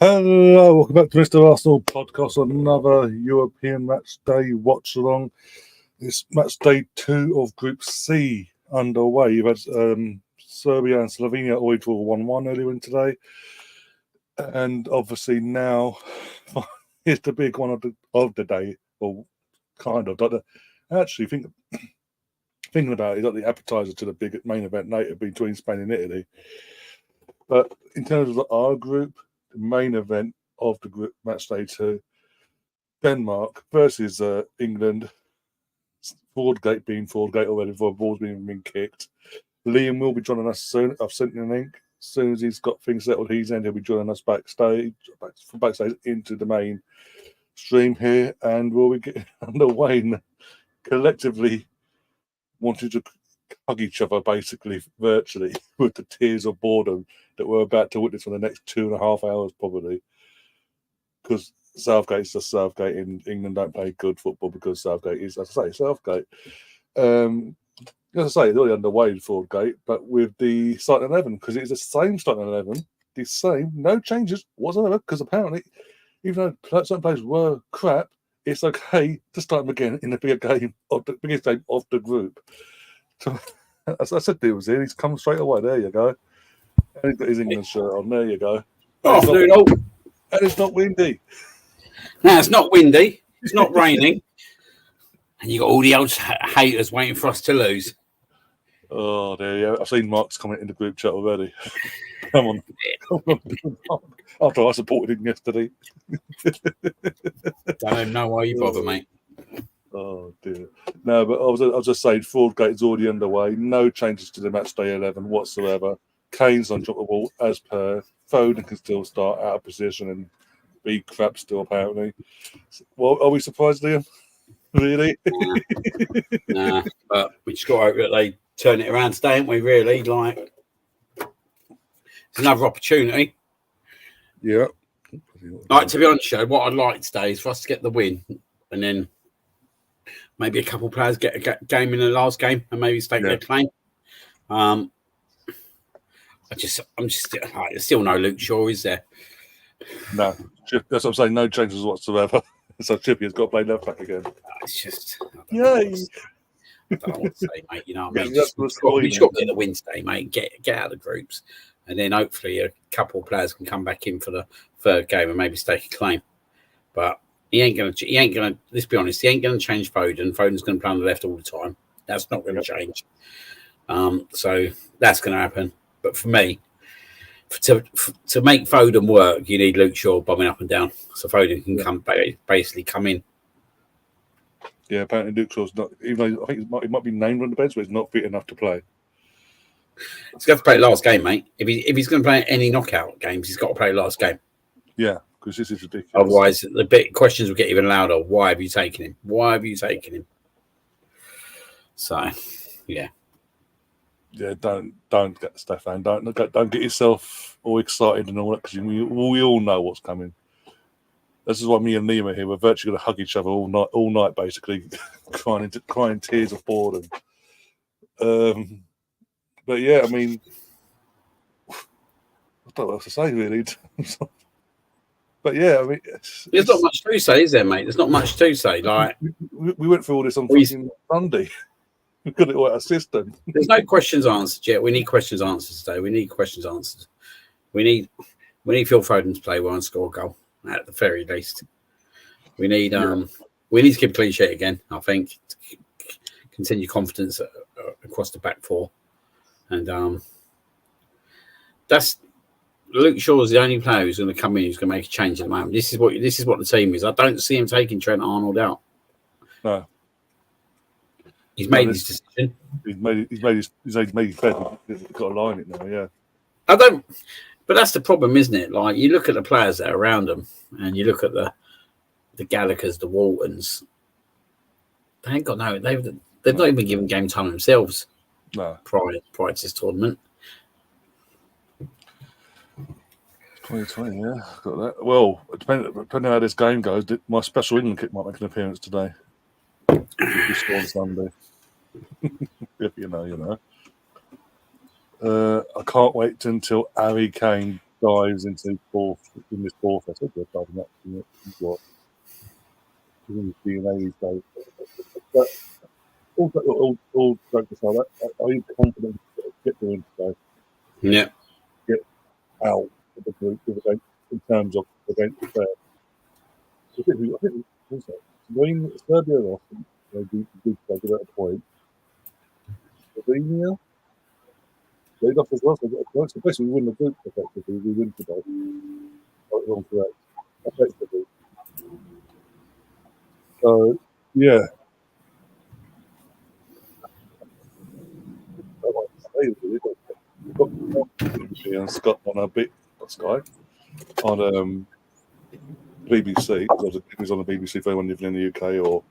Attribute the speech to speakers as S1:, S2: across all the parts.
S1: Hello, welcome back to Mr. Arsenal podcast on another European match day watch along. It's match day 2 of Group C underway. You've had Serbia and Slovenia all draw 1-1 earlier in today. And obviously now, here's the big one of the day, or kind of. Actually, thinking about it, it's like the appetizer to the big main event later between Spain and Italy. But in terms of our group, the main event of the group match day 2, Denmark versus England. Fordgate being Fordgate already before the ball's been kicked. Liam will be joining us soon. I've sent him a link. As soon as he's got things settled, he'll be joining us backstage into the main stream here, and we'll be getting underway and collectively wanting to hug each other, basically, virtually, with the tears of boredom that we're about to witness for the next 2.5 hours, probably. Because Southgate's just Southgate, and England don't play good football because Southgate is, as I say, Southgate. As I say, it's already underway for Gate, but with the starting 11, because it's the same starting 11, the same, no changes whatsoever, because apparently, even though certain players were crap, it's okay to start them again in the biggest game of the group. So, as I said, he was here. He's come straight away. There you go. And he's got his England shirt on. There you go. And it's not windy.
S2: No, it's not windy. It's not raining. And you got all the old haters waiting for us to lose.
S1: Oh, there you go. I've seen Mark's comment in the group chat already. Come on. After I supported him yesterday.
S2: Don't know why you bother, mate.
S1: Oh, dear. No, but I was just saying, Fordgate is already underway. No changes to the match day 11 whatsoever. Kane's on top of the ball as per. Foden can still start out of position and be crap still, apparently. Well, are we surprised, Liam? Really?
S2: Nah, but we just got to hope that they turn it around today, ain't we, really? Like, it's another opportunity.
S1: Yeah.
S2: Like, to be honest, what I'd like today is for us to get the win and then maybe a couple of players get a game in the last game and maybe stake their claim. There's still no Luke Shaw, is there?
S1: No, that's what I'm saying. No changes whatsoever. So Chippy has got to play left back again.
S2: It's just,
S1: yay!
S2: I don't know what to say, mate. You know what I mean? We just got to get the win today, mate. Get out of the groups, and then hopefully a couple of players can come back in for the third game and maybe stake a claim. But he ain't gonna. Let's be honest. He ain't gonna change Foden. Foden's gonna play on the left all the time. That's not gonna change. So that's gonna happen. But for me, to make Foden work, you need Luke Shaw bombing up and down, so Foden can basically come in.
S1: Yeah, apparently Luke Shaw's not. Even though I think he might be named on the bench, but he's not fit enough to play.
S2: He's got to play last game, mate. If he's going to play any knockout games, he's got to play last game.
S1: Yeah, because this is ridiculous.
S2: Otherwise, the big questions will get even louder. Why have you taken him? Why have you taken him? So, yeah.
S1: Yeah, don't get Stefan. Don't get yourself all excited and all that, because we all know what's coming. This is why me and Liam are here. We're virtually going to hug each other all night, basically, crying tears of boredom. But yeah, I mean, I don't know what else to say really. But yeah, I mean,
S2: there's not much to say, is there, mate? There's not much to say. Like
S1: we went through all this on fucking Sunday. We got it all out of system.
S2: There's no questions answered yet. We need questions answered today. We need questions answered. We need Phil Foden to play well and score a goal at the very least. We need to keep a clean sheet again. I think to continue confidence across the back four, and that's Luke Shaw is the only player who's going to come in who's going to make a change at the moment. This is what the team is. I don't see him taking Trent Arnold out.
S1: No.
S2: He's made his decision.
S1: He's made his bed. He's got to line it now, yeah.
S2: But that's the problem, isn't it? Like, you look at the players that are around them, and you look at the Gallaghers, the Waltons. They ain't got they've not even given game time themselves.
S1: No.
S2: Prior to this tournament.
S1: 2020, yeah, got that. Well, depending on how this game goes, my special England kit might make an appearance today. We score on Sunday. If you know. I can't wait until Harry Kane dives into this fourth. I said they're diving up in what DNA these days. But all jokes aside, are you confident to get the win today?
S2: Yeah.
S1: Get out of the group in terms of against the fair. I think also Slovenia, Serbia lost. They beat at a point. Slovenia, they lost as well. So they got a point. So basically, we win the group effectively. We win today. Wrong, correct. Effectively. So yeah. We've got and Scott on a bit Sky on BBC. Because it was on the BBC for anyone living in the UK or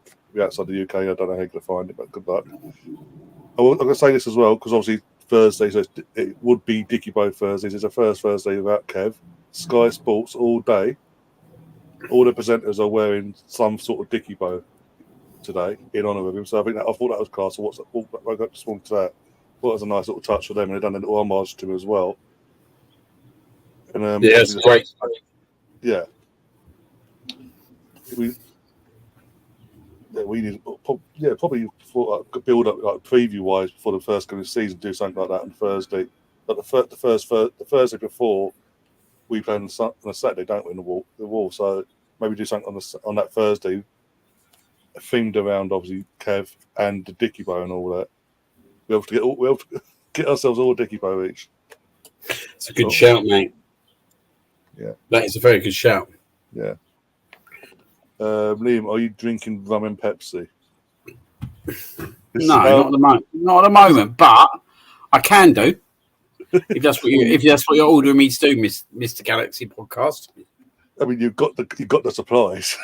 S1: outside the UK. I don't know how you're going to find it, but good luck. I'm going to say this as well because obviously Thursday, so it would be Dicky Bow Thursdays. It's the first Thursday without Kev. Sky Sports all day. All the presenters are wearing some sort of Dicky Bow today in honour of him. So I thought that was class. So I got just wanted to that. Thought it was a nice little touch for them, and they've done a little homage to him as well. And
S2: yeah, it's great.
S1: Yeah. We need probably for build up like preview wise before the first game of the season, do something like that on Thursday. But the Thursday before we play on a Saturday, don't we? In the wall. So maybe do something on that Thursday, themed around obviously Kev and the Dicky Bow and all that. We have to get ourselves all a Dicky Bow each.
S2: It's a good shout, mate.
S1: Yeah,
S2: that is a very good shout.
S1: Yeah. Liam, are you drinking rum and Pepsi?
S2: No, not at the moment. Not at the moment, but I can do. If that's what you're ordering me to do, Mr. Galaxy Podcast.
S1: I mean, you've got the supplies.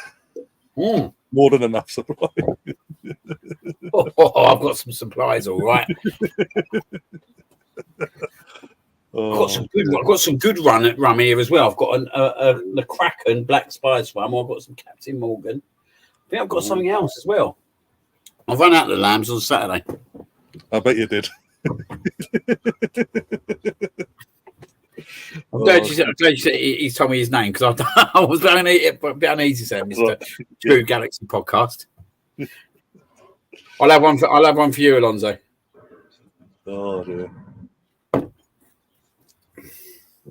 S2: Mm.
S1: More than enough supply.
S2: I've got some supplies, all right. I've got some good rum here as well. I've got the Kraken Black Spice rum. I've got some Captain Morgan. I think I've got something else as well. I've run out of the lambs on Saturday.
S1: I bet you did.
S2: I'm glad you said he told me his name because I was a bit uneasy saying Mr. True Galaxy Podcast. I'll have one for you, Alonso.
S1: Oh dear.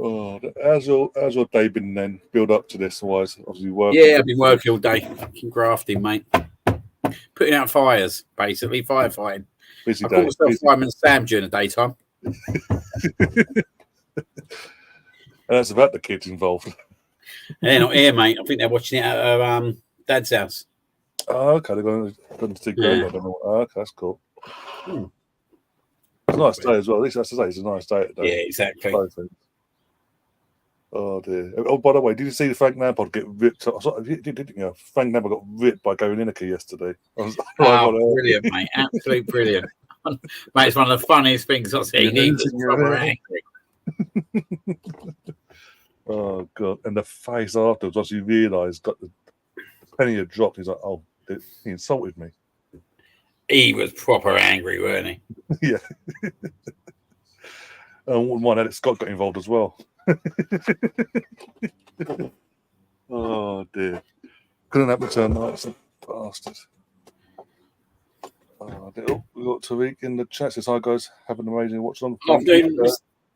S1: Oh, how's your day been then? Build up to this, wise obviously working.
S2: Yeah, I've been working all day, fucking grafting, mate. Putting out fires, basically firefighting.
S1: Busy
S2: I
S1: day.
S2: call myself Fireman Sam during the daytime.
S1: And that's about the kids involved.
S2: They're not here, mate. I think they're watching it at Dad's house.
S1: Oh, okay. They're going to see Granddad. Oh, okay, that's cool.
S2: Hmm.
S1: It's a nice day as well. At least that's to say, it's a nice day today.
S2: Yeah, exactly.
S1: Oh dear. Oh, by the way, did you see the Frank Lampard get ripped? Didn't you? Frank Lampard got ripped by Gary Lineker yesterday.
S2: Brilliant, mate. Absolutely brilliant. Mate, it's one of the funniest things I've seen. He was proper angry.
S1: Oh god! And the face afterwards, once you realise, got the penny had dropped. He's like, "Oh, he insulted me."
S2: He was proper angry, weren't
S1: he? Yeah. And one Alex Scott got involved as well. Oh dear! Couldn't happen tonight. It's a bastard. Oh, we got Tariq in the chat. Says, "Hi guys, have an amazing watch along."
S2: Afternoon,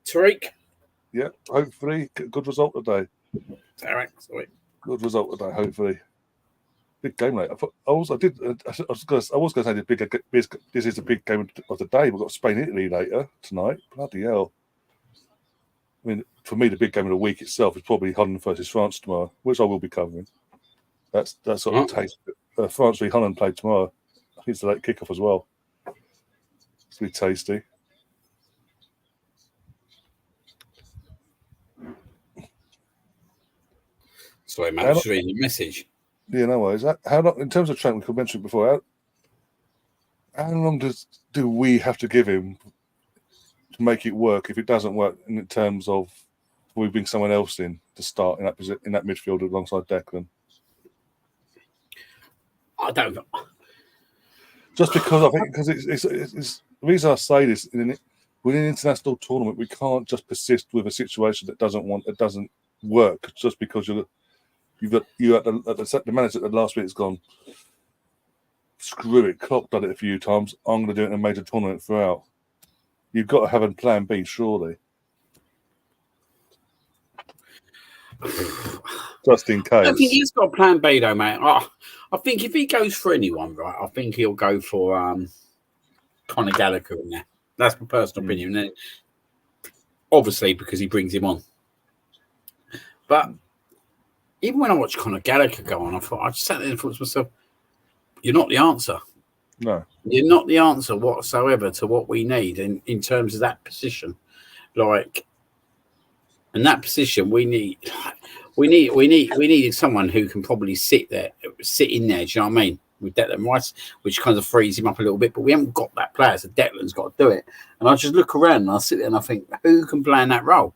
S2: Tariq.
S1: Yeah, hopefully, good result today.
S2: Tarek, sorry.
S1: Good result today, hopefully. Big game, mate. I was going to say this is a big game of the day. We've got Spain-Italy later tonight. Bloody hell. I mean, for me, the big game of the week itself is probably Holland versus France tomorrow, which I will be covering. That's sort of taste. France v Holland played tomorrow. I think it's a late kickoff as well. It's going to be tasty.
S2: Sorry, Matt, I was reading the message.
S1: Yeah, no worries. How long, in terms of training, we could mention it before, how long do we have to give him to make it work if it doesn't work in terms of we bring someone else in to start in that midfield alongside Declan?
S2: I don't know.
S1: Just because I think it's the reason I say this, With an international tournament, we can't just persist with a situation that doesn't work just because the manager at the last week's gone, screw it. Klopp done it a few times. I'm going to do it in a major tournament throughout. You've got to have a plan B, surely. Just in case.
S2: I think he's got a plan B, though, mate. I think if he goes for anyone, right, I think he'll go for Conor Gallagher in there. That's my personal opinion. And obviously, because he brings him on. But even when I watched Conor Gallagher go on, I just sat there and thought to myself, you're not the answer.
S1: No.
S2: You're not the answer whatsoever to what we need in terms of that position. Like, in that position, we needed someone who can probably sit in there. Do you know what I mean? With Declan Rice, which kind of frees him up a little bit, but we haven't got that player, so Declan's got to do it. And I just look around and I sit there and I think, who can play in that role?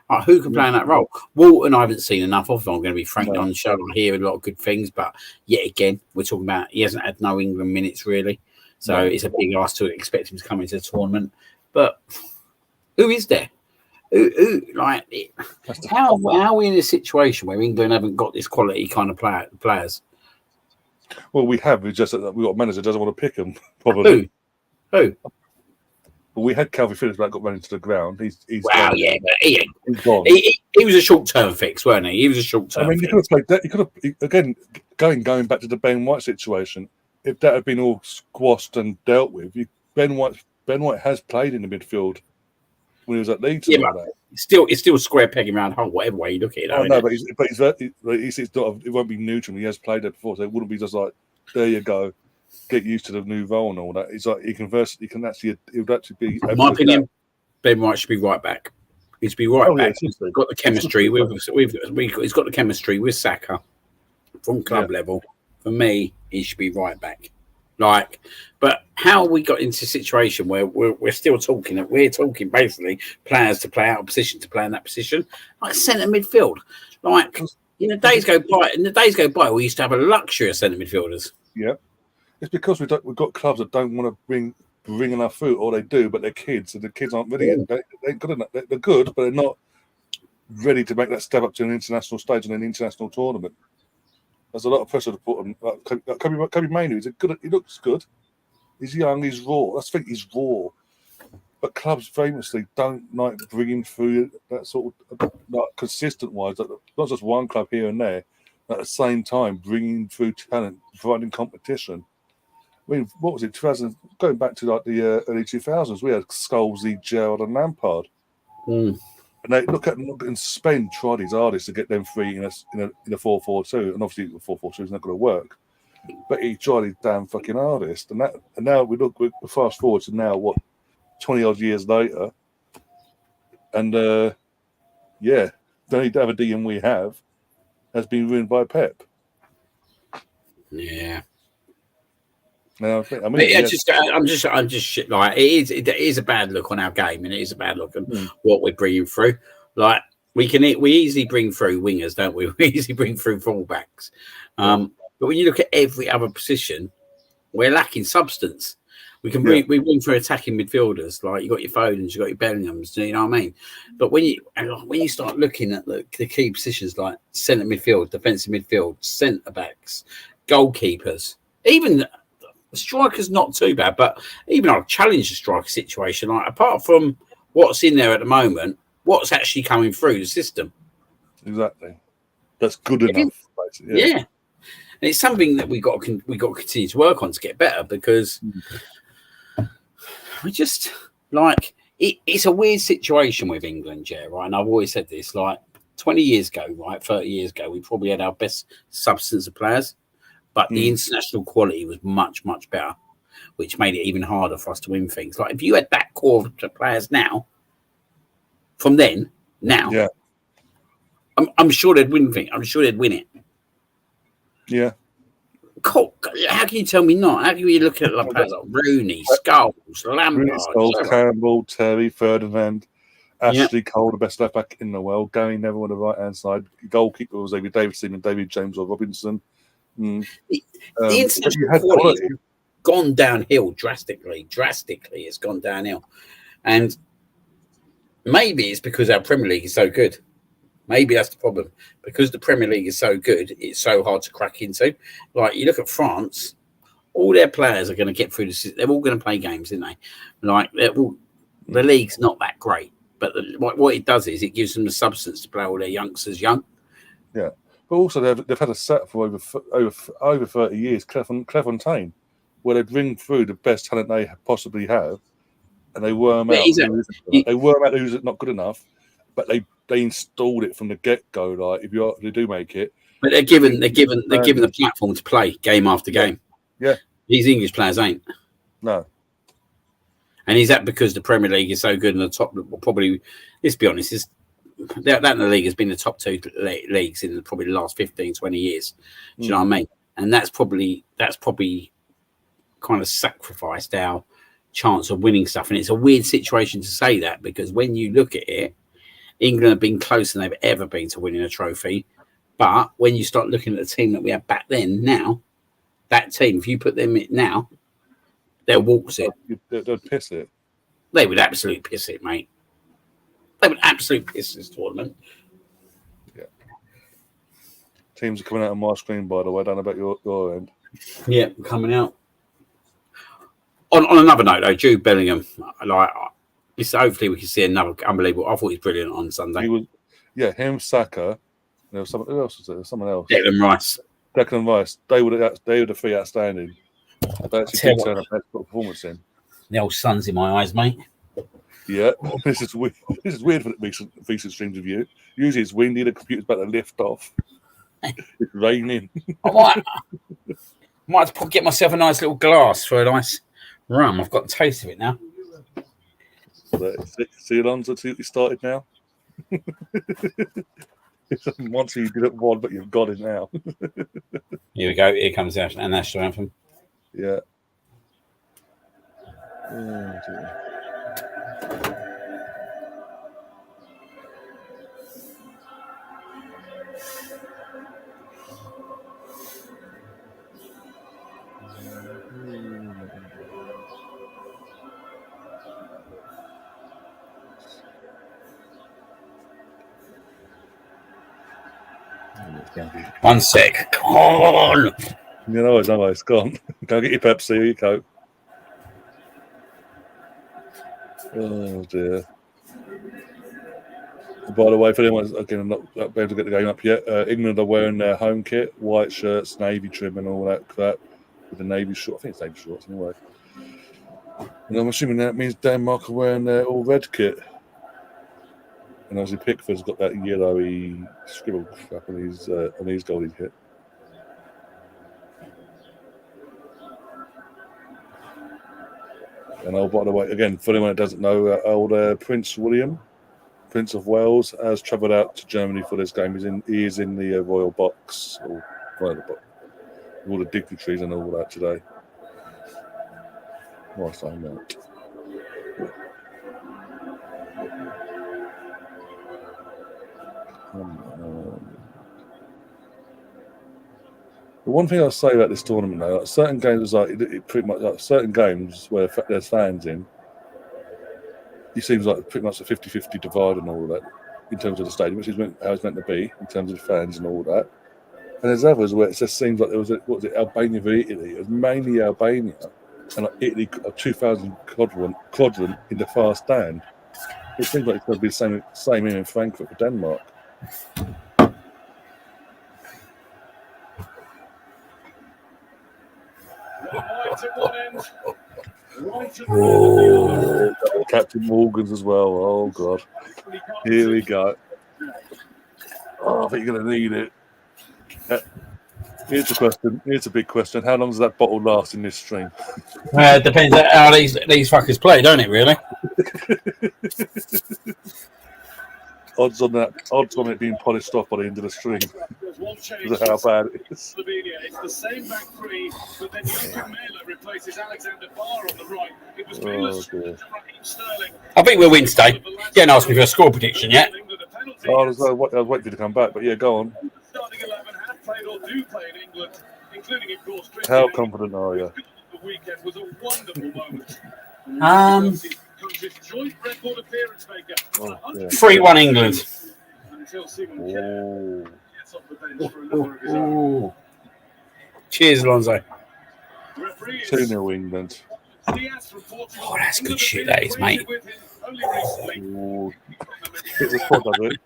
S2: Like, who can play in that role? Walton, I haven't seen enough of. I'm going to be frank on the show. I hear a lot of good things, but yet again, we're talking about he hasn't had no England minutes really, so it's a big ask to expect him to come into the tournament. But who is there? Who like how are we in a situation where England haven't got this quality kind of players?
S1: Well, we have. It's just that we've got a manager that doesn't want to pick them. Probably.
S2: Who?
S1: Well, we had Calvin Phillips that got run into the ground. He's
S2: gone. Yeah, but he's
S1: gone.
S2: He was a short-term fix, wasn't he? He was a short-term.
S1: I mean, you could have played that. You could have again going back to the Ben White situation. If that had been all squashed and dealt with, Ben White has played in the midfield when he was at Leeds.
S2: Yeah, but it's still square pegging round hole, whatever way you look at it.
S1: Oh no, but it's not. It won't be neutral. He has played there before, so it wouldn't be just like, there you go, get used to the new role and all that. It's like it would actually be.
S2: In my opinion, Ben White should be right back. He should be right back. He's got the chemistry. He's got the chemistry with Saka from club level. For me, he should be right back. Like, but how we got into a situation where we're still talking, we're talking basically players to play out of position to play in that position, like centre midfield. Like, in the days go by, we used to have a luxury of centre midfielders.
S1: Yeah, it's because we've got clubs that don't want to bring enough through, or they do, but they're kids, and the kids aren't ready. They're good enough. They're good, but they're not ready to make that step up to an international stage in an international tournament. There's a lot of pressure to put on. Kobe Mainoo, he looks good. He's young, he's raw. I think he's raw. But clubs famously don't like bringing through that sort of consistent wise. Not just one club here and there. At the same time, bringing through talent, providing competition. I mean, what was it? 2000, going back to like the early 2000s, we had Scholesy, Gerrard, and Lampard. And they look and Spain tried his hardest to get them free in a 4-4-2, and obviously the 4-4-2 is not going to work. But he tried his damn fucking hardest, and now we fast forward to now 20 odd years later, and the only David Dean we have has been ruined by Pep.
S2: Yeah.
S1: Now, I'm
S2: just like it is a bad look on our game, and it is a bad look on what we're bringing through. Like we easily bring through wingers, don't we? We easily bring through fullbacks, but when you look at every other position, we're lacking substance. We bring through attacking midfielders, like you got your Fodens, you got your Bellinghams, you know what I mean? But when you start looking at the key positions like centre midfield, defensive midfield, centre backs, goalkeepers, even the striker's not too bad, but even I'll challenge the striker situation. Like, apart from what's in there at the moment, what's actually coming through the system?
S1: Exactly. That's good enough. Basically.
S2: Yeah. And it's something that we got to continue to work on to get better, because we just like it's a weird situation with England, right? And I've always said this, like 20 years ago, right, 30 years ago, we probably had our best substance of players. But the international quality was much, much better, which made it even harder for us to win things. Like if you had that core of players now, from then, now, I'm sure they'd win things. I'm sure they'd win it.
S1: Yeah.
S2: How can you tell me not? How can you look at like players like Rooney, Scholes, Lampard,
S1: Campbell, Terry, Ferdinand, Ashley Cole, the best left back in the world, Gary Neville on the right hand side, goalkeeper was either David Seaman, David James, or Robinson. The
S2: international quality has gone downhill drastically. It's gone downhill. And maybe it's because our Premier League is so good. Maybe that's the problem. Because the Premier League is so good, it's so hard to crack into. Like, you look at France, all their players are going to get through this. They're all going to play games, aren't they? Like, the league's not that great. But what it does is it gives them the substance to play all their youngsters young.
S1: Yeah. But also, they've had a set for over 30 years, Clairefontaine, where they bring through the best talent they possibly have, and they worm out who's not good enough, but they installed it from the get-go. Like, if they do make it,
S2: but they're given the platform to play game after game.
S1: Yeah,
S2: these English players ain't.
S1: No.
S2: And is that because the Premier League is so good and the top? Probably, let's be honest, that in the league has been the top two leagues in probably the last 15, 20 years. Do you know what I mean? And that's probably kind of sacrificed our chance of winning stuff. And it's a weird situation to say that, because when you look at it, England have been closer than they've ever been to winning a trophy. But when you start looking at the team that we had back then, now, that team, if you put them in now, they'll waltz it.
S1: They'd piss it.
S2: They would absolutely piss it, mate. They would absolutely piss this tournament.
S1: Yeah. Teams are coming out on my screen, by the way. I don't know about your end.
S2: Yeah, coming out. On another note, though, Jude Bellingham, hopefully we can see another unbelievable. I thought he was brilliant on Sunday.
S1: Him, Saka. There was someone else. Someone else.
S2: Declan Rice.
S1: They were the three outstanding. I actually did turn a best performance in.
S2: The old sun's in my eyes, mate.
S1: Yeah, this is weird. This is weird for the recent streams of you. Usually it's windy, the computer's about to lift off. It's raining.
S2: I might have to get myself a nice little glass for a nice rum. I've got a taste of it now.
S1: See, Alonso, see what you started now? Once you did it one, but you've got it now.
S2: Here we go. Here comes our national anthem.
S1: Yeah. Oh, dear.
S2: One sec. Come on.
S1: It's gone. Go get your Pepsi or your Coke. Oh dear. By the way, for anyone again not able to get the game up yet, England are wearing their home kit, white shirts, navy trim, and all that crap with the navy shorts. I think it's navy shorts anyway. And I'm assuming that means Denmark are wearing their all red kit. And obviously Pickford's got that yellowy scribble crap on his goalie kit. And by the way, again, for anyone that doesn't know, old Prince William, Prince of Wales, has travelled out to Germany for this game. He is in the royal box, or royal box, with all the dignitaries and all that today. Whilst I'm out. The one thing I'll say about this tournament, though, like certain games, pretty much like certain games where there's fans in, it seems like pretty much a 50-50 divide and all of that in terms of the stadium, which is how it's meant to be in terms of the fans and all that. And there's others where it just seems like there was Albania v Italy. It was mainly Albania, and like Italy, a 2,000 quadrant in the far stand. It seems like it's going to be the same here in Frankfurt for Denmark. Oh, Captain Morgan's as well. Oh God, here we go. Oh, I think you're going to need it. Here's a question. Here's a big question. How long does that bottle last in this stream?
S2: It depends on how these fuckers play, don't it? Really.
S1: Odds on it being polished off by the end of the stream. Because of how bad it is.
S3: It's the same back three, but then Joachim Mæhle replaces Alexander Barr on the right. It was Sterling.
S2: I think we'll win today. You haven't asked me for a score prediction yet.
S1: I was waiting for you to come back, but yeah, go on.
S3: Starting 11 have played or do play in England, including, of course,
S1: how confident are you?
S3: The weekend was a wonderful moment. his joint record appearance maker.
S2: 3-1 England.
S3: Until Simon Kerr gets off the bench for another of his own.
S2: Ooh. Cheers, Alonso.
S3: The referee is
S1: 2-0 England.
S3: Diaz from Portugal.
S2: Oh, that's good
S3: England
S2: shit,
S3: have
S2: that
S3: been
S2: is, mate.
S3: acquainted with him only recently.
S1: Ooh. It's a spot, does it?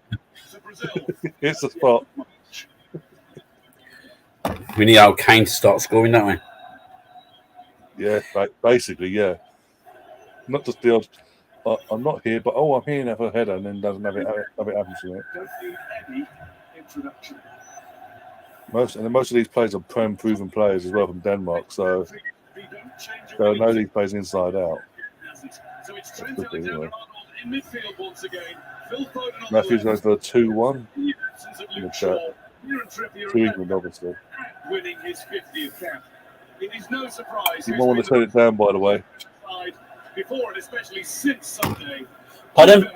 S3: To Brazil.
S1: It's a spot.
S2: We need old Kane to start scoring, don't we?
S1: Yeah, basically, yeah. Not just the odd, I'm not here, but I'm here and have a header, and then doesn't have it happen to it.
S3: Don't need any introduction.
S1: Most of these players are proven players as well from Denmark, so they'll know these players inside out.
S3: So it's Trent Alexander-Arnold in midfield once again. Phil Foden on
S1: Matthews
S3: the
S1: goes
S3: left.
S1: for a 2-1
S3: In the absence of
S1: in the
S3: Luke
S1: chat.
S3: Shaw, Kieran Trippier
S1: To
S3: at
S1: England, obviously.
S3: and winning his 50th cap. It is no surprise.
S1: You might want to turn it down, by the way.
S3: Before and especially since Sunday.
S2: Pardon?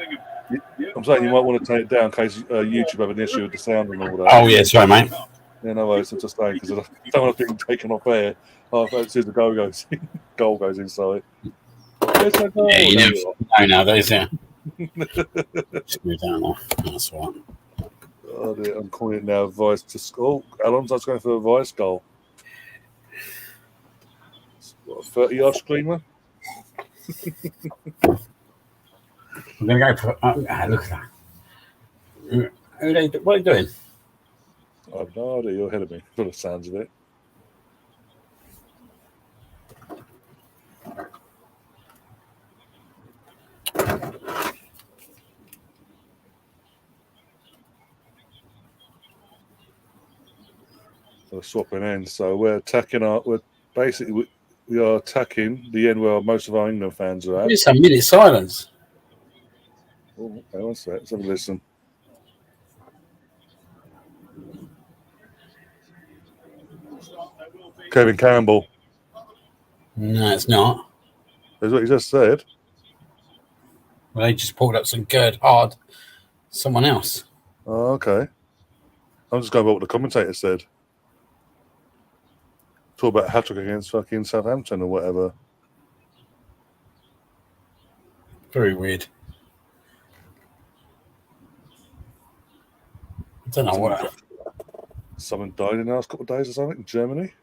S1: I'm saying you might want to turn it down in case YouTube have an issue with the sound and all that.
S2: Oh, yeah, sorry, mate.
S1: Yeah, no worries. I'm just saying because I don't want to be taken off air. Oh, as soon as the goal goes inside. There's no goal.
S2: Yeah, you never know nowadays, yeah. Just move down off. That's all right.
S1: Oh, dear, I'm calling it now. Vice to score. Alonso's going for a Vice goal. 30-yard screamer.
S2: I'm going to go for. Look at that. What are they doing?
S1: I have no idea. You're ahead of me. For the sounds of it. We're swapping ends, so we're attacking we are attacking the end where most of our England fans are at.
S2: It's a minute silence.
S1: Oh, okay, one sec. Let's have a listen. Kevin Campbell.
S2: No, it's not.
S1: That's what he just said.
S2: Well, they just pulled up some good, hard someone else.
S1: Oh, okay. I'm just going by what the commentator said. Talk about hat-trick against fucking Southampton or whatever.
S2: Very weird. I don't know what.
S1: Someone died in the last couple of days or something in Germany.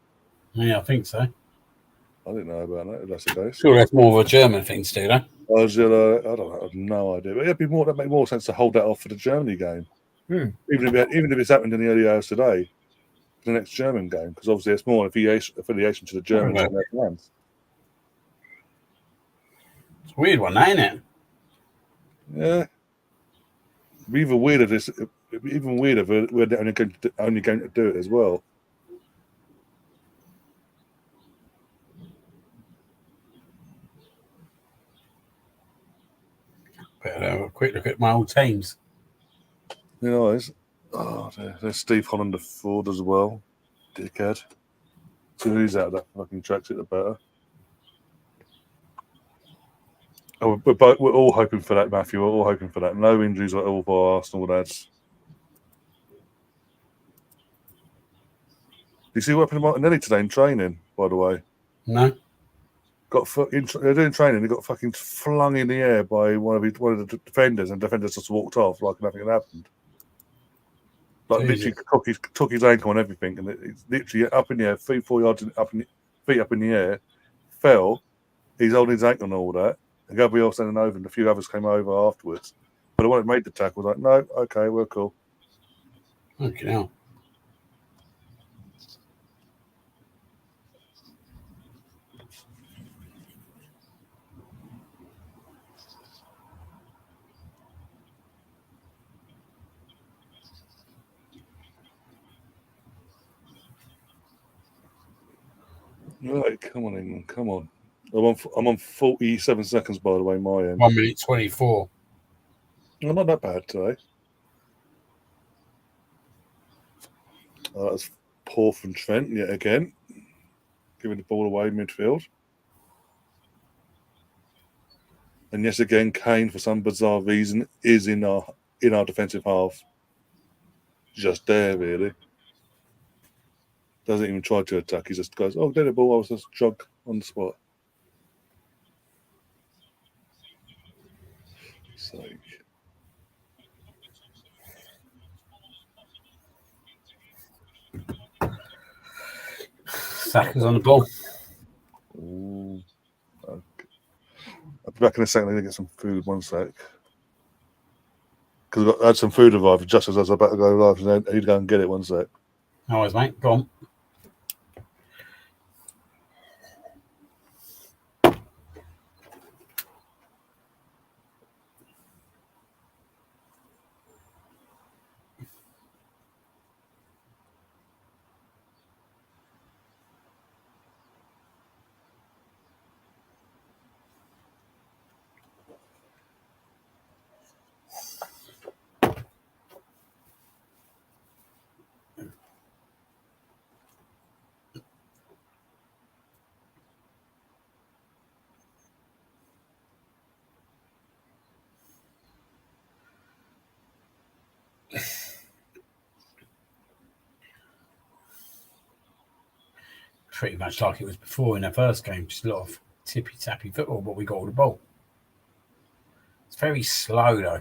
S2: Yeah, I think so.
S1: I didn't know about that. If that's the case.
S2: Sure, that's more of a German thing to do, though.
S1: I don't know. I have no idea. But that'd make more sense to hold that off for the Germany game. Even if it's happened in the early hours today, for the next German game, because obviously it's more affiliation to the Germans than their plans.
S2: It's a weird one, ain't it?
S1: Yeah. It'd be even weirder if we're only going to do it as well.
S2: Better have a quick look at my old teams.
S1: You know, there's Steve Holland Ford as well. Dickhead. So who's out of that fucking tracksuit the better. Oh, we're all hoping for that, Matthew. We're all hoping for that. No injuries at all for Arsenal lads. Do you see what happened to Martinelli today in training, by the way?
S2: No.
S1: They're doing training. He got fucking flung in the air by one of the defenders, and the defenders just walked off like nothing had happened. Like
S2: Jesus.
S1: literally took his ankle and everything, and it's literally up in the air, 3-4 yards feet up in the air, fell. He's holding his ankle and all that. And Gabriel standing over, and a few others came over afterwards. But the one that made the tackle was like, no, okay, we're cool.
S2: Okay, now.
S1: Right, come on, England, come on. I'm on 47 seconds, by the way, my end.
S2: 1 minute 24.
S1: Well, not that bad today. That's poor from Trent yet again, giving the ball away midfield. And yes, again, Kane, for some bizarre reason, is in our defensive half. Just there, really. Doesn't even try to attack. He just goes, oh, get the ball. I was just jog on the spot. sake.
S2: Saka's on the ball.
S1: Ooh. Okay. I'll be back in a second. I'm going to get some food. 1 sec. Because I had some food arrive just as I was about to go live. So I need to go and get it. 1 sec.
S2: No worries, mate. Go on. Pretty much like it was before in the first game, just a lot of tippy-tappy football, but we got all the ball. It's very slow, though.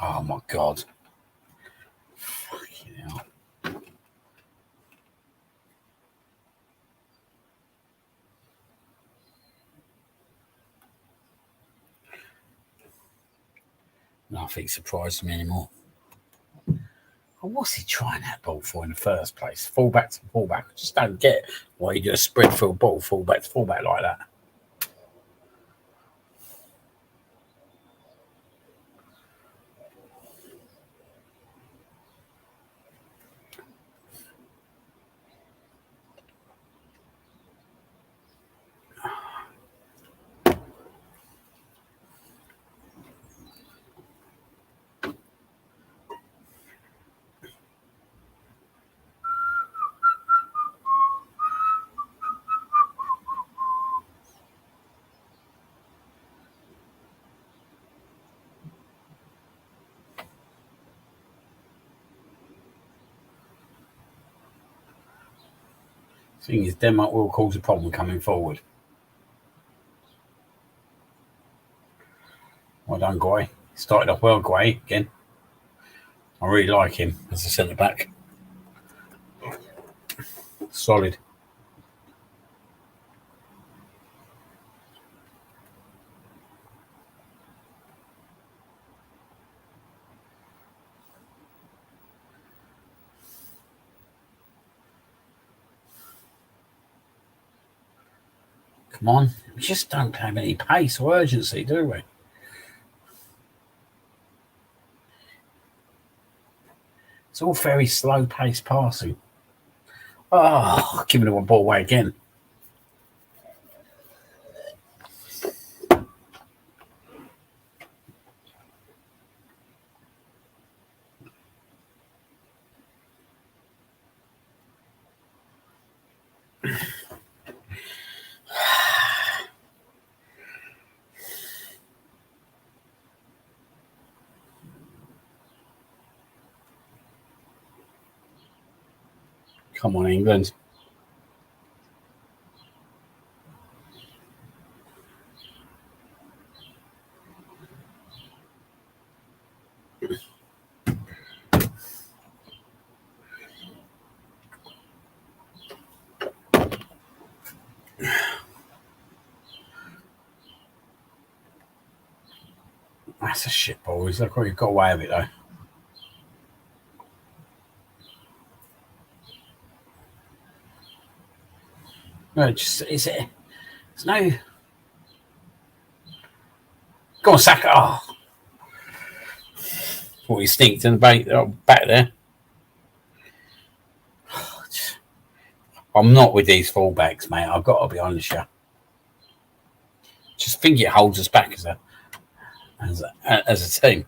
S2: Oh, my God. Fucking hell. Nothing surprised me anymore. What's he trying that ball for in the first place? Fullback to fullback. I just don't get why you do a spread field ball, fullback to fullback like that. Thing is, Denmark will cause a problem coming forward. Well done, Guy. Started off well, Guy, again. I really like him as a centre-back. Solid. Come on. We just don't have any pace or urgency, do we? It's all very slow-paced passing. Oh, giving the one ball away again. Come on, England. That's a shit ball. Look what you've got away with it, though. No, just is it? There's no. Go on, Saka. Oh, thought he stinked in the back there. I'm not with these fullbacks, mate. I've got to be honest with you. Just think it holds us back as a team.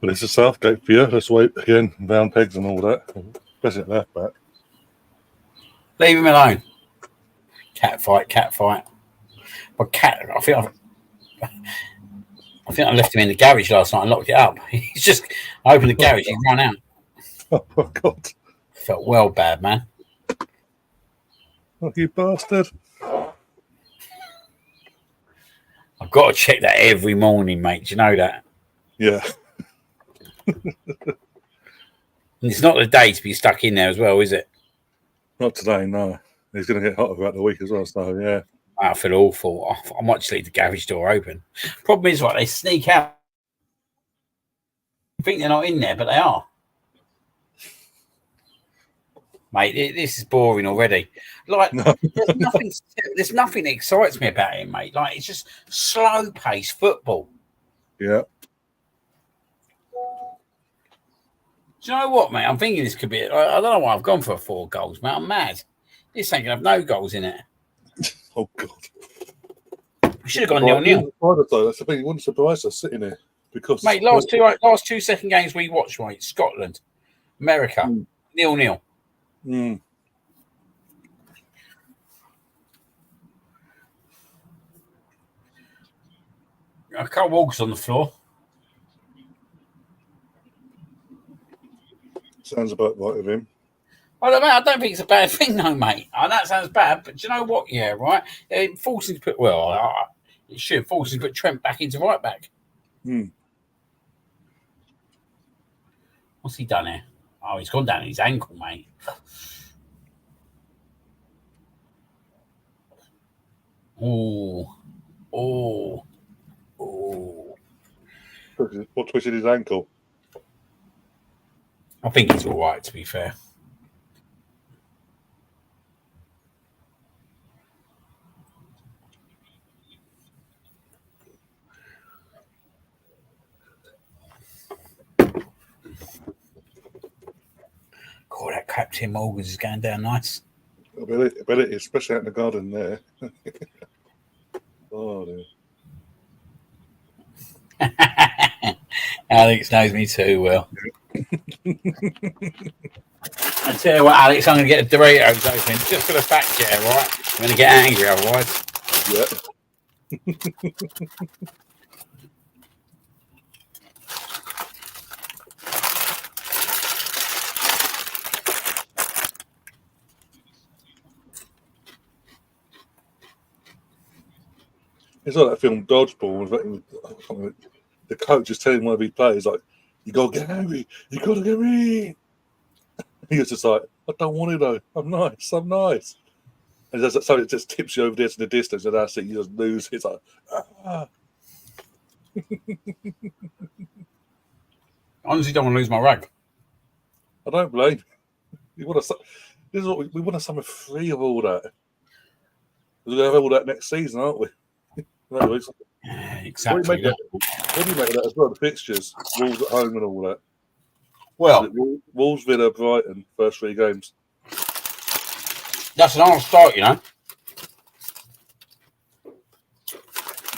S1: Well, it's a Southgate for you. Let's wait again, round pegs and all that. Especially at left back.
S2: Leave him alone. Cat fight. But I think I left him in the garage last night and locked it up. I opened the garage, he ran out.
S1: Oh my God!
S2: Felt well bad, man.
S1: Oh, you bastard!
S2: I've got to check that every morning, mate. Do you know that?
S1: Yeah.
S2: And it's not the day to be stuck in there as well, is it?
S1: Not today, no. He's going to get hotter throughout the week as well, so yeah.
S2: I feel awful. I might just leave the garage door open. Problem is, they sneak out. I think they're not in there, but they are. Mate, this is boring already. Like,
S1: No.
S2: there's nothing that excites me about it, mate. Like, it's just slow-paced football.
S1: Yeah.
S2: Do you know what, mate? I'm thinking this could be. I don't know why I've gone for 4 goals, mate. I'm mad. This ain't gonna have no goals in it.
S1: Oh God.
S2: We should have gone 0-0.
S1: That's the thing. It wouldn't surprise us sitting here because,
S2: Mate, last two second games we watched, mate. Scotland, America, 0-0.
S1: Mm.
S2: Carl Walker's on the floor.
S1: Sounds about right with him.
S2: I don't think it's a bad thing, though, mate. I know it sounds bad, but do you know what? Yeah, right. It forces to put it should force him to put Trent back into right back. What's he done here? Oh, he's gone down his ankle, mate. Oh.
S1: What twisted his ankle?
S2: I think he's all right, to be fair. God, that Captain Morgan's is going down nice.
S1: I bet it, especially out in the garden there. Oh, dear.
S2: Alex knows me too well. I tell you what, Alex, I'm going to get the Doritos open just for the fact check, right? I'm going to get angry otherwise.
S1: Yeah. It's like that film Dodgeball. The coach is telling one of his players, like, you got to get angry. You got to get me. He was just like, I don't want it, though. I'm nice. And there's something that just tips you over there to the distance, and that's it. You just lose. It's like, ah.
S2: I honestly don't want to lose my rug.
S1: I don't blame you. This is what we want to summer free of all that. We're going to have all that next season, aren't we?
S2: Exactly.
S1: What do you make of that as well? The fixtures, Wolves at home and all that.
S2: Well,
S1: Wolves, Villa, Brighton, first 3 games.
S2: That's an hard start, you know.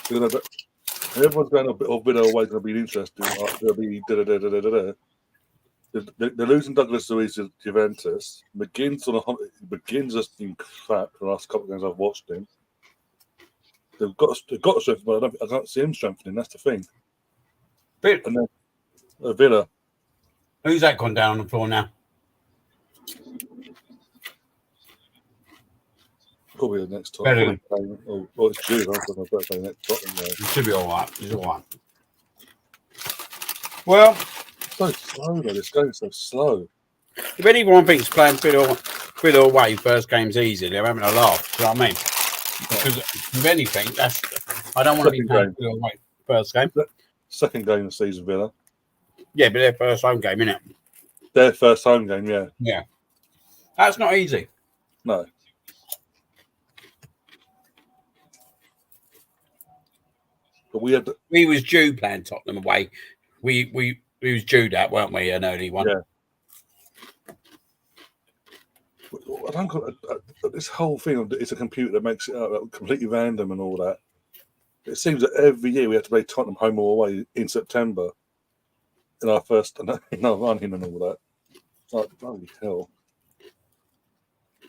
S1: Everyone's going a bit of Villa away. Going to be interesting. Like, there'll be They're losing Douglas Luiz to Juventus. McGinn's just been crap for the last couple of games I've watched him. They've got to strengthen, but I don't see him strengthening. That's the thing. And then Villa.
S2: Who's that gone down on the floor now?
S1: Probably the next time. It's Jude. I'm talking about the next time.
S2: He should be all right. He's all right. Well,
S1: so slow though. This game's so slow.
S2: If anyone thinks playing Villa away first game's easy, they're having a laugh. Do you know what I mean? Because if anything, I don't want to be playing Villa away first game.
S1: Second game of the season, Villa.
S2: Yeah, but their first home game, innit?
S1: Their first home game, yeah.
S2: Yeah. That's not easy.
S1: No. But we
S2: was due playing Tottenham away. We was due that, weren't we? An early one.
S1: Yeah. I don't got this whole thing. It's a computer that makes it completely random and all that. It seems that every year we have to play Tottenham home or away in September in our running and all that. It's like, bloody hell.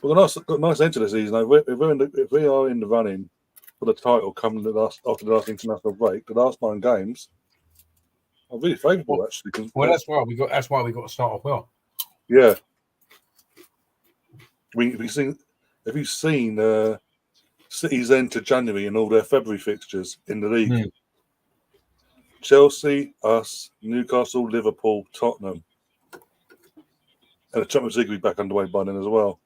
S1: Well, got a nice end to the season. If we are in the running for the title coming after the last international break, the last 9 games are really favourable, actually.
S2: Well, that's why we got to start off well.
S1: Yeah. Have you seen City's end to January and all their February fixtures in the league?
S2: Mm.
S1: Chelsea, us, Newcastle, Liverpool, Tottenham. And the Champions League will be back underway by then as well.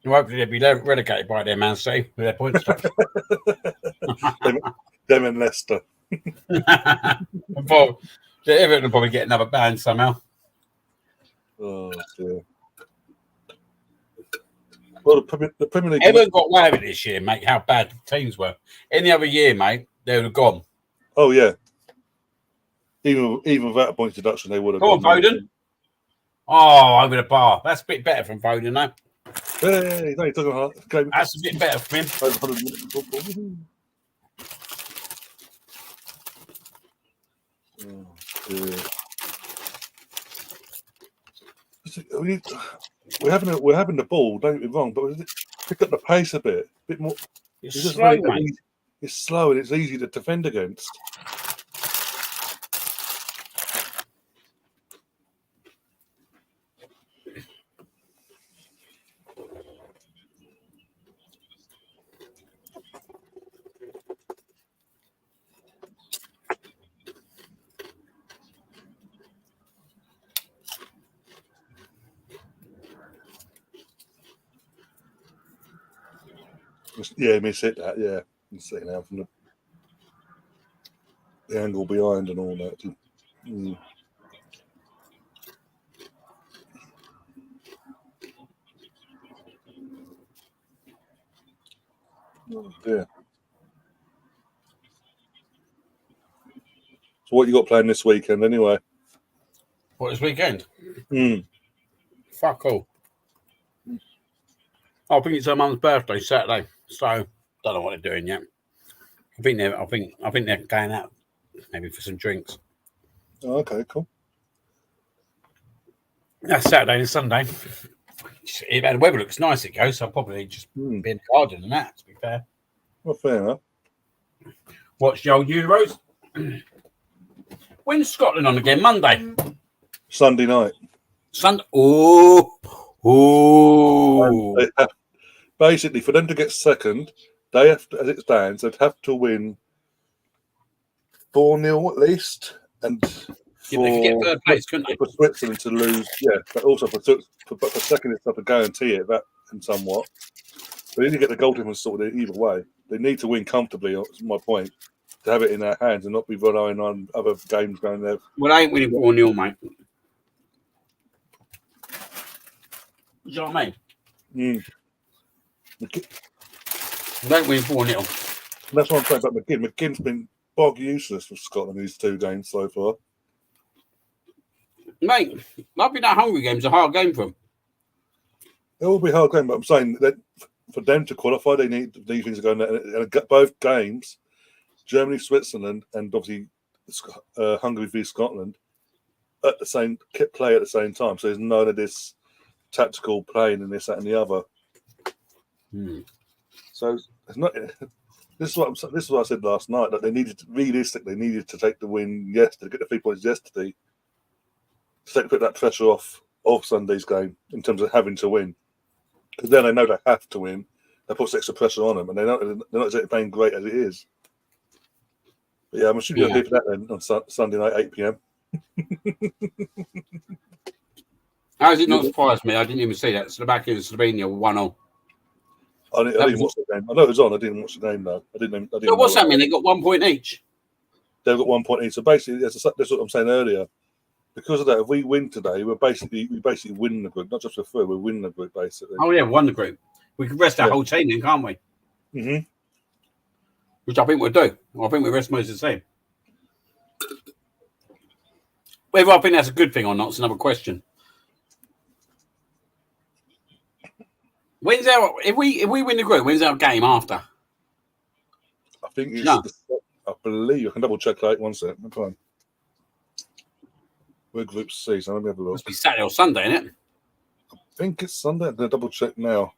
S2: Hopefully they'll be relegated by their Man City with their point structure.
S1: them and Leicester.
S2: Everton will probably get another ban somehow.
S1: Oh, dear. Well, the Premier League...
S2: Everton got away with it this year, mate, how bad the teams were. Any other year, mate, they would have gone.
S1: Oh, yeah. Even without a point deduction, they would have
S2: gone. Come on, Foden. Oh, over the bar. That's a bit better from Foden, though.
S1: Hey, no, talking about game.
S2: That's a bit better for him.
S1: 500 minutes of football. We're having the ball. Don't get me wrong, but pick up the pace a bit more.
S2: It's slow, mate.
S1: It's slow and it's easy to defend against. Yeah, miss it that. Yeah, you see now from the angle behind and all that. Mm. Oh, dear. So, what you got playing this weekend, anyway?
S2: What, this weekend?
S1: Mm.
S2: Fuck all. I think it's her mum's birthday Saturday, so don't know what they're doing yet. I think they're going out maybe for some drinks.
S1: Oh, okay, cool.
S2: That's Saturday and Sunday. The weather looks nice, it goes, so I'll probably just be in the garden and that, to be fair.
S1: Well, fair enough.
S2: Watch the old Euros. When's Scotland on again? Monday?
S1: Sunday night.
S2: Sunday. Oh.
S1: Basically, for them to get second, they have to, as it stands, they'd have to win 4-0 at least. And
S2: they could get third place, couldn't they?
S1: For Switzerland to lose, yeah, but also for second, it's not to guarantee it, that and somewhat. They need to get the goal difference sorted either way. They need to win comfortably, that's my point, to have it in their hands and not be relying on other games going there.
S2: Well, I ain't winning 4-0, mate. You know what I mean? Don't win 4-0.
S1: That's what I'm saying about McGinn. McGinn's been bog useless for Scotland in these 2 games so far.
S2: Mate, I think that Hungary game's a hard game for them.
S1: It will be a hard game, but I'm saying that for them to qualify, they need these things to go in there. And both games, Germany, Switzerland, and obviously Hungary v Scotland, at the same play at the same time. So there's none of this tactical playing and this, that, and the other. So it's not. This is what I said last night. That they needed to take the win yesterday, get the 3 points yesterday, to put that pressure off Sunday's game in terms of having to win. Because then they know they have to win. That puts extra pressure on them, and they're not exactly playing great as it is. But yeah, I'm assuming you'll hear for that then on Sunday night, 8 p.m.
S2: How does it not surprise me? I didn't even see that. Slovakia and Slovenia were 1-0.
S1: I didn't watch the game. I know it was on. I didn't watch the game though. I didn't.
S2: So what's that mean? They got 1 point each.
S1: They've got 1 point each. So basically, that's what I'm saying earlier. Because of that, if we win today, we basically win the group, not just for third. We're winning the group basically.
S2: Oh yeah, won the group. We can rest our whole team then, can't we?
S1: Mm-hmm.
S2: Which I think we'll do. I think we rest most of the team. Whether I think that's a good thing or not is another question. When's our if we win the group? When's our game after?
S1: I think it's. I believe I can double check that. 1 second. Come on. We're Group C, so let me have a look.
S2: Must be Saturday or Sunday, isn't it?
S1: I think it's Sunday. I'm going to double check now.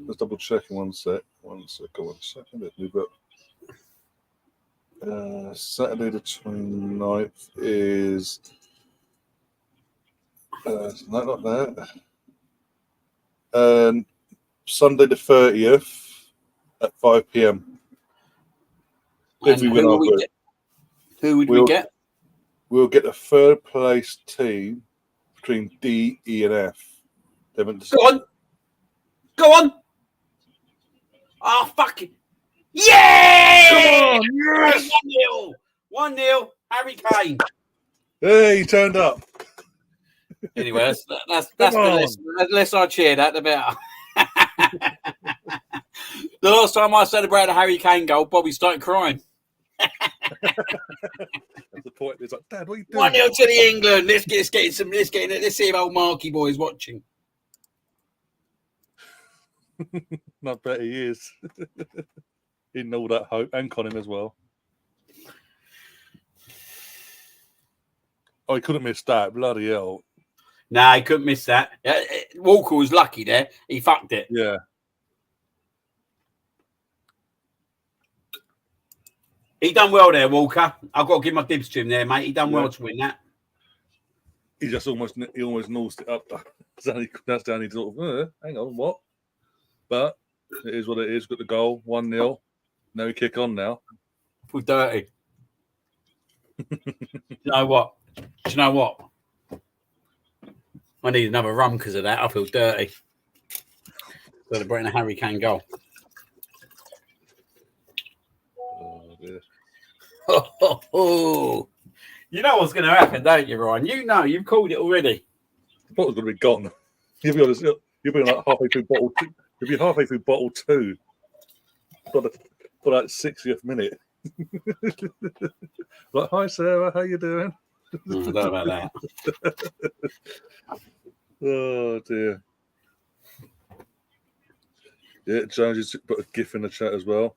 S1: Let's double check in 1 sec. 1 second. We've got Saturday the 29th is No, not that. And Sunday the 30th at 5 p.m. If we win our group.
S2: Who would we get?
S1: We'll get a third place team between D, E, and F.
S2: Go on. Go on. Oh, fucking. Yeah!
S1: Come on, yes!
S2: 1-0. Harry Kane.
S1: Hey, he turned up.
S2: Anyway, that's the less I cheer that, the better. The last time I celebrated a Harry Kane goal, Bobby started crying.
S1: That's the point. It's like, Dad, what are you doing?
S2: 1-0 to the England. Let's see if old Marky boy is watching.
S1: I bet he is. In all that hope, and Colin as well. Oh, he couldn't miss that. Bloody hell.
S2: Nah, he couldn't miss that. Walker was lucky there. He fucked it.
S1: Yeah.
S2: He done well there, Walker. I've got to give my dibs to him there, mate. He done well to win that.
S1: He almost nosed it up. That's the only sort of, hang on, what? But it is what it is. Got the goal, 1-0. Now we kick on now.
S2: Feel dirty. Do you know what? I need another rum because of that. I feel dirty. Celebrating a Harry Kane goal.
S1: Oh, dear.
S2: You know what's going to happen, don't you, Ryan? You know, you've called it already.
S1: The bottle's going to be gone. You'll be honest. You'll be like halfway through bottle 2. You'll be halfway through bottle 2 for that 60th minute. Like, hi Sarah, how you doing?
S2: I don't know about that.
S1: Oh dear. Yeah, Jones has put a GIF in the chat as well.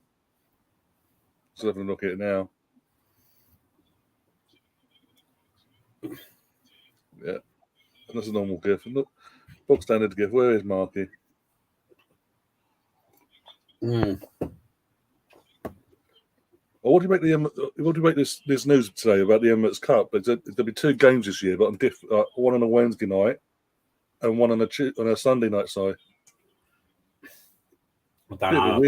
S1: Let's have a look at it now. Yeah, that's a normal GIF. Look, box standard GIF. Where is Marky? Well, what do you make this news today about the Emirates Cup? There'll be 2 games this year, but on one on a Wednesday night and one on a Sunday night. Sorry.
S2: I don't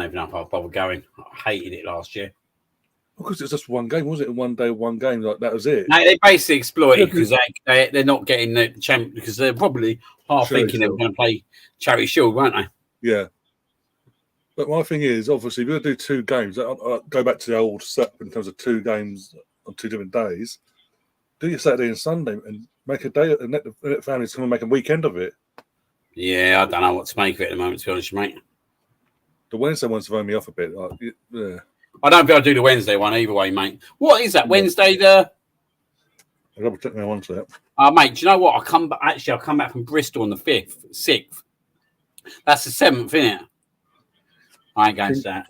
S2: even know if I'll bother going. I hated it last year.
S1: Because it's just one game, wasn't it? One day, one game. Like that was it.
S2: No, they basically exploited because they're not getting the champ because they're probably thinking they were going to play Charity Shield, weren't they?
S1: Yeah. But my thing is, obviously, if we're going to do 2 games, I'll go back to the old setup in terms of 2 games on 2 different days. Do your Saturday and Sunday and make a day, and let the families come and make a weekend of it.
S2: Yeah, I don't know what to make of it at the moment, to be honest, mate.
S1: The Wednesday one's throwing me off a bit. Yeah.
S2: I don't think I'll do the Wednesday one either way, mate. What is that, Wednesday?
S1: I'll double check my one set.
S2: Mate, do you know what? I'll come back from Bristol on the 6th. That's the 7th, isn't it? I ain't going to that.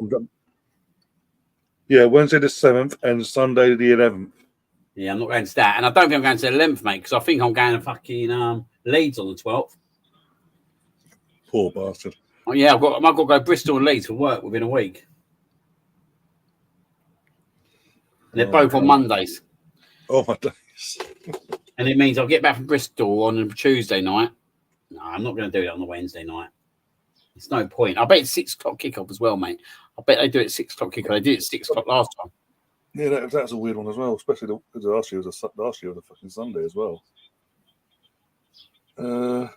S1: Yeah, Wednesday the 7th and Sunday the 11th.
S2: Yeah, I'm not going to that. And I don't think I'm going to the 11th, mate, because I think I'm going to fucking Leeds on the 12th.
S1: Poor bastard.
S2: Oh, yeah, I've got to go Bristol and Leeds for work within a week. And they're both on Mondays.
S1: Oh, my days.
S2: And it means I'll get back from Bristol on a Tuesday night. No, I'm not going to do it on the Wednesday night. It's no point. I bet it's 6 o'clock kickoff as well, mate. I bet they do it 6 o'clock kickoff. They did it 6 o'clock last time.
S1: Yeah, that was a weird one as well, especially because last year was a fucking Sunday as well.
S2: Okay.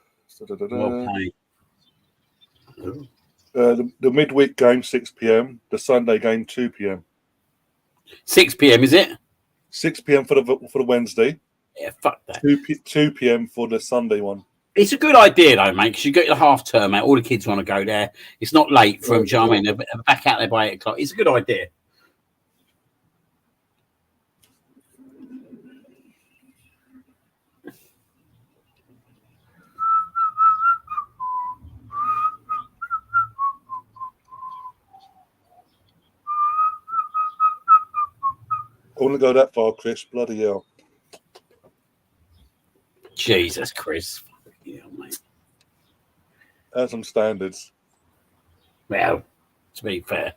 S1: The midweek game 6 p.m. The Sunday game 2 p.m.
S2: 6 p.m. is it?
S1: 6 p.m. for the Wednesday.
S2: Yeah, fuck that.
S1: 2 p.m. for the Sunday one.
S2: It's a good idea though, mate. Because you get the half term, mate. All the kids want to go there. It's not late for them. Do you know what I mean? They're back out there by 8 o'clock. It's a good idea.
S1: I want to go that far, Chris. Bloody hell.
S2: Jesus, Chris. Yeah, mate.
S1: That's some standards.
S2: Well, to be fair.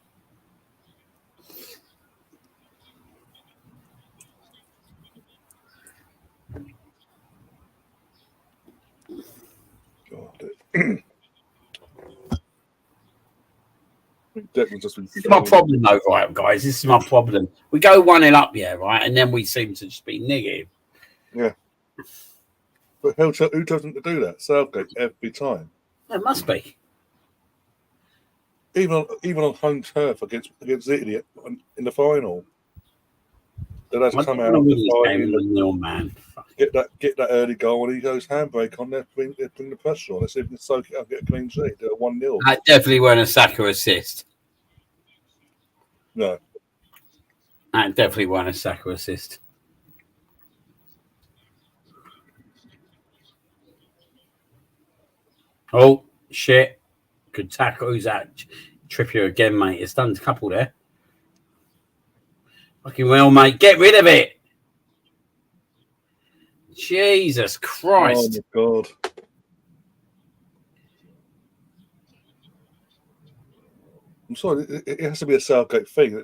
S1: Declan's just been.
S2: This is my problem, though, right, guys? This is my problem. We go 1-0 up, yeah, right, and then we seem to just be negative.
S1: Yeah. But who doesn't do that? Southgate every time.
S2: It must be.
S1: Even on home turf against Italy in the final. Then has come out
S2: man.
S1: Get that early goal and he goes handbrake on there, putting the pressure on. Let's see if we can soak it up, get a clean sheet, do a 1-0.
S2: That definitely weren't a Saka assist.
S1: No.
S2: That definitely weren't a Saka assist. Oh, shit. Good tackle. Who's that? Trippier again, mate. It's done a couple there. Fucking well, mate. Get rid of it. Jesus Christ.
S1: Oh, my God. I'm sorry. It has to be a Southgate thing.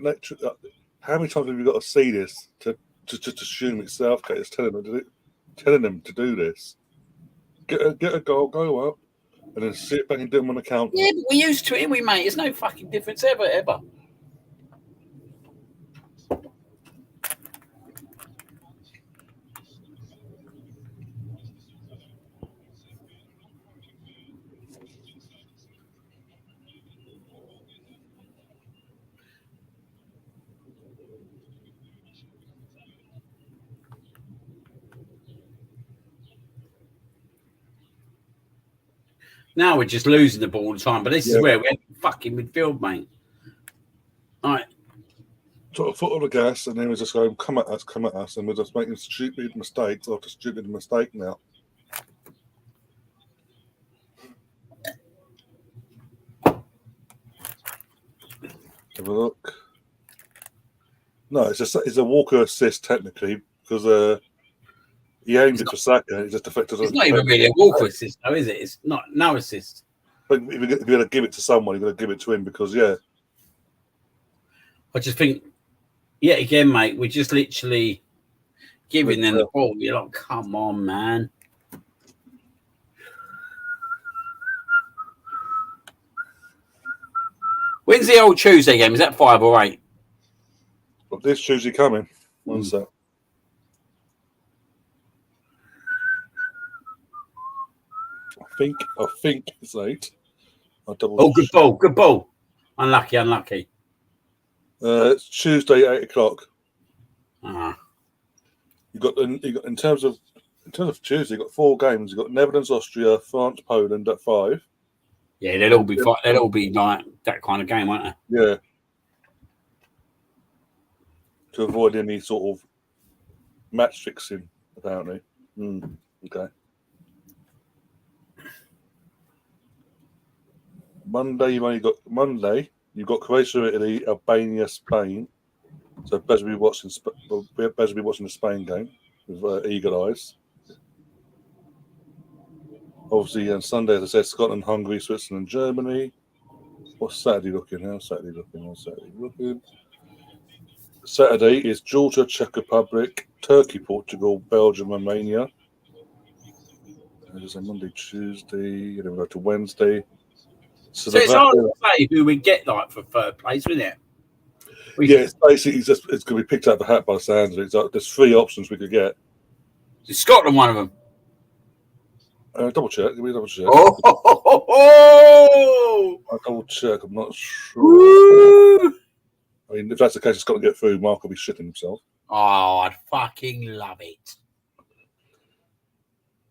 S1: How many times have you got to see this to assume it's Southgate? It's telling them to do this. Get a goal, go up, and then sit back and do them on the counter.
S2: Yeah, but we're used to it, we, mate. It's no fucking difference ever. Now we're just losing the ball all the time, but this is where we're fucking midfield, mate. All right.
S1: Sort of foot on the gas, and then we're just going, come at us, and we're just making stupid mistakes after stupid mistake now. Have a look. No, it's a Walker assist technically because he aimed it for Saka. It just affected.
S2: It's not even really a Walker assist, though, is it? It's not no assist.
S1: But if you're going to give it to someone, you're going to give it to him because
S2: I just think, again, mate, we're just literally giving them the ball. You're like, come on, man. When's the old Tuesday game? Is that 5 or 8?
S1: Well, this Tuesday coming. One sec. I think it's 8.
S2: Good ball. Unlucky.
S1: It's Tuesday, 8 o'clock.
S2: Ah.
S1: You got in terms of Tuesday, you got 4 games. You got Netherlands, Austria, France, Poland at 5.
S2: Yeah, they'll all be like that kind of game, won't they?
S1: Yeah. To avoid any sort of match fixing, apparently. Okay. Monday, you've got Croatia, Italy, Albania, Spain. So better be watching the Spain game with eagle eyes. Obviously, on Sunday, as I said, Scotland, Hungary, Switzerland, Germany. What's Saturday looking? How's Saturday looking? Saturday is Georgia, Czech Republic, Turkey, Portugal, Belgium, Romania. There's a Monday, Tuesday, and then we go to Wednesday. So
S2: it's hard to say who we get like for third place, isn't it?
S1: It's basically it's going to be picked out of the hat by the sounds of it. There's 3 options we could get.
S2: Is Scotland one of them?
S1: Double check. Give me a double check. I'll double check. I'm not sure. Woo! I mean, if that's the case, it's got to get through. Mark will be shitting himself.
S2: Oh, I'd fucking love it.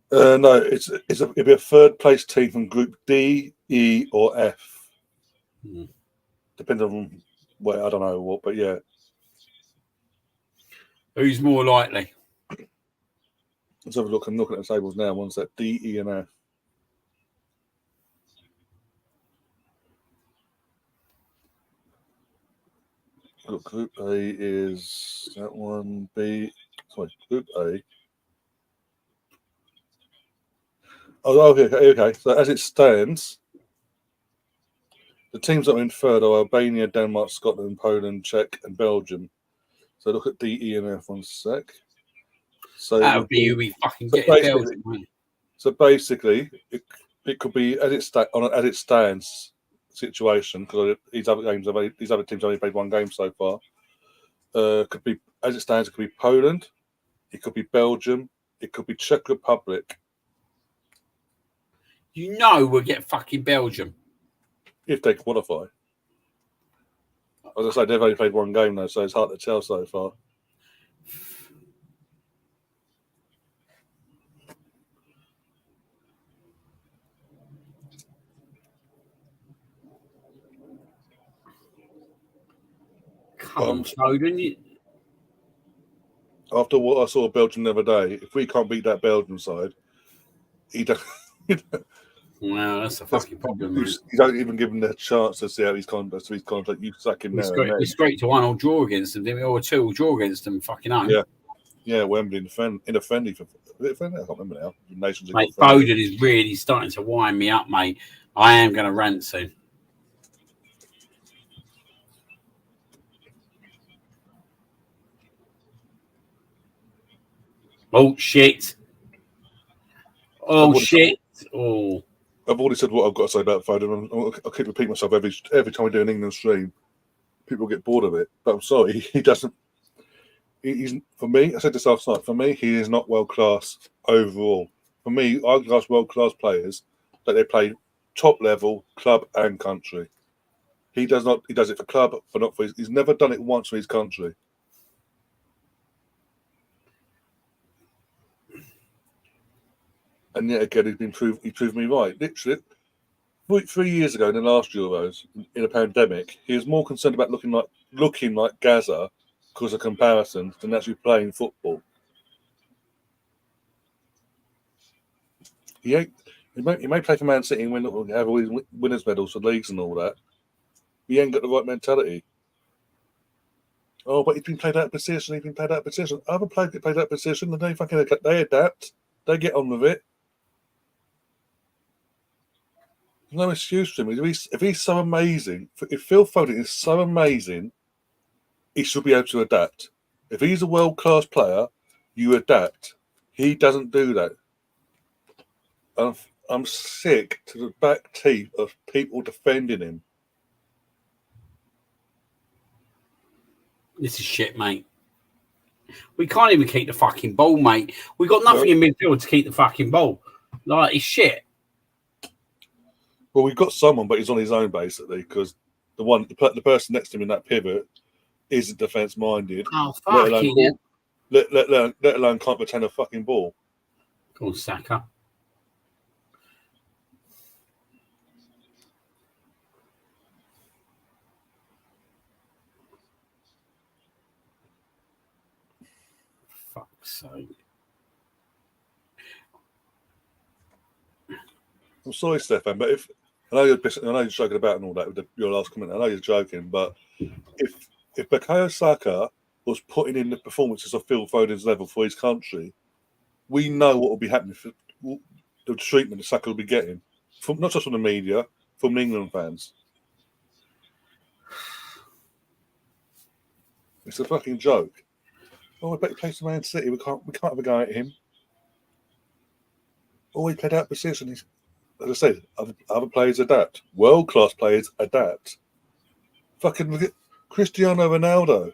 S1: No, it'll be a third place team from Group D, E, or F. Depends on where, I don't know what, but yeah.
S2: Who's more likely?
S1: Let's have a look. I'm looking at the tables now. One's that D, E, and F. Look, Group A is that one. Group A. Oh, okay. So as it stands, the teams that are in third are Albania, Denmark, Scotland, Poland, Czech, and Belgium. So look at D, E, and F. 1 sec. So
S2: that would be who we fucking get in Belgium.
S1: So basically, it could be as it stands. situation because these other teams only played one game so far. Could be, as it stands, it could be Poland, it could be Belgium, it could be Czech Republic.
S2: You know we'll get fucking Belgium
S1: if they qualify. As I say, they've only played one game though, so it's hard to tell so far.
S2: Come on, Snowden.
S1: After what I saw of Belgium the other day, if we can't beat that Belgium side, he don't.
S2: Well, that's a fucking problem.
S1: You don't even give him the chance to see how he's contract. You sack him there.
S2: We straight to 1-1 draw against them, didn't we? Or 2 draw against them. Fucking home.
S1: Yeah, Wembley in a friendly. I can't remember now. Nations
S2: Mate, Foden is really starting to wind me up, mate. I am going to rant soon. Oh shit! Oh shit! Oh.
S1: I've already said what I've got to say about Foden. I keep repeating myself every time we do an England stream. People get bored of it, but I'm sorry, he doesn't. He's for me. I said this last night. For me, he is not world class overall. For me, I class world class players that they play top level, club and country. He does not. He does it for club, but not for his. He's never done it once for his country. And yet again, he proved me right. Literally, 3 years ago in the last Euros, in a pandemic, he was more concerned about looking like Gaza because of comparisons than actually playing football. He may play for Man City and have all these winners' medals for leagues and all that. He ain't got the right mentality. Oh, but he's been played out of position. Other players get played out of position, and they adapt. They get on with it. There's no excuse for him. If he's so amazing, if Phil Foden is so amazing, he should be able to adapt. If he's a world-class player, you adapt. He doesn't do that. I'm sick to the back teeth of people defending him.
S2: This is shit, mate. We can't even keep the fucking ball, mate. We got nothing in midfield to keep the fucking ball. Like, it's shit.
S1: Well, we've got someone, but he's on his own basically because the person next to him in that pivot isn't defence minded.
S2: Oh, fucking
S1: let alone can't retain a fucking ball.
S2: Go on, Saka. Fuck's sake.
S1: I'm sorry, Stefan, but I know you're joking about and all that with your last comment. I know you're joking, but if Bukayo Saka was putting in the performances of Phil Foden's level for his country, we know what will be happening for the treatment that Saka will be getting, from not just from the media, from the England fans. It's a fucking joke. Oh, I bet he plays for Man City. We can't have a go at him. Oh, he played out of position. As I said, other players adapt. World-class players adapt. Fucking look at Cristiano Ronaldo.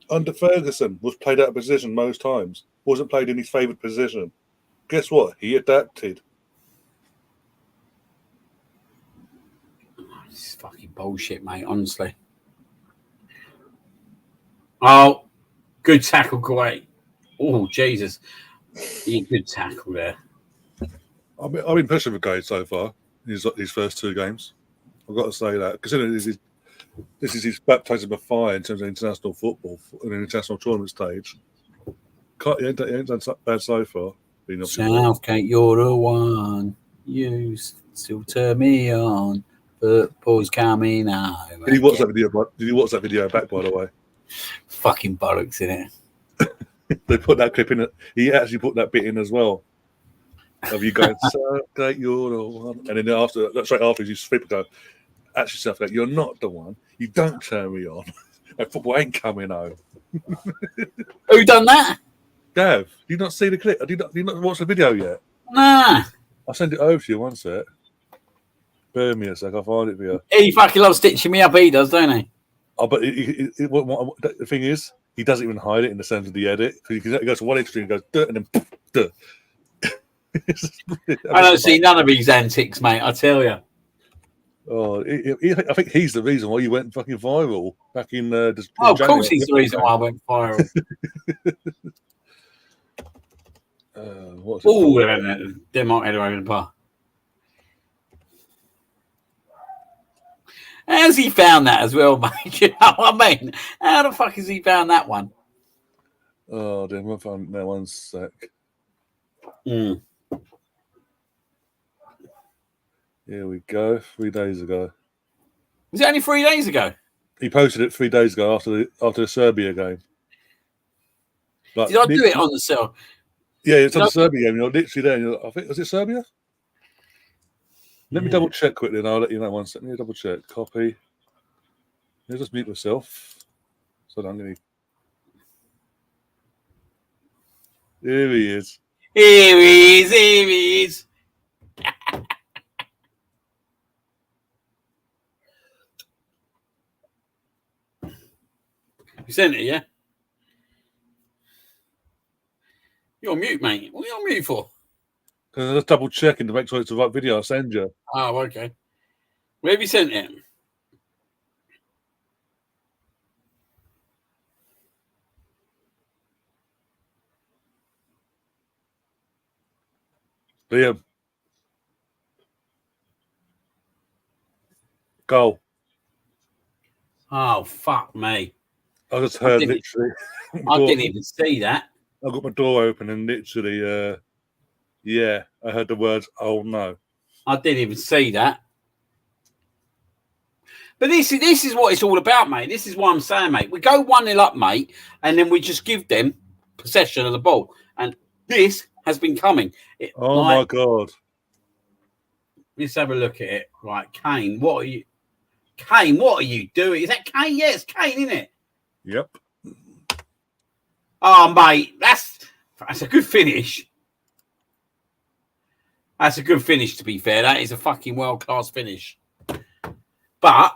S1: Under Ferguson, was played out of position most times. Wasn't played in his favoured position. Guess what? He adapted.
S2: This is fucking bullshit, mate, honestly. Oh, good tackle, great. Oh, Jesus. Good tackle there.
S1: I've been impressed with Gage so far. His first 2 games. I've got to say that. Considering this is his baptism of fire in terms of international football and an international tournament stage. He ain't done bad so far.
S2: Southgate, you're the one. You still turn me on. Football's coming home.
S1: Did you watch that video back, by the way?
S2: Fucking bollocks, innit?
S1: They put that clip in. He actually put that bit in as well. Of you going, Southgate, you're the one. And then straight after, you flip and go, actually, Southgate, you're not the one. You don't turn me on. And football ain't coming home.
S2: Who done that?
S1: Gav, did you not see the clip? Did you not watch the video yet?
S2: Nah.
S1: I'll send it over to you one sec. Bear me a sec, I'll find it for you.
S2: He fucking loves stitching me up, he does, don't he?
S1: Oh, but the thing is, he doesn't even hide it in the sense of the edit. He goes to one extreme, goes, duh, and then poof, duh.
S2: I don't see none of his antics, mate, I tell you.
S1: Oh, I think he's the reason why you went fucking viral back in.
S2: Of course, he's the reason why I went viral. Oh, Denmark header over the bar. How's he found that as well, mate? You know what I mean? How the fuck has he found that one?
S1: Oh, damn, I found that one sec.
S2: Mm.
S1: Here we go. 3 days ago.
S2: Was it only 3 days ago?
S1: He posted it 3 days ago after the Serbia game. Like,
S2: did I do it on the cell?
S1: Yeah, it's on the Serbia game. You're literally there. And I think, was it Serbia? Let me double check quickly and I'll let you know 1 second. Let me double check. Copy. Let me just mute myself. So I'm going to. Here he is.
S2: Here he is. Here he is. You sent it, yeah? You're on mute, mate. What are you on mute for?
S1: Because I'm just double checking to make sure it's the right video I send you.
S2: Oh, okay. Where have you sent it?
S1: Liam. Goal.
S2: Oh, fuck me.
S1: I just heard literally.
S2: I didn't even see that.
S1: I got my door open and literally, yeah, I heard the words, oh no.
S2: I didn't even see that. But this is what it's all about, mate. This is what I'm saying, mate. We go 1-0 up, mate, and then we just give them possession of the ball. And this has been coming.
S1: My God.
S2: Let's have a look at it. Right, Kane, what are you doing? Is that Kane? Yeah, it's Kane, isn't it?
S1: Yep.
S2: Oh, mate, that's a good finish. That's a good finish, to be fair. That is a fucking world-class finish. But,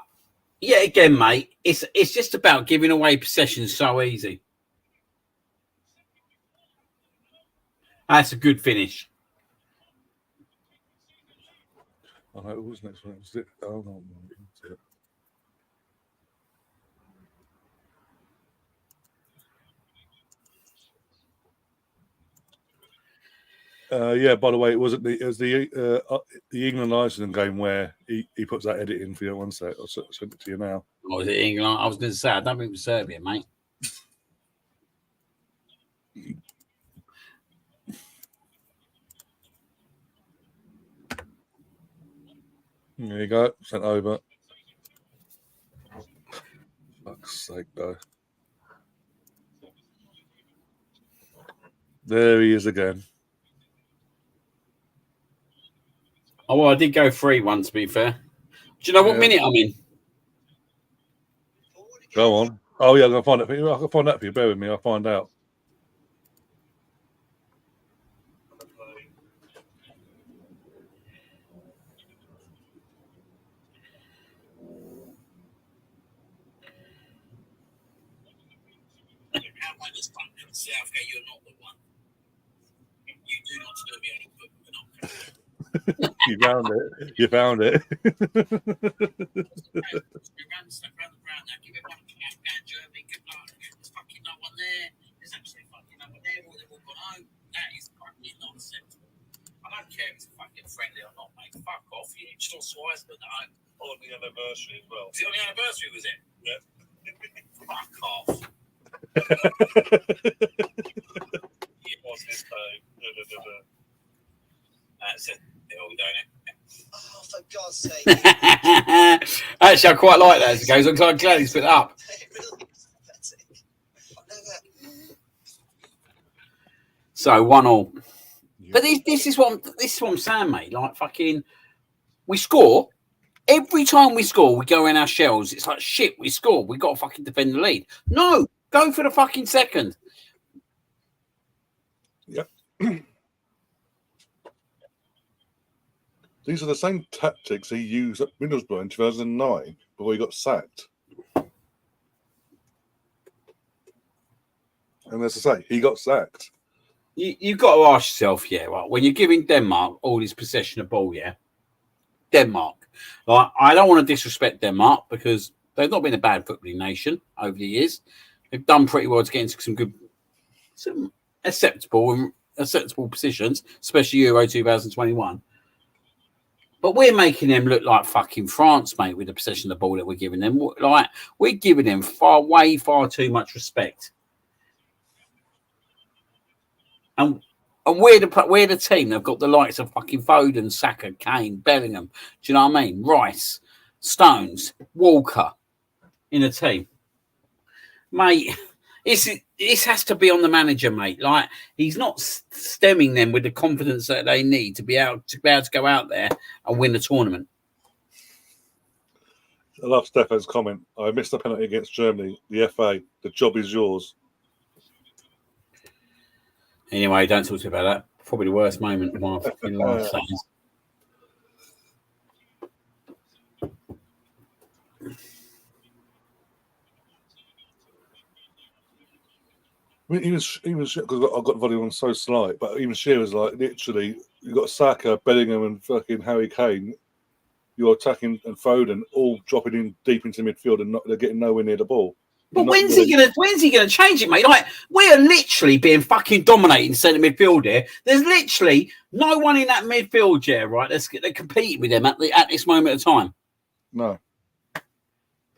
S2: yeah, again, mate, it's just about giving away possession so easy. That's a good finish.
S1: Oh, no, it was next one. Was it? Oh, no. Yeah, by the way, it was the England-Iceland game where he puts that edit in for you. 1 sec. I'll send it to you now.
S2: Oh, was it England? I was going to say, I don't think it was Serbia, mate.
S1: There you go. Sent over. Fuck's sake, though. There he is again.
S2: Oh, well, I did go 3-1, to be fair. Do you know what minute I'm in?
S1: Go on. Oh, yeah, I'm going to find it for you. I can find that for you. Bear with me. I'll find out.
S2: Southgate, you're not the one. You do not turn me on a foot with an option.
S1: You found it. You found it.
S2: Give it one Germany. Good luck. There's fucking no one there. There's absolutely fucking no one there. They've all gone home. That is fucking nonsense. I don't care if it's fucking friendly or not, mate. Fuck off. You still Switzerland at home.
S3: On the anniversary as well.
S2: Was it on the anniversary, was it?
S3: Yeah.
S2: Fuck off.
S3: It was his time.
S2: That's it. They're all doing it.
S4: Oh, for God's sake.
S2: Actually, I quite like that as it goes on, because I'm glad he's put it up. So 1-1. But this is what I'm saying, mate. Like fucking, we score. Every time we score, we go in our shells. It's like shit. We score. We got to fucking defend the lead. No, go for the fucking second.
S1: Yep. These are the same tactics he used at Middlesbrough in 2009 before he got sacked. And as I say, he got sacked.
S2: You've got to ask yourself, right, when you're giving Denmark all this possession of ball, Denmark. Like, I don't want to disrespect Denmark because they've not been a bad footballing nation over the years. They've done pretty well to get into some acceptable positions, especially Euro 2021. But we're making them look like fucking France, mate, with the possession of the ball that we're giving them. Like, we're giving them way far too much respect. And we're the team that've got the likes of fucking Foden, Saka, Kane, Bellingham. Do you know what I mean? Rice, Stones, Walker in a team. Mate, this has to be on the manager, mate. Like, he's not stemming them with the confidence that they need to be able to go out there and win the tournament.
S1: I love Stefan's comment. I missed the penalty against Germany. The FA, the job is yours.
S2: Anyway, don't talk to me about that. Probably the worst moment of my fucking life.
S1: I mean, because I've got the volume on so slight, but even she was like, literally, you've got Saka, Bellingham, and fucking Harry Kane. You're attacking and Foden all dropping in deep into midfield and they're getting nowhere near the ball.
S2: But when's he gonna change it, mate? Like, we are literally being fucking dominating centre midfield here. There's literally no one in that midfield here, right? They're competing with them at this moment of time.
S1: No.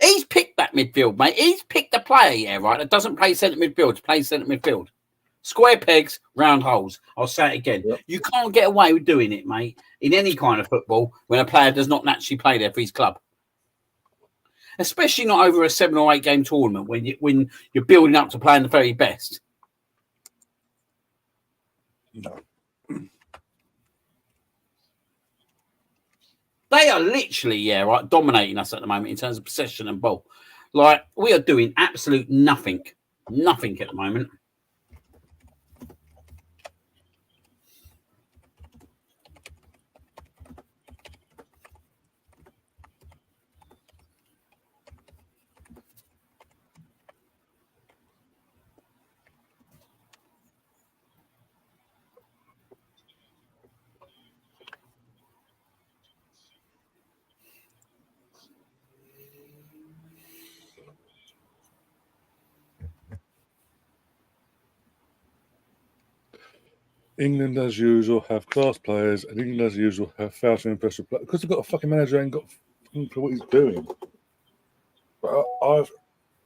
S2: He's picked that midfield, mate. He's picked a player, right, that doesn't play centre midfield to play centre midfield. Square pegs, round holes. I'll say it again. Yep. You can't get away with doing it, mate, in any kind of football when a player does not naturally play there for his club. Especially not over a 7 or 8 game tournament when you're building up to playing the very best.
S1: No.
S2: They are literally, right, dominating us at the moment in terms of possession and ball. Like, we are doing absolute nothing at the moment.
S1: England, as usual, have class players, and England, as usual, have failed to impress players because they've got a fucking manager and got for what he's doing. But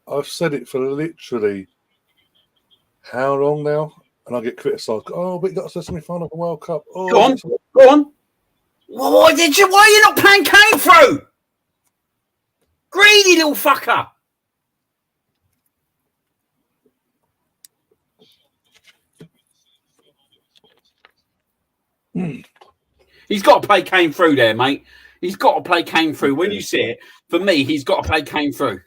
S1: I've said it for literally how long now, and I get criticised. Oh, but you got to the semi-final of the World Cup. Oh,
S2: go on. Well, why are you not playing Kane through? Greedy little fucker. He's got to play Kane through there, mate. He's got to play Kane through. When you see it, for me, he's got to play Kane through.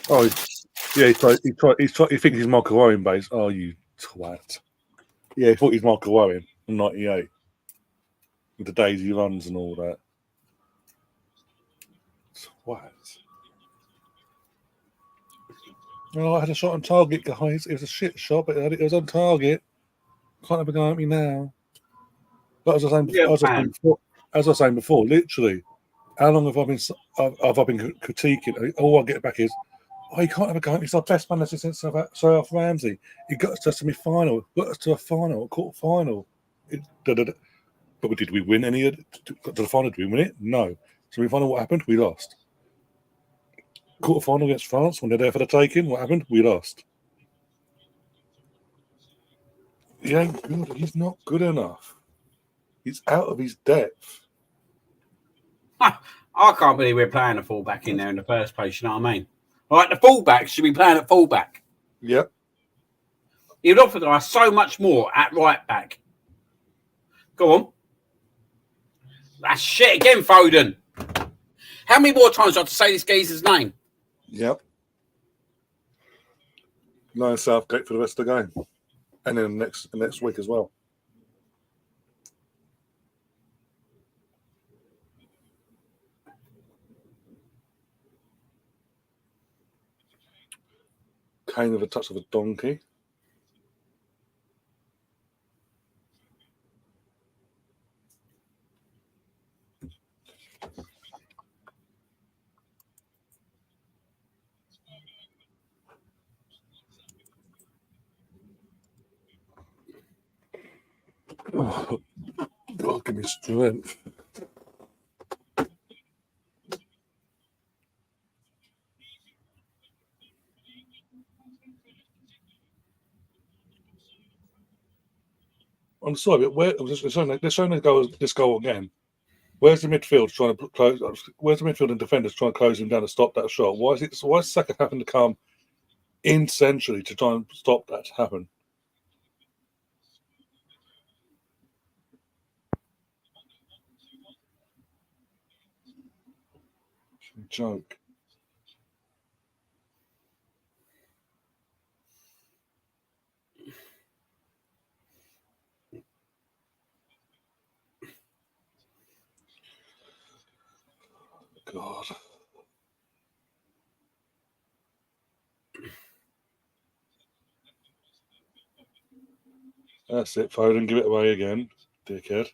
S1: Oh, yeah, he thinks he's Michael Owen based. Oh, you twat. Yeah, he thought he's Michael Owen in 98. With the days he runs and all that. Twat. Oh, I had a shot on target, guys. It was a shit shot, but it was on target. Can't have a go at me now. But as I was saying before, literally, how long have I been critiquing? All I get back is, oh, you can't have a go at me. He's our best man since Sir Alf Ramsey. He got us to a semi-final, got us to a final, a quarter-final. But did we win any of it? To the final, did we win it? No. Semi-final, what happened? We lost. Quarter-final against France, when they're there for the taking, what happened? We lost. He ain't good. He's not good enough. He's out of his depth.
S2: I can't believe we're playing a fullback in there in the first place, you know what I mean? All right, the fullback should be playing at fullback.
S1: Yep.
S2: He would offer us so much more at right back. Go on. That's shit again, Foden. How many more times do I have to say this geezer's name?
S1: Yep. No Southgate for the rest of the game. And then next week as well. Kane with a touch of a donkey. Oh, God, give me strength. I'm sorry, but they're showing this goal again. Where's the midfield trying to close? Where's the midfield and defenders trying to close him down to stop that shot? Why is Saka having to come in centrally to try and stop that to happen? Joke. God. That's it, Foden. Give it away again, dickhead.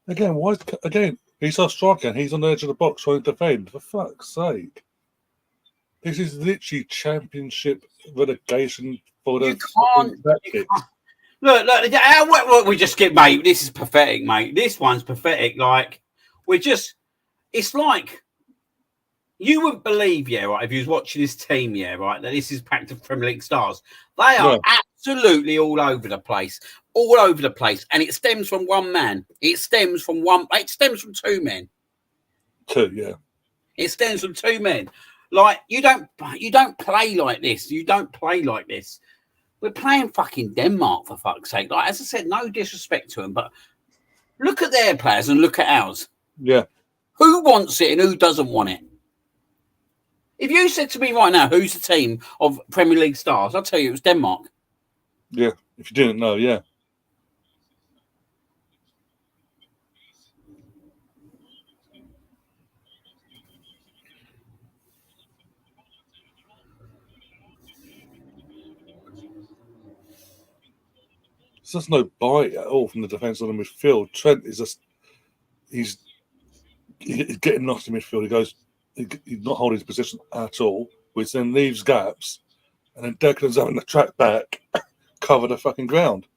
S1: Again, he's our striker and he's on the edge of the box trying to defend. For fuck's sake. This is literally championship relegation for the...
S2: You can't. Look, what we just get, mate. This is pathetic, mate. This one's pathetic. Like, it's like, you wouldn't believe, yeah, right, if you was watching this team, yeah, right, that this is packed of Premier League stars. They are absolutely all over the place. All over the place. And it stems from one man. It stems from two men.
S1: Two, yeah.
S2: It stems from two men. Like, you don't play like this. You don't play like this. We're playing fucking Denmark, for fuck's sake. Like, as I said, no disrespect to them, but look at their players and look at ours.
S1: Yeah.
S2: Who wants it and who doesn't want it? If you said to me right now, who's the team of Premier League stars, I'll tell you it was Denmark.
S1: Yeah, if you didn't know, yeah. There's no bite at all from the defence of the midfield. Trent is just he's getting lost in midfield. He's not holding his position at all, which then leaves gaps, and then Declan's having to track back, cover the fucking ground.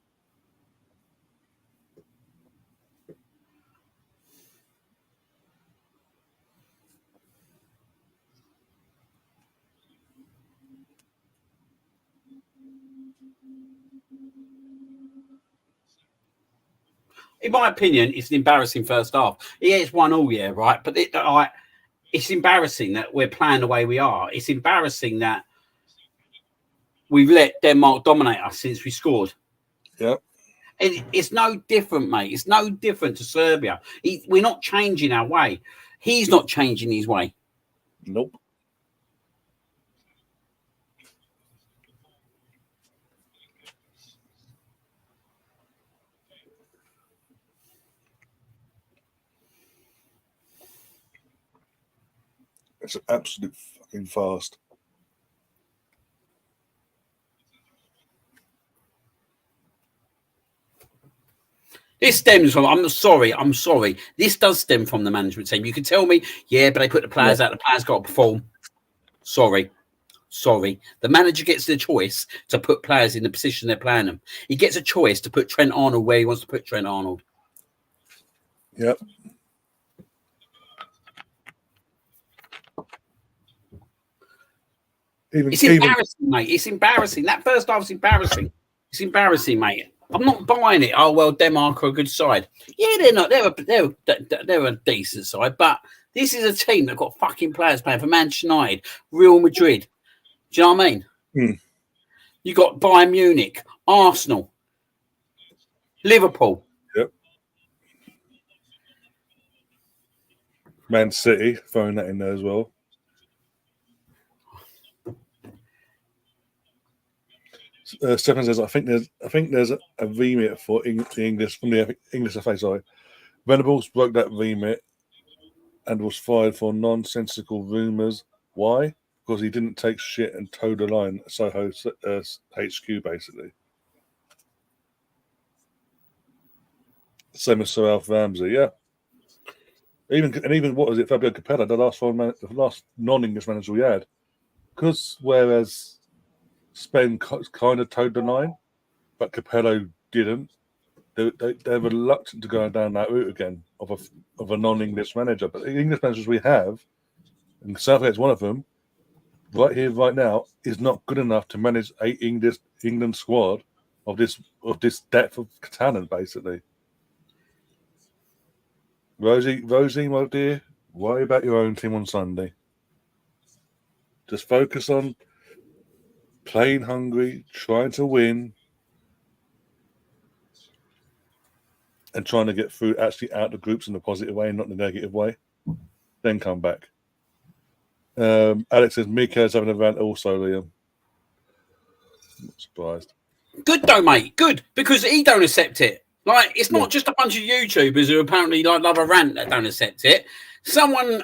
S2: In my opinion, it's an embarrassing first half. Yeah, it's 1-1, yeah, right? But it's embarrassing that we're playing the way we are. It's embarrassing that we've let Denmark dominate us since we scored.
S1: Yeah.
S2: It's no different, mate. It's no different to Serbia. We're not changing our way. He's not changing his way.
S1: Nope. It's an absolute fucking fast.
S2: This stems from, I'm sorry. This does stem from the management team. You can tell me, yeah, but they put the players out. The players got to perform. Sorry. The manager gets the choice to put players in the position they're playing them. He gets a choice to put Trent Arnold where he wants to put Trent Arnold.
S1: Yep.
S2: It's embarrassing, mate. It's embarrassing. That first half was embarrassing. It's embarrassing, mate. I'm not buying it. Oh well, Denmark are a good side. Yeah, they're not. They're a decent side, but This is a team that got fucking players playing for Manchester United, Real Madrid. Do you know what I mean?
S1: Mm.
S2: You got Bayern Munich, Arsenal, Liverpool.
S1: Yep. Man City, throwing that in there as well. Stefan says, I think there's a remit for the English from the English FA. Sorry, Venables broke that remit and was fired for nonsensical rumours. Why? Because he didn't take shit and toe the line at Soho HQ, basically. Same as Sir Alf Ramsey, yeah. Even what was it, Fabio Capello, the last non-English manager we had, because whereas Spain kind of towed the line, but Capello didn't. They're reluctant to go down that route again of a non-English manager. But the English managers we have, and Southgate's one of them, right here, right now, is not good enough to manage a England squad of this depth of talent, basically. Rosie, my dear, worry about your own team on Sunday. Just focus on playing hungry, trying to win, and trying to get through actually out the groups in a positive way and not in a negative way. Then come back. Alex says Mika's having a rant also, Liam. I'm not surprised.
S2: Good though, mate. Good, because he don't accept it. Like, it's not just a bunch of YouTubers who apparently love a rant that don't accept it. Someone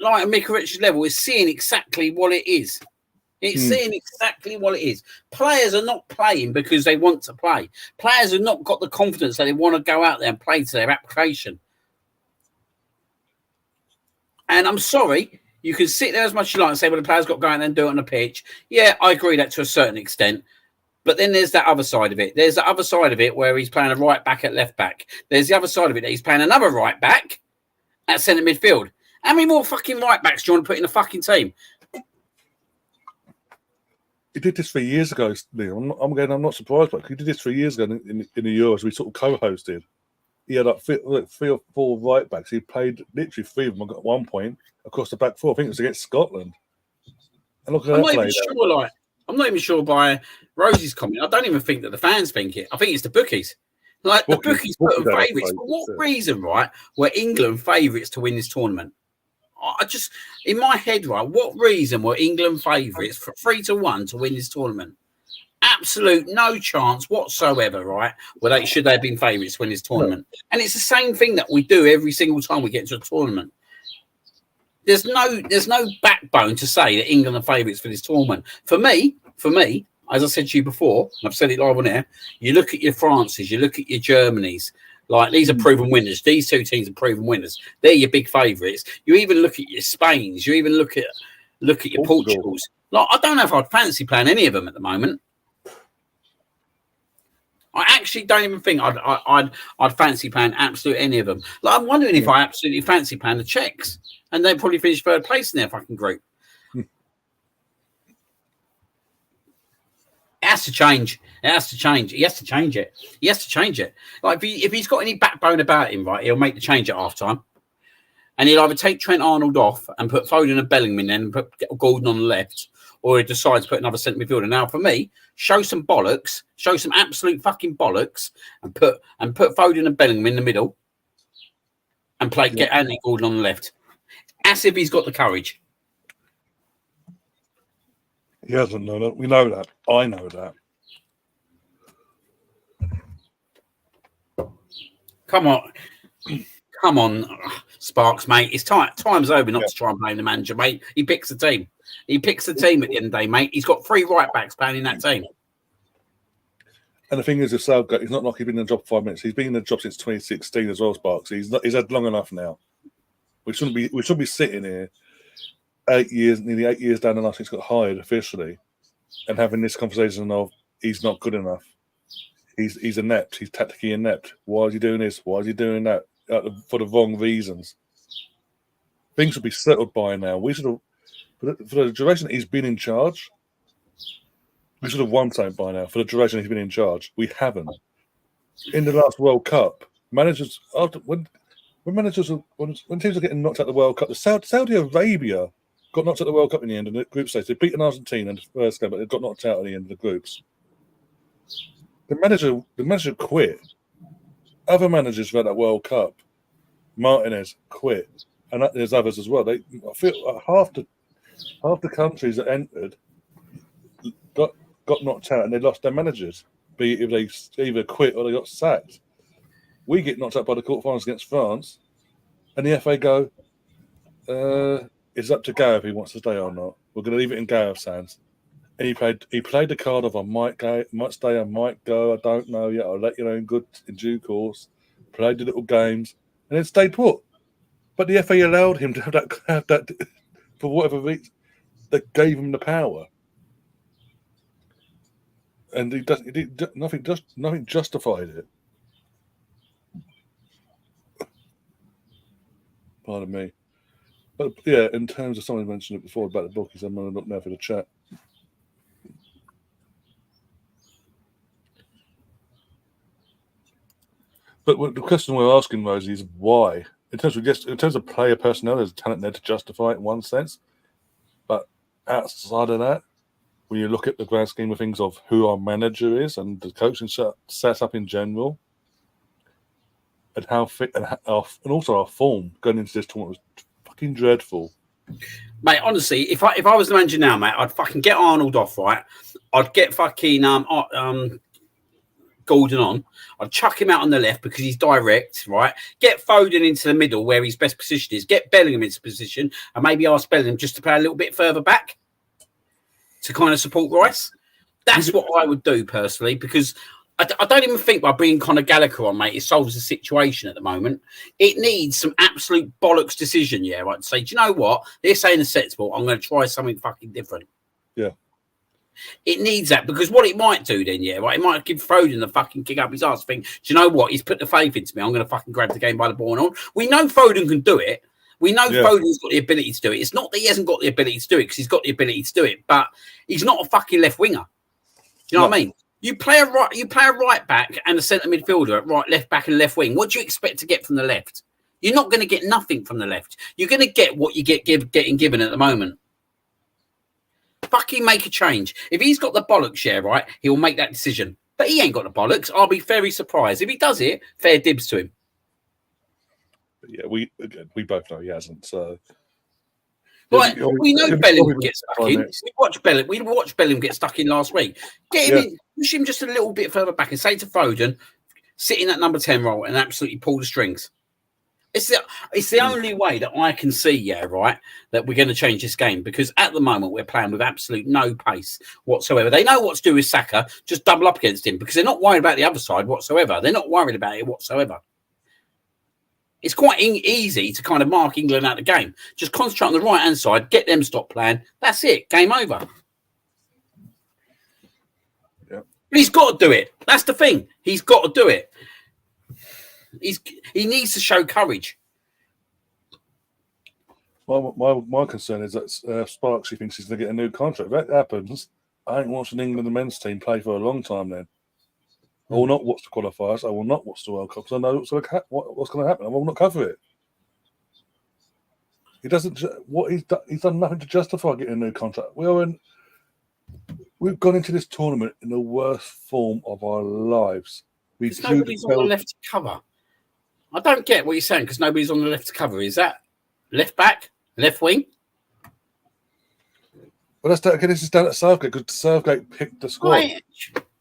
S2: like a Mika Richards level is seeing exactly what it is. It's seeing exactly what it is. Players are not playing because they want to play. Players have not got the confidence that they want to go out there and play to their application. And I'm sorry, you can sit there as much as you like and say, well, the players got to go out there and do it on the pitch. Yeah, I agree that to a certain extent. But then there's that other side of it. There's the other side of it where he's playing a right back at left back. There's the other side of it that he's playing another right back at centre midfield. How many more fucking right backs do you want to put in the fucking team?
S1: He did this 3 years ago, Liam. I'm not surprised, but he did this 3 years ago in the Euros. We sort of co-hosted. He had like three or four right backs. He played literally three of them at one point across the back four. I think it was against Scotland. And look at that play.
S2: I'm not even sure by Rosie's comment. I don't even think that the fans think it. I think it's the bookies. Like, the bookies put them favourites. For what reason, right, were England favourites to win this tournament? I just, in my head, right, what reason were England favourites for 3-1 to win this tournament? Absolute no chance whatsoever, right? Should they have been favourites to win this tournament? No. And it's the same thing that we do every single time we get into a tournament. There's no backbone to say that England are favourites for this tournament. For me, as I said to you before, and I've said it live on air, you look at your Frances, you look at your Germanys. Like, these are proven winners. These two teams are proven winners. They're your big favourites. You even look at your Spains. You even look at your Portugals. Like, I don't know if I'd fancy playing any of them at the moment. I actually don't even think I'd fancy playing absolutely any of them. Like, I'm wondering if I absolutely fancy playing the Czechs, and they'd probably finish third place in their fucking group. It has to change. It has to change. He has to change it. He has to change it. Like, if he's got any backbone about him, right, he'll make the change at half time. And he'll either take Trent Arnold off and put Foden and Bellingham in and put Gordon on the left, or he decides to put another centre midfielder. Now, for me, show some bollocks, show some absolute fucking bollocks, and put Foden and Bellingham in the middle, and get Andy Gordon on the left. As if he's got the courage.
S1: He hasn't known it. We know that. I know that.
S2: Come on, Sparks, mate. It's time's over not to try and blame the manager, mate. He picks the team. He picks the team at the end of the day, mate. He's got 3 right backs playing in that team.
S1: And the thing is, with Southgate, he's not like he's been in the job 5 minutes. He's been in the job since 2016 as well, Sparks. He's had long enough now. We shouldn't be sitting here 8 years, nearly 8 years down the line since he got hired officially, and having this conversation of he's not good enough. He's inept. He's tactically inept. Why is he doing this? Why is he doing that? For the wrong reasons. Things should be settled by now. We should have, for the duration that he's been in charge, we should have won something by now. For the duration he's been in charge, we haven't. In the last World Cup, managers when managers when teams are getting knocked out of the World Cup, Saudi Arabia got knocked out of the World Cup in the end in the group stage. They beat Argentina in the first game, but they got knocked out at the end of the groups. The manager quit. Other managers for that World Cup, Martinez quit, and there's others as well. I feel half the countries that entered got knocked out and they lost their managers. Be it if they either quit or they got sacked. We get knocked out by the quarterfinals against France, and the FA go, it's up to Gareth if he wants to stay or not. We're going to leave it in Gareth's hands. And he played the card of I might stay, I might go, I don't know yet. I'll let you know in due course. Played the little games and then stayed put. But the FA allowed him to have that for whatever reason that gave him the power. And nothing justified it. Pardon me. But yeah, in terms of someone mentioned it before about the bookies, I'm going to look now for the chat. But the question we're asking, Rosie, is why? In terms of player personnel, there's talent there to justify it in one sense. But outside of that, when you look at the grand scheme of things of who our manager is and the coaching set up in general, and how fit and also our form going into this tournament was fucking dreadful.
S2: Mate, honestly, if I was the manager now, mate, I'd fucking get Arnold off, right? I'd get fucking Gordon on. I'd chuck him out on the left because he's direct, right? Get Foden into the middle where his best position is. Get Bellingham into position and maybe ask Bellingham just to play a little bit further back to kind of support Rice. That's what I would do personally, because I don't even think by bringing Conor Gallagher on, mate, it solves the situation at the moment. It needs some absolute bollocks decision, yeah, right? To say, do you know what? This ain't acceptable. I'm going to try something fucking different.
S1: Yeah.
S2: It needs that, because what it might do then, yeah, right, it might give Foden the fucking kick up his ass. Think, do you know what? He's put the faith into me. I'm going to fucking grab the game by the ball and on. We know Foden can do it. We know Foden's got the ability to do it. It's not that he hasn't got the ability to do it, because he's got the ability to do it, but he's not a fucking left winger. Do you know what I mean? You play a right back and a centre midfielder at right, left back and left wing. What do you expect to get from the left? You're not going to get nothing from the left. You're going to get what you getting given at the moment. Fucking make a change. If he's got the bollocks, yeah, right, he'll make that decision. But he ain't got the bollocks. I'll be very surprised. If he does it, fair dibs to him.
S1: Yeah, we both know he hasn't. So
S2: Right, we know Bellingham gets stuck in. We watched Bellingham get stuck in last week. Get him in, push him just a little bit further back and say to Foden, sit in that number 10 role and absolutely pull the strings. It's the only way that I can see, yeah, right, that we're going to change this game, because at the moment we're playing with absolute no pace whatsoever. They know what to do with Saka, just double up against him, because they're not worried about the other side whatsoever. They're not worried about it whatsoever. It's quite easy to kind of mark England out of the game. Just concentrate on the right-hand side, get them stop playing. That's it. Game over.
S1: Yeah.
S2: But he's got to do it. That's the thing. He's got to do it. He needs to show courage.
S1: My concern is that Sparksy thinks he's going to get a new contract. If that happens, I ain't watching England the men's team play for a long time then. I will not watch the qualifiers. I will not watch the World Cup because I know what's going to happen. I will not cover it. He doesn't. He's done nothing to justify getting a new contract. We've gone into this tournament in the worst form of our lives.
S2: Nobody's on the left to cover. I don't get what you're saying, because nobody's on the left to cover. Is that left back, left wing?
S1: Well, this is down at Southgate, because Southgate picked the squad. Right.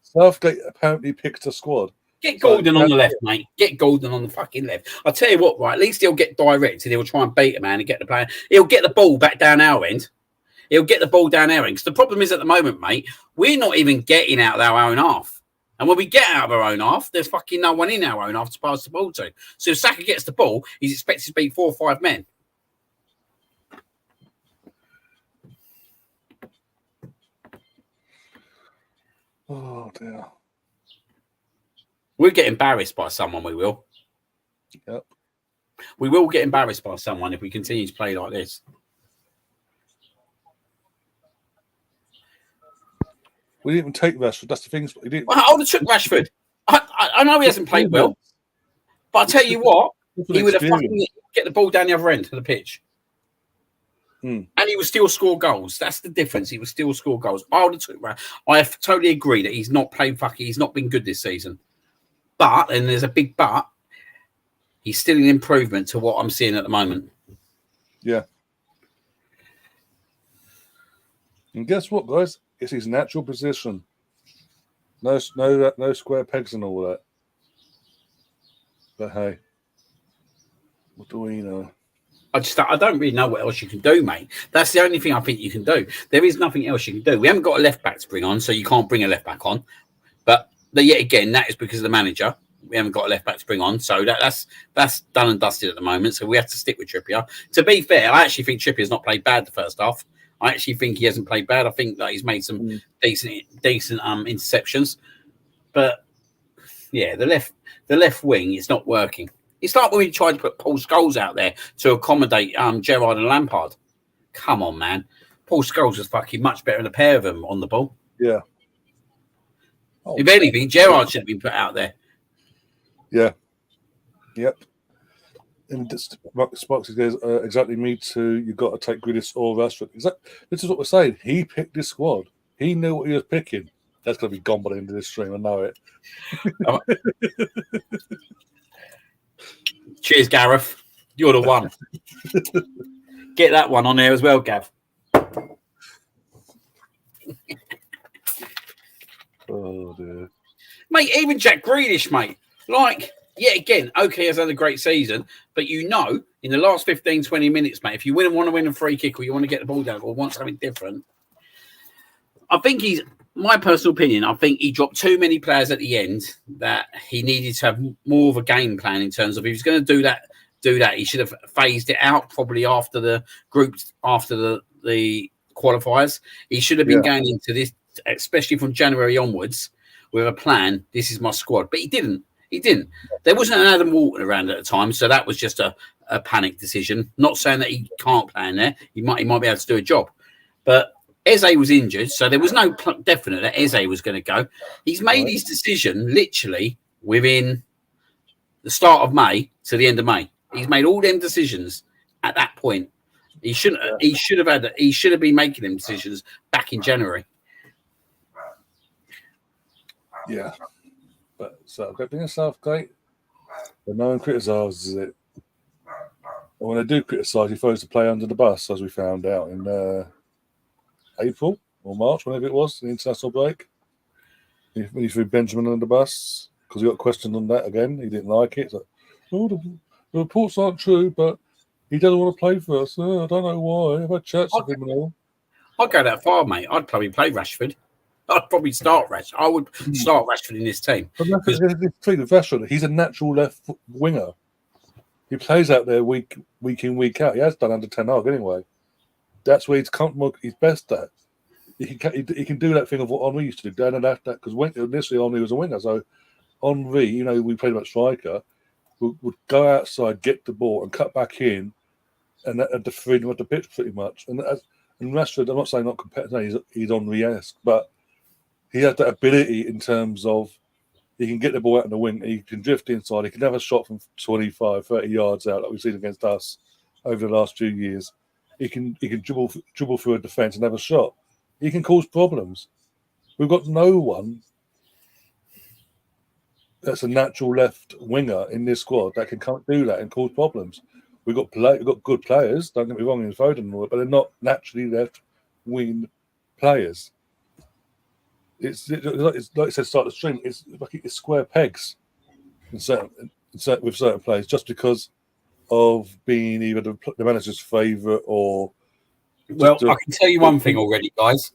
S1: Southgate apparently picked a squad.
S2: Get Gordon on the left, mate. Get Gordon on the fucking left. I'll tell you what, right? At least he'll get direct and he'll try and beat a man and get the player. He'll get the ball back down our end. Because the problem is at the moment, mate, we're not even getting out of our own half. And when we get out of our own half, there's fucking no one in our own half to pass the ball to. So if Saka gets the ball, he's expected to beat 4 or 5 men.
S1: Oh, dear.
S2: We'll get embarrassed by someone, we will.
S1: Yep.
S2: We will get embarrassed by someone if we continue to play like this.
S1: We didn't even take Rashford. That's the thing.
S2: I would have took Rashford. I know he hasn't played well. But I tell you what, He would have fucking get the ball down the other end of the pitch. And he would still score goals. That's the difference. He would still score goals. I totally agree that he's not played fucking. He's not been good this season. But, and there's a big but, he's still an improvement to what I'm seeing at the moment.
S1: Yeah. And guess what, guys? It's his natural position. No square pegs and all that. But hey, what do we know?
S2: I don't really know what else you can do, mate. That's the only thing I think you can do. There is nothing else you can do. We haven't got a left back to bring on, so you can't bring a left back on. But yet again, that is because of the manager. We haven't got a left back to bring on, so that's done and dusted at the moment. So we have to stick with Trippier. To be fair, I actually think Trippier's not played bad the first half. I actually think he hasn't played bad. I think that he's made some decent interceptions. But yeah, the left wing is not working. It's like when we tried to put Paul Scholes out there to accommodate Gerrard and Lampard. Come on, man. Paul Scholes was fucking much better than a pair of them on the ball.
S1: Yeah.
S2: If anything, Gerrard should have been put out there.
S1: Yeah. Yep. And Sparks says, exactly, me too. You've got to take Grealish or Rashford. This is what we're saying. He picked this squad. He knew what he was picking. That's going to be gone by the end of this stream. I know it.
S2: Cheers, Gareth. You're the one. Get that one on there as well, Gav.
S1: Oh, dear.
S2: Mate, even Jack Grealish, mate. Like, yeah, again, okay, has had a great season, but you know, in the last 15, 20 minutes, mate, if you want to win a free kick or you want to get the ball down or want something different, I think my personal opinion, I think he dropped too many players at the end that he needed to have more of a game plan in terms of if he's going to do that. He should have phased it out probably after the groups, after the qualifiers. He should have been going into this, especially from January onwards, with a plan. This is my squad, but he didn't. There wasn't an Adam Walton around at the time, so that was just a panic decision. Not saying that he can't play in there. He might be able to do a job, but Eze was injured, so there was no definite that Eze was going to go. He's made his decision literally within the start of May to the end of May. He's made all them decisions at that point. He should have been making them decisions back in January.
S1: Yeah, but Southgate being Southgate, but no one criticises it. And when they do criticise, he throws the play under the bus, as we found out in April or March, whenever it was, the international break. When he threw Benjamin under the bus because he got questioned on that again. He didn't like it. It's like, the reports aren't true, but he doesn't want to play for us. I don't know why. I've had chats with him and all.
S2: I'd go that far, mate. I'd probably play Rashford. I'd probably start Rashford. I would start Rashford in this team.
S1: But Rashford, he's a natural left winger. He plays out there week in, week out. He has done under 10 Hag anyway. That's where he's best at. He can do that thing of what Henry used to do, down and after that, because initially Henry was a winger. So Henry, we played him at striker, would go outside, get the ball, and cut back in, and the freedom of the pitch pretty much. And Rashford, I'm not saying not competitive, he's Henry-esque, but he has that ability in terms of he can get the ball out in the wing, he can drift inside, he can have a shot from 25, 30 yards out like we've seen against us over the last few years. He can dribble through a defence and have a shot. He can cause problems. We've got no one that's a natural left winger in this squad that can do that and cause problems. We've got good players, don't get me wrong, in Foden and all that, but they're not naturally left wing players. It's like I said, start the stream. It's square pegs with certain players, just because of being either the manager's favourite or.
S2: Well, I can tell you one thing already, guys.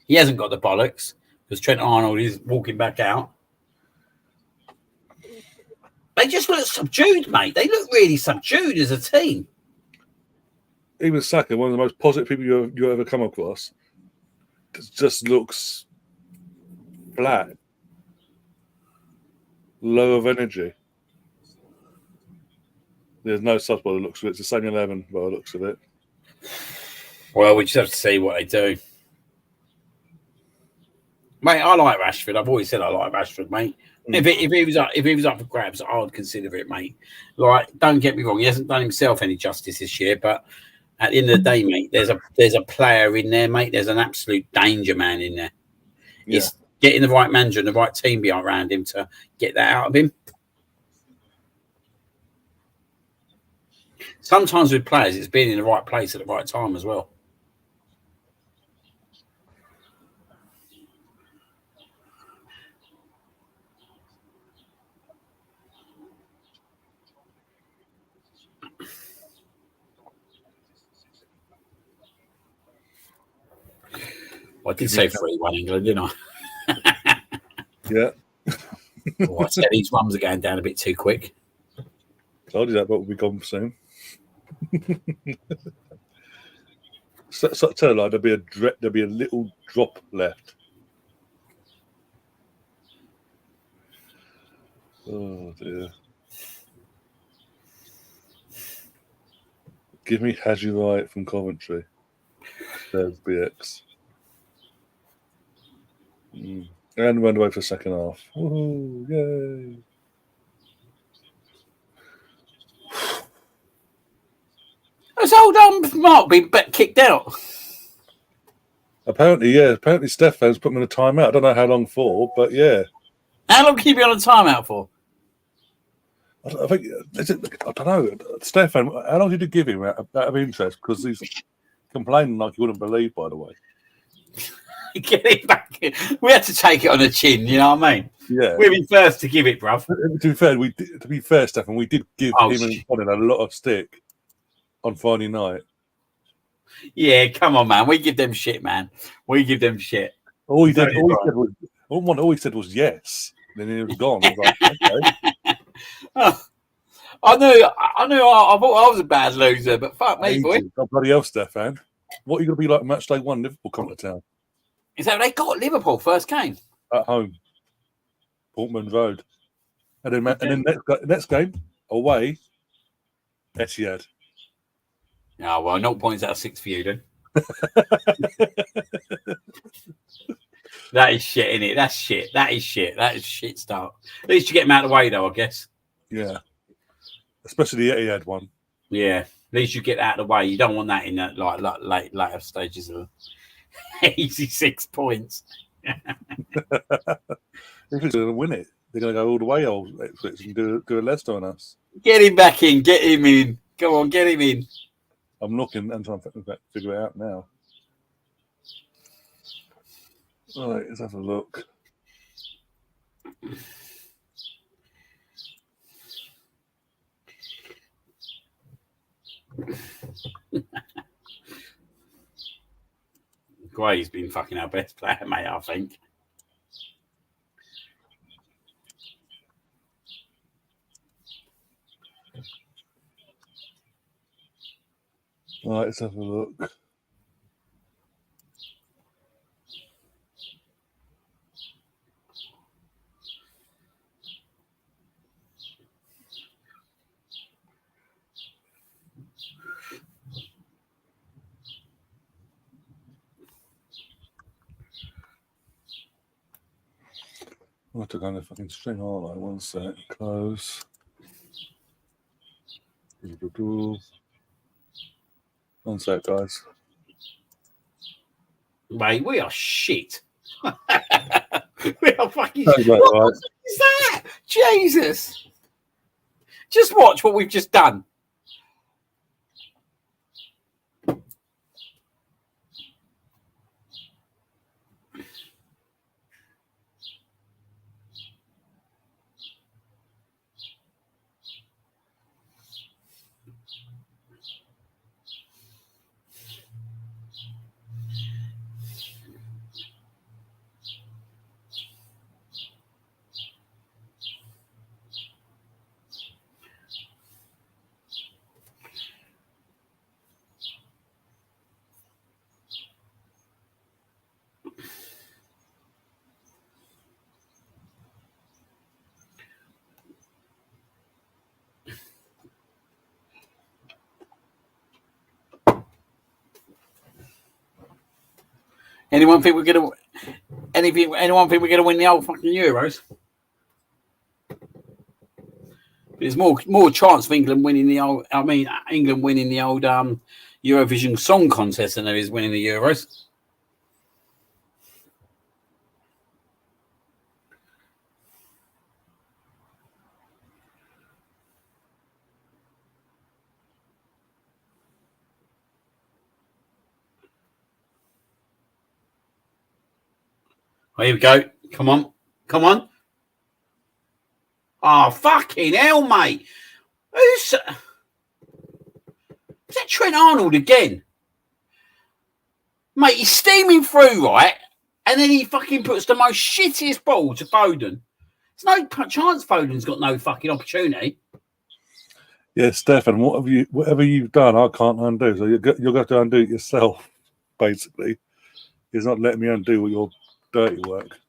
S2: He hasn't got the bollocks because Trent Arnold is walking back out. They just look subdued, mate. They look really subdued as a team.
S1: Even Saka, one of the most positive people you ever come across, just looks flat, low of energy. There's no subs by the looks of it. It's the same 11 by the looks of it.
S2: Well, we just have to see what they do. Mate, I like Rashford. I've always said I like Rashford, mate. If he was up for grabs, I would consider it, mate. Like, don't get me wrong, he hasn't done himself any justice this year, but at the end of the day, mate, there's a player in there, mate. There's an absolute danger man in there.
S1: Yeah.
S2: It's getting the right manager and the right team behind around him to get that out of him. Sometimes with players, it's being in the right place at the right time as well. Well, I did say 3-1 England, didn't I?
S1: Yeah.
S2: I said these ones are going down a bit too quick.
S1: Told you that, but we'll be gone soon. so tell you, like, there'll be a little drop left. Oh dear. Give me Haji Wright from Coventry. There's BX. And went away for the second half. Woohoo! Yay!
S2: Has old Mark been kicked out?
S1: Apparently, yeah. Apparently, Stefan's put him in a timeout. I don't know how long for, but yeah.
S2: How long can you be on a timeout for?
S1: I think I don't know. Stefan, how long did you give him out of interest? Because he's complaining like you wouldn't believe. By the way,
S2: get it back. We had to take it on the chin. You know what I mean?
S1: Yeah,
S2: we've been first to give it, bruv.
S1: To be fair, Stefan, we did give him and Colin a lot of stick on Friday night.
S2: Yeah, come on, man. We give them shit, man. We give them shit.
S1: All he said was yes. Then he was gone. I was like, okay.
S2: I knew. I thought I was a bad loser, but fuck me, boy.
S1: Oh, bloody hell, Stefan. What are you going to be like match day 1? Liverpool come to town.
S2: Is that what they got? Liverpool first game
S1: at home, Portman Road, and then next game away, Etihad.
S2: Oh, well, 0 points out of 6 for you, then. That is shit, innit? That's shit. That is shit. That is shit start. At least you get them out of the way, though, I guess.
S1: Yeah. Especially the Etihad one.
S2: Yeah. At least you get out of the way. You don't want that in that later stages of easy 6 points.
S1: If he's going to win it, they're going to go all the way, old Ipswich, and do a Leicester on us.
S2: Get him back in. Get him in. Go on, get him in.
S1: I'm looking and trying to figure it out now. All right, let's have a look.
S2: Gray's been fucking our best player, mate, I think.
S1: All right, let's have a look. I have to go on the fucking string, aren't I? 1 sec. Close. 1 sec, guys.
S2: Mate, we are shit. We are fucking
S1: shit.
S2: What is that? Jesus. Just watch what we've just done. Anyone think we're gonna win the old fucking Euros? There's more chance of England winning the old. I mean, England winning the old Eurovision Song Contest than there is winning the Euros. Oh, here we go. Come on. Come on. Oh, fucking hell, mate. Is that Trent Arnold again? Mate, he's steaming through, right? And then he fucking puts the most shittiest ball to Foden. There's no chance Foden's got no fucking opportunity.
S1: Yeah, Stefan, whatever you've done, I can't undo. So you're going to have to undo it yourself, basically. He's not letting me undo all your dirty work.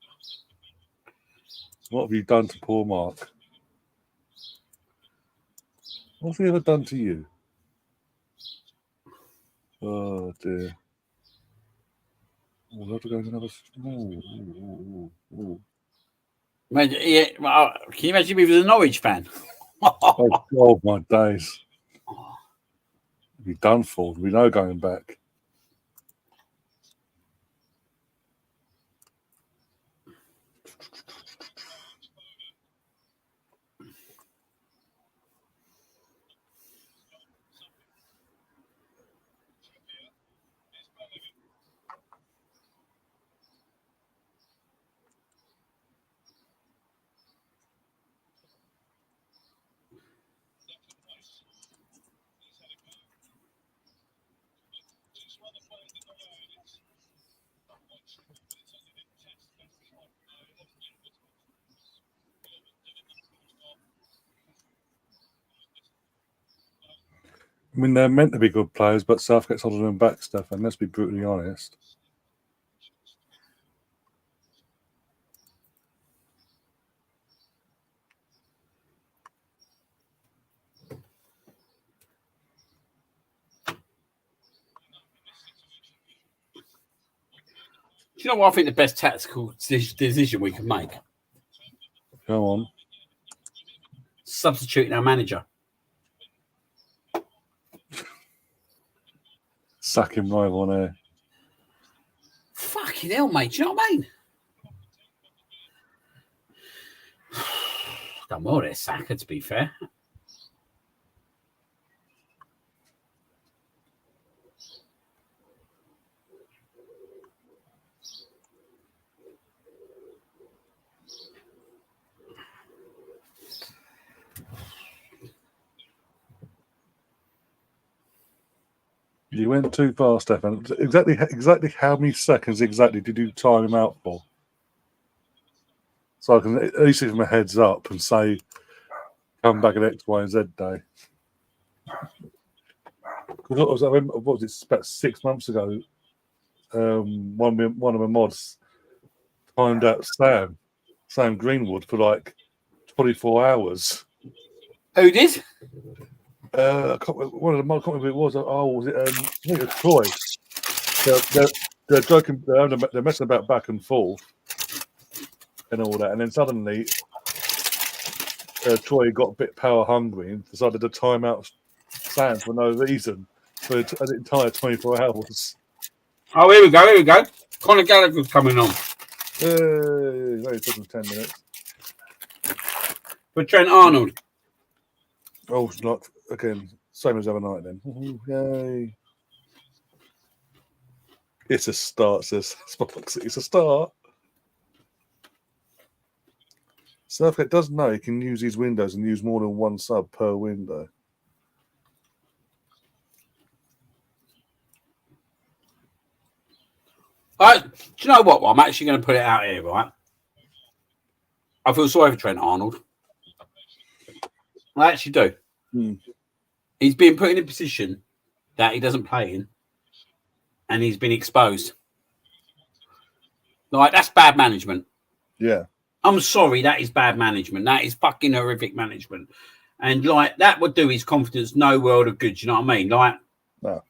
S1: What have you done to poor Mark? What's he ever done to you? Oh, dear. We'll have to go to another...
S2: Imagine, yeah, can you imagine if he was a Norwich fan?
S1: Oh, my days. Be done for. We know going back. I mean, they're meant to be good players, but Southgate's holding them back, Stefan. Let's be brutally honest.
S2: Do you know what I think the best tactical decision we can make?
S1: Go on.
S2: Substituting our manager.
S1: Sack him live on air.
S2: Fucking hell, mate. Do you know what I mean? Done well there, Saka, to be fair.
S1: You went too far, Stefan. Exactly how many seconds exactly did you time him out for? So I can at least give him a heads up and say, come back at X, Y, and Z day. What was it, about 6 months ago? One of my mods timed out Sam Greenwood, for like 24 hours.
S2: Who did?
S1: I can't remember who it was. Oh, was it? I think it was Troy. They're joking. They're messing about back and forth and all that, and then suddenly Troy got a bit power hungry and decided to time out Sam for no reason for an entire 24 hours.
S2: Oh, here we go. Conor Gallagher's coming on.
S1: It only took him 10 minutes.
S2: For Trent Arnold.
S1: Oh, it's not again. Same as the other night then. Yay! It's a start, says Spox. It's a start. Southgate does know he can use these windows and use more than one sub per window.
S2: Do you know what? Well, I'm actually going to put it out here, right? I feel sorry for Trent Arnold. I actually do. He's been put in a position that he doesn't play in, and he's been exposed. Like, that's bad management.
S1: Yeah.
S2: I'm sorry, that is bad management. That is fucking horrific management. And, like, that would do his confidence no world of good. You know what I mean? Like,
S1: no.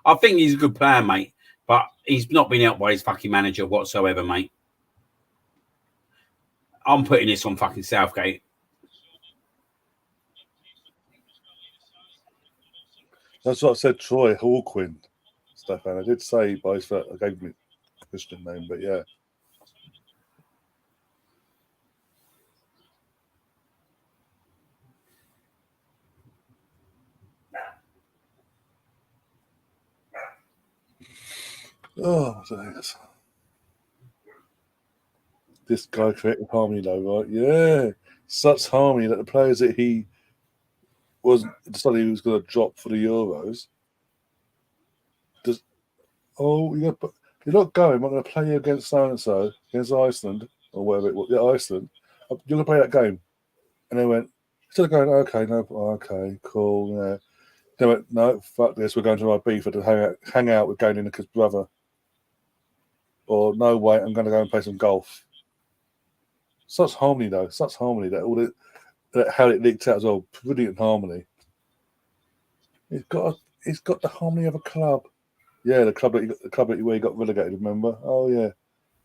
S2: I think he's a good player, mate, but he's not been helped by his fucking manager whatsoever, mate. I'm putting this on fucking Southgate.
S1: That's what I said, Troy Hawquin, Stefan. I did say by his I gave him a Christian name, but yeah. Oh, thanks. This guy created harmony, though, right? Yeah, such harmony that the players that he decided he was going to drop for the Euros. You're not going. I'm going to play you against so and so, against Iceland or whatever it was. Yeah, Iceland. You're going to play that game, and they went instead of going, okay, cool. Yeah. They went, no, fuck this. We're going to Ibiza to hang out with Gay Lineker's brother. Or no, wait, I'm going to go and play some golf. Such harmony, though. Such harmony that how it leaked out as well. Brilliant harmony. He's got the harmony of a club. Yeah, the club where he got relegated. Remember? Oh yeah.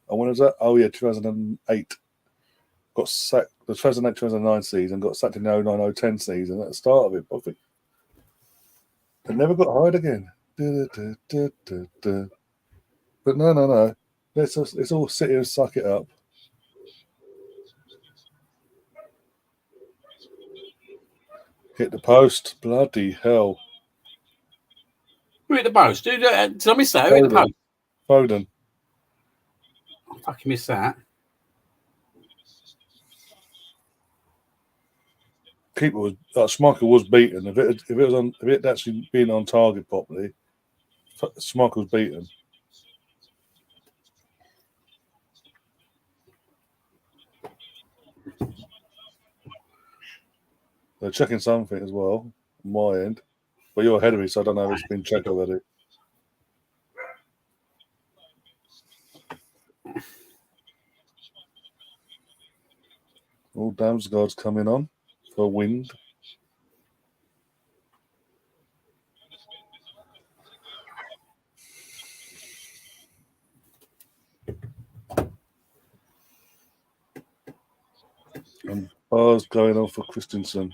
S1: And when was that? Oh yeah, 2008. Got sacked the 2008-2009 season. Got sacked in the 09-010 season at the start of it. I think they never got hired again. But no. Let's all sit here and suck it up. Hit the post. Bloody hell.
S2: Who hit the post? Did I miss that? Who hit the post?
S1: Foden.
S2: I fucking missed that.
S1: Keeper was Schmeichel was beaten. If it had actually been on target properly, Schmeichel was beaten. They're checking something as well on my end, but you're ahead of me, so I don't know if it's been checked already. All Damsgaard's coming on for wind. And bars going on for Christensen.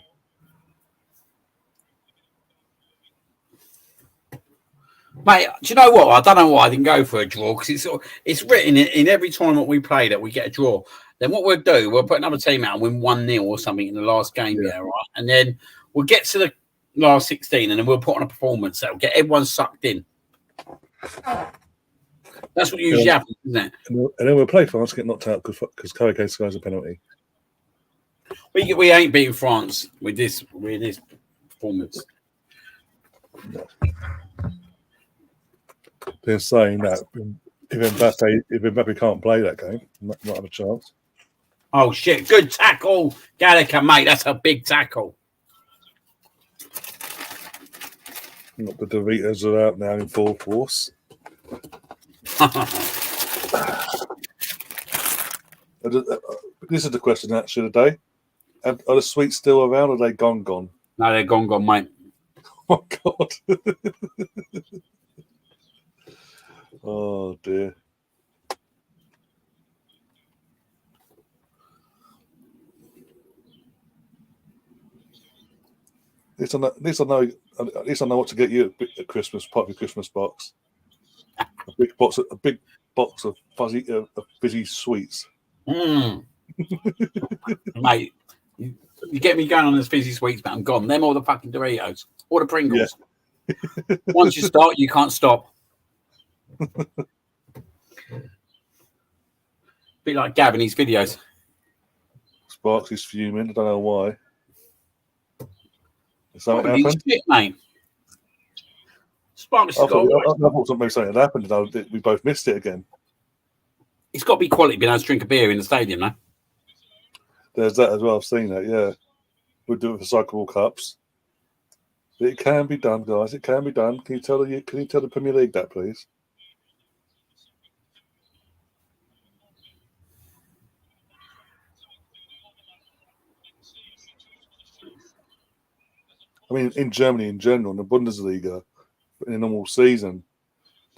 S2: Mate, do you know what? I don't know why I didn't go for a draw because it's written in every tournament we play that we get a draw. Then what we'll do, we'll put another team out and win 1-0 or something in the last game, right? And then we'll get to the last 16 and then we'll put on a performance that will get everyone sucked in. That's what usually happens, isn't it?
S1: And then we'll play France, get knocked out because Karakai scores a penalty.
S2: We ain't beating France with this performance.
S1: No. They're saying that if Mbappe can't play that game, might have a chance.
S2: Oh shit! Good tackle, Gallagher, mate. That's a big tackle.
S1: Not the Doritos are out now in full force. This is the question actually today. Are the sweets still around or are they gone?
S2: No, they're gone, mate.
S1: Oh God. Oh dear. At least I know what to get you at Christmas, part of your Christmas box. A big box of fizzy sweets.
S2: Mate, you get me going on this fizzy sweets, but I'm gone. Them all the fucking Doritos, all the Pringles. Yeah. Once you start, you can't stop. Bit like Gab in his videos.
S1: Sparks is fuming. I don't know why. Something happened,
S2: mate. Sparks.
S1: I thought something had happened. And we both missed it again.
S2: It's got to be quality being able to drink a beer in the stadium, no?
S1: There's that as well. I've seen that. Yeah, we'll do it for recyclable cups. It can be done, guys. It can be done. Can you tell the Premier League that, please? I mean, in Germany, in general, in the Bundesliga, in a normal season,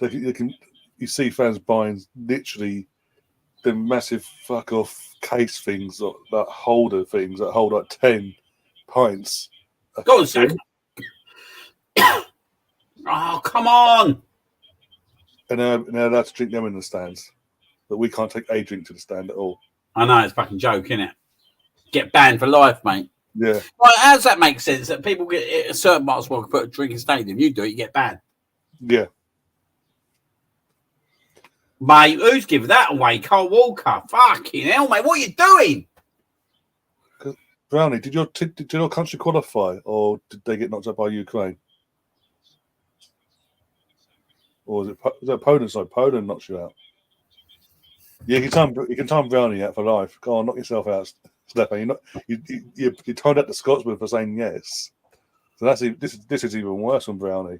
S1: you see fans buying literally the massive fuck off case things, that holder things that hold like 10 pints.
S2: Go on, Zach. Oh, come on.
S1: And they're allowed to drink them in the stands. But we can't take a drink to the stand at all.
S2: I know, it's a fucking joke, isn't it? Get banned for life, mate.
S1: Yeah.
S2: Well, how does that make sense? That people get a certain parts will put a drink in stadium. You do it, you get banned.
S1: Yeah.
S2: Mate, who's giving that away? Cole Walker. Fucking hell, mate. What are you doing?
S1: Brownie, did your country qualify, or did they get knocked out by Ukraine? Or was it Poland? Sorry, Poland knocks you out. Yeah, you can time Brownie out for life. Go on, knock yourself out, Stefan. You timed out the Scotsman for saying yes. So this is even worse than Brownie.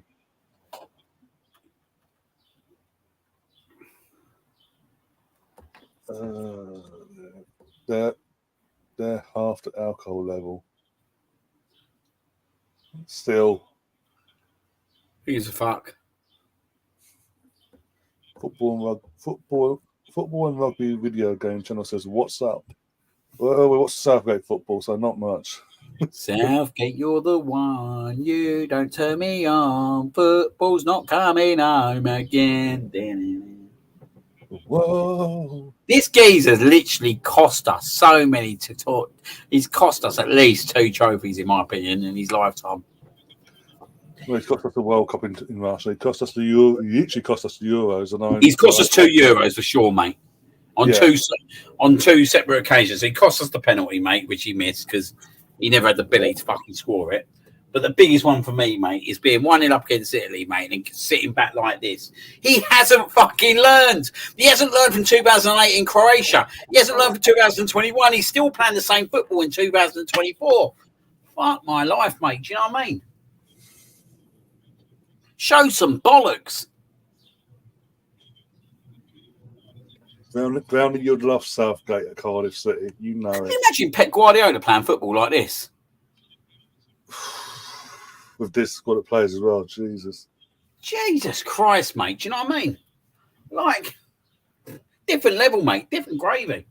S1: They're half the alcohol level. Still,
S2: Who's a fuck?
S1: football and rugby video game channel says, "What's up?" Well, we watch Southgate football, so not much.
S2: Southgate, you're the one. You don't turn me on. Football's not coming home again.
S1: Whoa!
S2: This geezer's literally cost us so many to talk. He's cost us at least 2 trophies, in my opinion, in his lifetime.
S1: Well, he's cost us the World Cup in Russia. He cost us the Euro. He actually cost us the Euros, and
S2: He's cost us 2 Euros for sure, mate. On two separate occasions, he cost us the penalty, mate, which he missed because he never had the ability to fucking score it. But the biggest one for me, mate, is being 1-0 up against Italy, mate, and sitting back like this. He hasn't fucking learned. He hasn't learned from 2008 in Croatia. He hasn't learned from 2021. He's still playing the same football in 2024. Fuck my life, mate. Do you know what I mean? Show some bollocks.
S1: Brownie, you'd love Southgate at Cardiff City. You know
S2: Can
S1: it.
S2: you imagine Pep Guardiola playing football like this?
S1: With this squad of players as well, Jesus.
S2: Jesus Christ, mate. Do you know what I mean? Like, different level, mate. Different gravy.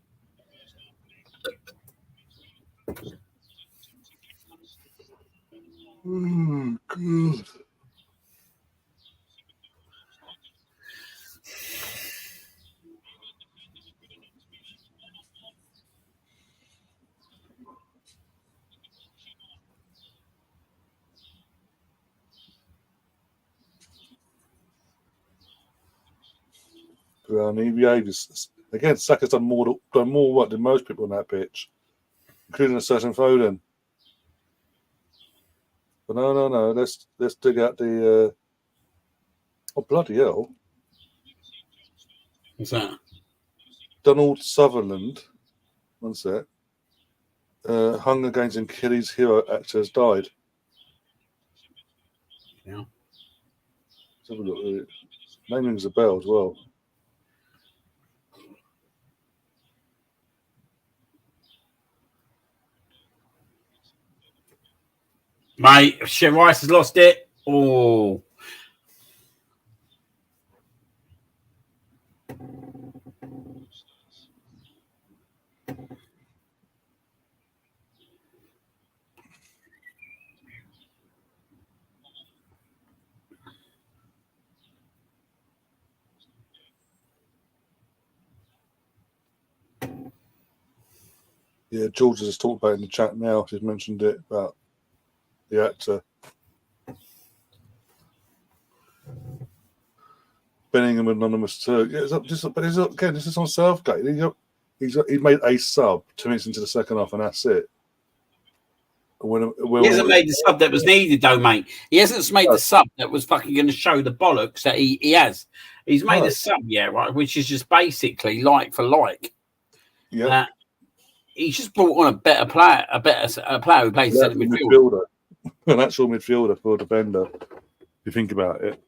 S1: Oh, God. Brownie behaviours. Again, Saka's done more work than most people on that pitch, including a certain Foden. But no. Let's dig out the. Oh, bloody hell!
S2: What's that?
S1: Donald Sutherland. One sec. Hunger Games and Achilles hero actor has died.
S2: Yeah.
S1: Let's have a look. Name rings a bell as well.
S2: Mate, Shem Rice has lost it. Oh.
S1: Yeah, George has talked about it in the chat now. She's mentioned it about the actor. Bellingham Anonymous too. Yeah, this is on Southgate. He made a sub 2 minutes into the second half, and that's it.
S2: He hasn't made the sub that was needed, though, mate. He hasn't made the sub that was fucking going to show the bollocks that he has. He's made a sub, yeah, right, which is just basically like for like.
S1: Yeah.
S2: He's just brought on a better player, a player who plays centre midfielder.
S1: An actual midfielder for a defender, if you think about it.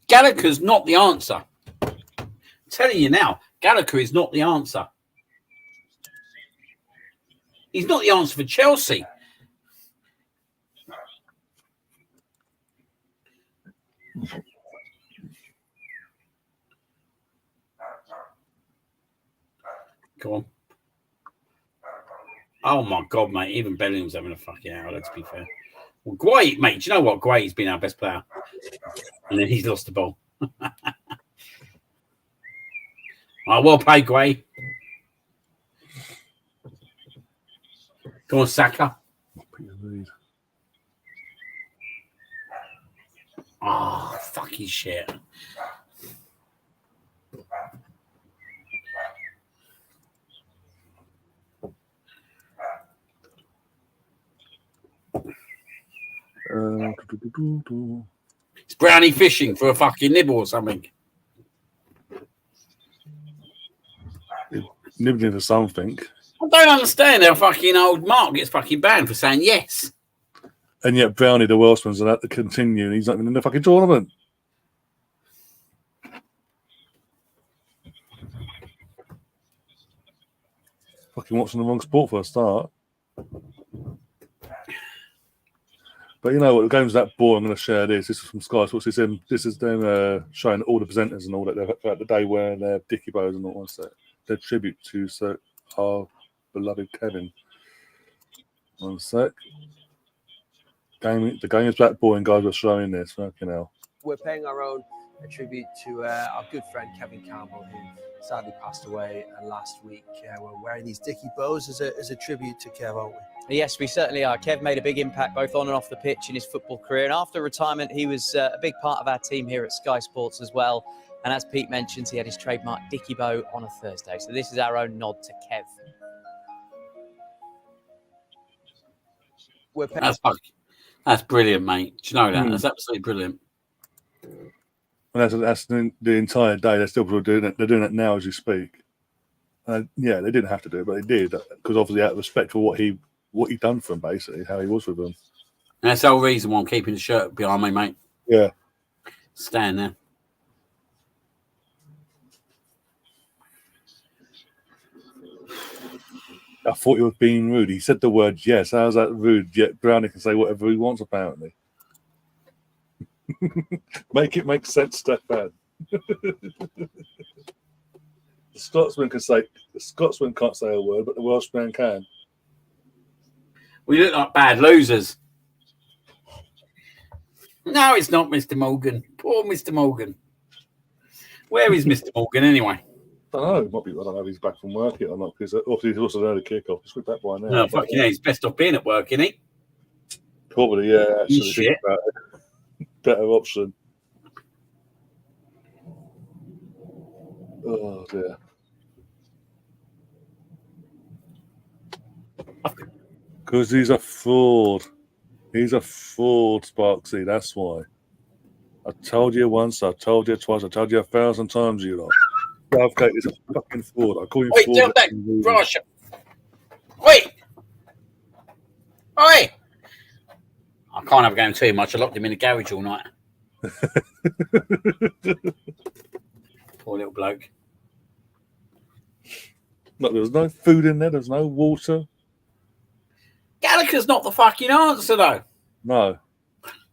S2: Gallagher's not the answer. I'm telling you now, Gallagher is not the answer. He's not the answer for Chelsea. Go on. Oh, my God, mate. Even Bellingham's having a fucking hour, let's be fair. Well, Guay, mate, do you know what? Guay's been our best player. And then he's lost the ball. Well played, Guay. Go on, Saka. Oh, fucking shit. It's Brownie fishing for a fucking nibble or something.
S1: Nibbling for something.
S2: I don't understand how fucking old Mark gets fucking banned for saying yes.
S1: And yet Brownie, the Welshman's allowed to continue, and he's not even in the fucking tournament. Fucking watching the wrong sport for a start. But you know what? The game's that boring. I'm going to share this. This is from Sky Sports. This is them showing all the presenters and all that throughout the day wearing their dicky bows and all that. Their tribute to our beloved Kevin. One sec. The game is that boring, guys. We're showing this. Fucking hell.
S5: We're paying our own tribute to our good friend Kevin Campbell, who sadly passed away last week. We're wearing these dicky bows as a tribute to Kev, aren't we?
S6: Yes, we certainly are. Kev made a big impact both on and off the pitch in his football career. And after retirement, he was a big part of our team here at Sky Sports as well. And as Pete mentions, he had his trademark dicky bow on a Thursday. So this is our own nod to Kev.
S2: That's brilliant, mate. Do you know that? That's absolutely brilliant.
S1: And that's the entire day. They're still doing it. They're doing it now as you speak. Yeah, they didn't have to do it, but they did because obviously out of respect for what he done for them, basically how he was with them.
S2: And that's the whole reason why I'm keeping the shirt behind me, mate.
S1: Yeah,
S2: stand there.
S1: I thought he was being rude. He said the word yes. How's that rude? Yet Brownie can say whatever he wants, apparently. Make it make sense, Stefan. The Scotsman can't say a word, but the Welshman can.
S2: We look like bad losers. No, it's not Mr. Morgan. Poor Mr. Morgan. Where is Mr. Morgan anyway?
S1: I don't know. It might be. I don't know if he's back from work yet or not, because obviously he's also there to kick off. He's back by now.
S2: No, fucking yeah, he's best off being at work, isn't he?
S1: Probably, yeah. Actually,
S2: shit.
S1: About it. Better option. Oh dear. Because he's a fraud. He's a fraud, Sparksy. That's why. I told you once. I told you twice. I told you 1,000 times. You lot. Southgate is a fucking fraud. I call him fraud.
S2: Wait, jump back, Russia. Wait. Oi. I can't have a game too much. I locked him in the garage all night. Poor little bloke.
S1: Look, there was no food in there. There was no water.
S2: Gallagher's not the fucking answer, though.
S1: No.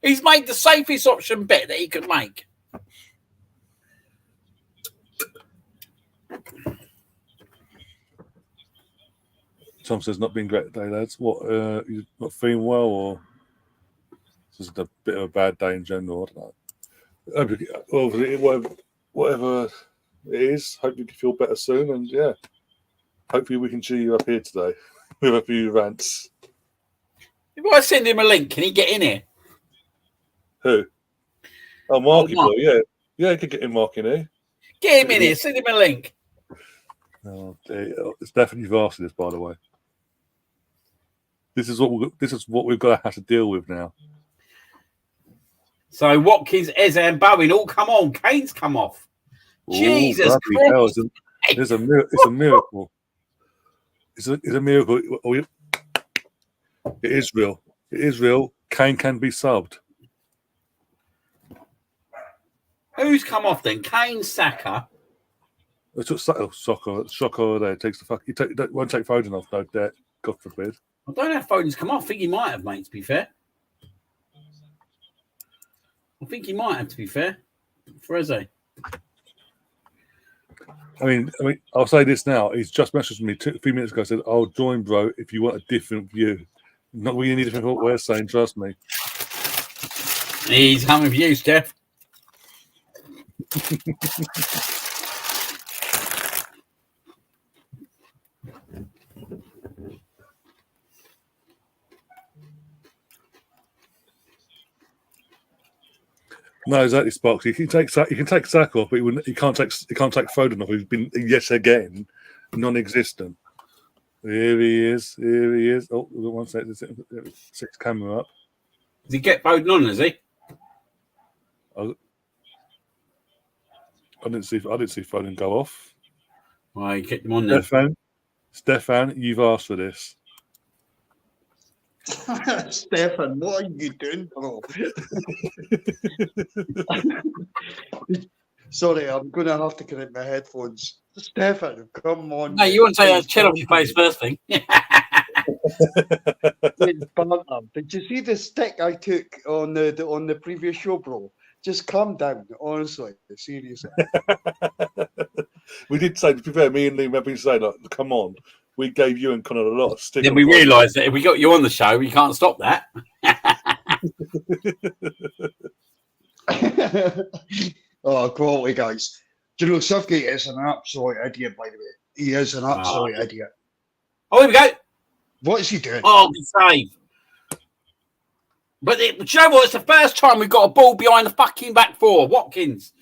S2: He's made the safest option bet that he could make.
S1: Tom says not been great today, lads. What, you not feeling well, or just a bit of a bad day in general? I don't know. Obviously, whatever it is, hope you can feel better soon, and yeah, hopefully we can cheer you up here today with a few rants.
S2: If I send him a link, can he get in here?
S1: Who? Oh, Marky
S2: Mark.
S1: boy, yeah, you could get him Mark in here.
S2: Get him in here. Send him a link.
S1: Oh, it's definitely varsity, this, by the way. This is what we've got to have to deal with now.
S2: So Watkins, Eze, and Bowen all come on. Kane's come off. Jesus Christ!
S1: It's a miracle. It's a miracle. It is real. It is real. Kane can be subbed.
S2: Who's come off then? Kane, Saka.
S1: It took Soccer there. It takes the fuck. It won't take Foden off, no debt. God forbid.
S2: I don't know if Foden's come off. I think he might have, mate, to be fair. I think he might have, to be fair. For Eze.
S1: I mean, I'll say this now. He's just messaged me a few minutes ago. Said, "I'll join, bro, if you want a different view." Not really any different what we're saying. Trust me.
S2: He's coming with you, Steph.
S1: No, exactly, Sparks. You can take Sack off, but you can't take Foden off. Who's been yet again non-existent. Here he is. Oh, one sec. Six camera up.
S2: Does he get Foden on? Is he?
S1: I didn't see Foden go off.
S2: Well, you kept him on there.
S1: Stefan, you've asked for this.
S7: Stefan, what are you doing, bro? Sorry, I'm going to have to connect my headphones. Stefan, come on.
S2: No, you want to take a chill off your face first thing.
S7: Did you see the stick I took on the previous show, bro? Just calm down, honestly, seriously.
S1: We did say, to be fair, me and Liam have been saying, like, come on. We gave you and Connor a lot of stick.
S2: Then we realised that if we got you on the show, we can't stop that.
S7: Oh, quality, guys. Do you know, Southgate is an absolute idiot, by the way. He is an absolute idiot.
S2: Oh, here we go.
S7: What is he doing?
S2: Oh, good save. But do you know what? It's the first time we've got a ball behind the fucking back four. Watkins.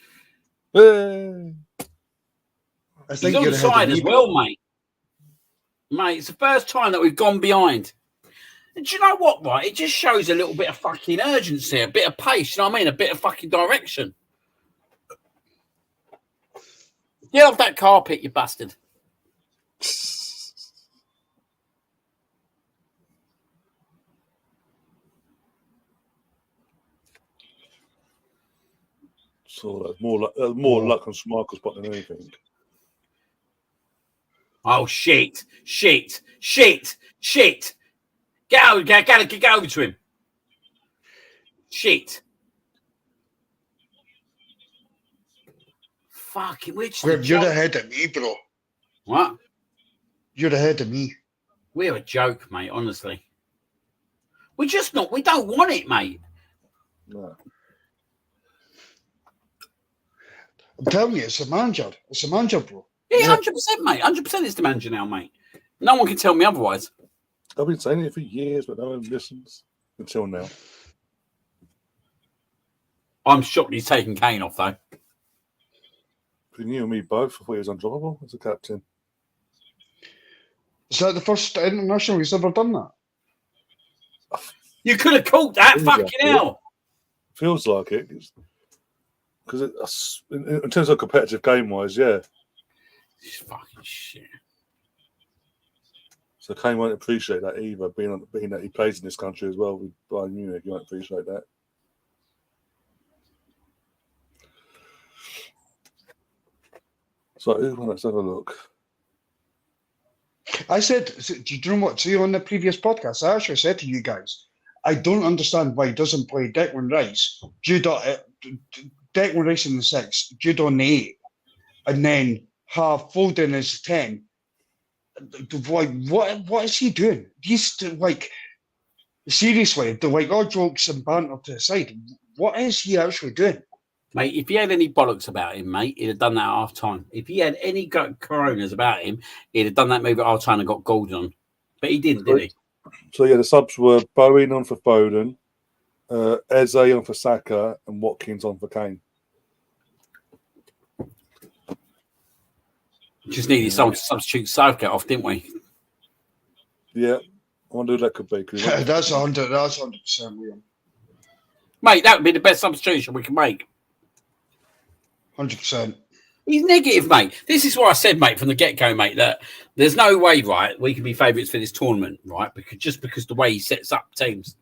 S7: I
S2: He's
S7: think
S2: on
S7: you're
S2: the side
S7: ahead of
S2: as
S7: me,
S2: well,
S7: bro.
S2: mate. Mate, it's the first time that we've gone behind. And do you know what, right? It just shows a little bit of fucking urgency, a bit of pace, you know what I mean? A bit of fucking direction. Get off that carpet, you bastard.
S1: So more luck on Schmeichel's spot than anything.
S2: Oh, shit. Get over to him. Shit. Fucking which?
S7: You're ahead of me, bro.
S2: What?
S7: You're ahead of me.
S2: We're a joke, mate, honestly. We don't want it, mate.
S1: No.
S7: I'm telling you, it's a manager. It's a manager, bro.
S2: Yeah, 100%, mate. 100% is the manager now, mate. No one can tell me otherwise.
S1: I've been saying it for years, but no one listens until now.
S2: I'm shocked he's taking Kane off, though.
S1: Between you and me both, I thought he was undroppable as a captain.
S7: Is that the first international he's ever done that?
S2: You could have called that, fucking hell.
S1: Feels like it. Because in terms of competitive game-wise, yeah.
S2: This fucking shit.
S1: So Kane won't appreciate that either, being that he plays in this country as well with Bayern Munich. He won't appreciate that. So let's have a look.
S7: I said, do you know what? See, on the previous podcast, I actually said to you guys, I don't understand why he doesn't play Declan Rice, Declan Rice in the 6, Jude on the 8, and then have Foden as 10. Like, what is he doing? He's like, seriously, all jokes and banter to the side, what is he actually doing?
S2: Mate, if he had any bollocks about him, mate, he'd have done that at half time. If he had any coronas about him, he'd have done that move at half time and got gold on. But he didn't, did he?
S1: So, yeah, the subs were Bowen on for Foden, Eze on for Saka, and Watkins on for Kane.
S2: Just needed someone to substitute Southgate off, didn't we?
S1: Yeah, I wonder who that could be.
S7: That's 100%, William.
S2: Mate, that would be the best substitution we can make.
S7: 100%.
S2: He's negative, mate. This is what I said, mate, from the get-go, mate, that there's no way, right, we can be favourites for this tournament, right, because the way he sets up teams.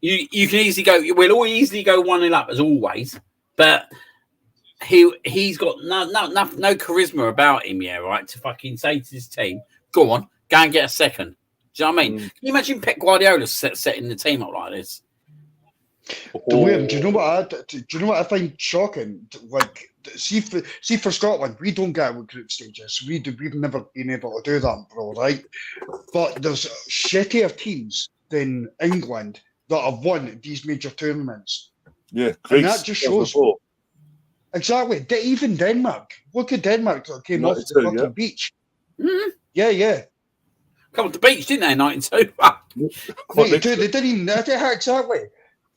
S2: You can easily go, we'll easily go 1-0 up as always, but he's got no charisma about him, yeah, right, to fucking say to his team, go on, go and get a second. Do you know what I mean? Can you imagine Pep Guardiola setting the team up like this?
S7: William, do you know what I find shocking? Like, see for Scotland, we don't get out group stages. We've never been able to do that, bro, right? But there's shittier teams than England that have won these major tournaments.
S1: Yeah,
S7: and that just shows. Exactly. Even Denmark. Look at Denmark that came off the fucking beach.
S2: Mm-hmm.
S7: Yeah.
S2: Come on the beach, didn't they, in 92?
S7: 92, they didn't even, exactly.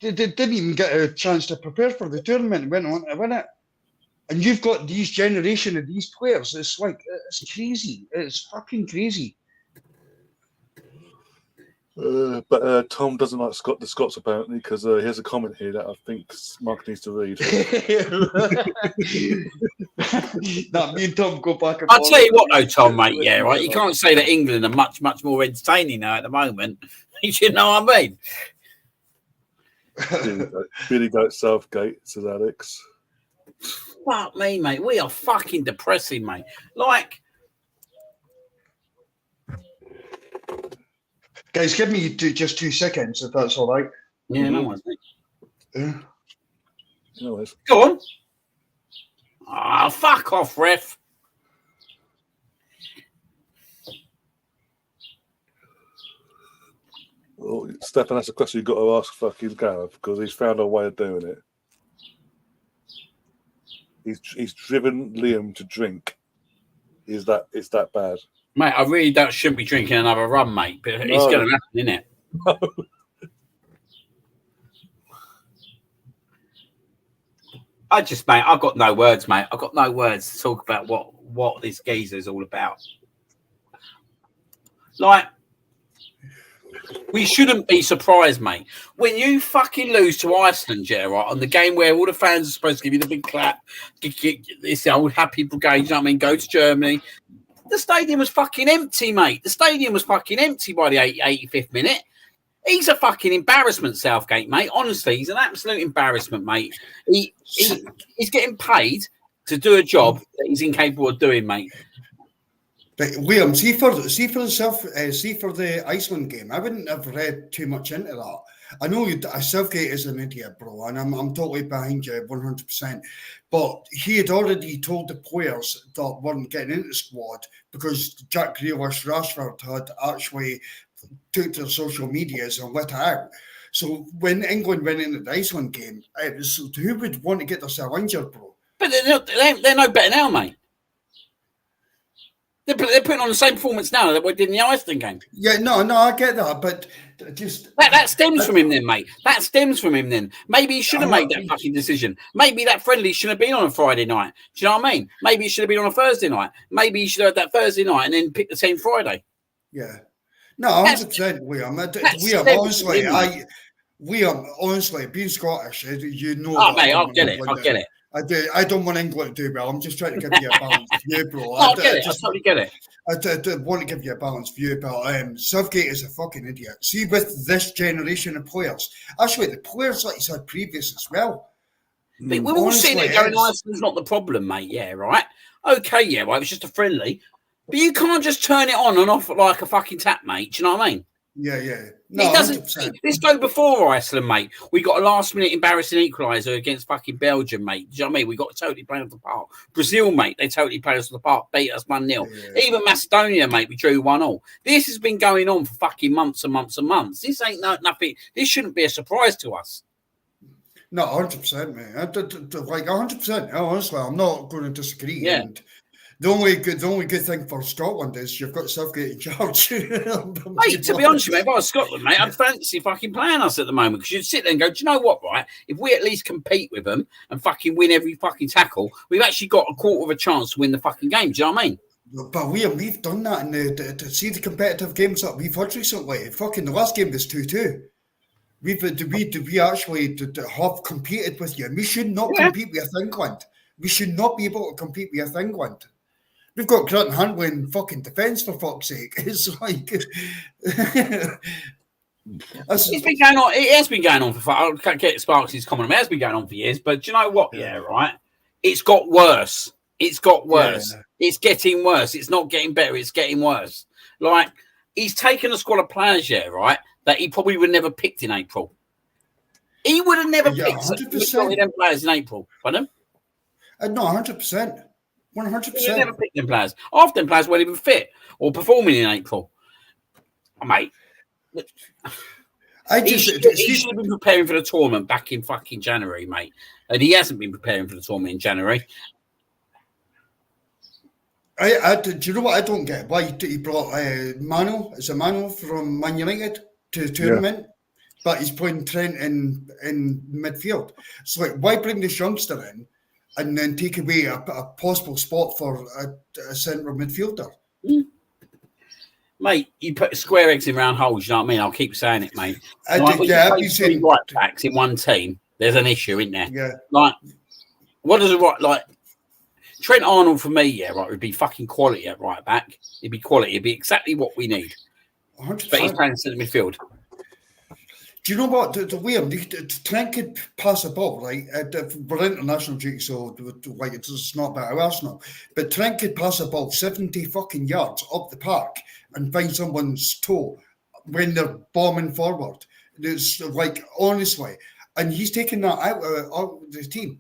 S7: They didn't even get a chance to prepare for the tournament and went on to win it. And you've got these generation of these players. It's like, it's crazy. It's fucking crazy.
S1: But Tom doesn't like the Scots apparently, because here's a comment here that I think Mark needs to read.
S7: Nah, me and Tom go back and
S2: I'll tell you what though, Tom, mate, yeah, right. You can't say that England are much, much more entertaining now at the moment. You know what I mean?
S1: Billy Goat Southgate, says Alex.
S2: Fuck me, mate. We are fucking depressing, mate. Like,
S7: guys, give me just 2 seconds, if that's all right.
S2: Yeah, no worries, mate.
S7: Yeah.
S1: No worries.
S2: Go on. Ah, fuck off, ref.
S1: Well, Stefan, that's a question you've got to ask fucking Gareth, because he's found a way of doing it. He's driven Liam to drink. Is that bad?
S2: Mate, I really shouldn't be drinking another rum, mate, but it's going to happen, isn't it?
S1: No.
S2: I've got no words, mate. I've got no words to talk about what this geezer is all about. Like, we shouldn't be surprised, mate. When you fucking lose to Iceland, yeah, right, on the game where all the fans are supposed to give you the big clap, it's the old happy brigade, you know what I mean, go to Germany. The stadium was fucking empty, mate. The stadium was fucking empty by the 85th minute. He's a fucking embarrassment, Southgate, mate. Honestly, he's an absolute embarrassment, mate. He's getting paid to do a job that he's incapable of doing, mate.
S7: But Liam, see for the Iceland game, I wouldn't have read too much into that. I know Southgate is an idiot, bro, and I'm totally behind you 100%. But he had already told the players that weren't getting into the squad because Jack Grealish, Rashford had actually took to social medias and let it out. So when England went into the Iceland game, it was, who would want to get themselves injured, bro?
S2: But they're no better now, mate. They're putting on the same performance now that we did in the Iceland game.
S7: Yeah, no, I get that, but just...
S2: That stems from him then, mate. That stems from him then. Maybe he should have made that fucking decision. Maybe that friendly should have been on a Friday night. Do you know what I mean? Maybe it should have been on a Thursday night. Maybe he should have had that Thursday night and then pick the team Friday.
S7: Yeah. No, 100%, Liam. Liam, honestly, being Scottish, you know...
S2: Oh, mate, I'll get it.
S7: I don't want England to do well. I'm just trying to give you a balanced view, bro.
S2: I totally get it.
S7: I want to give you a balanced view, but Southgate is a fucking idiot. See, with this generation of players, actually, the players like you said previous as well.
S2: But we're all sitting there going, Iceland's not the problem, mate. Yeah, right? Okay, yeah, well, it was just a friendly. But you can't just turn it on and off like a fucking tap, mate. Do you know what I mean?
S7: Yeah. No,
S2: it doesn't. This go before Iceland, mate. We got a last-minute embarrassing equaliser against fucking Belgium, mate. Do you know what I mean? We got totally played off the park. Brazil, mate, they totally played us off the park, beat us 1-0. Yeah. Even Macedonia, mate, we drew 1-1. This has been going on for fucking months and months and months. This ain't nothing. This shouldn't be a surprise to us.
S7: No, 100%, man. Like 100%. Honestly, I'm not going to disagree.
S2: Yeah.
S7: And the only good thing for Scotland is you've got Southgate in charge.
S2: Mate, to be honest with you, mate, if I was Scotland, mate, I'd fancy fucking playing us at the moment because you'd sit there and go, do you know what, right? If we at least compete with them and fucking win every fucking tackle, we've actually got a quarter of a chance to win the fucking game. Do you know what I mean?
S7: But we've done that in to see the competitive games that we've had recently. Fucking the last game was 2-2. We actually have competed with you? And we should not compete with England. We should not be able to compete with England. We've got Grant Handley in fucking defence, for fuck's sake. It's like...
S2: It's been going on. It has been going on for... I can't get Sparks' comment. It has been going on for years. But do you know what? Yeah, right? It's got worse. It's got worse. Yeah. It's getting worse. It's not getting better. It's getting worse. Like, he's taken a squad of players, yeah, right, that he probably would never picked in April. He would have never picked them players in April. Pardon?
S7: No, 100%. 100%.
S2: He never picked them players. Half them players weren't even fit or performing in April. Oh, mate. He should have been preparing for the tournament back in fucking January, mate. And he hasn't been preparing for the tournament in January.
S7: Do you know what I don't get? Why he brought Mano? Is it Mano from Man United to the tournament? But he's playing Trent in midfield. So like, why bring this youngster in and then take away a possible spot for a centre midfielder?
S2: Mate, you put square eggs in round holes, you know what I mean? I'll keep saying it, mate. Like,
S7: I've
S2: been saying right backs in one team, there's an issue, isn't there?
S7: Yeah.
S2: Like, what does it like? Trent Arnold for me, would be fucking quality at right back. It'd be quality. It'd be exactly what we need.
S7: 100%.
S2: But he's playing centre midfield.
S7: Do you know what? The way Trent could pass a ball, right? We're international duty, so like it's not about Arsenal. But Trent could pass a ball 70 fucking yards up the park and find someone's toe when they're bombing forward. It's like, honestly. And he's taking that out of the team.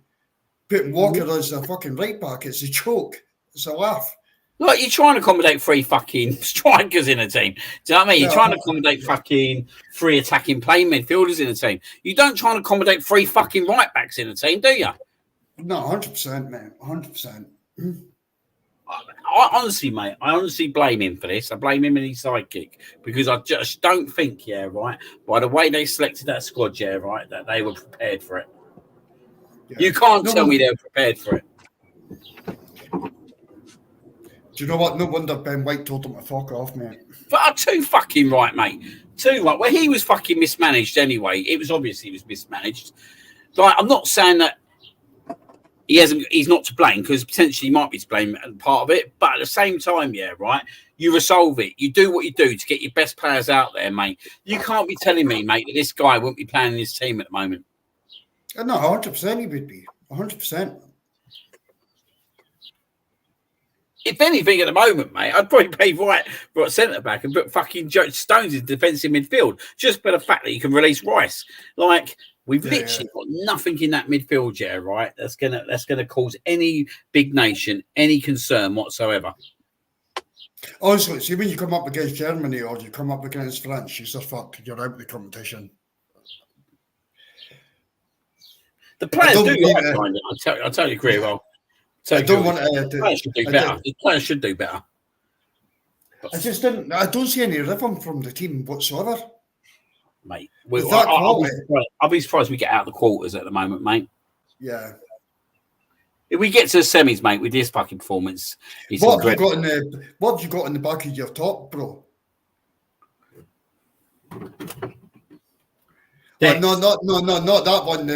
S7: Putting Walker as a fucking right back, it's a joke. It's a laugh.
S2: Like, you're trying to accommodate 3 fucking strikers in a team. Do you know what I mean? You're trying to accommodate fucking 3 attacking playing midfielders in a team. You don't try and accommodate 3 fucking right backs in a team, do you?
S7: No, 100%, man. 100%.
S2: I honestly, mate, I honestly blame him for this. I blame him and his sidekick because I just don't think, by the way they selected that squad, that they were prepared for it. Yeah. You can't tell me they were prepared for it.
S7: Do you know what? No wonder Ben White told him to fuck off, mate.
S2: But too fucking right, mate. Too right. Well, he was fucking mismanaged anyway. It was obvious he was mismanaged. Like, I'm not saying that he's not to blame, because potentially he might be to blame part of it. But at the same time, you resolve it. You do what you do to get your best players out there, mate. You can't be telling me, mate, that this guy wouldn't be playing in his team at the moment.
S7: No, 100% he would be. 100%.
S2: If anything, at the moment, mate, I'd probably play right centre back and put fucking Stones in defensive midfield just for the fact that you can release Rice. Like, we've literally got nothing in that midfield, that's gonna cause any big nation any concern whatsoever.
S7: Honestly, see, when you come up against Germany or you come up against France, you're fucked. You're out of the competition.
S2: The players do like kind of. I totally agree. Well. So
S7: I don't want to.
S2: The players should do better. The players should do better.
S7: I don't see any rhythm from the team whatsoever,
S2: mate. I'll be surprised we get out of the quarters at the moment, mate.
S7: Yeah.
S2: If we get to the semis, mate, with this fucking performance,
S7: what have you got in the back of your top, bro? No, not that one.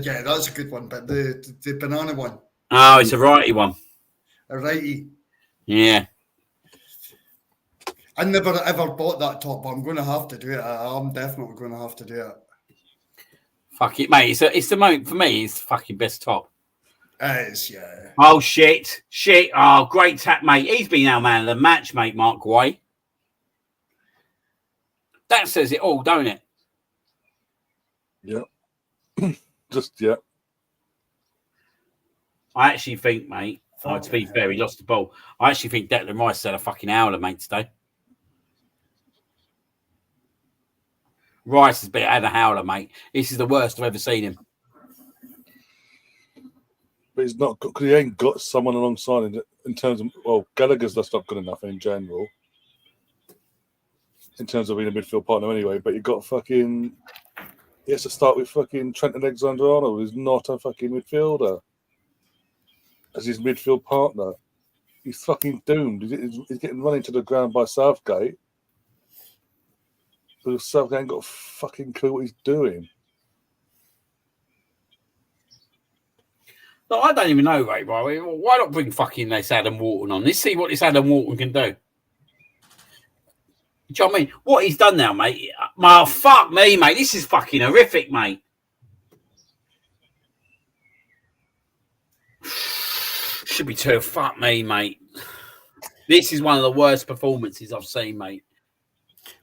S7: Yeah, that's a good one, but the banana one.
S2: Oh, it's a righty one.
S7: A righty.
S2: Yeah.
S7: I never ever bought that top, but I'm going to have to do it. I'm definitely going to have to do it.
S2: Fuck it, mate. It's the moment for me. It's the fucking best top.
S7: It is, yeah.
S2: Oh shit. Oh, great tap, mate. He's been our man of the match, mate. Mark White. That says it all, don't it?
S1: Yeah. Just yeah.
S2: I actually think, mate, to be fair, he lost the ball. I actually think Declan Rice had a fucking howler, mate, today. Rice has had a howler, mate. This is the worst I've ever seen him.
S1: But he's not got, because he ain't got someone alongside him in terms of, well, Gallagher's just not good enough in general. In terms of being a midfield partner anyway, but you got fucking, he has to start with fucking Trent Alexander-Arnold, who's not a fucking midfielder. As his midfield partner, he's fucking doomed. He's getting run into the ground by Southgate. But Southgate ain't got a fucking clue what he's doing.
S2: No, I don't even know, mate. Why not bring fucking this Adam Wharton on? Let's see what this Adam Wharton can do. Do you know what I mean? What he's done now, mate. Fuck me, mate. This is fucking horrific, mate. Should be too. Fuck me, mate. This is one of the worst performances I've seen, mate.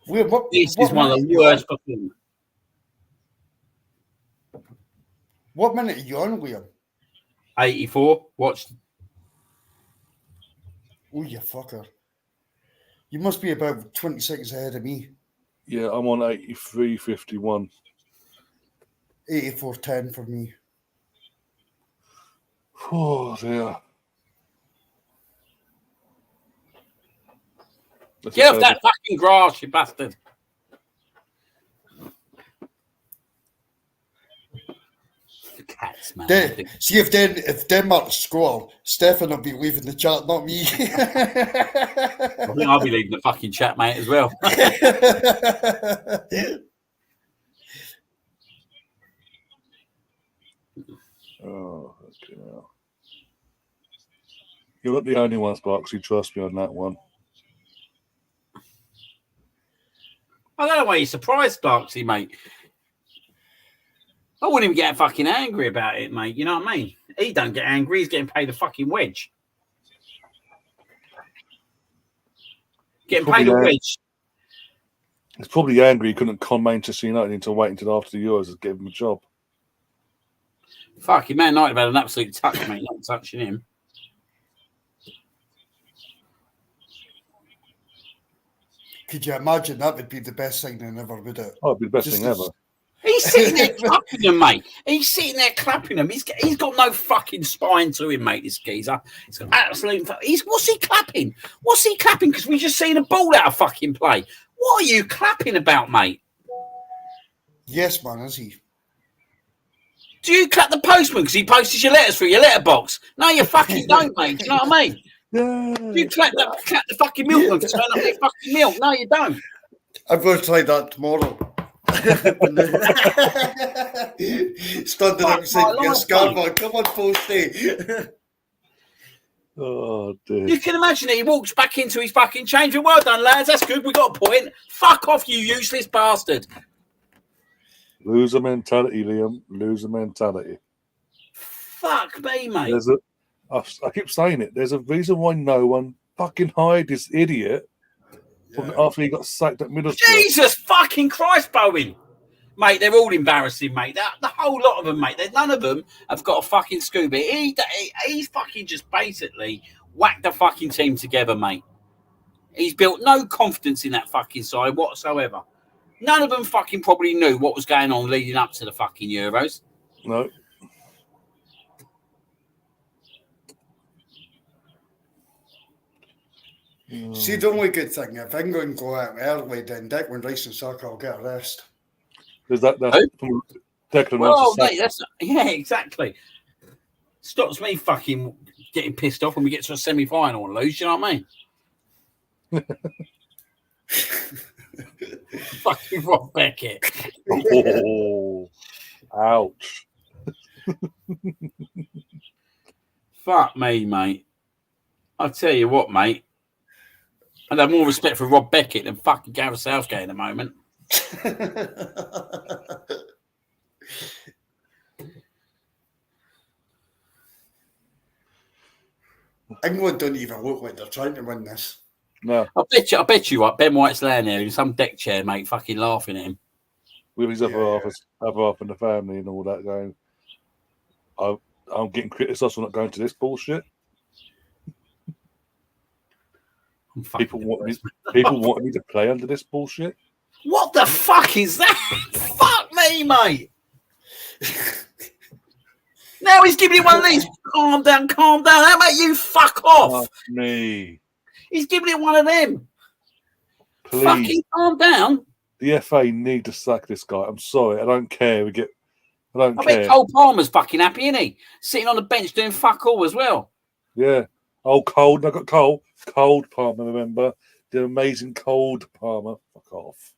S2: This is one of the worst performances.
S7: What minute are you on, Liam?
S2: 84. Watched.
S7: Oh, you fucker. You must be about 20 seconds ahead of me.
S1: Yeah, I'm on 83.51.
S7: 84.10 for me.
S1: Oh, dear.
S2: Get off that fucking grass, you bastard. Cats, man.
S7: See if Denmark score, Stefan will be leaving the chat, not me.
S2: I think I'll be leaving the fucking chat, mate, as well.
S1: Oh, okay. You're not the only one, Sparksy. Trust me on that one.
S2: I don't know why you're surprised, Sparksy, mate. I wouldn't even get fucking angry about it, mate. You know what I mean? He don't get angry. He's getting paid a fucking wedge. Getting paid a wedge.
S1: He's probably angry he couldn't con Manchester United into waiting until after the Euros to give him a job.
S2: Fucking Man United have had an absolute touch, mate. Not touching him.
S7: Could you imagine that would be the best signing ever, would it?
S1: Oh, it'd be the best thing ever.
S2: He's sitting there clapping them, mate. He's sitting there clapping them. He's got no fucking spine to him, mate, this geezer. He's got absolute... What's he clapping? What's he clapping? Because we just seen a ball out of fucking play. What are you clapping about, mate?
S7: Yes, man, is he?
S2: Do you clap the postman because he posted your letters through your letterbox? No, you fucking don't, mate. Do you know what I mean?
S1: Yeah.
S2: Do you clap the fucking milkman to turn up your fucking milk? No, you don't.
S7: I'm going to try that tomorrow. Standing up saying, yes, Scarman, come on, Posty.
S1: Oh, dear.
S2: You can imagine it. He walks back into his fucking change room. Well done, lads. That's good. We got a point. Fuck off, you useless bastard.
S1: Loser mentality, Liam. Loser mentality.
S2: Fuck me, mate.
S1: I keep saying it. There's a reason why no one fucking hired this idiot after he got sacked at Middlesbrough.
S2: Jesus fucking Christ, Bowen. Mate, they're all embarrassing, mate. The whole lot of them, mate. None of them have got a fucking Scooby. He's fucking just basically whacked the fucking team together, mate. He's built no confidence in that fucking side whatsoever. None of them fucking probably knew what was going on leading up to the fucking Euros.
S1: No.
S7: See, the only good thing, if England go out early, then Declan Rice and Saka will get a rest.
S1: Is that's from Declan
S2: Rice? Mate, yeah, exactly. Stops me fucking getting pissed off when we get to a semi-final and lose. You know what I mean? Fucking Rob Beckett.
S1: Oh, ouch.
S2: Fuck me, mate. I'll tell you what, mate. I'd have more respect for Rob Beckett than fucking Gareth Southgate at the moment.
S7: England don't even look like they're trying to win this.
S1: No.
S2: I bet you what, Ben White's laying there in some deck chair, mate, fucking laughing at him.
S1: With his other half in the family and all that going, I'm getting criticised for not going to this bullshit. People want me to play under this bullshit.
S2: What the fuck is that? Fuck me, mate. Now he's giving you one of these. Calm down. How about you fuck off?
S1: Fuck me.
S2: He's giving it one of them.
S1: Please.
S2: Fucking calm down.
S1: The FA need to sack this guy. I'm sorry. I don't care. I
S2: bet Cole Palmer's fucking happy, isn't he? Sitting on the bench doing fuck all as well.
S1: Yeah. Oh, Cold. I got Cold Palmer, remember? The amazing Cold Palmer. Fuck off.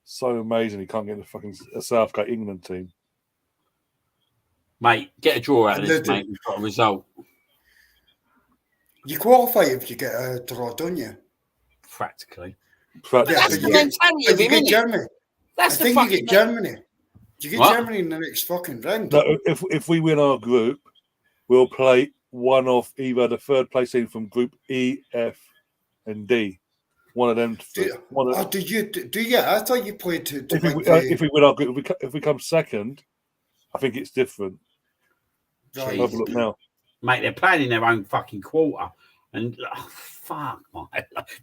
S1: So amazing he can't get the fucking Southgate England team.
S2: Mate, get a draw out of this, mate. We've got a result.
S7: You qualify if you get a draw, don't you?
S2: Practically.
S7: Yeah,
S2: that's the mentality of him, isn't it?
S7: Germany.
S2: That's the fucking...
S7: You get Germany. You get Germany in the next fucking round.
S1: No, if we win our group, we'll play one of either the third place team from Group E, F, and D. One of them.
S7: Do you? I thought you played to
S1: if we win our group, if we come second, I think it's different.
S7: Right.
S1: Have a look now.
S2: Mate, they're playing in their own fucking quarter. And fuck,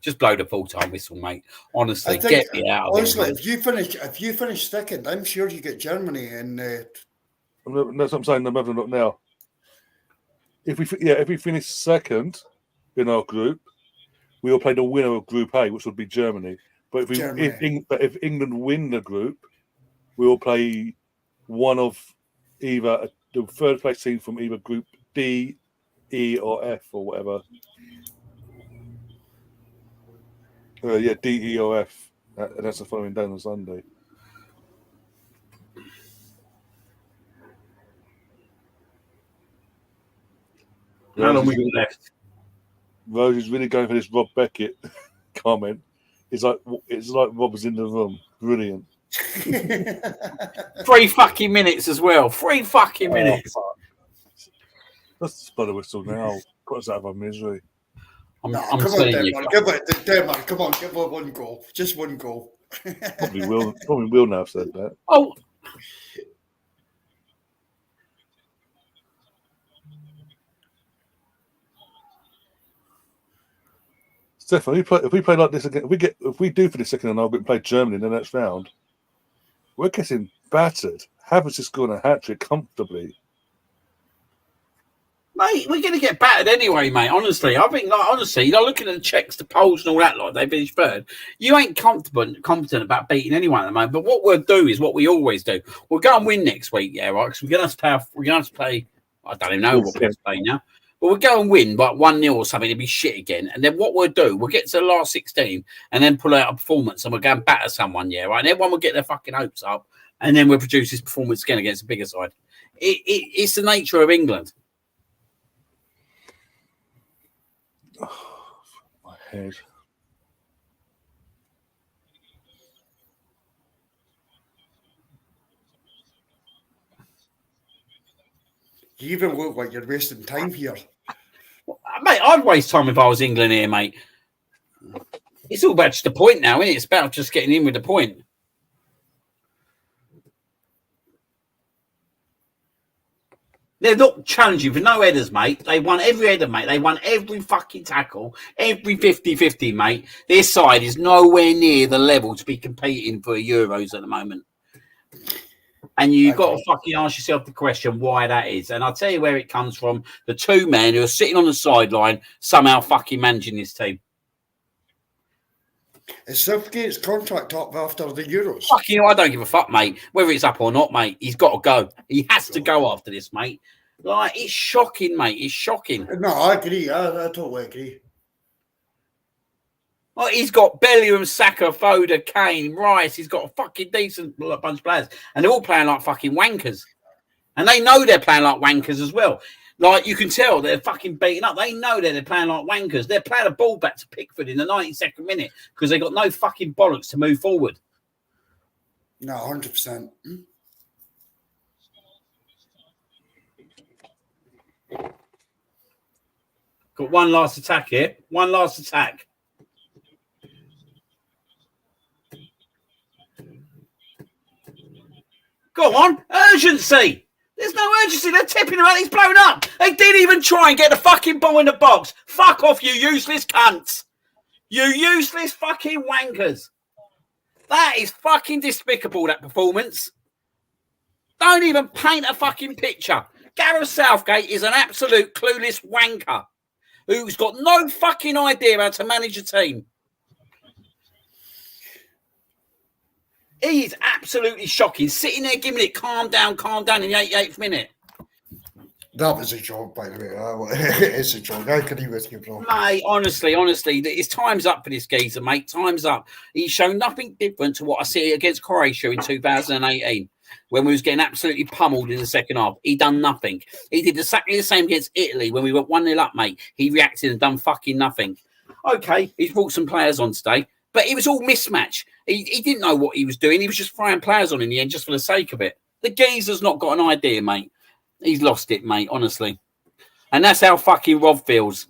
S2: just blow the full-time whistle, mate. Honestly,
S8: I think,
S2: get me out of
S8: honestly,
S2: here,
S8: if you finish second, I'm sure you get Germany and
S1: That's what I'm saying. I'm having a look now. If we finish second in our group, we will play the winner of Group A, which would be Germany. But if England win the group, we will play one of either the third place team from either Group D, E, or F, or whatever. D, E, or F. That's the following day on Sunday.
S2: How long we got left?
S1: Rose is really going for this Rob Beckett comment. It's like Rob was in the room. Brilliant.
S2: 3 fucking minutes as well. 3 fucking minutes.
S1: Let's just blow the whistle now. Put us out of our misery.
S2: I'm
S8: come on, Denmark. Come on, give her one goal. Just one goal.
S1: Probably will now have said that.
S2: Oh.
S1: Stefan, if we play like this again, if we do for the second and I'll get play Germany in the next round, we're getting battered. Havertz is scoring a hat-trick comfortably.
S2: Mate, we're going to get battered anyway, mate. Honestly, I think, looking at the Czechs, the Poles, and all that, like they finished third. You ain't competent about beating anyone at the moment. But what we'll do is what we always do. We'll go and win next week, yeah, right? Because we're going to have to play. I don't even know what we're going to play now. But we'll go and win like 1-0 or something. It'll be shit again. And then what we'll do, we'll get to the last 16 and then pull out a performance and we'll go and batter someone, yeah, right? And everyone will get their fucking hopes up and then we'll produce this performance again against a bigger side. It's the nature of England.
S1: Oh, my head.
S8: You even look like you're wasting time here.
S2: Mate, I'd waste time if I was England here, mate. It's all about just the point now, isn't it? It's about just getting in with the point. They're not challenging for no headers, mate. They won every header, mate. They won every fucking tackle, every 50-50, mate. Their side is nowhere near the level to be competing for Euros at the moment. And you've got to fucking ask yourself the question why that is. And I'll tell you where it comes from. The two men who are sitting on the sideline somehow fucking managing this team.
S8: Is Southgate's contract up after the Euros?
S2: Fucking, I don't give a fuck, mate. Whether it's up or not, mate, he's got to go. He has to go after this, mate. Like, it's shocking, mate. It's shocking.
S8: No, I agree. I totally agree.
S2: Well, he's got Bellingham, Saka, Foda, Kane, Rice. He's got a fucking decent bunch of players. And they're all playing like fucking wankers. And they know they're playing like wankers as well. Like, you can tell they're fucking beaten up. They know they're playing like wankers. They're playing a ball back to Pickford in the 92nd minute because they got no fucking bollocks to move forward.
S8: No, 100%.
S2: Got one last attack here. One last attack. Go on. Urgency. There's no urgency. They're tipping him out. He's blown up. They didn't even try and get the fucking ball in the box. Fuck off, you useless cunts. You useless fucking wankers. That is fucking despicable, that performance. Don't even paint a fucking picture. Gareth Southgate is an absolute clueless wanker who's got no fucking idea how to manage a team. He is absolutely shocking. Sitting there giving it calm down in the 88th minute.
S8: That was a joke, by the way. It's a joke. I agree with you, bro.
S2: Mate, honestly, it's time's up for this geezer, mate. Time's up. He's shown nothing different to what I see against Croatia in 2018 when we was getting absolutely pummeled in the second half. He done nothing. He did exactly the same against Italy when we went 1-0 up, mate. He reacted and done fucking nothing. Okay, he's brought some players on today, but it was all mismatch. He didn't know what he was doing. He was just throwing players on in the end just for the sake of it. The geezer's not got an idea, mate. He's lost it, mate, honestly. And that's how fucking Rob feels.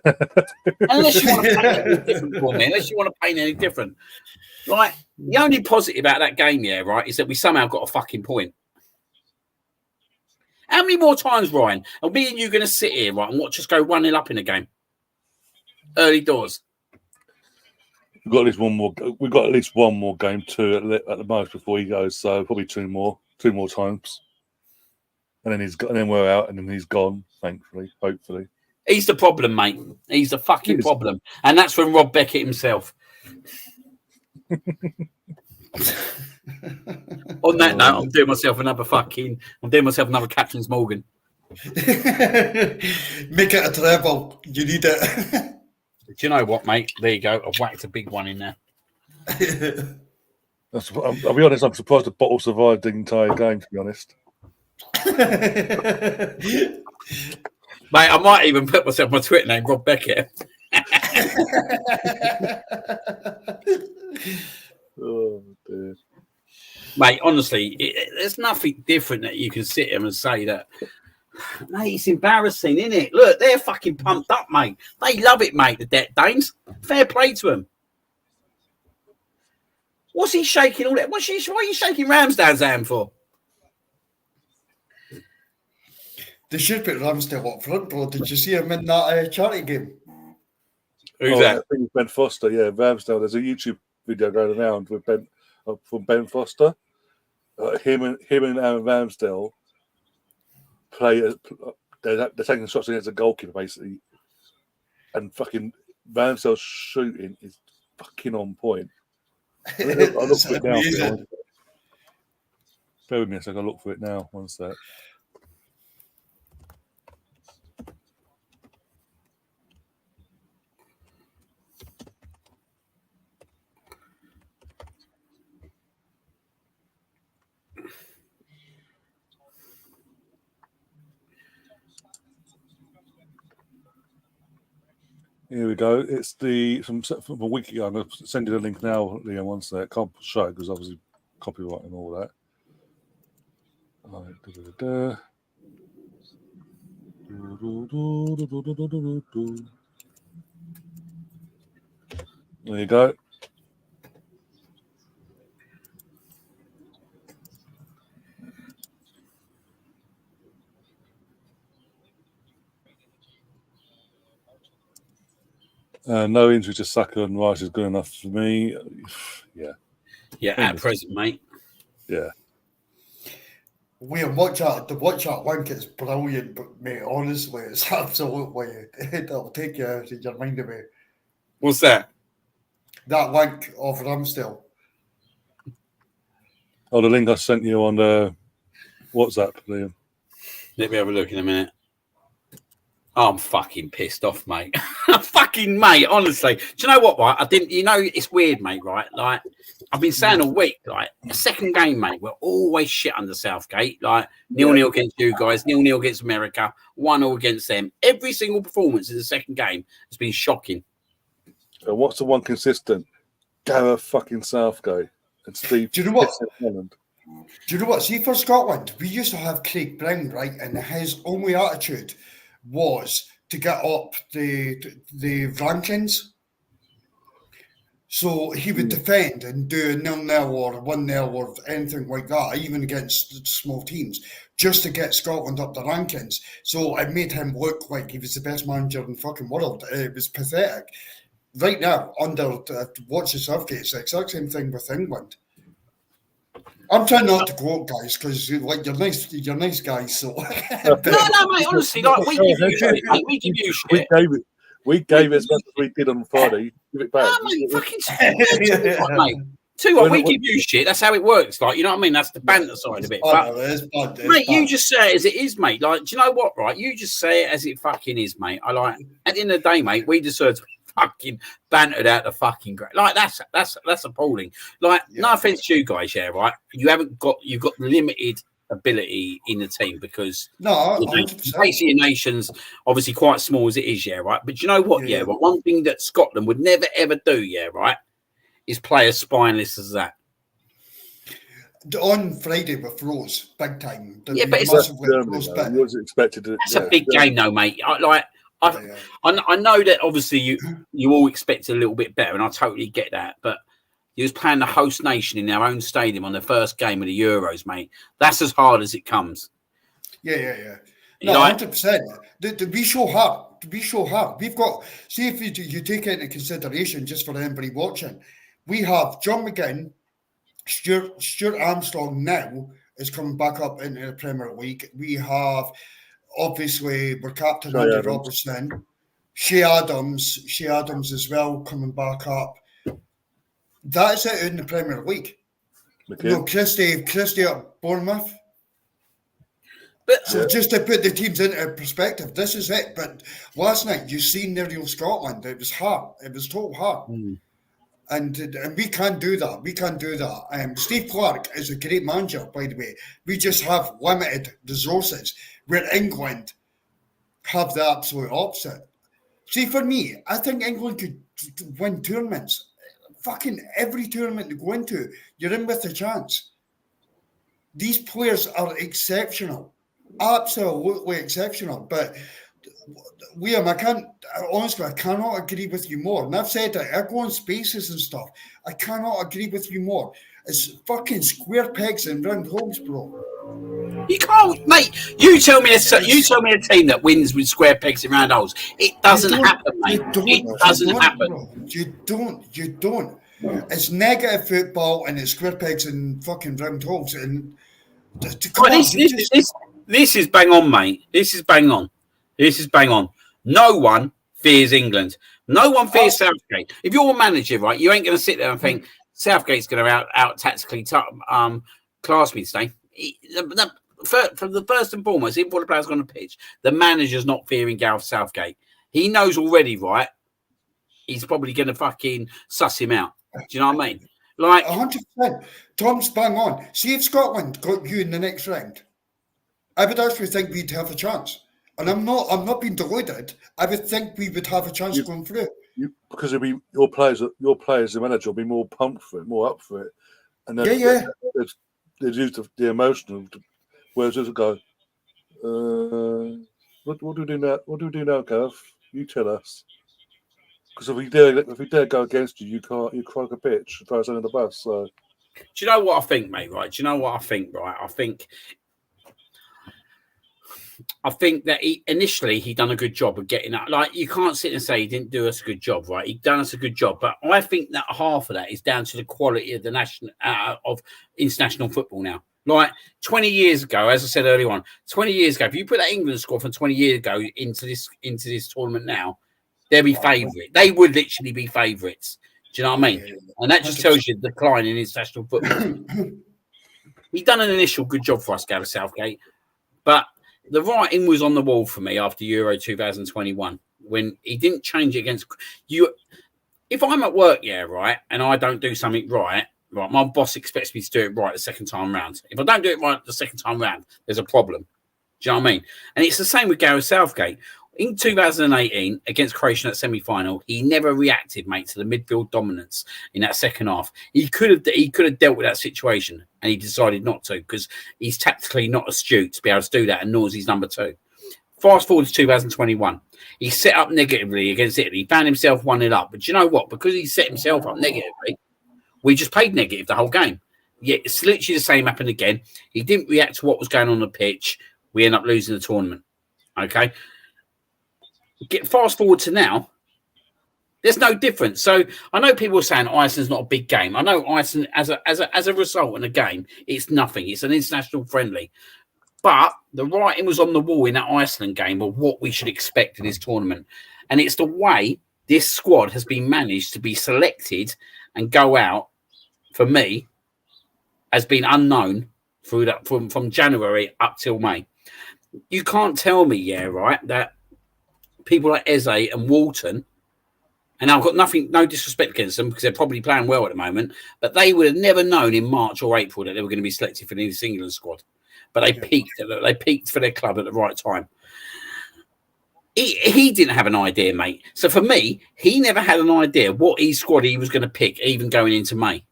S2: Unless you want to paint anything different for me. Unless you want to paint anything different. Like, the only positive about that game, yeah, right, is that we somehow got a fucking point. How many more times, Ryan, are me and you going to sit here, right, and watch us go 1-0 up in a game? Early doors.
S1: We've got at least one more. We've got at least one more game, 2 at the most before he goes. So probably two more times, and then he's got. And then we're out, and then he's gone. Thankfully, hopefully.
S2: He's the problem, mate. He's the fucking problem, and that's from Rob Beckett himself. On that note, I'm doing myself another Captain's Morgan.
S8: Make it a treble. You need it.
S2: Do you know what, mate? There you go. I've whacked a big one in there.
S1: I'll be honest. I'm surprised the bottle survived the entire game. To be honest,
S2: mate, I might even put myself my Twitter name, Rob Beckett.
S1: oh dear.
S2: Mate, honestly, there's nothing different that you can sit here and say that. Mate, it's embarrassing, isn't it? Look, they're fucking pumped up, mate. They love it, mate, the Danes. Fair play to them. What's he shaking all that? What are you shaking Ramsdale's hand for?
S8: They should put Ramsdale up front, bro. Did you see him in that charity game?
S2: Who's that?
S1: I think it's Ben Foster. Yeah, Ramsdale. There's a YouTube video going around with from Ben Foster. Him and Aaron Ramsdale play. They're taking shots against a goalkeeper basically, and fucking Ramsdale's shooting is fucking on point. I'll look for it now. Bear with me a second. I'll look for it now. One sec. Here we go. It's from a week ago. I'm going to send you the link now, Liam. One sec. Can't show it because obviously copyright and all that. There you go. No injury to Saka and Rice is good enough for me. Yeah.
S2: Yeah, at present, mate.
S1: Yeah.
S8: The Watchalong link is brilliant, but mate, honestly, it's absolutely it'll take your mind away.
S2: What's that?
S8: That link of Ramsdale.
S1: Oh, the link I sent you on the WhatsApp, Liam.
S2: Let me have a look in a minute. Oh, I'm fucking pissed off, mate. Fucking mate, honestly. Do you know what, right? It's weird, mate, right? Like, I've been saying all week, like, a second game, mate, we're always shit under Southgate. Like, 0-0 against you guys, 0-0 against America, 1-0 against them. Every single performance in the second game has been shocking.
S1: And what's the one consistent? Gareth fucking Southgate and Steve.
S8: Do you know what? Do you know what? See, for Scotland, we used to have Craig Brown, right? And his only attitude was to get up the rankings. So he would defend and do a 0-0 or 1-0 or anything like that, even against small teams, just to get Scotland up the rankings. So it made him look like he was the best manager in the fucking world. It was pathetic. Right now, under Watch the Southgate, it's the exact same thing with England. I'm trying not to quote guys because like you're nice guys. So
S2: no, mate. Honestly, like we give you shit, mate. We give you shit.
S1: We gave it as much as we did on Friday. Give it back.
S2: No, mate, fucking mate. Tell you what, we give you shit. That's how it works. Like, you know what I mean? That's the banter side of it. But, mate, you just say it as it is, mate. Like, do you know what? Right? You just say it as it fucking is, mate. I like. At the end of the day, mate, we deserve to be fucking bantered out the fucking great. Like that's appalling. Like, no offense to you guys, yeah, right? You've got limited ability in the team because basically your nation's obviously quite small as it is, yeah, right? But you know what, yeah, but one thing that Scotland would never ever do, yeah, right, is play as spineless as that.
S8: On Friday with Rose, big time.
S2: Yeah, but it's
S1: expected.
S2: That's a big game, though, mate. I know that obviously you all expect a little bit better, and I totally get that. But you was playing the host nation in their own stadium on the first game of the Euros, mate. That's as hard as it comes.
S8: Yeah.
S2: You
S8: No,
S2: know,
S8: 100%. To be so hard. We've got, see if you take into consideration, just for anybody watching, we have John McGinn, Stuart Armstrong now is coming back up into the Premier League. We have, obviously, we're captain
S1: Shea
S8: Andy
S1: Adams.
S8: Robertson, Shea Adams as well coming back up. That's it in the Premier League. No, Christie at Bournemouth. So just to put the teams into perspective, this is it. But last night, you seen the real Scotland. It was hard. It was total hard. And we can't do that. We can't do that. Steve Clarke is a great manager, by the way. We just have limited resources, where England have the absolute opposite. See, for me, I think England could win tournaments. Fucking every tournament they go into, you're in with a chance. These players are exceptional. Absolutely exceptional. But Liam, I cannot agree with you more. And I've said it, I go on spaces and stuff. I cannot agree with you more. It's fucking square pegs and round holes, bro.
S2: You can't, mate. You tell me a team that wins with square pegs and round holes. It doesn't happen, mate. It doesn't happen.
S8: Bro. You don't. It's negative football and it's square pegs and fucking round holes. And
S2: this is bang on, mate. This is bang on. No one fears England. No one fears Southgate. If you're a manager, right, you ain't going to sit there and think Southgate's going to out tactically class me today. From the first and foremost, even before the players on the pitch, the manager's not fearing Gareth Southgate. He knows already, right? He's probably going to fucking suss him out. Do you know what I mean? Like
S8: 100%. Tom's bang on. See if Scotland got you in the next round, I would actually think we'd have a chance. And I'm not being deluded. I would think we would have a chance going through.
S1: Because it'll be your players, the manager, will be more pumped for it, more up for it. And then they use the emotional. Whereas it'll go, what do we do now? What do we do now, Gareth? You tell us. Because if we dare go against you, you cry like a bitch, throw us under the bus. So,
S2: do you know what I think, mate? Right? Do you know what I think? Right? I think that initially he done a good job of getting up. Like, you can't sit and say he didn't do us a good job, right? He done us a good job, but I think that half of that is down to the quality of the of international football now. Like 20 years ago, as I said earlier on, 20 years ago, if you put that England squad from 20 years ago into this tournament now, they'd be favourite. They would literally be favourites. Do you know what I mean? And that just tells you the decline in international football. He done an initial good job for us, Gareth Southgate, but the writing was on the wall for me after Euro 2021 when he didn't change it against you. If I'm at work, right, and I don't do something right, my boss expects me to do it right the second time round. If I don't do it right the second time round, there's a problem. Do you know what I mean? And it's the same with Gareth Southgate. In 2018, against Croatia at semi-final, he never reacted, mate, to the midfield dominance in that second half. He could have dealt with that situation, and he decided not to because he's tactically not astute to be able to do that, and nor is he's number two. Fast forward to 2021, he set up negatively against Italy. He found himself 1-0 up, but do you know what? Because he set himself up negatively, we just played negative the whole game. Yeah, it's literally the same happened again. He didn't react to what was going on the pitch. We end up losing the tournament. Okay. Get fast forward to now, there's no difference. So I know people are saying Iceland's not a big game. I know Iceland as a result in a game, it's nothing. It's an international friendly. But the writing was on the wall in that Iceland game of what we should expect in this tournament. And it's the way this squad has been managed to be selected and go out, for me, has been unknown through that from January up till May. You can't tell me, that people like Eze and Walton, and I've got no disrespect against them because they're probably playing well at the moment, but they would have never known in March or April that they were going to be selected for the England squad. But they peaked for their club at the right time. He didn't have an idea, mate. So for me, he never had an idea what squad he was going to pick, even going into May.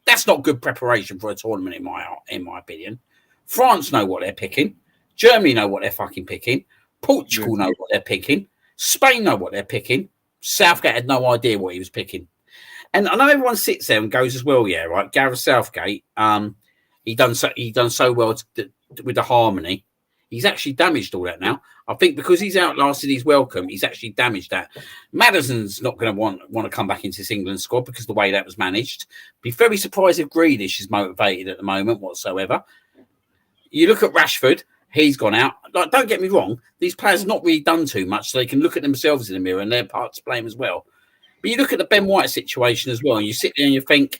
S2: That's not good preparation for a tournament, in my opinion. France know what they're picking. Germany know what they're fucking picking. Portugal know what they're picking. Spain know what they're picking. Southgate had no idea what he was picking. And I know everyone sits there and goes as well, right? Gareth Southgate, he done so well with the harmony. He's actually damaged all that now. I think because he's outlasted his welcome, he's actually damaged that. Maddison's not going to want to come back into this England squad because of the way that was managed. Be very surprised if Grealish is motivated at the moment whatsoever. You look at Rashford, he's gone out. Like, don't get me wrong, these players have not really done too much, so they can look at themselves in the mirror and their part to blame as well. But you look at the Ben White situation as well, and you sit there and you think,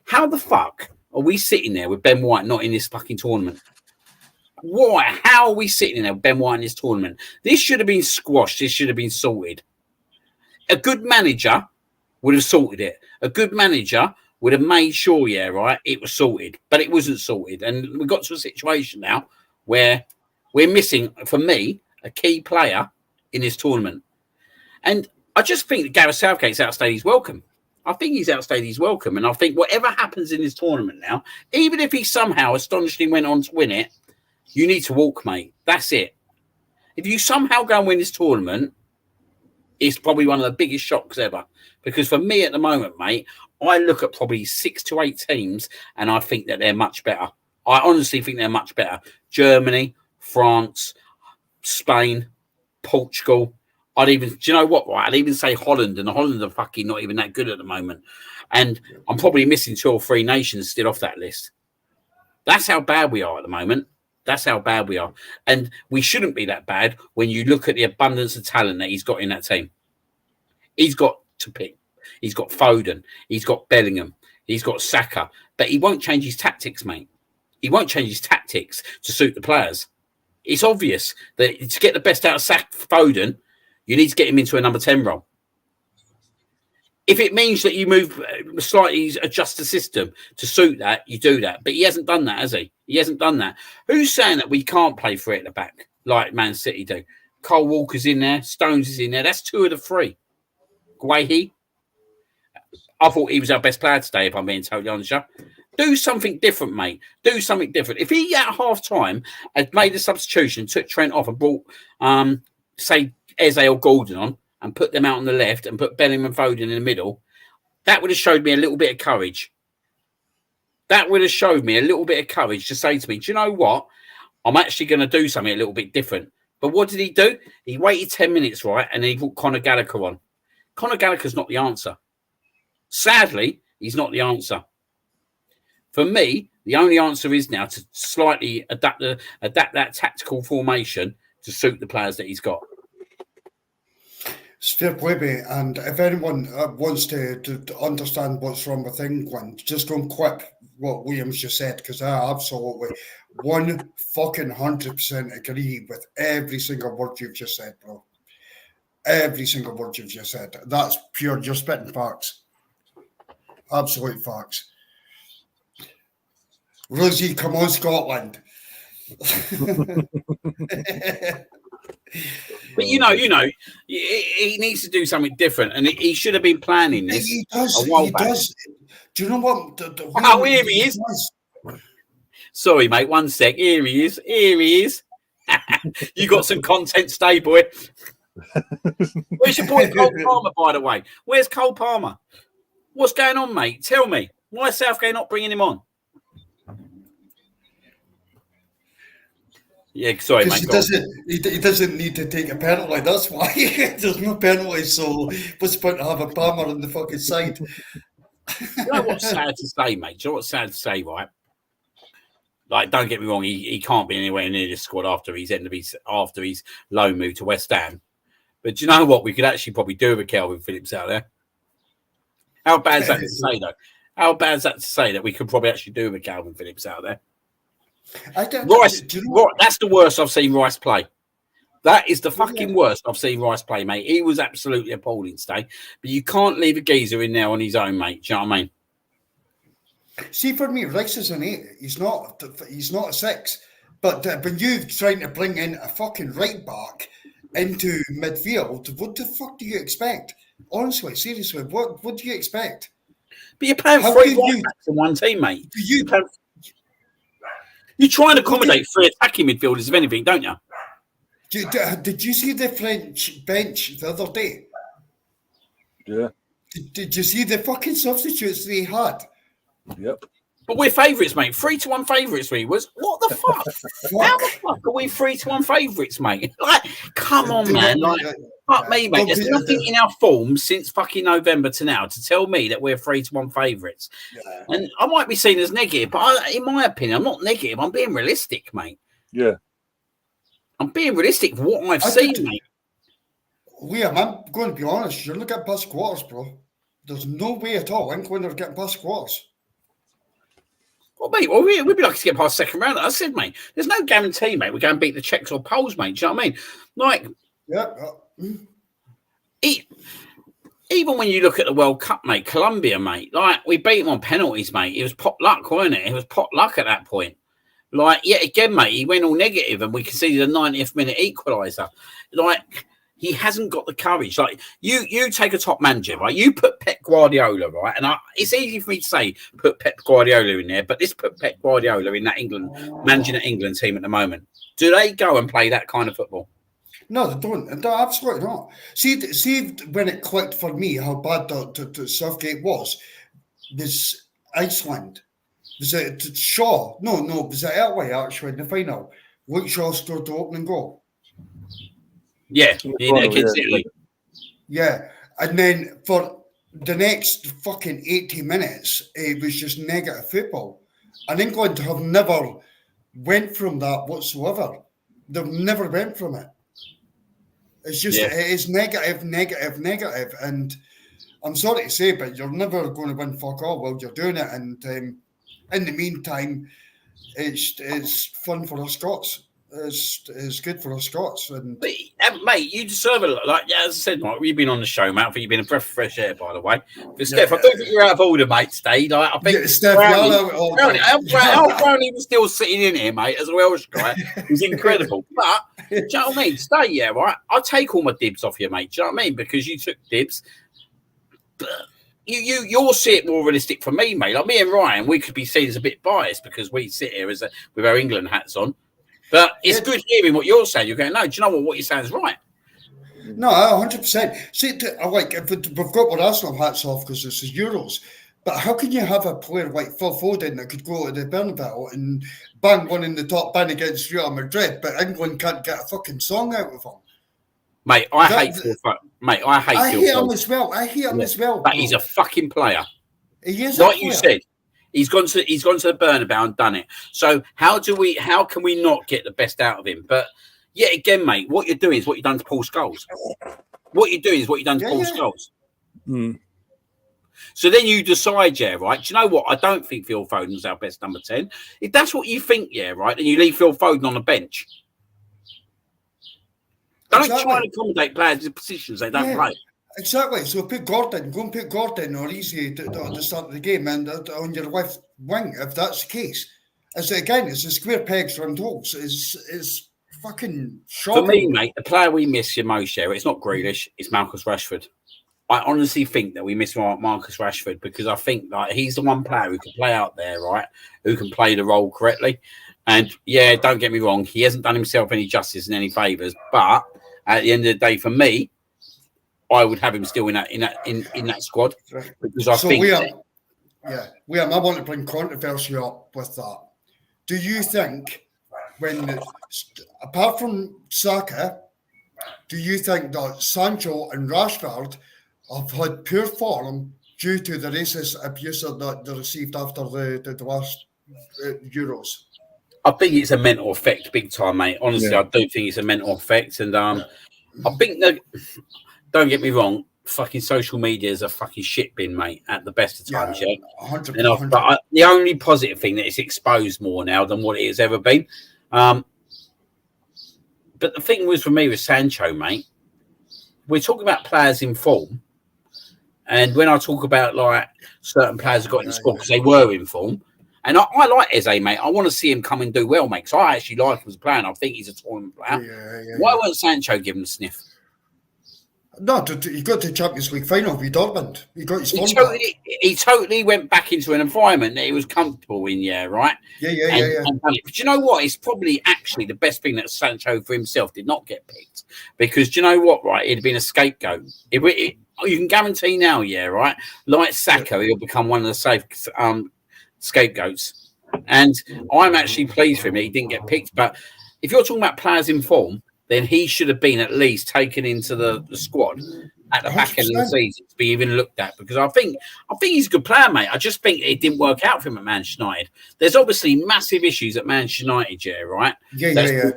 S2: how the fuck are we sitting there with Ben White not in this fucking tournament? Why? How are we sitting there with Ben White in this tournament? This should have been squashed. This should have been sorted. A good manager would have sorted it. A good manager would have made sure, it was sorted. But it wasn't sorted. And we got to a situation now where we're missing, for me, a key player in this tournament. And I just think that Gareth Southgate's outstayed his welcome. I think he's outstayed his welcome. And I think whatever happens in this tournament now, even if he somehow astonishingly went on to win it, you need to walk, mate. That's it. If you somehow go and win this tournament, it's probably one of the biggest shocks ever. Because for me at the moment, mate, I look at probably 6 to 8 teams and I think that they're much better. I honestly think they're much better. Germany, France, Spain, Portugal. Do you know what, right? I'd even say Holland, and Holland are fucking not even that good at the moment. And I'm probably missing 2 or 3 nations still off that list. That's how bad we are at the moment. That's how bad we are. And we shouldn't be that bad when you look at the abundance of talent that he's got in that team. He's got to pick. He's got Foden. He's got Bellingham. He's got Saka. But he won't change his tactics, mate. He won't change his tactics to suit the players. It's obvious that to get the best out of Foden, you need to get him into a number 10 role. If it means that you move slightly, adjust the system to suit that, you do that. But he hasn't done that, has he? He hasn't done that. Who's saying that we can't play 3 at the back like Man City do? Cole Walker's in there. Stones is in there. That's 2 of the 3. Guehi. I thought he was our best player today, if I'm being totally honest. Do something different, mate. Do something different. If he, at half-time, had made a substitution, took Trent off and brought, say, Eze or Gordon on, and put them out on the left and put Bellingham and Foden in the middle, that would have showed me a little bit of courage. That would have showed me a little bit of courage to say to me, do you know what? I'm actually going to do something a little bit different. But what did he do? He waited 10 minutes, right? And then he put Conor Gallagher on. Conor Gallagher's not the answer. Sadly, he's not the answer. For me, the only answer is now to slightly adapt that tactical formation to suit the players that he's got.
S8: It's fair play, mate. And if anyone wants to understand what's wrong with England, just go and clip what Williams just said, because I absolutely 100% agree with every single word you've just said, bro. Every single word you've just said. That's pure, you're spitting facts. Absolute facts. Rosie, come on, Scotland.
S2: But you know, he needs to do something different, and he should have been planning this.
S8: He does.
S2: A while back.
S8: Does. Do you know what?
S2: Here he is. Sorry, mate. 1 sec. Here he is. Here he is. You got some content today, boy. Where's your boy Cole Palmer, by the way? Where's Cole Palmer? What's going on, mate? Tell me. Why is Southgate not bringing him on? Yeah, sorry, mate.
S8: He doesn't need to take a penalty. That's why there's no penalty. So what's the point to have a Palmer on the fucking side?
S2: You know what's sad to say, mate? Do you know what's sad to say, right? Like, don't get me wrong, he can't be anywhere near this squad after his loan move to West Ham. But do you know what? We could actually probably do with Calvin Phillips out there. How bad is that to say, though? How bad is that to say that we could probably actually do with Calvin Phillips out there? Rice, that's the worst I've seen Rice play. That is the fucking worst I've seen Rice play, mate. He was absolutely appalling today. But you can't leave a geezer in there on his own, mate. Do you know what I mean?
S8: See, for me, Rice is an 8. He's not a 6. But when you're trying to bring in a fucking right back into midfield, what the fuck do you expect? Honestly, seriously, what do you expect?
S2: But you're playing 3 right backs in one team, mate. You try and accommodate 3 attacking midfielders, if anything, don't you?
S8: Did you see the French bench the other day?
S1: Yeah.
S8: Did you see the fucking substitutes they had?
S1: Yep.
S2: But we're favourites, mate. 3-1 favourites. We was what the fuck? How the fuck are we 3-1 favourites, mate? Like, come on, man. Like, fuck me, mate. There's nothing in our form since fucking November to now to tell me that we're 3-1 favourites. Yeah. And I might be seen as negative, but in my opinion, I'm not negative. I'm being realistic, mate.
S1: Yeah.
S2: I'm being realistic for what I've seen, mate.
S8: Liam, I'm going to be honest. You're looking at past quarters, bro. There's no way at all England are getting past quarters.
S2: Well, mate, we'd be lucky to get past second round. I said, mate, there's no guarantee, mate, we're going to beat the Czechs or Poles, mate. Do you know what I mean? Like, even when you look at the World Cup, mate, Colombia, mate, like, we beat them on penalties, mate. It was pot luck, wasn't it? It was pot luck at that point. Like, yet again, mate, he went all negative and we conceded a 90th minute equaliser. Like, he hasn't got the courage. Like, you take a top manager, right? You put Pep Guardiola, right? And it's easy for me to say put Pep Guardiola in there, but let's put Pep Guardiola in that managing the England team at the moment. Do they go and play that kind of football?
S8: No, they don't. No, absolutely not. See when it clicked for me how bad the Southgate was Iceland. Was it Shaw? No, was it Italy actually in the final? Luke Shaw scored the opening goal.
S2: Yeah, against Italy.
S8: Yeah, and then for the next fucking 80 minutes, it was just negative football. And England have never went from that whatsoever. They've never went from it. It's just, it is negative. And I'm sorry to say, but you're never going to win fuck all while you're doing it. And in the meantime, it's fun for us Scots. It's good for us Scots. And
S2: mate, you deserve a lot. Like, as I said, Mike, you've been on the show, mate. I think you've been a breath of fresh air, by the way. But Steph, I don't think you're out of order, mate, today. Like, I think
S8: Steph,
S2: Brownie was still sitting in here, mate, as a Welsh guy. He's incredible. But, do you know what I mean? Today, right? I'll take all my dibs off you, mate. Do you know what I mean? Because you took dibs. But you'll see it more realistic for me, mate. Like me and Ryan, we could be seen as a bit biased because we sit here with our England hats on. But it's good hearing what you're saying. You're going, no, do you know what you're saying is right?
S8: No, 100%. See, we've got our Arsenal hats off because this is Euros. But how can you have a player like Phil Foden that could go to the Bernabeu and bang one in the top bin against Real Madrid, but England can't get a fucking song out of him?
S2: Mate, I hate Phil Foden. Mate, I hate
S8: him as well. I hate him as well.
S2: But he's a fucking player.
S8: He is
S2: like you said. He's gone to the Bernabeu and done it. So how can we not get the best out of him? But yet again, mate, what you're doing is what you've done to Paul Scholes. What you're doing is what you've done to Paul Scholes.
S1: Mm.
S2: So then you decide, right? Do you know what? I don't think Phil Foden's our best number 10. If that's what you think, right, then you leave Phil Foden on the bench. Don't try and accommodate players in positions they don't play.
S8: Exactly. So go and put Gordon or Easy at the start of the game and on your left wing, if that's the case. It's a square pegs round holes. It's fucking shocking.
S2: For me, mate, the player we miss your most, it's not Grealish, it's Marcus Rashford. I honestly think that we miss Marcus Rashford because I think like he's the one player who can play out there, right? Who can play the role correctly. And yeah, don't get me wrong, he hasn't done himself any justice and any favours. But at the end of the day, for me, I would have him still in that squad because I think.
S8: Liam, I want to bring controversy up with that. Do you think apart from Saka, do you think that Sancho and Rashford have had poor form due to the racist abuse that they received after the last Euros?
S2: I think it's a mental effect, big time, mate. Honestly, I do think it's a mental effect, and I think that. Don't get me wrong, fucking social media is a fucking shit bin, mate, at the best of times,
S8: 100%.
S2: But the only positive thing that it's exposed more now than what it has ever been. But the thing was for me with Sancho, mate, we're talking about players in form. And when I talk about like certain players who got in the squad because they were in form, and I like Eze, mate. I want to see him come and do well, mate, because I actually like him as a player and I think he's a tournament player. Why won't Sancho give him a sniff?
S8: No, he got to the Champions League final with Dortmund. He got his
S2: he totally went back into an environment that he was comfortable in, right?
S8: Yeah.
S2: But you know what? It's probably actually the best thing that Sancho for himself did not get picked. Because do you know what, right? It'd been a scapegoat. You can guarantee now, right? Like Saka, he'll become one of the scapegoats. And I'm actually pleased for him that he didn't get picked. But if you're talking about players in form, then he should have been at least taken into the squad at the back end of the season to be even looked at, because I think he's a good player, mate. I just think it didn't work out for him at Manchester United. There's obviously massive issues at Manchester United, right?
S8: Yeah.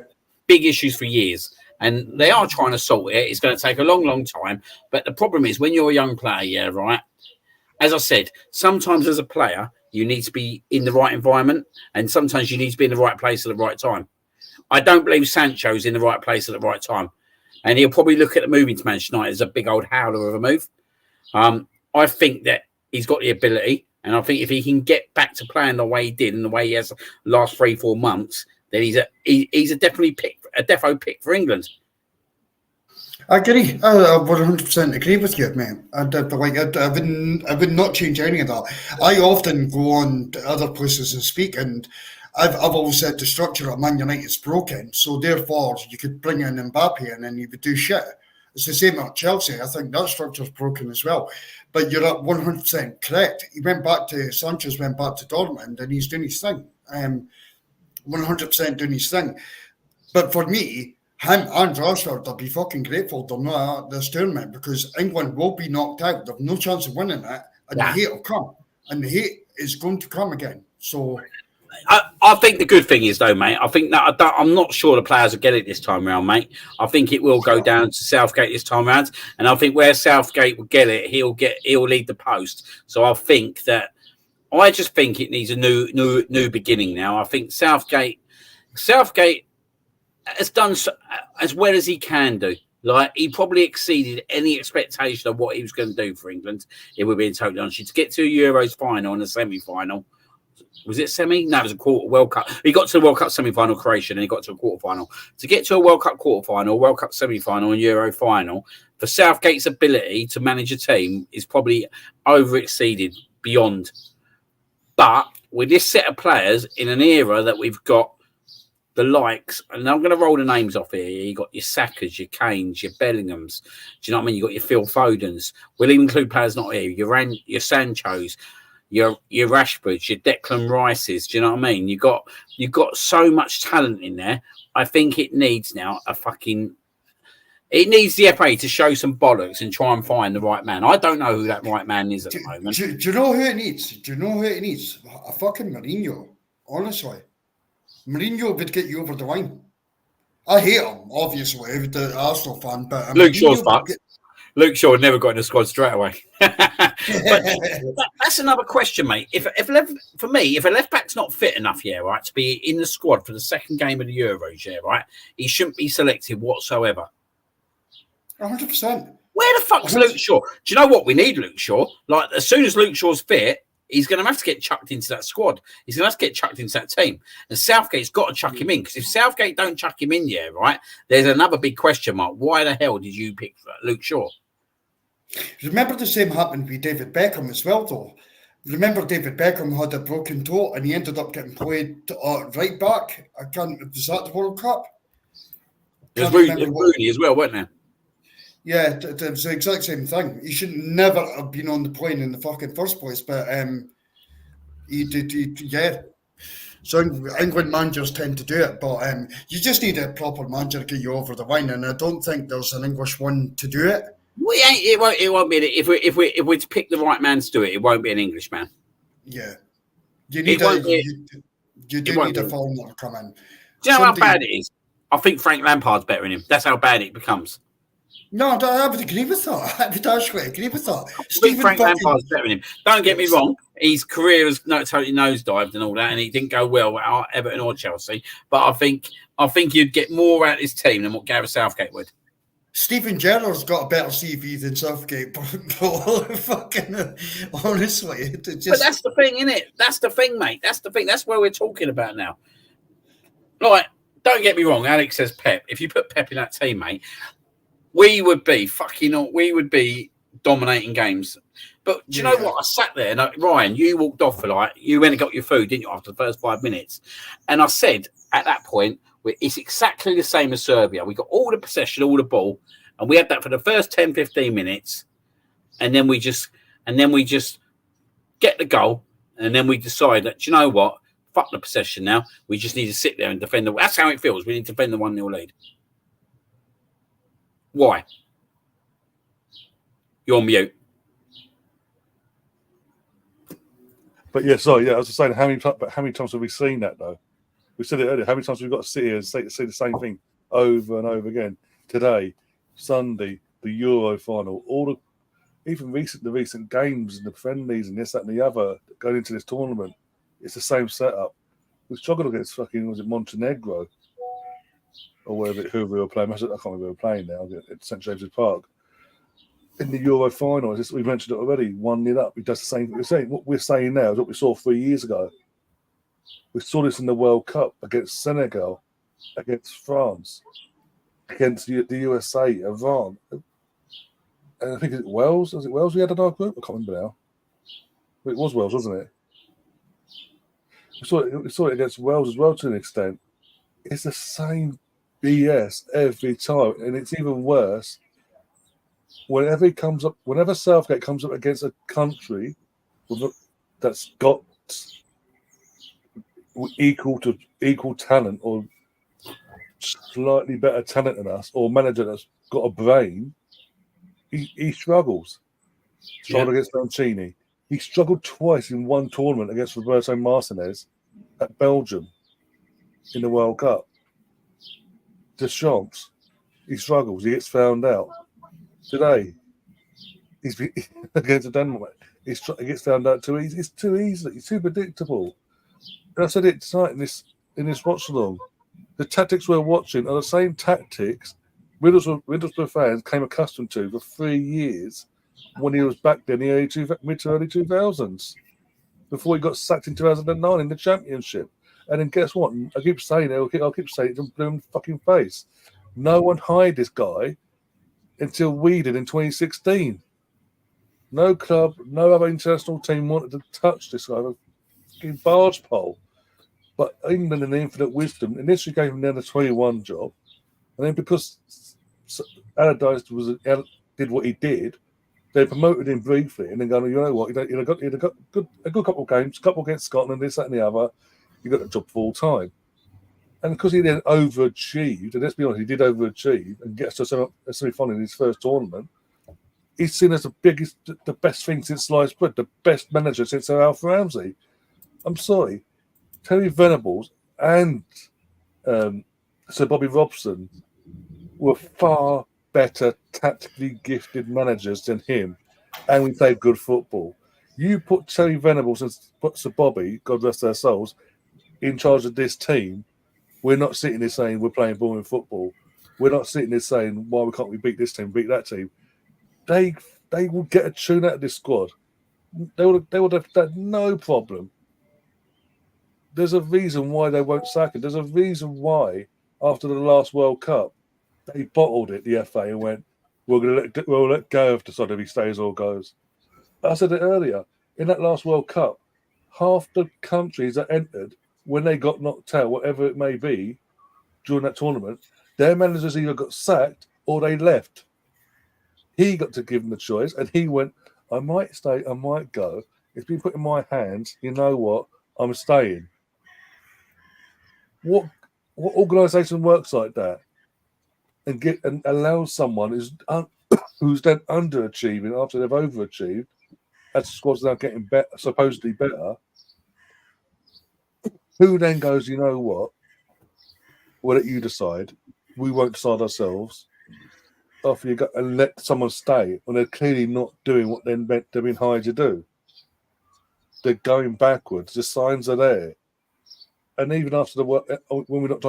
S2: Big issues for years, and they are trying to sort it. It's going to take a long, long time. But the problem is when you're a young player, right? As I said, sometimes as a player, you need to be in the right environment, and sometimes you need to be in the right place at the right time. I don't believe Sancho's in the right place at the right time. And he'll probably look at the moving to Manchester United as a big old howler of a move. I think that he's got the ability. And I think if he can get back to playing the way he did and the way he has the last 3-4 months, then he's a definitely a defo pick for England.
S8: I agree. I 100% agree with you, man. I would not change any of that. I often go on to other places and speak, and I've always said the structure at Man United is broken, so therefore you could bring in Mbappe and then you would do shit. It's the same at Chelsea. I think that structure's broken as well. But you're at 100% correct. Sanchez went back to Dortmund and he's doing his thing. 100% doing his thing. But for me, him and Rashford, they'll be fucking grateful they're not at this tournament, because England will be knocked out. They've no chance of winning it, and the hate will come. And the hate is going to come again. So
S2: I think the good thing is, though, mate, I think that I'm not sure the players will get it this time around, mate. I think it will go down to Southgate this time around, and I think where Southgate will get it, he'll lead the post. So I just think it needs a new beginning now. I think Southgate has done as well as he can do. Like, he probably exceeded any expectation of what he was going to do for England, if we're being totally honest. To get to a Euros final and a semi-final. Was it semi? No, it was a quarter World Cup. He got to the World Cup semi-final, Croatia, and he got to a quarter-final. To get to a World Cup quarter-final, World Cup semi-final, and Euro final, for Southgate's ability to manage a team is probably over-exceeded beyond. But with this set of players in an era that we've got the likes, and I'm going to roll the names off here. You got your Sakas, your Kanes, your Bellinghams. Do you know what I mean? You got your Phil Fodens. We'll even include players not here. Your Sanchos, your Rashfords, your Declan Rices. Do you know what I mean? You got so much talent in there. I think it needs now it needs the FA to show some bollocks and try and find the right man. I don't know who that right man is at the moment.
S8: Do you know who it needs? A fucking Mourinho. Honestly. Mourinho would get you over the line. I hate him, obviously, with the Arsenal fan, but
S2: Luke Shaw's fucked. Luke Shaw never got in the squad straight away. But that's another question, mate. If a left back's not fit enough, right, to be in the squad for the second game of the Euros, right, he shouldn't be selected whatsoever.
S8: 100%.
S2: Where the fuck's Luke Shaw? Do you know what? We need Luke Shaw. Like, as soon as Luke Shaw's fit, he's going to have to get chucked into that squad. He's going to have to get chucked into that team. And Southgate's got to chuck him in, because if Southgate don't chuck him in, right, there's another big question mark. Why the hell did you pick Luke Shaw?
S8: Remember the same happened with David Beckham as well, though. Remember David Beckham had a broken toe and he ended up getting played right back. Was that the World Cup?
S2: It was Rooney as well, wasn't it?
S8: Yeah, it was the exact same thing. He should never have been on the plane in the fucking first place, but he did, yeah. So England managers tend to do it, but you just need a proper manager to get you over the line, and I don't think there's an English one to do it.
S2: It won't be. If we're to pick the right man to do it, it won't be an English man.
S8: Yeah, you need you do need a foreigner to come in.
S2: Do you know how bad it is? I think Frank Lampard's better than him. That's how bad it becomes.
S8: No, I would agree with that. I would actually agree with that.
S2: Frank Lampard's better than him. Don't get me wrong. His career has totally nosedived and all that, and he didn't go well at Everton or Chelsea. But I think you'd get more out of his team than what Gareth Southgate would.
S8: Steven Gerrard's got a better CV than Southgate, but fucking honestly,
S2: but that's the thing, isn't it? That's the thing, mate. That's the thing. That's where we're talking about now. Like, don't get me wrong. Alex says Pep. If you put Pep in that team, mate, we would be dominating games. But do you know what? I sat there and Ryan, you walked off you went and got your food, didn't you, after the first 5 minutes? And I said at that point, it's exactly the same as Serbia. We got all the possession, all the ball, and we had that for the first 10, 15 minutes. And then we just get the goal. and then we decide that, do you know what? Fuck the possession now. We just need to sit there and defend. That's how it feels. We need to defend the 1-0 lead. Why? You're on mute.
S1: But yeah, sorry, yeah, I was just saying, how many times have we seen that though? We said it earlier. How many times have we got to sit here and say the same thing over and over again? Today, Sunday, the Euro final, even the recent games and the friendlies and this, that, and the other going into this tournament, it's the same setup. We struggled against was it Montenegro or whoever we were playing? I can't remember who we were playing now at St James's Park. In the Euro final, we mentioned it already, 1-0 up. He does the same thing. What we're saying now is what we saw 3 years ago. We saw this in the World Cup against Senegal, against France, against the USA, Iran. And I think it's Wales. Was it Wales we had in our group? I can't remember now. It was Wales, wasn't it? We saw it against Wales as well to an extent. It's the same BS every time. And it's even worse whenever Southgate comes up against a country that's got equal talent or slightly better talent than us, or manager that's got a brain, he struggles. Struggled against Mancini. He struggled twice in one tournament against Roberto Martinez at Belgium in the World Cup. Deschamps, he struggles. He gets found out. Today, he's against Denmark. He gets found out too easy. It's too easy. It's too predictable. And I said it tonight in this watch-along. The tactics we're watching are the same tactics Middlesbrough fans came accustomed to for 3 years when he was back then in the mid to early 2000s, before he got sacked in 2009 in the Championship. And then guess what? I keep saying it. I'll keep saying it to bloom fucking face. No one hired this guy until we did in 2016. No club, no other international team wanted to touch this guy. Fucking barge pole. But England, in the infinite wisdom, initially gave him the under 21 job, and then because Allardyce did what he did, they promoted him briefly, and then going, you know what, he'd got a good couple of games, couple against Scotland, this, that, and the other. He got the job full time, and because he then overachieved, and let's be honest, he did overachieve and get us to a semi-final in his first tournament. He's seen as the best thing since sliced bread, the best manager since Sir Alf Ramsey. I'm sorry. Terry Venables and Sir Bobby Robson were far better tactically gifted managers than him, and we played good football. You put Terry Venables and Sir Bobby, God rest their souls, in charge of this team, we're not sitting there saying we're playing boring football. We're not sitting there saying, why can't we beat this team, beat that team? They will get a tune out of this squad. They would have had no problem. There's a reason why they won't sack it. There's a reason why, after the last World Cup, they bottled it, the FA, and went, we'll let go of decide if he stays or goes. I said it earlier. In that last World Cup, half the countries that entered, when they got knocked out, whatever it may be, during that tournament, their managers either got sacked or they left. He got to give them the choice, and he went, I might stay, I might go. It's been put in my hands. You know what? I'm staying. What organisation works like that and allows someone who's then underachieving after they've overachieved, as the squad's now getting better, supposedly better, who then goes, you know what? We'll let you decide. We won't decide ourselves. After you go and let someone stay when they're clearly not doing what they've been hired to do. They're going backwards. The signs are there. And even after the work, when we got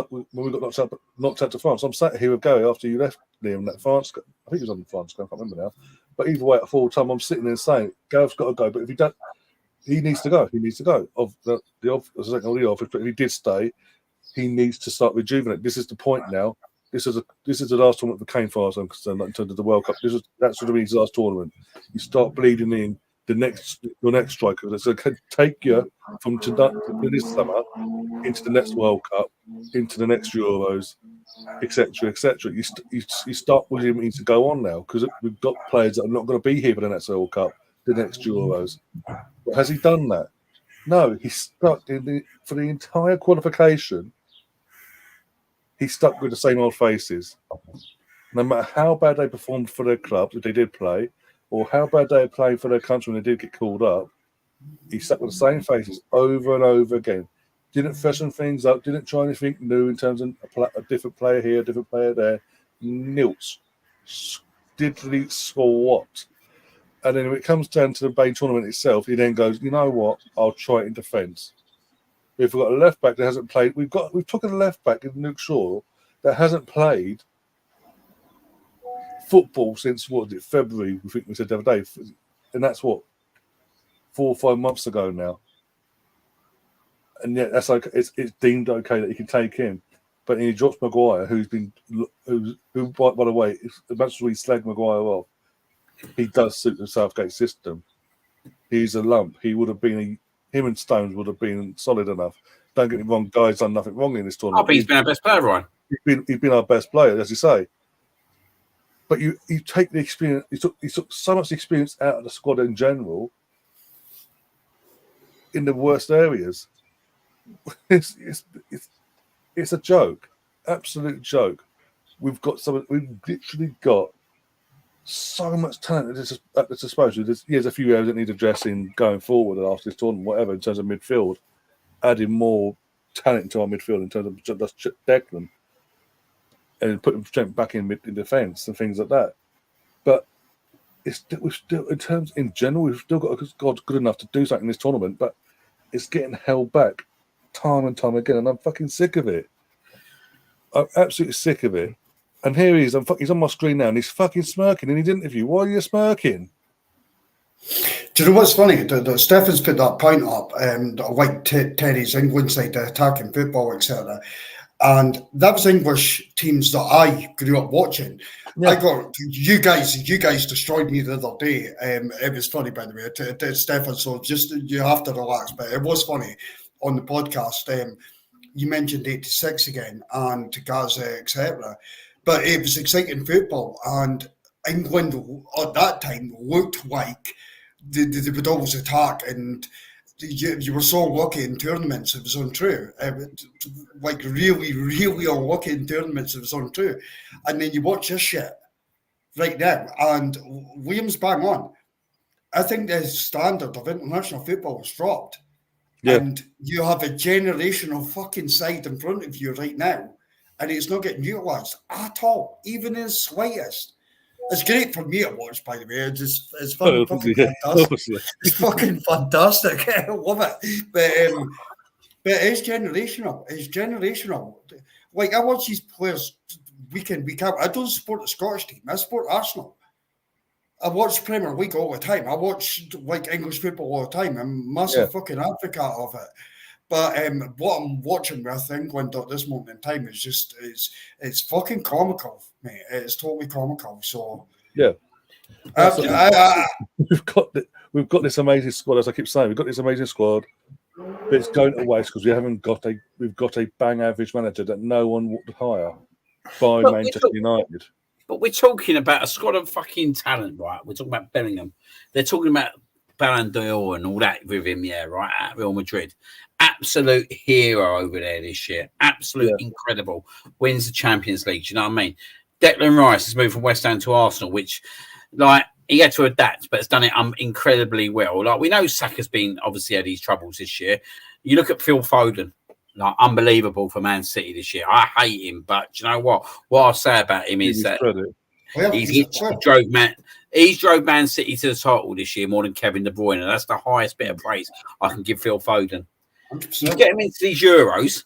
S1: knocked out to France, I'm sat here with Gary after you left Liam that France. I think he was on the France. I can't remember now. But either way, at full time, I'm sitting there saying, Gary's got to go. But if he don't, he needs to go. He needs to go. But if he did stay, he needs to start rejuvenating. This is the point now. This is the last tournament for Kane, as far as I'm concerned, in terms of the World Cup. That's what it means. Last tournament. You start bleeding in your next striker. That's going to take you from this summer into the next World Cup, into the next Euros, etc., etc. You start with him needs to go on now because we've got players that are not going to be here for the next World Cup, the next Euros. But has he done that? No, he stuck for the entire qualification. He stuck with the same old faces. No matter how bad they performed for their club, if they did play, or how bad they played for their country when they did get called up, he stuck with the same faces over and over again. Didn't freshen things up, didn't try anything new in terms of a different player here, a different player there. Nilts. Diddly squat. And then when it comes down to the main tournament itself, he then goes, you know what, I'll try it in defence. We've got a left back that hasn't played. We've taken a left back in Luke Shaw that hasn't played football since February? I think we said the other day, and that's 4 or 5 months ago now. And yet that's like it's deemed okay that he can take him, but then he drops Maguire, who by the way, as much as we slag Maguire off, he does suit the Southgate system. He's a lump. He would have been him and Stones would have been solid enough. Don't get me wrong, Guy's done nothing wrong in this tournament.
S2: I think he's been our best player, Ryan.
S1: He's been our best player, as you say. But you take the experience. He took so much experience out of the squad in general. In the worst areas, it's a joke, absolute joke. We've literally got so much talent at the disposal. There's a few areas that need addressing going forward after this tournament, whatever, in terms of midfield, adding more talent into our midfield in terms of just Declan and putting strength back in defence and things like that. But we've still, in general, we've still got a squad good enough to do something in this tournament, but it's getting held back time and time again, and I'm fucking sick of it. I'm absolutely sick of it. And here he is. He's on my screen now, and he's fucking smirking in his interview. Why are you smirking?
S8: Do you know what's funny? Stefan's put that point up, like Terry's England side, attacking football, etc. And that was English teams that I grew up watching. Yeah. I got you guys destroyed me the other day. It was funny, by the way, Stefan. So just you have to relax, but it was funny on the podcast. You mentioned 86 again and Gaza, etc. But it was exciting football, and England at that time looked like they would always attack, and you were so lucky in tournaments it was untrue. Like really, really unlucky in tournaments it was untrue. And then you watch this shit right now, and Liam's bang on. I think the standard of international football has dropped. Yeah. And you have a generational fucking side in front of you right now, and it's not getting utilised at all, even in the slightest. It's great for me to watch, by the way. It's fucking fantastic. It's fucking fantastic. I love it. But it's generational. It's generational. Like, I watch these players week in, week out. I don't support the Scottish team. I support Arsenal. I watch Premier League all the time. I watch like English football all the time. I'm a massive fucking advocate of it. But what I'm watching with England at this moment in time is just it's fucking comical, mate. It's totally comical. So
S1: yeah, we've got this amazing squad. As I keep saying, we've got this amazing squad, but it's going to waste because we've got a bang average manager that no one would hire by Manchester United.
S2: But we're talking about a squad of fucking talent, right? We're talking about Bellingham. They're talking about Ballon d'Or and all that with him, yeah, right, at Real Madrid. Absolute hero over there this year. Absolute incredible. Wins the Champions League, do you know what I mean? Declan Rice has moved from West Ham to Arsenal, which, like, he had to adapt, but has done it incredibly well. Like, we know Saka's been, obviously, had his troubles this year. You look at Phil Foden. Like, unbelievable for Man City this year. I hate him, but do you know what? What I'll say about him is that he's drove Man City to the title this year more than Kevin De Bruyne. That's the highest bit of praise I can give Phil Foden. 100%. You get him into these Euros,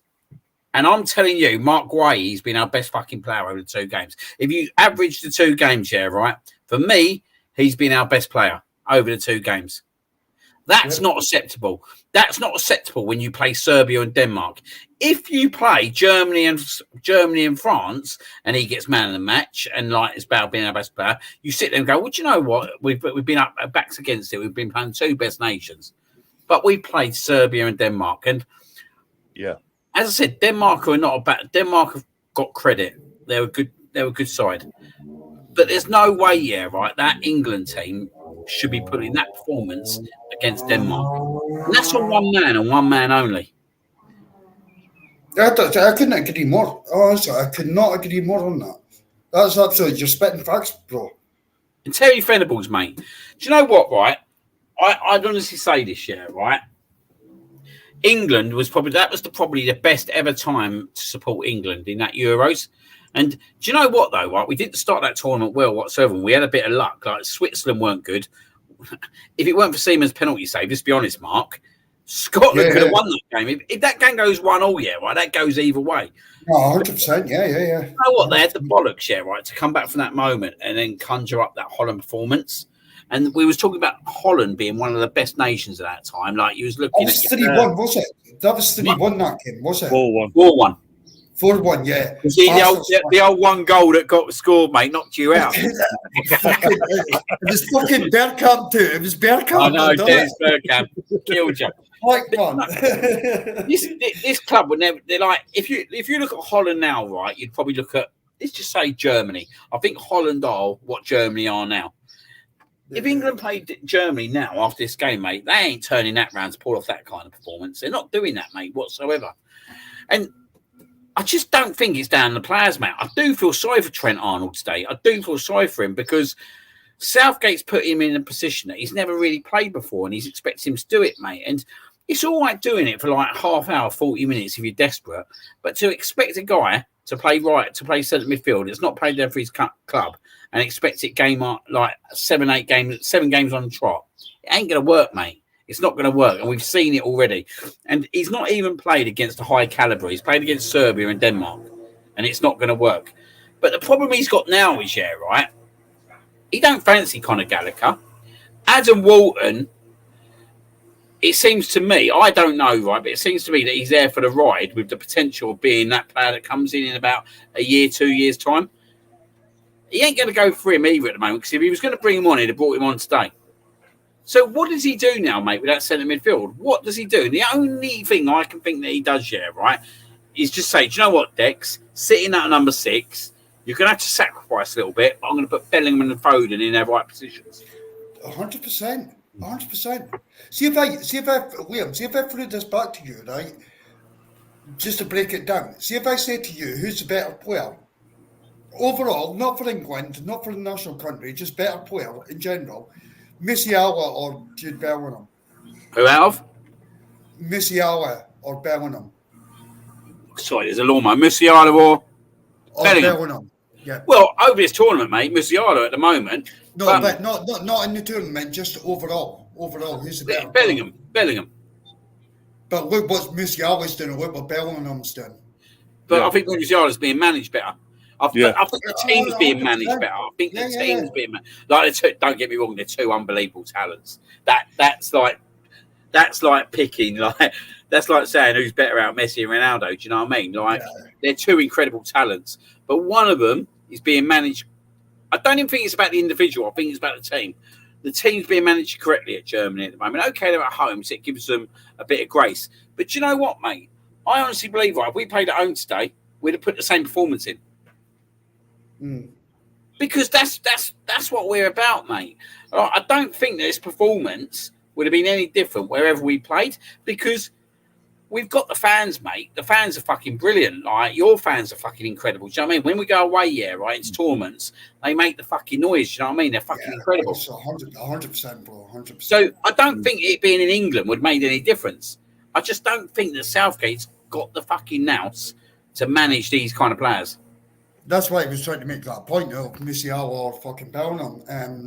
S2: and I'm telling you, Mark Guahi's been our best fucking player over the 2 games. If you average the 2 games, yeah, right? For me, he's been our best player over the 2 games. That's not acceptable. That's not acceptable when you play Serbia and Denmark. If you play Germany and France, and he gets man of the match, and like it's about being our best player, you sit there and go, "Well, do you know what? We've been up backs against it. We've been playing 2 best nations, but we played Serbia and Denmark, and
S1: yeah,
S2: as I said, Denmark are not a bad. Denmark have got credit. They're a good side, but there's no way, yeah, right? That England team should be putting that performance against Denmark. And that's on one man and one man only.
S8: I couldn't agree more. Honestly, I could not agree more on that. That's absolutely, you're spitting facts, bro.
S2: And Terry Venables, mate. Do you know what, right? I'd honestly say this, yeah, right? England was probably the best ever time to support England in that Euros. And do you know what, though, right? We didn't start that tournament well whatsoever. We had a bit of luck. Like, Switzerland weren't good. If it weren't for Seaman's penalty save, let's be honest, Mark, Scotland could have won that game. If that game goes 1-1, yeah, right, that goes either way.
S8: No, 100%, yeah.
S2: You know what? They had the bollocks, yeah, right, to come back from that moment and then conjure up that Holland performance. And we was talking about Holland being one of the best nations at that time. Like, you was looking
S8: at 3-1, was it? That was 3-1 that game, was it?
S1: 4-1.
S2: 4-1.
S8: 4-1, yeah.
S2: The old one goal that got scored, mate, knocked you out.
S8: It was fucking Bergkamp too. It was Bergkamp.
S2: I know, Dennis Bergkamp killed you.
S8: Like one.
S2: This club would never. They're like, if you look at Holland now, right, you'd probably look at, let's just say Germany. I think Holland are what Germany are now. If England played Germany now after this game, mate, they ain't turning that round to pull off that kind of performance. They're not doing that, mate, whatsoever. And I just don't think it's down to the players, mate. I do feel sorry for Trent Arnold today. I do feel sorry for him because Southgate's put him in a position that he's never really played before and he's expecting him to do it, mate. And it's all right doing it for like half hour, 40 minutes if you're desperate. But to expect a guy to play centre midfield, it's not played there for his club, and expect it game like 7 games on the trot, it ain't going to work, mate. It's not going to work, and we've seen it already. And he's not even played against a high calibre. He's played against Serbia and Denmark, and it's not going to work. But the problem he's got now is, yeah, right, he don't fancy Conor Gallagher. Adam Walton, it seems to me, I don't know, right, but it seems to me that he's there for the ride with the potential of being that player that comes in about a year, 2 years' time. He ain't going to go for him either at the moment, because if he was going to bring him on, he'd have brought him on today. So what does he do now, mate, with that centre midfield? What does he do? And the only thing I can think that he does, yeah, right, is just say, do you know what, Dex? Sitting at number 6, you're going to have to sacrifice a little bit, but I'm going to put Bellingham and Foden in their right positions.
S8: 100%. 100%. See if I threw this back to you, right? Just to break it down. See if I say to you, who's the better player? Overall, not for England, not for the national country, just better player in general. Musiala or Jude Bellingham?
S2: Who out of?
S8: Musiala or Bellingham?
S2: Sorry, there's a lawnmower. Musiala or Bellingham?
S8: Yeah.
S2: Well, over this tournament, mate, Musiala at the moment.
S8: No, but not in the tournament, just overall. Overall, who's the better
S2: Bellingham.
S8: player?
S2: Bellingham.
S8: But look what Musiala's doing, look what Bellingham's doing.
S2: But I think Musiala's being managed better. I think the team's being managed better. I think the team's being managed. Like, don't get me wrong, they're two unbelievable talents. That's like picking, like that's like saying who's better out, Messi and Ronaldo. Do you know what I mean? Like they're two incredible talents, but one of them is being managed. I don't even think it's about the individual. I think it's about the team. The team's being managed correctly at Germany at the moment. Okay, they're at home, so it gives them a bit of grace. But do you know what, mate? I honestly believe, right, if we played at home today, we'd have put the same performance in. Because that's what we're about, mate. I don't think that this performance would have been any different wherever we played, because we've got the fans, mate. The fans are fucking brilliant. Like, your fans are fucking incredible. Do you know what I mean? When we go away, right, into tournaments, they make the fucking noise. Do you know what I mean? They're fucking incredible.
S8: 100%, bro. 100%.
S2: So I don't think it being in England would make any difference. I just don't think that Southgate's got the fucking nous to manage these kind of players.
S8: That's why I was trying to make that point of Musiala or fucking Bellingham.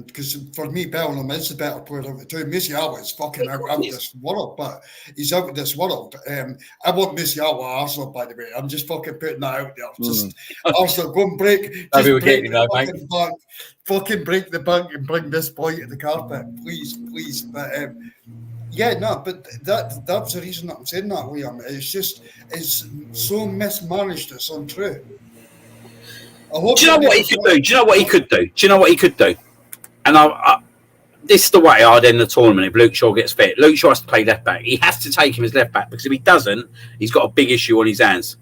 S8: Because for me, Bellingham is the better player of the two. Musiala is fucking out of this world, but he's out of this world. I want Musiala at Arsenal, by the way. I'm just fucking putting that out there. Just Arsenal, go and break the bank. Fucking break the bank and bring this boy to the carpet. Please. But but that was the reason that I'm saying that, Liam. It's so mismanaged, it's untrue. Do you know what he could do? Do you know what he could do? And this is the way I'd end the tournament if Luke Shaw gets fit. Luke Shaw has to play left back. He has to take him as left back, because if he doesn't, he's got a big issue on his hands.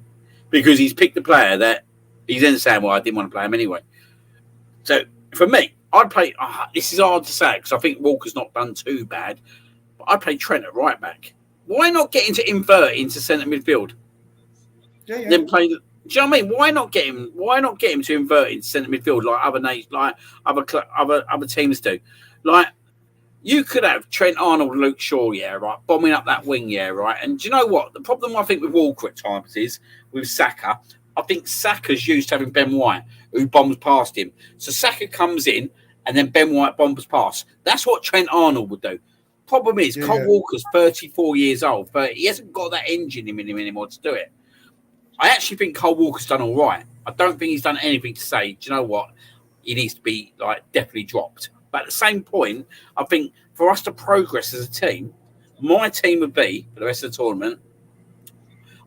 S8: Because he's picked a player that he's then saying, well, I didn't want to play him anyway. So for me, I'd play. This is hard to say because I think Walker's not done too bad.
S2: I'd play Trent at right back. Why not get him to invert into centre midfield?
S8: Yeah.
S2: Then play. Do you know what I mean? Why not get him? Why not get him to invert into centre midfield like other teams do? Like you could have Trent Arnold, Luke Shaw, yeah, right, bombing up that wing, yeah, right. And do you know what? The problem I think with Walker at times is with Saka. I think Saka's used to having Ben White who bombs past him. So Saka comes in and then Ben White bombs past. That's what Trent Arnold would do. Problem is, Cole Walker's 34 years old, but he hasn't got that engine in him anymore to do it. I actually think Cole Walker's done all right. I don't think he's done anything to say, do you know what? He needs to be definitely dropped. But at the same point, I think for us to progress as a team, my team would be, for the rest of the tournament,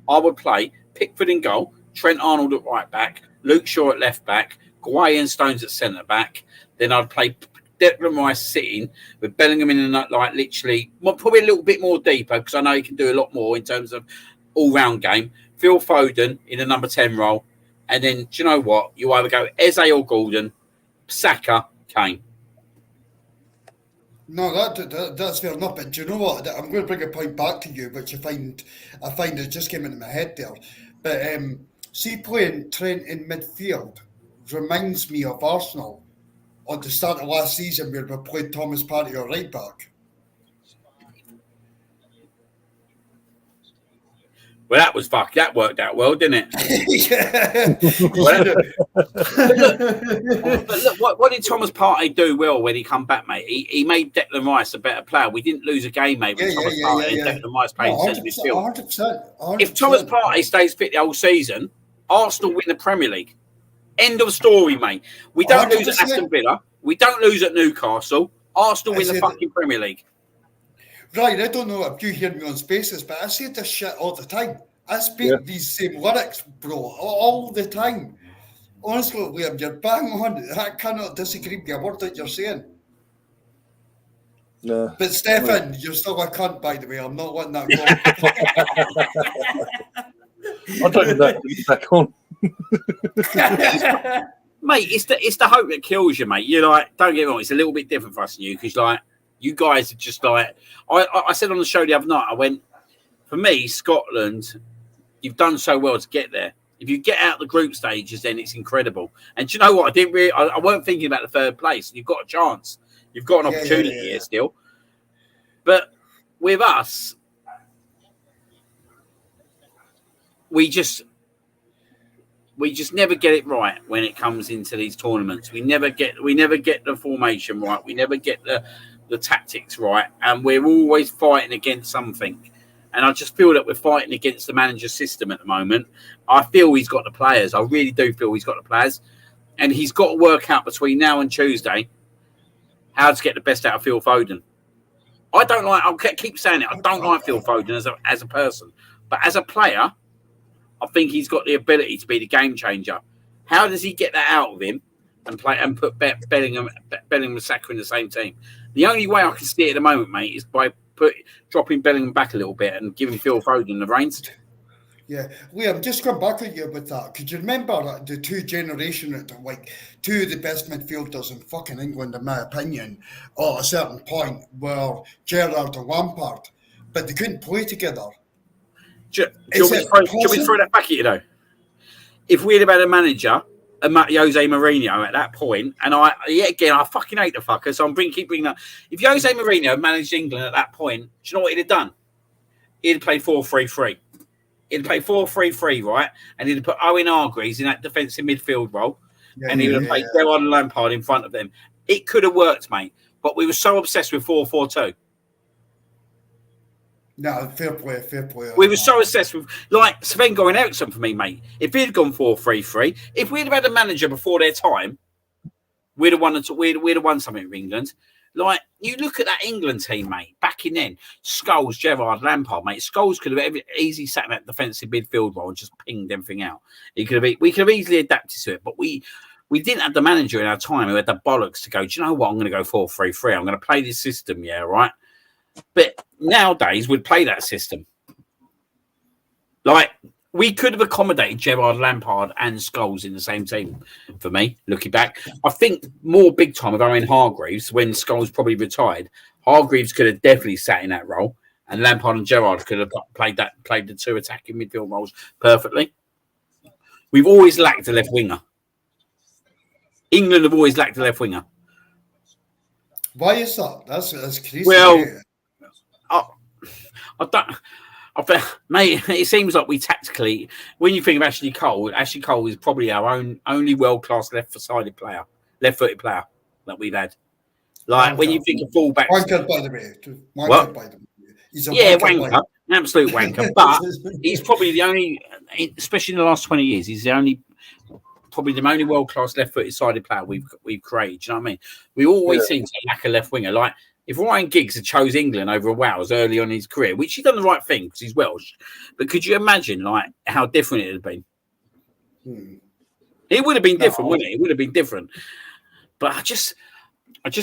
S2: I would play Pickford in goal, Trent Arnold at right back, Luke Shaw at left back, Guay and Stones at centre back. Then I'd play Declan Rice sitting with Bellingham in literally, probably a little bit more deeper because I know he can do a lot more in terms of all-round game. Phil Foden in a number 10 role. And then, do you know what? You either go Eze or Gordon, Saka, Kane.
S8: No, that's fair enough. But do you know what? I'm going to bring a point back to you, which I find it just came into my head there. But see, playing Trent in midfield reminds me of Arsenal on the start of last season where we played Thomas Partey or right back.
S2: Well, that worked out well, didn't it?
S8: Yeah.
S2: But look, what did Thomas Partey do well when he come back, mate? He made Declan Rice a better player. We didn't lose a game, mate, when Thomas Partey and Declan Rice played centre midfield.
S8: 100%.
S2: If Thomas Partey stays fit the whole season, Arsenal win the Premier League. End of story, mate. We don't
S8: 100%.
S2: lose at Aston Villa. We don't lose at Newcastle. Arsenal win the fucking Premier League.
S8: Right, I don't know if you hear me on Spaces, but I say this shit all the time. I speak these same lyrics, bro, all the time. Honestly, Liam, you're bang on. I cannot disagree with a word that you're saying.
S1: No.
S8: But Stefan, you're still a cunt, by the way. I'm not letting that go.
S1: I don't think that back on.
S2: Mate, it's the hope that kills you, mate. You're like, don't get me wrong, it's a little bit different for us and you, because you guys are just I said on the show the other night, I went, for me, Scotland, you've done so well to get there. If you get out the group stages, then it's incredible. And do you know what? I weren't thinking about the third place. You've got a chance. You've got an opportunity here still. But with us, we just never get it right when it comes into these tournaments. We never get the formation right. We never get the tactics right, and we're always fighting against something. And I just feel that we're fighting against the manager system at the moment. I feel he's got the players. I really do feel he's got the players, and he's got to work out between now and Tuesday how to get the best out of Phil Foden. I'll keep saying it. I don't like Phil Foden as a person, but as a player, I think he's got the ability to be the game changer. How does he get that out of him and play and put Bellingham and Saka in the same team? The only way I can see it at the moment, mate, is by dropping Bellingham back a little bit and giving Phil Foden the reins.
S8: Yeah, Liam, just come back at you with that. Could you remember the two generations, like two of the best midfielders in fucking England, in my opinion, at a certain point were Gerrard and Lampard, but they couldn't play together.
S2: Do you want me to throw that back at you, though? If we'd have had a manager, Jose Mourinho at that point, and I fucking hate the fucker, so I'm keep bringing up. If Jose Mourinho managed England at that point, do you know what he'd have done? He'd have played 4-3-3. He'd play 4-3-3, right? And he'd have put Owen Hargreaves in that defensive midfield role, and he'd have played Gerrard and Lampard in front of them. It could have worked, mate, but we were so obsessed with 4-4-2.
S8: No, fair play.
S2: We were so obsessed with, like, Sven-Goran Eriksson for me, mate. If he'd gone 4-3-3, if we'd have had a manager before their time, we'd have won something with England. Like, you look at that England team, mate, back in then, Scholes, Gerrard, Lampard, mate. Scholes could have easily sat in that defensive midfield role and just pinged everything out. We could have easily adapted to it, but we didn't have the manager in our time who had the bollocks to go, do you know what, I'm going to go 4-3-3. I'm going to play this system, yeah, right? But nowadays, we'd play that system. Like, we could have accommodated Gerrard, Lampard and Scholes in the same team, for me, looking back. I think more big time of Owen Hargreaves, when Scholes probably retired, Hargreaves could have definitely sat in that role, and Lampard and Gerrard could have played the two attacking midfield roles perfectly. We've always lacked a left winger. England have always lacked a left winger.
S8: Why is that? That's crazy.
S2: Well, I don't. Mate, it seems like we tactically, when you think of Ashley Cole is probably our only world-class left-footed player that we've had. Like when you think of fullbacks,
S8: wanker by the way.
S2: What?
S8: By the way. He's a
S2: wanker, absolute wanker. But he's probably the only, especially in the last 20 years, he's probably the only world-class left-footed sided player we've created. Do you know what I mean? We always seem to lack a left winger. Like if Ryan Giggs had chose England over Wales early on in his career, which he's done the right thing because he's Welsh, but could you imagine like how different it would have been? It would have been different, wouldn't it? It would have been different. But I just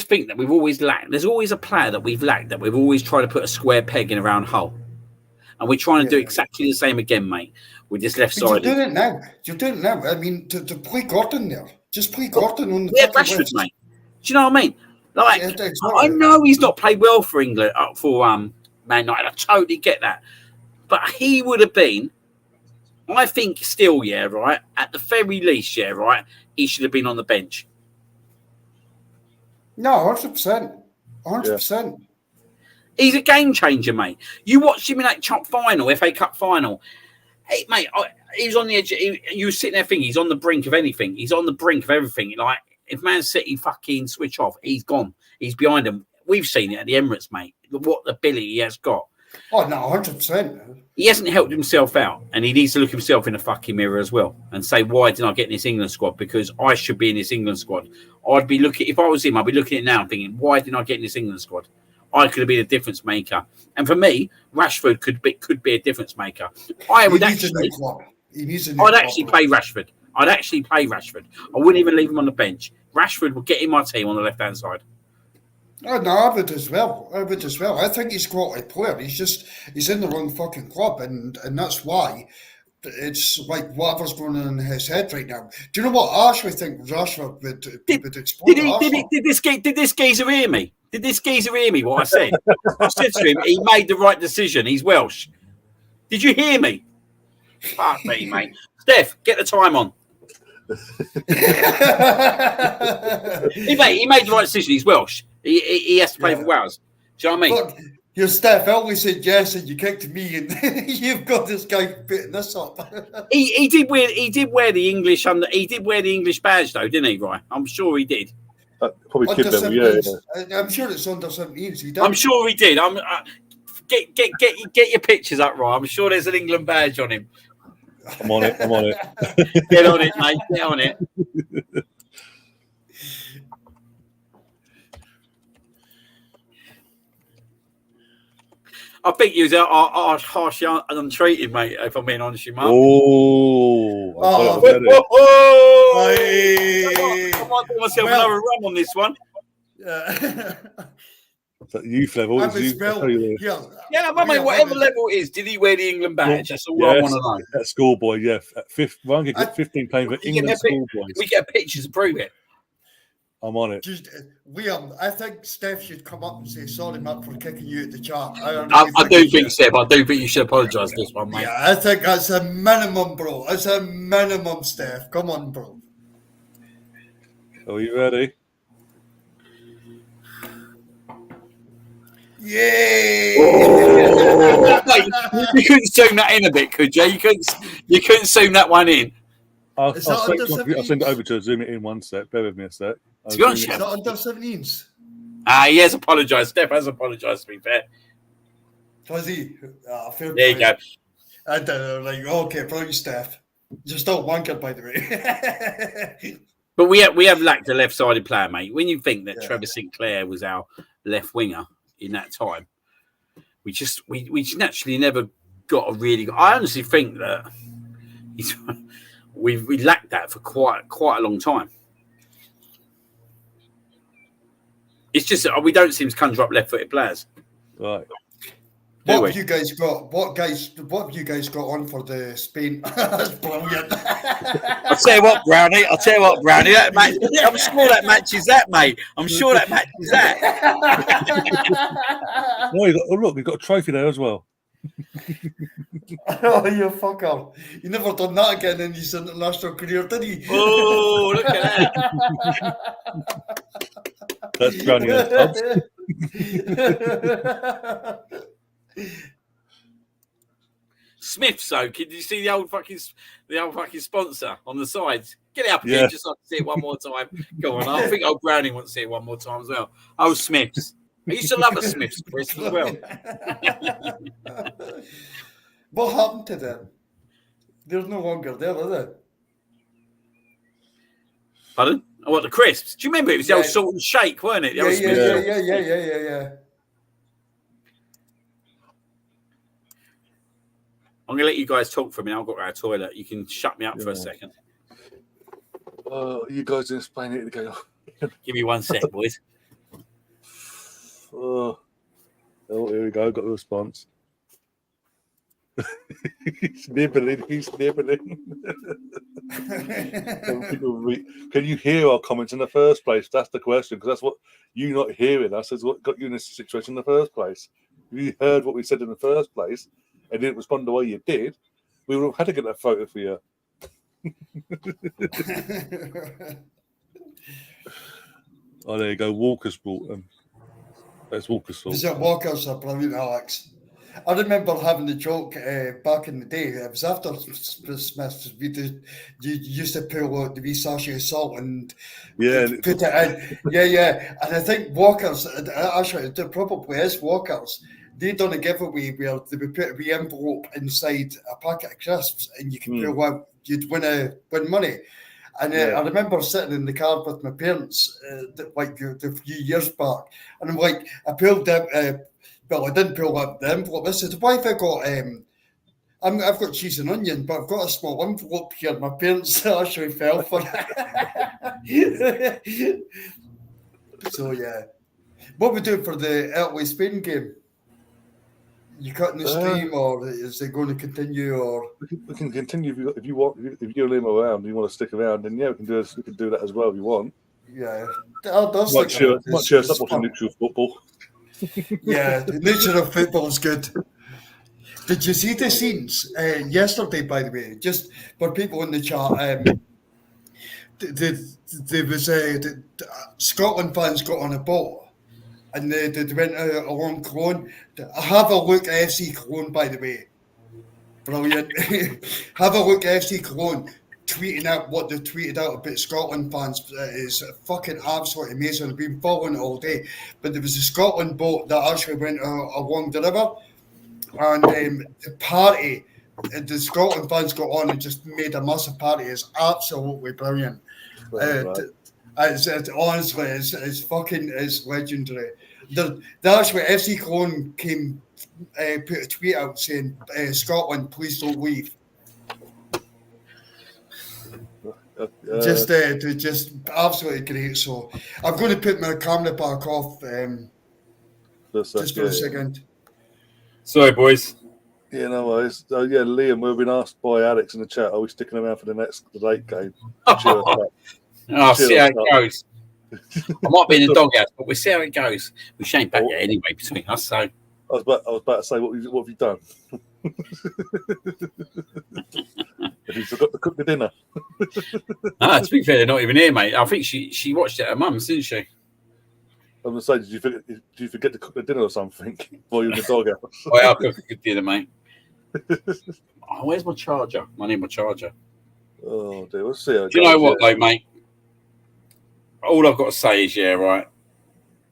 S2: think that we've always lacked. There's always a player that we've lacked, that we've always tried to put a square peg in a round hole. And we're trying to do exactly the same again, mate, with this left side.
S8: You're doing it now. I mean, to play Gordon there. Just play Gordon on the
S2: Rashford, left. Mate. Do you know what I mean? Like, I know he's not played well for England, for Man United. I totally get that. But he would have been, I think still, right, at the very least, right, he should have been on the bench.
S8: No, 100%. 100%.
S2: He's a game changer, mate. You watched him in that FA Cup final. Hey, mate, he was on the edge. You were sitting there thinking he's on the brink of anything. He's on the brink of everything. Like, if Man City fucking switch off, he's gone. He's behind them. We've seen it at the Emirates, mate. What ability he has got.
S8: Oh, no, 100%.
S2: He hasn't helped himself out, and he needs to look himself in the fucking mirror as well and say, why didn't I get in this England squad? Because I should be in this England squad. I'd be looking, if I was him, I'd be looking at it now and thinking, why didn't I get in this England squad? I could have been a difference maker. And for me, Rashford could be a difference maker. I'd actually play Rashford. I'd actually play Rashford. I wouldn't even leave him on the bench. Rashford would get in my team on the left-hand side.
S8: Oh, no, I would as well. I think he's a quality player. He's in the wrong fucking club, and that's why it's like whatever's going on in his head right now. Do you know what? I actually think Rashford would explode.
S2: Did this geezer hear me? Did this geezer hear me, what I said? I said to him, he made the right decision. He's Welsh. Did you hear me? Fuck me, mate. Steph, get the time on. he made the right decision. He's Welsh. He has to play for Wales. Do you know what I mean?
S8: Look, your Steph, I only said yes, and you kicked me, and you've got this guy putting this up.
S2: he did wear the English badge though, didn't he, Ryan? I'm sure he did.
S1: Probably kid level, yeah.
S8: I'm sure it's under 17s.
S2: I'm sure he did. Get your pictures up, Ryan. I'm sure there's an England badge on him.
S1: I'm on it.
S2: Get on it, mate. Get on it. I think you was harsh and untreated, mate, if I'm being honest with you, Mark. I might do myself another run on this one.
S8: Yeah.
S1: Youth level.
S2: Yeah, but mate, whatever level it is, did he wear the England badge? That's all I want to know.
S1: At schoolboy, yeah. At 15 playing for England schoolboys.
S2: We get pictures to prove it.
S1: I'm on it.
S8: Just, Liam, I think Steph should come up and say sorry, Matt, for kicking you at the chat.
S2: I do think, Steph, I do think you should apologise for this one, mate.
S8: Yeah, I think that's a minimum, bro. That's a minimum, Steph. Come on, bro.
S1: Are you ready?
S8: Yay!
S2: You couldn't zoom that in a bit, could you? You couldn't zoom that one in.
S1: I'll send it over to zoom it in one sec. Bear with me a sec.
S2: To be honest,
S8: is that under 17s?
S2: He has apologised. Steph has apologised, to be fair.
S8: Was he?
S2: There you go.
S8: I don't know. Like, okay, probably Steph. You're still wanker, by the way.
S2: But we have lacked a left-sided player, mate. When you think that Trevor Sinclair was our left winger in that time, we just naturally never got a really. I honestly think that we lacked that for quite a long time. It's just that we don't seem to conjure up left-footed players.
S1: Right.
S8: What have you guys got? What have you guys got on for the Spain? That's brilliant.
S2: I'll tell you what, Brownie. That match, I'm sure that matches that, mate. I'm sure that matches that.
S1: No, look, we've got a trophy there as well.
S8: Oh, you fucker. You never done that again in his international career, did he?
S2: Oh, look at that.
S1: That's Brownie and Tubbs.
S2: Smith's though, did you see the old fucking sponsor on the sides? Get it up again, just so I can see it one more time. Go on, I think old Browning wants to see it one more time as well. Oh, Smith's. I used to love a Smith's, Chris, as well.
S8: What happened to them? They're no longer there, are they?
S2: Pardon? Oh, what, the crisps? Do you remember it was the old salt and shake, weren't it?
S8: Yeah.
S2: I'm going to let you guys talk for a minute. I've got to go to the toilet. You can shut me up for a second.
S1: You guys didn't explain it again.
S2: Give me 1 sec, boys.
S1: Oh, here we go. Got the response. He's nibbling. Can you hear our comments in the first place? That's the question, because that's what you not hearing us is what got you in this situation in the first place. If you heard what we said in the first place and didn't respond the way you did, we would have had to get that photo for you. Oh, there you go. Walker's brought them. That's Walker's fault.
S8: Is it Walker's are brilliant, Alex? I remember having the joke back in the day. It was after Smith's. You used to pull out the wee sachet of salt and put it in. Yeah. And I think Walker's, actually, it probably is Walker's. They done a giveaway where they would put a wee envelope inside a packet of crisps and you can pull out, you'd win money. And I remember sitting in the car with my parents like a few years back, and I'm like, I pulled them. Well, I didn't pull up the envelope. I said, "Why have I got? I've got cheese and onion, but I've got a small envelope here." My parents actually fell for it. So yeah, what we do for the Italy Spain game? You cutting the stream, or is it going to continue? Or
S1: we can continue if you want. If you're in around, and you want to stick around, then we can do this. We can do that as well if you want.
S8: Yeah,
S1: much sure it's not neutral football.
S8: Yeah, the nature of football is good. Did you see the scenes yesterday? By the way, just for people in the chat, there was Scotland fans got on a boat. And they went along Cologne. Have a look at FC Cologne, by the way. Brilliant. Have a look at FC Cologne tweeting out what they tweeted out about Scotland fans. Is fucking absolutely amazing. I've been following it all day. But there was a Scotland boat that actually went along the river. And the party, the Scotland fans got on and just made a massive party. It's absolutely brilliant. Honestly, it's legendary. The actually FC Cologne put a tweet out saying, "Scotland, please don't leave." Just absolutely great. So I'm going to put my camera back off just for a second.
S2: Sorry, boys.
S1: Yeah, no worries. Liam, we've been asked by Alex in the chat, are we sticking around for the late game?
S2: See how it goes. I might be in the doghouse, but we'll see how it goes. We ain't back yet anyway between us. So
S1: I was about to say, what have you done? Have you forgot to cook the dinner?
S2: To be fair, they're not even here, mate. I think she watched it at her mum's, didn't she?
S1: I'm going to say, did you forget to cook the dinner or something while you're in the doghouse?
S2: Well, I'll cook a good dinner, mate. Where's my charger? I need my charger.
S1: Oh dear, we'll see how it
S2: Do you know what, though, mate? All I've got to say is, right,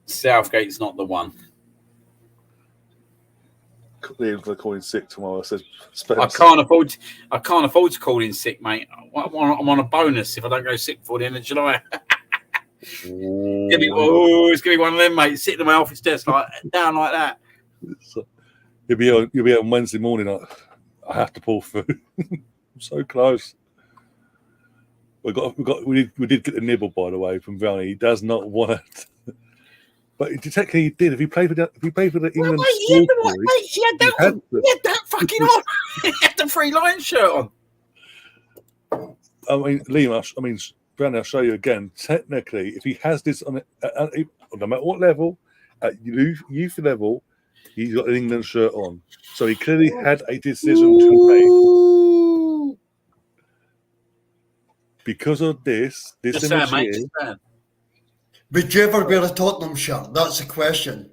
S2: Southgate's not the one.
S1: Liam's going to call in sick tomorrow. Says
S2: I can't afford to call in sick, mate. I'm on a bonus if I don't go sick before the end of July. It's going to be one of them, mate. Sitting in my office desk down like that.
S1: So, you'll be on Wednesday morning. I have to pull through. I'm so close. We did get the nibble, by the way, from Brownie. He does not want it. But technically he did. If he played for the England
S2: he had that fucking on. He had the Three Lions shirt on.
S1: I mean, Liam, Brandon, I'll show you again. Technically, if he has this on no matter what level, at youth level, he's got an England shirt on. So he clearly had a decision to make. Because of this
S2: Just
S1: image
S2: saying, mate.
S1: here.
S8: Would you ever wear a Tottenham shirt? That's the question.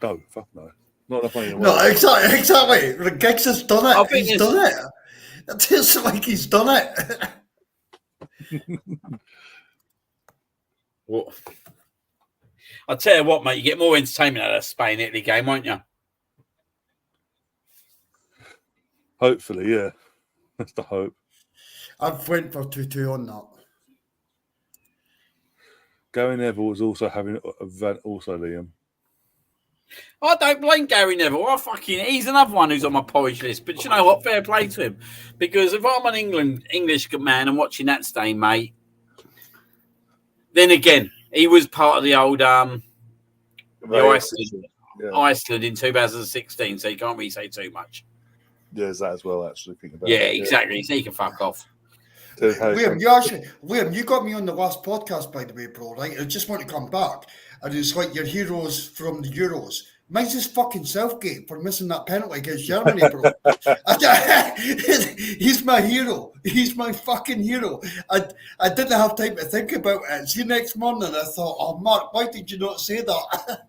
S1: No, fuck no. Not enough money in the
S8: No,
S1: world.
S8: exactly. Giggs has done it. He's done it. It tastes like he's done it.
S2: What? I'll tell you what, mate, you get more entertainment out of a Spain-Italy game, won't you?
S1: Hopefully, yeah. That's the hope.
S8: I've went for 2-2 on that.
S1: Gary Neville was also having an event, also, Liam.
S2: I don't blame Gary Neville. He's another one who's on my porridge list. But you know what? Fair play to him. Because if I'm an English man and watching that stain, mate, then again, he was part of the old Iceland in 2016, so you can't really say too much.
S1: Yeah, there's that as well, actually. Think about
S2: exactly. So you can fuck off.
S8: Liam, you got me on the last podcast, by the way, bro, right? I just want to come back. And it's like your heroes from the Euros. Mine's just fucking Southgate for missing that penalty against Germany, bro. He's my hero. He's my fucking hero. I didn't have time to think about it. See, next morning I thought, oh, Mark, why did you not say that?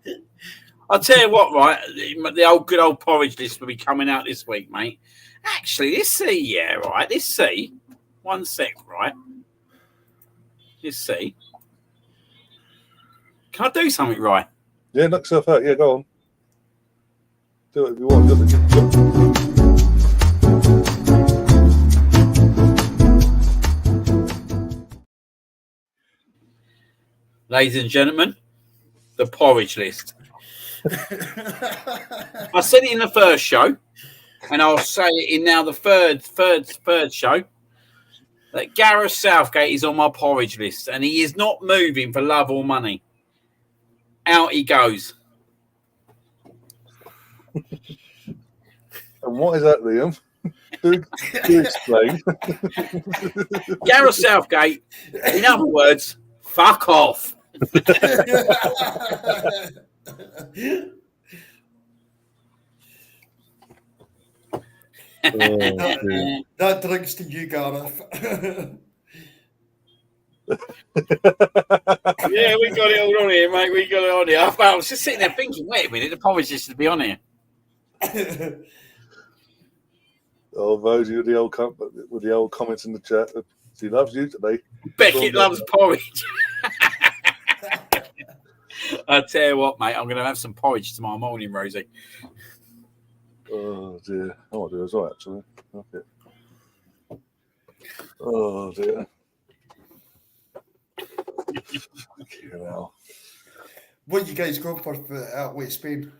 S2: I'll tell you what, right? The good old porridge list will be coming out this week, mate. Actually, let's see, right? Let's see. 1 sec, right? Let's see. Can I do something right?
S1: Yeah, knock yourself out. Yeah, go on. Do it if you want.
S2: Ladies and gentlemen, the porridge list. I said it in the first show, and I'll say it in now the third show, that Gareth Southgate is on my porridge list, and he is not moving for love or money. Out he goes.
S1: And what is that, Liam? Do explain.
S2: Gareth Southgate, in other words, fuck off.
S8: That drinks to you, Gareth.
S2: Yeah, we got it all on here, mate. We got it on here. I was just sitting there thinking, wait a minute, the porridge list to be on here.
S1: Oh, those are the old comments in the chat. She loves you today.
S2: Beckett loves porridge. I tell you what, mate, I'm going to have some porridge tomorrow morning, Rosie.
S1: Oh dear, I want to do as well, actually. Okay. Oh dear. Hell.
S8: What you guys going for outway Spain?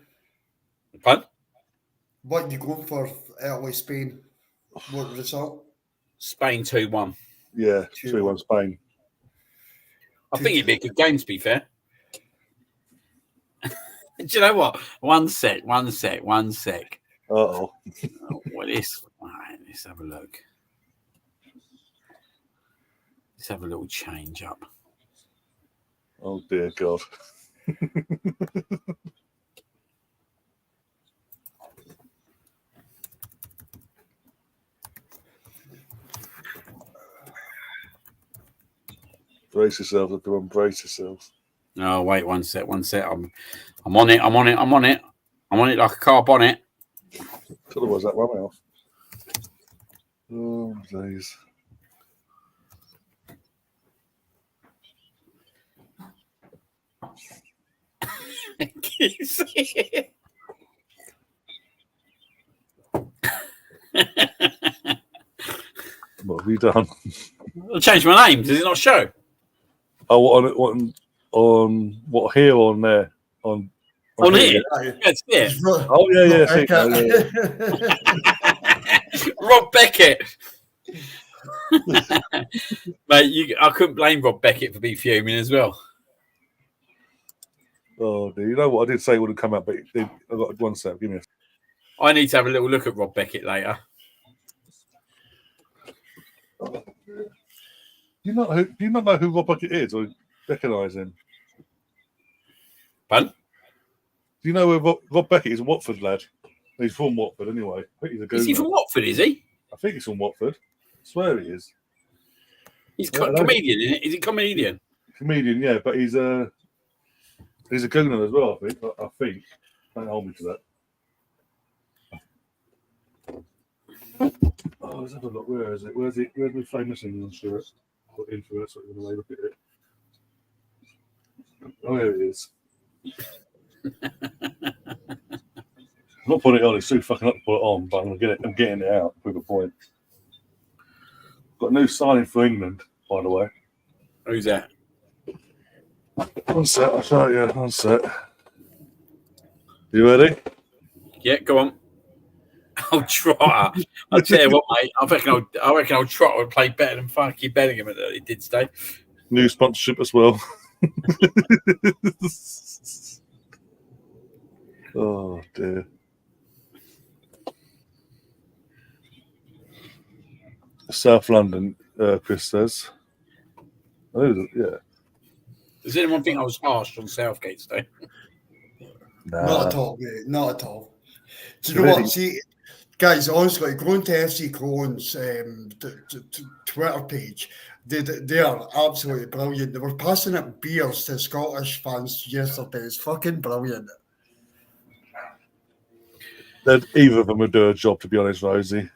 S2: Pardon?
S8: What you going for outway Spain? What result?
S2: Spain 2-1.
S1: Yeah, 2-1 Spain.
S2: I think it'd be a good game, to be fair. Do you know what? One sec.
S1: Uh-oh.
S2: What is? All right, let's have a look. Let's have a little change up.
S1: Oh, dear God. Brace yourselves, everyone. Brace yourselves.
S2: Oh, wait, one sec. I'm on it. I'm on it like a car bonnet.
S1: Otherwise, that run off. Oh, days.
S2: Can you see it?
S1: What have you done?
S2: I'll change my name. Does it not show?
S1: Oh, on what here on there? On
S2: here? That's it.
S1: Oh, yeah.
S2: Rob Beckett. Mate, I couldn't blame Rob Beckett for being fuming as well.
S1: Oh, dear. You know what? I did say it wouldn't come out, but I got one sec. Give me a.
S2: I need to have a little look at Rob Beckett later.
S1: Do you not know who Rob Beckett is, or recognise him?
S2: Pardon?
S1: Do you know who Rob Beckett is? A Watford lad. He's from Watford anyway. I think he's a
S2: Is he from Watford? Is he?
S1: I think he's from Watford. I swear he is.
S2: He's comedian, isn't it? Is he comedian?
S1: Comedian, yeah, but he's a gooner as well. I think. Don't hold me to that. Oh, let's have a look. Where is it? Where's the famous England shirt? Put in for it, so we're going to look at it. Oh, there it is. I'm not putting it on. It's too fucking up to put it on, but I'm getting it out. With a point. Got a new signing for England, by the way.
S2: Who's that?
S1: One sec. I'll show you. One sec. You ready?
S2: Yeah, go on. Oh, Trotter. I'll tell you what, mate. I reckon old Trotter would play better than fucking Bellingham than he did today.
S1: New sponsorship as well. Oh, dear. South London, Chris says. Oh, yeah.
S2: Does anyone think I was harsh on Southgate today?
S1: Nah.
S8: Not at all, mate. Not at all. Do you know what? See, guys, honestly, go into FC Colone's Twitter page. They are absolutely brilliant. They were passing out beers to Scottish fans yesterday. It's fucking brilliant.
S1: Either of them would do a job, to be honest, Rosie.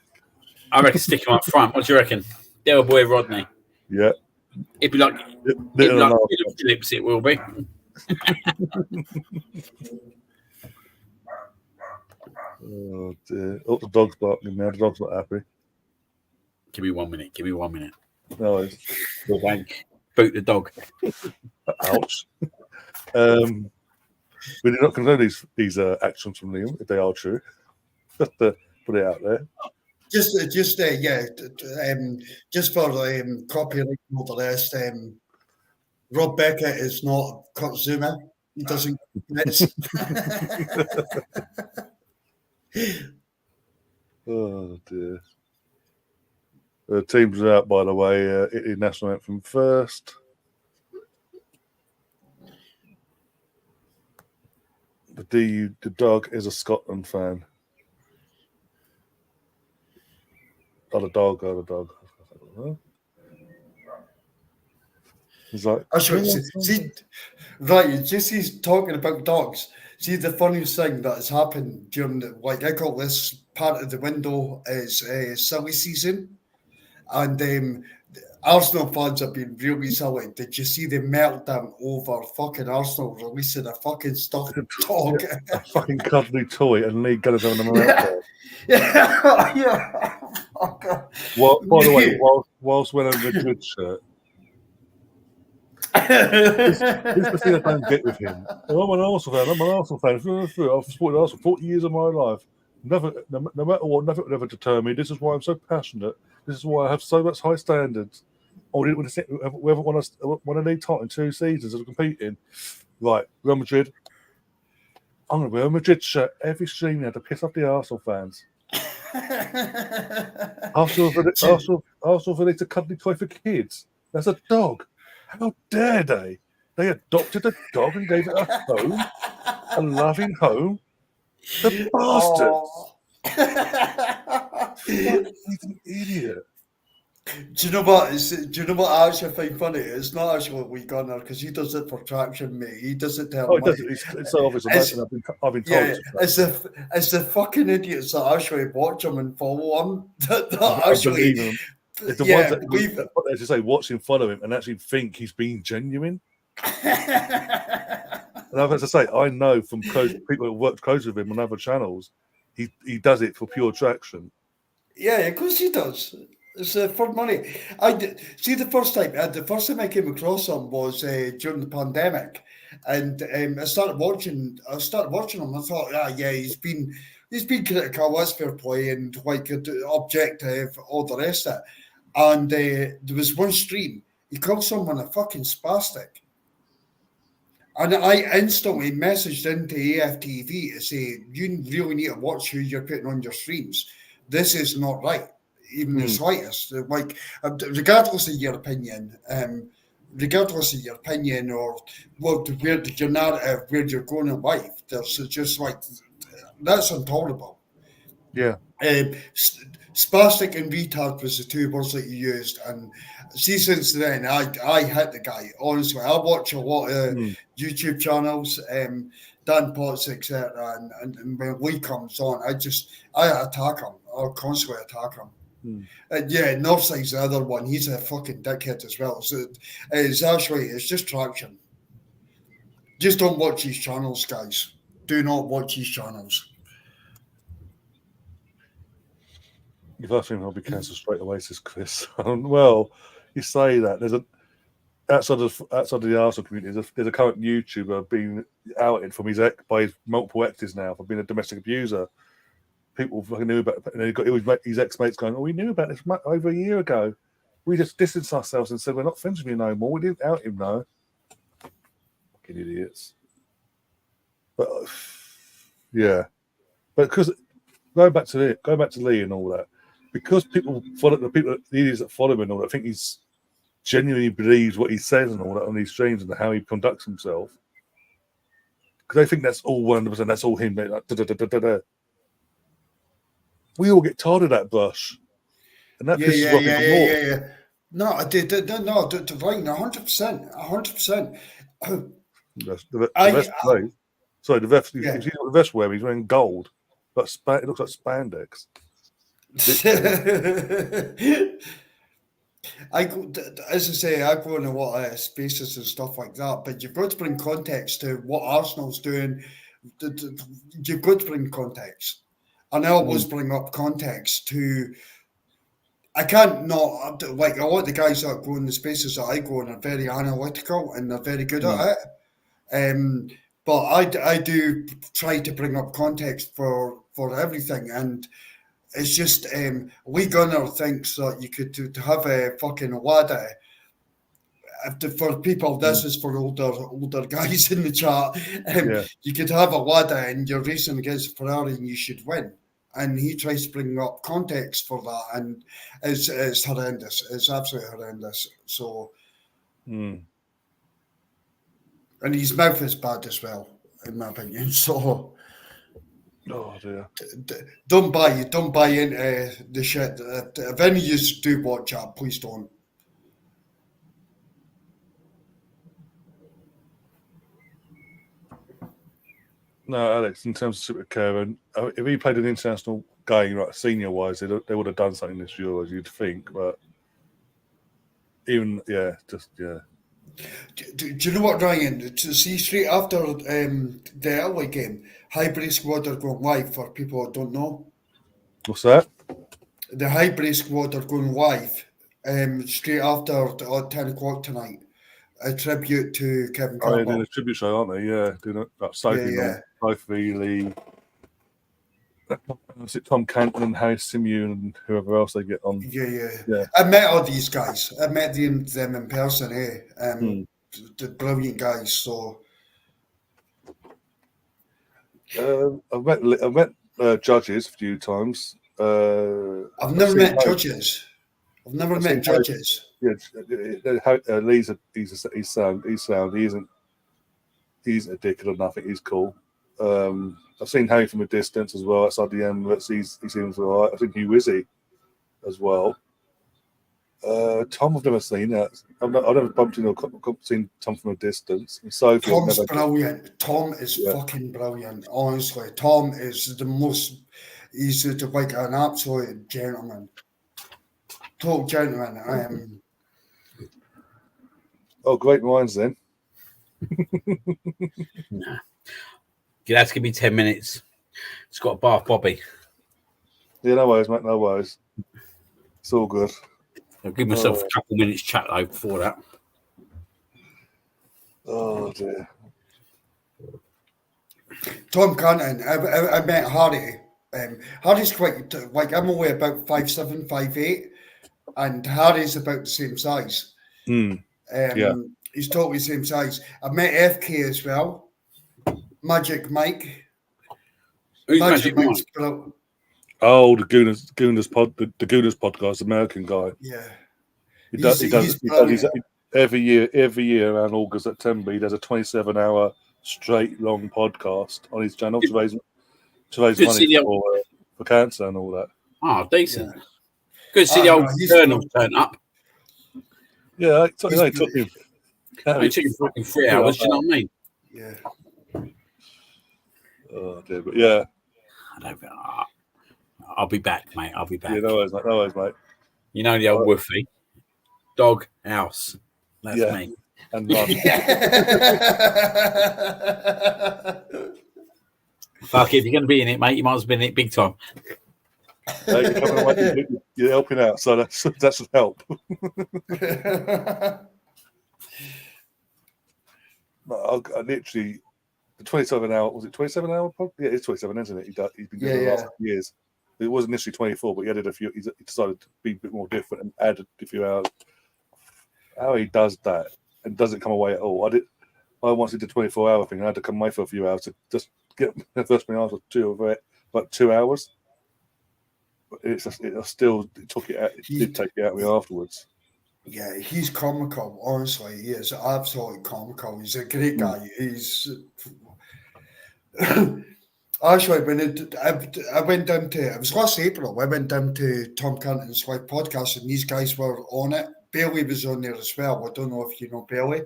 S2: I reckon stick him up front. What do you reckon? Their boy Rodney.
S1: Yeah.
S2: It'd be like Phillips, it will be.
S1: Oh, dear. Oh, the dog's barking now. The dog's not happy.
S2: Give me 1 minute.
S1: No, it's...
S2: Boot the dog.
S1: Ouch. We do not condone these actions from Liam, if they are true. Just to put it out there.
S8: Just for copyright and all the rest, Rob Beckett is not Kurt Zuma. He doesn't
S1: Oh, dear. The teams are out, by the way. Italy national anthem first. The dog is a Scotland fan. The dog. He's like,
S8: he's talking about dogs. See, the funniest thing that has happened during I call this part of the window is silly season, and Arsenal fans have been really silly. Did you see the meltdown over fucking Arsenal releasing a fucking stuffed dog?
S1: A fucking cuddly toy, and Lee Gunners having a meltdown.
S8: Yeah.
S1: Well, by the way, whilst wearing the good shirt, here's the thing I don't get with him. I'm an Arsenal fan. I've supported Arsenal 40 years of my life. No matter what, nothing would ever deter me. This is why I'm so passionate. This is why I have so much high standards. We haven't won a league title in 2 seasons of competing. Right, Real Madrid. I'm going to wear a Madrid shirt every stream now to piss off the Arsenal fans. Arsenal for a cuddly toy for kids. That's a dog. How dare they? They adopted a dog and gave it a home, a loving home. The bastards! He's an idiot.
S8: Do you know what? I actually find funny? It's not actually Lee Gunner because he does it for traction, mate. He does it to
S1: Oh, he does it. It's so obvious. I've been told.
S8: Yeah, it's the fucking idiots that actually watch him and follow him. That actually,
S1: believe him. It's the ones that, as you say, watch him, follow him, and actually think he's being genuine. And as I say, I know from people who worked close with him on other channels, he does it for pure traction.
S8: Yeah, of course he does. It's for money. The first time I came across him was during the pandemic, and I started watching him. I thought, he's been critical, that's fair play, and objective, all the rest of it. And there was one stream he called someone a fucking spastic, And I instantly messaged into AFTV to say, you really need to watch who you're putting on your streams. This is not right, even the slightest. Like, regardless of your opinion, or what where your narrative, where you're going in life, there's just like, that's intolerable.
S1: Yeah.
S8: Spastic and retard was the two words that you used, and see, since then I hit the guy. Honestly, I watch a lot of YouTube channels, Dan Potts, etc. And when Lee comes on, I attack him. I constantly attack him. Yeah, Northside's the other one. He's a fucking dickhead as well. So it's just traction. Just don't watch these channels, guys. Do not watch these channels.
S1: If I think I'll be cancelled straight away, says Chris. Well, you say that there's outside of the Arsenal community, there's a current YouTuber being outed from by his multiple exes now for being a domestic abuser. People fucking knew about it. And his ex-mates going, "Oh, we knew about this over a year ago. We just distanced ourselves and said we're not friends with you no more. We didn't out him, no." Fucking idiots. But yeah, but because going back to Lee and all that. Because the idiots that follow him and all that, I think he's genuinely believes what he says and all that on these streams and how he conducts himself. Because they think that's all 100%, that's all him. Like, we all get tired of that brush. And that pisses off even more.
S8: Yeah. No, I did. No, right, 100%.
S1: The vest, you see what the vest wearing? He's wearing gold. But it looks like spandex.
S8: As I say, I go in a lot of spaces and stuff like that, but you've got to bring context to what Arsenal's doing. You've got to bring context. And I always bring up context to. I can't not, like, a lot of the guys that go in the spaces that I go in are very analytical and they're very good at it. But I do try to bring up context for everything, and it's just Lee Gunner thinks that you could to have a fucking WADA. For people, this is for older guys in the chat. You could have a WADA and you're racing against Ferrari and you should win. And he tries to bring up context for that, and it's horrendous. It's absolutely horrendous. So, and his mouth is bad as well, in my opinion. So.
S1: Oh dear!
S8: Don't buy into the shit. If any of you do watch that, please don't.
S1: No, Alex. In terms of Super Karen, if he played an international game, right, senior-wise, they would have done something this year, as you'd think. But even,
S8: Do you know what, Ryan? To see straight after the LA game, Highbury squad are going live for people that don't know.
S1: What's that?
S8: The Highbury squad are going live straight after 10 o'clock tonight. A tribute to Kevin Campbell.
S1: Oh, they're doing a tribute show, aren't they? Yeah, doing that. Sophie, Sophie Lee, Tom Canton and Harry Simeon and whoever else they get on.
S8: Yeah. I met all these guys. I met them in person. The brilliant guys. So
S1: I've met judges a few times.
S8: I've never met judges.
S1: Yeah, Lee's he's sound. He's a dickhead or nothing. He's cool. I've seen Harry from a distance as well outside the Emirates. He seems all right. I think Wizzy as well. Tom, I've never seen that. I've never bumped into or seen Tom from a distance. And Sophie,
S8: Tom's brilliant. Tom is fucking brilliant. Honestly, Tom is the most. He's like an absolute gentleman. Total gentleman. I am.
S1: Oh, great minds then.
S2: Nah. That's gonna be 10 minutes. It's got a bath, Bobby.
S1: Yeah, no worries, mate. No worries. It's all good.
S2: I'll give myself a couple minutes chat though before that.
S1: Oh dear.
S8: Tom Canton. I met Harry. Harry's quite like, I'm only about 5'7", 5'8", and Harry's about the same size. He's totally the same size. I've met FK as well. Magic Mike.
S2: Who's Magic Mike?
S8: Mike's
S1: Oh, the Gooners podcast, American guy.
S8: Yeah.
S1: He does every year around August, September, he does a 27-hour straight long podcast on his channel to raise money for cancer and all that.
S2: Oh, decent. Yeah. Good to see the old Colonel turn up.
S1: Yeah, it took him.
S2: It took him fucking 3 hours, do you know what I mean?
S8: Yeah.
S1: Oh dear, but yeah.
S2: I'll be back, mate. I'll be back.
S1: Yeah, no worries, mate.
S2: You know the old woofy. Dog house. That's me.
S1: And run.
S2: Fuck, if you're going to be in it, mate, you might as well be in it big time.
S1: You're helping out, so that should help. I literally, the 27-hour, was it 27-hour? Yeah, it's 27, isn't it? He's been doing it the last years. It was initially 24, but he added a few. He decided to be a bit more different and added a few hours. How he does that and doesn't come away at all. I once did the 24-hour thing. I had to come away for a few hours to just get the first thing after 2 hours. But it did take it out of me afterwards.
S8: Yeah, he's comical. Honestly, he is absolutely comical. He's a great guy. He's actually when I went down to, it was last April. I went down to Tom Canton's live podcast, and these guys were on it. Bailey was on there as well. I don't know if you know Bailey.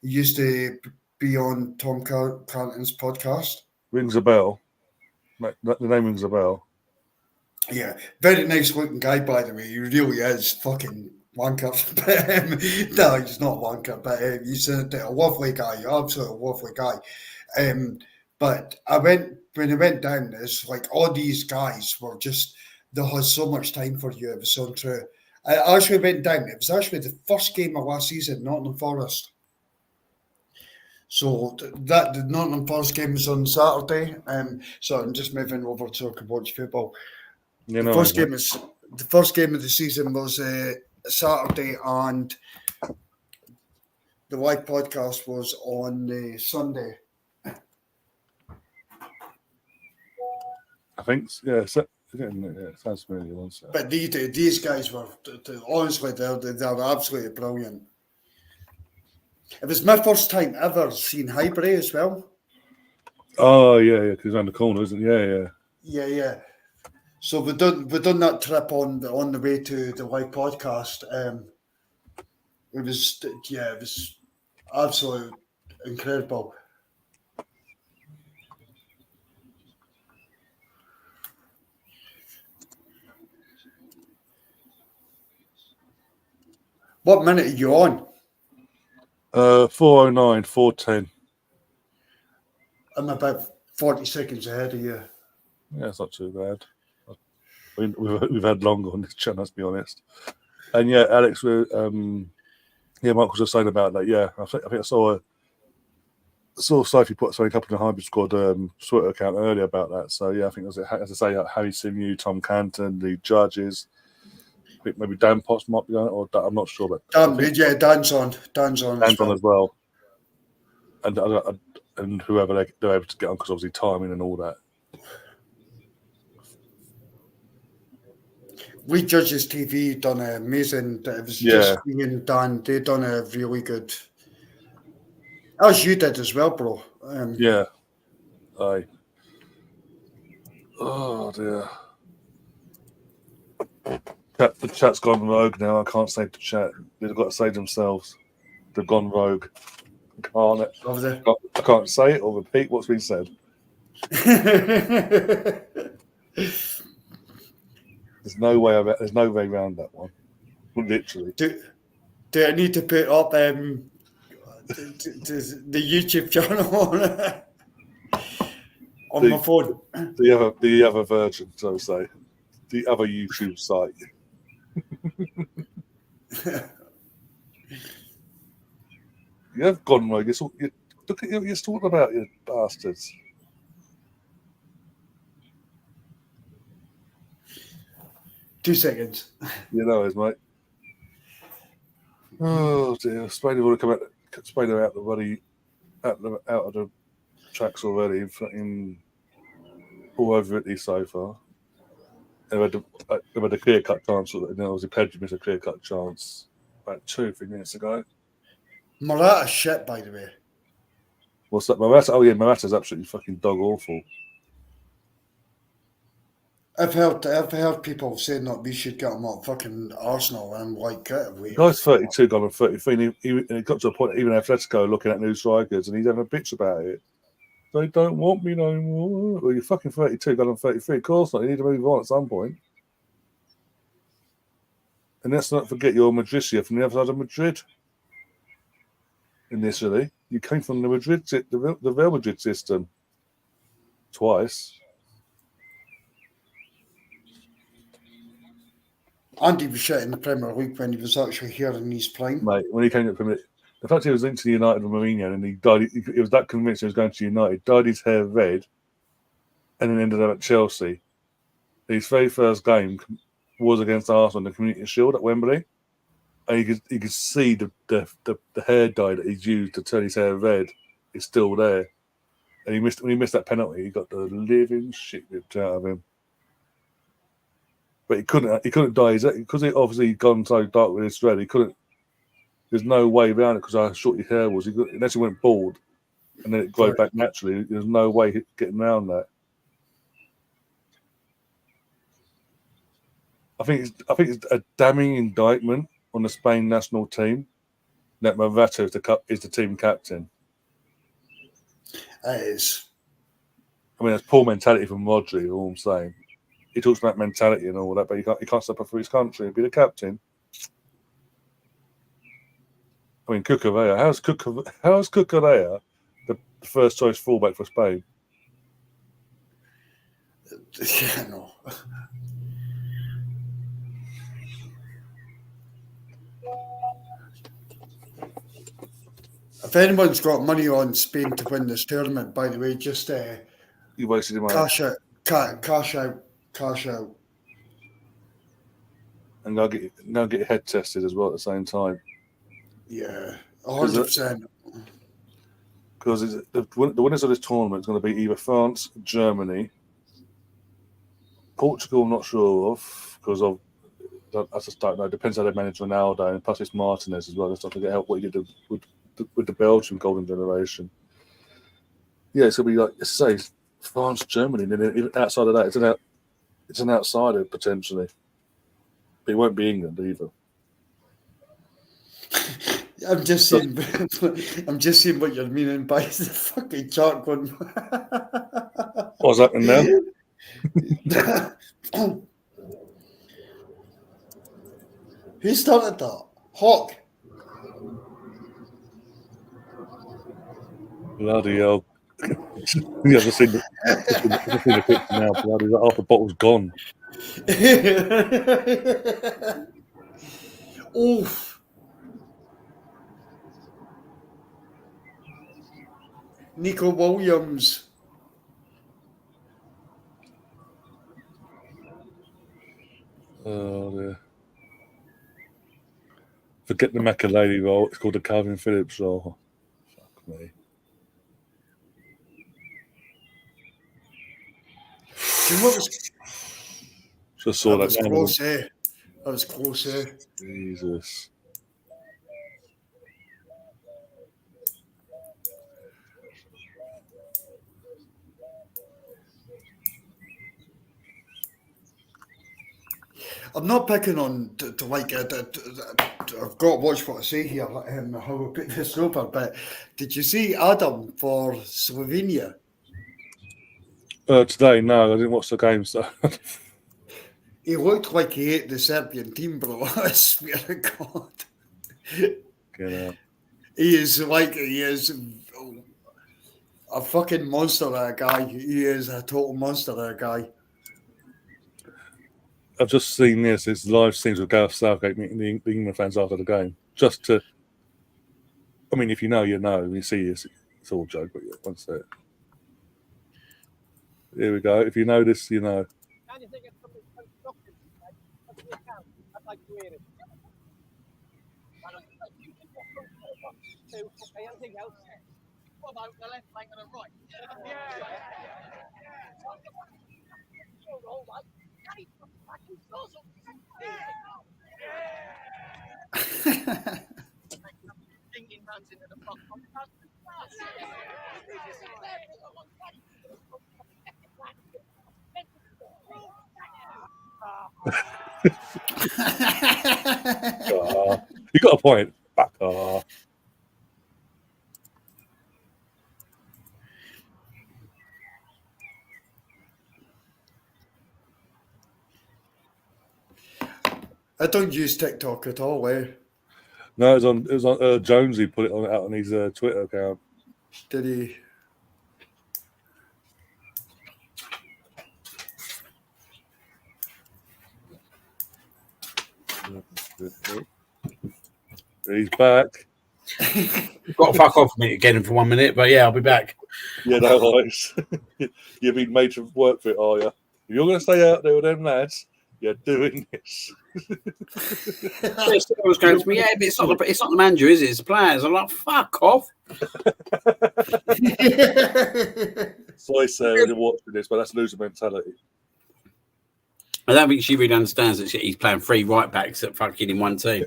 S8: He used to be on Tom Canton's podcast.
S1: Rings a bell. The name rings a bell.
S8: Yeah, very nice looking guy, by the way. He really is fucking wanker. No, he's not wanker, but he's a lovely guy, absolutely lovely guy. But when I went down, it's like all these guys were just, they had so much time for you. It was so true. I actually went down. It was actually the first game of last season, Nottingham Forest. So the Nottingham Forest game was on Saturday. So I'm just moving over so I can watch football. The first game of the season was Saturday, and the live podcast was on Sunday.
S1: I think, yeah. Sounds familiar.
S8: But these guys were, honestly, they're absolutely brilliant. It was my first time ever seeing Highbury as well.
S1: Oh yeah, because he's around the corner, isn't he?
S8: Yeah. So we done that trip on the way to the live podcast. It was absolutely incredible. What minute are you on?
S1: 4:09, 4:10.
S8: I'm about 40 seconds ahead of you.
S1: Yeah, it's not too bad. We've had longer on this channel, let's be honest. And yeah, Alex, Mark was just saying about that. Yeah, I think I saw Sophie put something up in the Hybrid Squad Twitter account earlier about that. So yeah, I think as I say, Harry Simew, Tom Canton, the judges. I think maybe Dan Potts might be on it, or I'm not sure. But
S8: Dan's on. Dan's on
S1: as well. And whoever they're able to get on, because obviously timing and all that.
S8: We Judges TV done an amazing. It was just me and Dan. They done a really good. As you did as well, bro.
S1: Yeah. Aye. Oh dear. The chat's gone rogue now. I can't save the chat. They've got to save themselves. They've gone rogue. I can't say it or repeat what's been said. There's no way around that one. Literally.
S8: Do I need to put up the YouTube channel on my phone?
S1: The other version, so to say. The other YouTube site. You have gone rogue. Look at what you're talking about, you bastards.
S8: Two seconds.
S1: You know it, mate. Oh dear, Spain have already come out. Spain are out the bloody out of the tracks already. Fucking all over Italy so far. They've had a clear-cut chance. And then obviously Pedri missed a clear-cut chance about 2-3 minutes ago.
S8: Morata's shit, by the way.
S1: What's that? Morata? Oh yeah, Morata's absolutely fucking dog awful.
S8: I've heard people saying that we should get him up fucking Arsenal, and I'm like,
S1: The guy's 32, gone on 33, and he got to a point, even Atletico looking at new strikers, and he's having a bitch about it. They don't want me no more. Well, you're fucking 32, gone on 33. Of course not. You need to move on at some point. And let's not forget you're Madridia from the other side of Madrid. Initially, you came from the Real Madrid system. Twice.
S8: Andy was shit in the Premier League when he was actually here in his prime.
S1: Mate, when he came to the Premier League, the fact he was linked to United with Mourinho and he died, he was that convinced he was going to United, dyed his hair red, and then ended up at Chelsea. His very first game was against Arsenal in the Community Shield at Wembley, and you could see the hair dye that he's used to turn his hair red is still there. And when he missed that penalty, he got the living shit ripped out of him. But he couldn't dye his hair because he obviously gone so dark with his red. He couldn't. There's no way around it because how short his hair was. Unless he went bald, and then it grew back naturally. There's no way getting around that. I think it's a damning indictment on the Spain national team that Morata is the team captain.
S8: It is.
S1: I mean, that's poor mentality from Rodri. All I'm saying. He talks about mentality and all that, but he can't step up for his country and be the captain. I mean, Cucurella. How's Cucurella the first choice fullback for Spain?
S8: Yeah, no. If anyone's got money on Spain to win this tournament, by the way, just
S1: You wasted your money.
S8: Cash out.
S1: And go get your head tested as well at the same time.
S8: Yeah, 100%.
S1: Because the winners of this tournament is going to be either France, Germany, Portugal. I'm not sure of because I just don't know. It depends how they manage Ronaldo and plus it's Martinez as well. Let's not forget what he did with the Belgian golden generation. Yeah, it's going to be like say France, Germany, and then even outside of that, it's an outsider potentially. But it won't be England either.
S8: I'm just saying what you're meaning by the fucking chart going.
S1: What's happening now?
S8: Who started that? Hawk.
S1: Bloody hell. You haven't seen the picture now. Bloody, that half the bottle's gone.
S8: Oof. Nico Williams.
S1: Oh dear. Forget the Makaleli roll. It's called the Calvin Phillips roll. Fuck me.
S8: Do you know what was?
S1: Just saw that.
S8: That was close, eh? That was close, eh?
S1: Jesus.
S8: I'm not picking on to like I've got to watch what I say here, how we pick this over, but did you see Adam for Slovenia?
S1: Today, no, I didn't watch the game, so.
S8: He looked like he ate the Serbian team, bro. I swear to God.
S1: Get out.
S8: He is a fucking monster, that guy. He is a total monster, that guy.
S1: I've just seen this. It's live scenes with Gareth Southgate meeting the England fans after the game. Just to, I mean, if you know, you know. You see, it's all a joke, but yeah, one sec. Here we go. If you know this, you know.
S9: Anything else? What about the left flank and the right? Thinking runs into the box.
S1: You got a point. Back off.
S8: I don't use TikTok at all, eh?
S1: No, it was on Jonesy put it out on his Twitter account.
S8: Did he?
S1: He's back.
S2: Got to fuck off me again for 1 minute, but yeah, I'll be back.
S1: Yeah, no worries. You've been made to work for it, are you? If you're going to stay out there with them lads, you're doing this.
S2: I was going to me, yeah, but it's not the manager, is it? It's the players. I'm like, fuck off.
S1: Sorry, Sarah, you're watching this, but that's loser mentality.
S2: I don't think she really understands that he's playing 3 right backs at fucking in one team.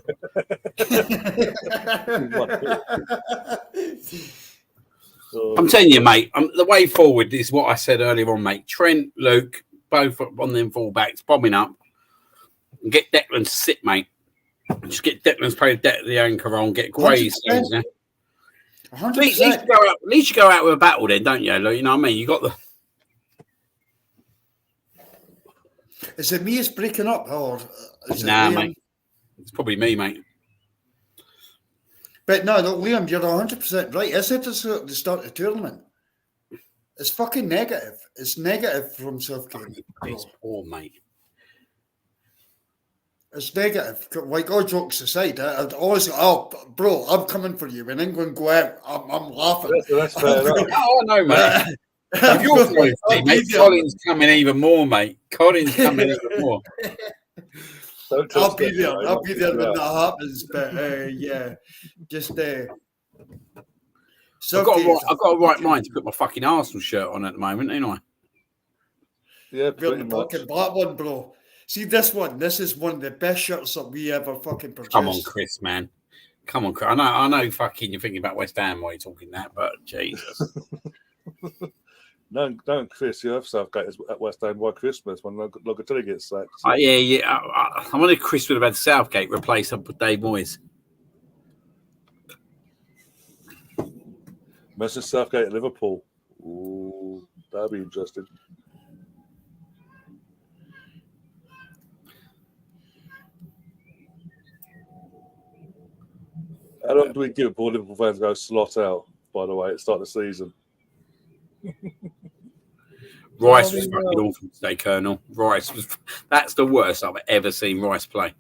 S2: I'm telling you, mate, the way forward is what I said earlier on, mate. Trent, Luke, both on them full-backs, bombing up. And get Declan to sit, mate. Just get Declan to play the anchor on, get Gray. At least you go out with a battle then, don't you? You know what I mean? You got the...
S8: Is it me it's breaking up, or is it
S2: Nah,
S8: Liam?
S2: mate. It's probably me, mate.
S8: But no, Liam, you're 100% right. Is it the start of the tournament? It's fucking negative. It's negative from Southgate.
S2: It's poor, mate.
S8: It's negative. Like, all jokes aside, I'd always go, oh, bro, I'm coming for you. When England go out, I'm laughing.
S1: That's fair enough.
S2: Oh, I know, mate. If you're going to mate, Colin's coming even more, mate. Colin's coming even more.
S8: I'll be there. I'll be there when that happens. But yeah, just
S2: I've got a right mind to put my fucking Arsenal shirt on at the moment, ain't I?
S1: Yeah,
S8: We're
S1: pretty
S8: talking
S1: much.
S8: that one, bro. See this one. This is one of the best shirts that we ever fucking produced.
S2: Come on, Chris, man. Come on, Chris. I know. Fucking, you're thinking about West Ham while you're talking that, but Jesus.
S1: No, Chris, you have Southgate at West Ham by Christmas when Locatelli gets sacked.
S2: Yeah. I wonder if Chris would have had Southgate replace him with Dave Moyes.
S1: Imagine Southgate at Liverpool. Ooh, that'd be interesting. How long do we give before Liverpool fans go slot out, by the way, at the start of the season?
S2: Rice was fucking awful today, Colonel. That's the worst I've ever seen Rice play.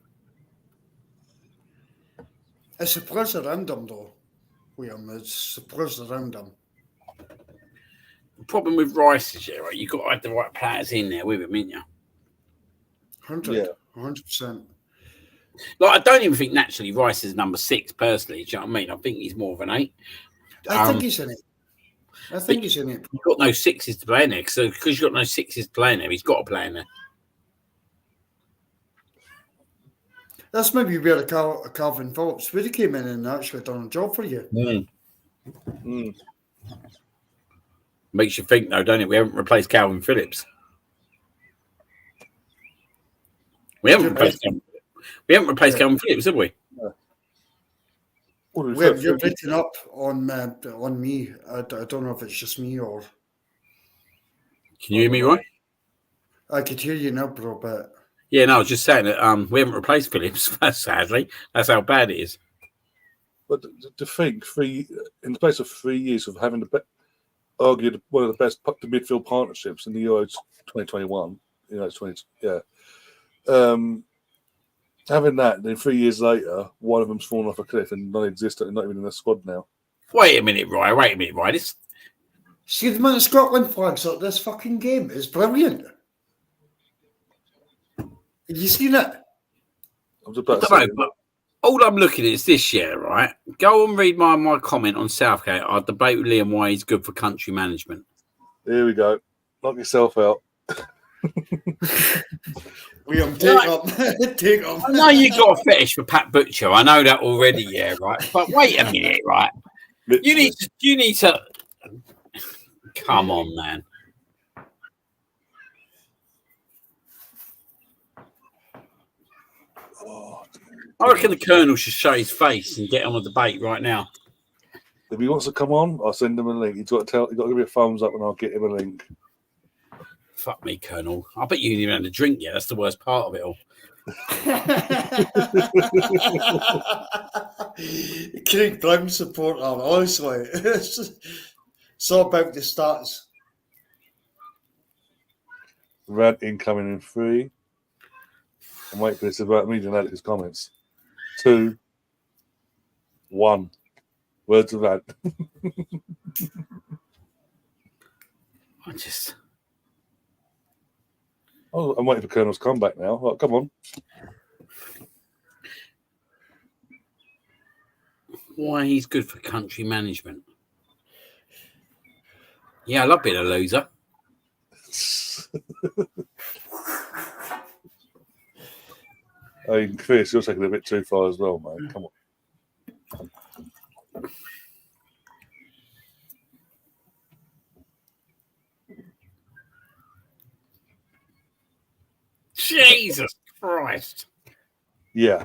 S8: It's a plus around him, though, William. It's a plus around him.
S2: The problem with Rice is, right, you've got to have the right players in there with him, ain't you?
S8: 100%.
S2: Like, I don't even think naturally Rice is number 6, personally. Do you know what I mean? I think he's more of an 8.
S8: I think he's in it. You've
S2: got no 6s to play in there. So because you've got no 6s to play in there, he's got to play in there.
S8: That's maybe where Calvin Phillips would have came in and actually done a job for you.
S2: Makes you think, though, don't it? We haven't replaced Calvin Phillips. We haven't replaced Calvin Phillips, have we?
S8: Well, you're breaking up on me. I don't know if it's just me or...
S2: Can you hear me right?
S8: I could hear you now, bro, but...
S2: Yeah, no, I was just saying that we haven't replaced Phillips, sadly. That's how bad it is.
S1: But to think, in the space of 3 years of having argued one of the best midfield partnerships in the Euros 2021, having that, then 3 years later, one of them's fallen off a cliff and non-existent and not even in the squad now.
S2: Wait a minute, Ryan.
S8: See the amount of Scotland flags at this fucking game is brilliant. Have you seen it?
S1: I was about to say,
S2: all I'm looking at is this year, right? Go and read my comment on Southgate. I'll debate with Liam why he's good for country management.
S1: Here we go. Knock yourself out.
S8: Liam, take up. Take up.
S2: I know you've got a fetish for Pat Butcher. I know that already, yeah, right? But wait a minute, right? You need to... Come on, man. I reckon the Colonel should show his face and get on a debate right now.
S1: If he wants to come on, I'll send him a link. He's got to give me a thumbs up and I'll get him a link.
S2: Fuck me, Colonel. I bet you didn't even have a drink yet. That's the worst part of it all.
S8: Craig Brown supporter, honestly. It's all about the stats.
S1: Rant incoming in 3. I'm waiting for this about me and Alex's comments. 2, 1. Words of rant. I'm waiting for Colonel's comeback now. Right, come on.
S2: Why he's good for country management. Yeah, I love being a loser.
S1: I mean, Chris, you're taking it a bit too far as well, mate. Come on.
S2: Jesus Christ.
S1: Yeah.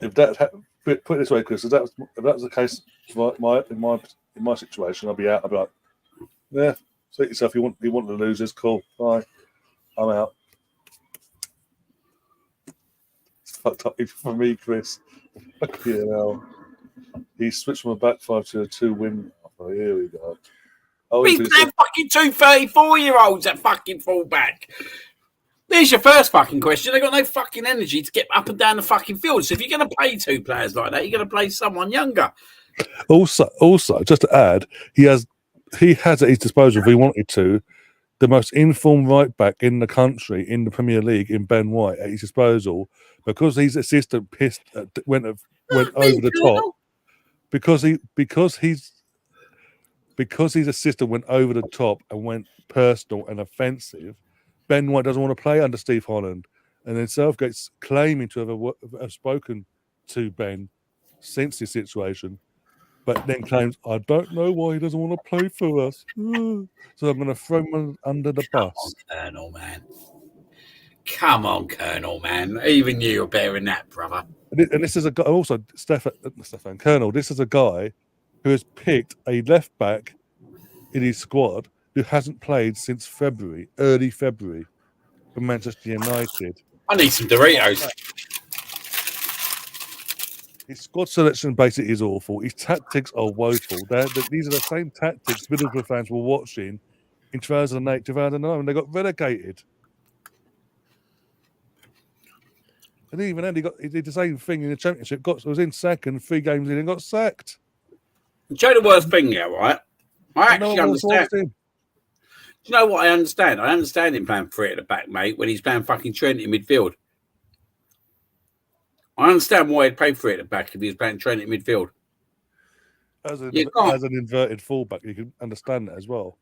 S1: If that put it this way, Chris, if that was the case in my situation, I'd be out. I'd be like, yeah, suit yourself. You want the losers, cool. Bye. I'm out. It's fucked up for me, Chris. Fucking hell. He switched from a back 5 to a 2-win. Oh, here we go.
S2: He's playing fucking 2 34-year-olds at fucking fullback. There's your first fucking question. They've got no fucking energy to get up and down the fucking field. So if you're going to play 2 players like that, you're going to play someone younger.
S1: Also, just to add, he has at his disposal, if he wanted to, the most informed right back in the country in the Premier League in Ben White at his disposal, because his assistant went over the top. Because his assistant went over the top and went personal and offensive, Ben White doesn't want to play under Steve Holland. And then Southgate's claiming to have spoken to Ben since this situation, but then claims, I don't know why he doesn't want to play for us. So I'm going to throw him under the bus.
S2: Colonel, man. Come on, Colonel, man. Even you are bearing that, brother.
S1: And this is a guy, also, Stefan Colonel, this is a guy who has picked a left back in his squad who hasn't played since early February, for Manchester United.
S2: I need some Doritos.
S1: His squad selection basically is awful. His tactics are woeful. These are the same tactics Middlesbrough fans were watching in 2008, 2009 when they got relegated. And even then, he did the same thing in the Championship. Was in second, 3 games in and got sacked.
S2: Do you know the worst thing here, right? I actually understand. Do you know what I understand? I understand him playing 3 at the back, mate, when he's playing fucking Trent in midfield. I understand why he'd play 3 at the back if he was playing Trent in midfield.
S1: As an inverted fullback, you can understand that as well.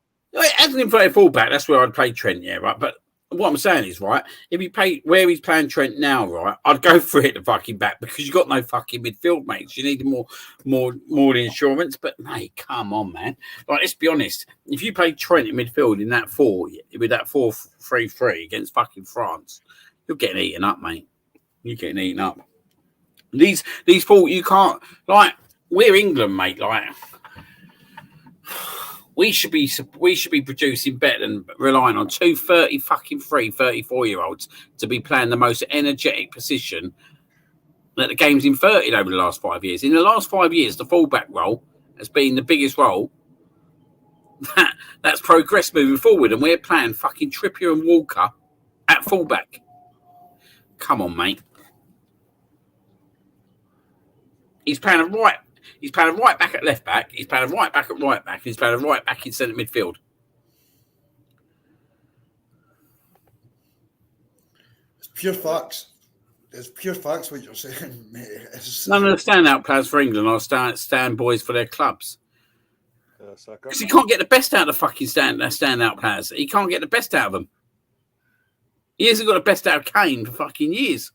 S2: As an inverted fullback, that's where I'd play Trent, yeah, right? But what I'm saying is, right, if he play where he's playing Trent now, right, I'd go for it at the fucking back because you've got no fucking midfield, mates. You need more insurance. But mate, come on, man. Like, let's be honest. If you play Trent in midfield in that 4 with that 4-3-3 against fucking France, you're getting eaten up, mate. You're getting eaten up. These 4, you can't, like, we're England, mate. Like, we should be producing better than relying on 2 34-year-olds to be playing the most energetic position that the game's inverted over the last 5 years. In the last 5 years, the fullback role has been the biggest role that's progressed moving forward, and we're playing fucking Trippier and Walker at fullback. Come on, mate. He's playing a right back at left back. He's playing a right back at right back. He's playing a right back in centre midfield.
S8: It's pure facts. It's pure facts what you're saying, mate.
S2: None of the standout players for England are stand boys for their clubs. Because he can't get the best out of the fucking standout players. He can't get the best out of them. He hasn't got the best out of Kane for fucking years.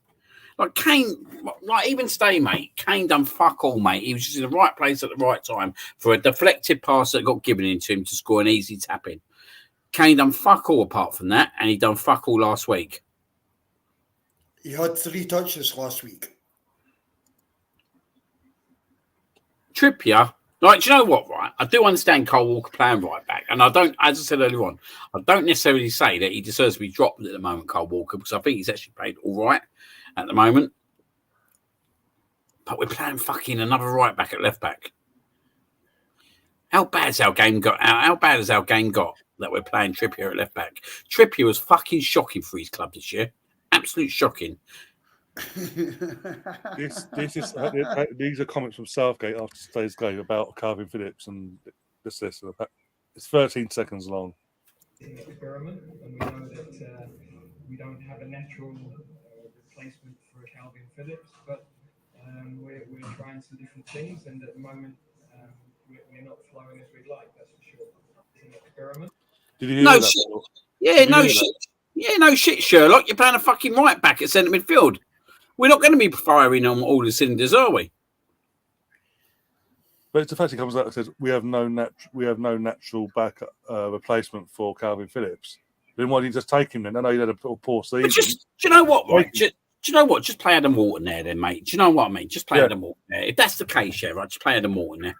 S2: Like Kane, like even stay, mate. Kane done fuck all, mate. He was just in the right place at the right time for a deflected pass that got given into him to score an easy tap in. Kane done fuck all apart from that, and he done fuck all last week.
S8: He had 3 touches last week.
S2: Trippier, like, do you know what, right? I do understand Cole Walker playing right back. And I don't, as I said earlier on, I don't necessarily say that he deserves to be dropped at the moment, Cole Walker, because I think he's actually played all right at the moment. But we're playing fucking another right back at left back. How bad has our game got? How bad has our game got that we're playing Trippier at left back? Trippier was fucking shocking for his club this year. Absolute shocking.
S1: This is these are comments from Southgate after today's game about Calvin Phillips and this. It's 13 seconds long.
S10: It's an experiment, and we know that we don't have a natural replacement for Calvin Phillips, but we're trying some different things, and at the moment we're not flowing as we'd like. That's for sure. It's an experiment.
S1: Did you hear that?
S2: Shit. Yeah, no shit. That? Yeah, no shit, Sherlock. You're playing a fucking right back at centre midfield. We're not going to be firing on all the cylinders, are we?
S1: But it's the fact he comes out and says we have no natural back replacement for Calvin Phillips. Then why did he just take him then? I know he had a poor season.
S2: But do you know what, right? Do you know what? Just play Adam Wharton there then, mate. Do you know what I mean? Just play Adam Wharton there. If that's the case, yeah, right, just play Adam Wharton there.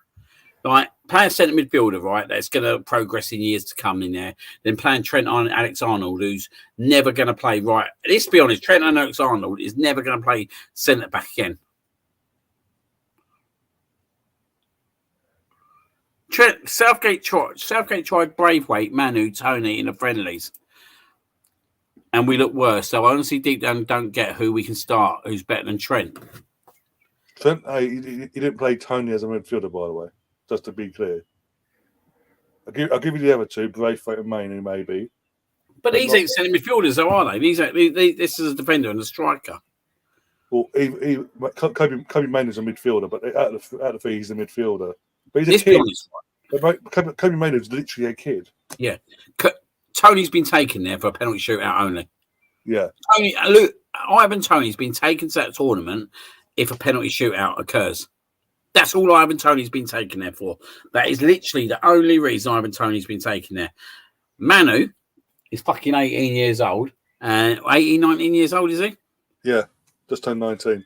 S2: Right, play a centre midfielder, right, that's going to progress in years to come in there. Then playing Trent Alexander-Arnold, who's never going to play right. Let's be honest, Trent Alexander-Arnold is never going to play centre back again. Southgate tried Braithwaite, Manu, Tony in the friendlies, and we look worse. So I honestly deep down don't get who we can start, who's better than Trent.
S1: Trent, he didn't play Tony as a midfielder, by the way. Just to be clear, I'll give you the other two, Braithwaite and Manu, maybe.
S2: But these ain't centre midfielders, though, are they? This is a defender and a striker.
S1: Well, Kobe Manu's a midfielder, but out of the three, he's a midfielder. But he's a kid. Kobe Manu's literally a kid.
S2: Yeah, Tony's been taken there for a penalty shootout only.
S1: Yeah,
S2: Ivan Tony's been taken to that tournament if a penalty shootout occurs. That's all Ivan Toney's been taken there for. That is literally the only reason Ivan Toney's been taken there. Manu is fucking 18 years old. 19 years old, is he?
S1: Yeah, just turned 19.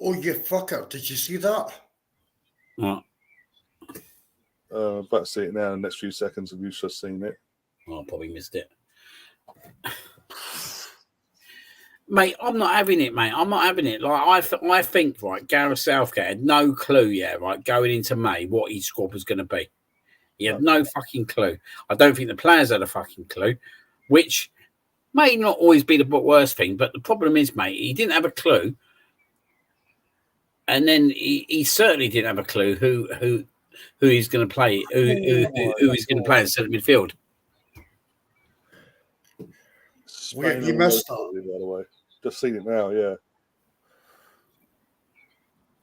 S8: Oh, you fucker. Did you see that?
S2: What?
S1: I'm about to see it now in the next few seconds. Have you just seen it?
S2: Oh, I probably missed it. Mate, I'm not having it, mate. I'm not having it. Like I think, right, Gareth Southgate had no clue, right, going into May what his squad was going to be. He had no fucking clue. I don't think the players had a fucking clue, which may not always be the worst thing, but the problem is, mate, he didn't have a clue. And then he certainly didn't have a clue who he's going to play, who he's going to play in centre midfield.
S8: You missed that.
S1: By the way, just seen it now. Yeah.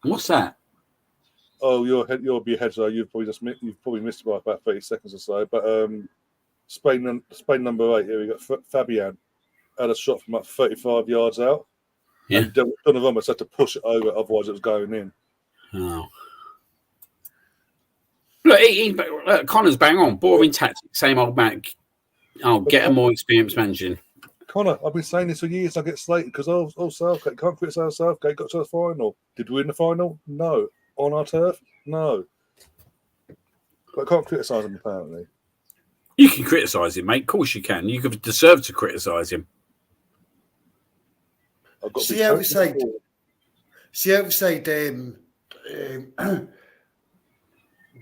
S2: What's that?
S1: Oh, you'll be ahead. So you've probably missed it by about 30 seconds or so. But Spain number 8 here. We got Fabian had a shot from like 35 yards out.
S2: Yeah.
S1: And Donovan had to push it over, otherwise it was going in.
S2: Oh. Look, Connor's bang on. Boring tactics, same old man. Oh, get a more experienced manager.
S1: Connor, I've been saying this for years. I get slated because Southgate can't criticise Southgate. Got to the final. Did we win the final? No. On our turf? No. But I can't criticise him apparently.
S2: You can criticise him, mate. Of course you can. You could deserve to criticise him.
S8: See outside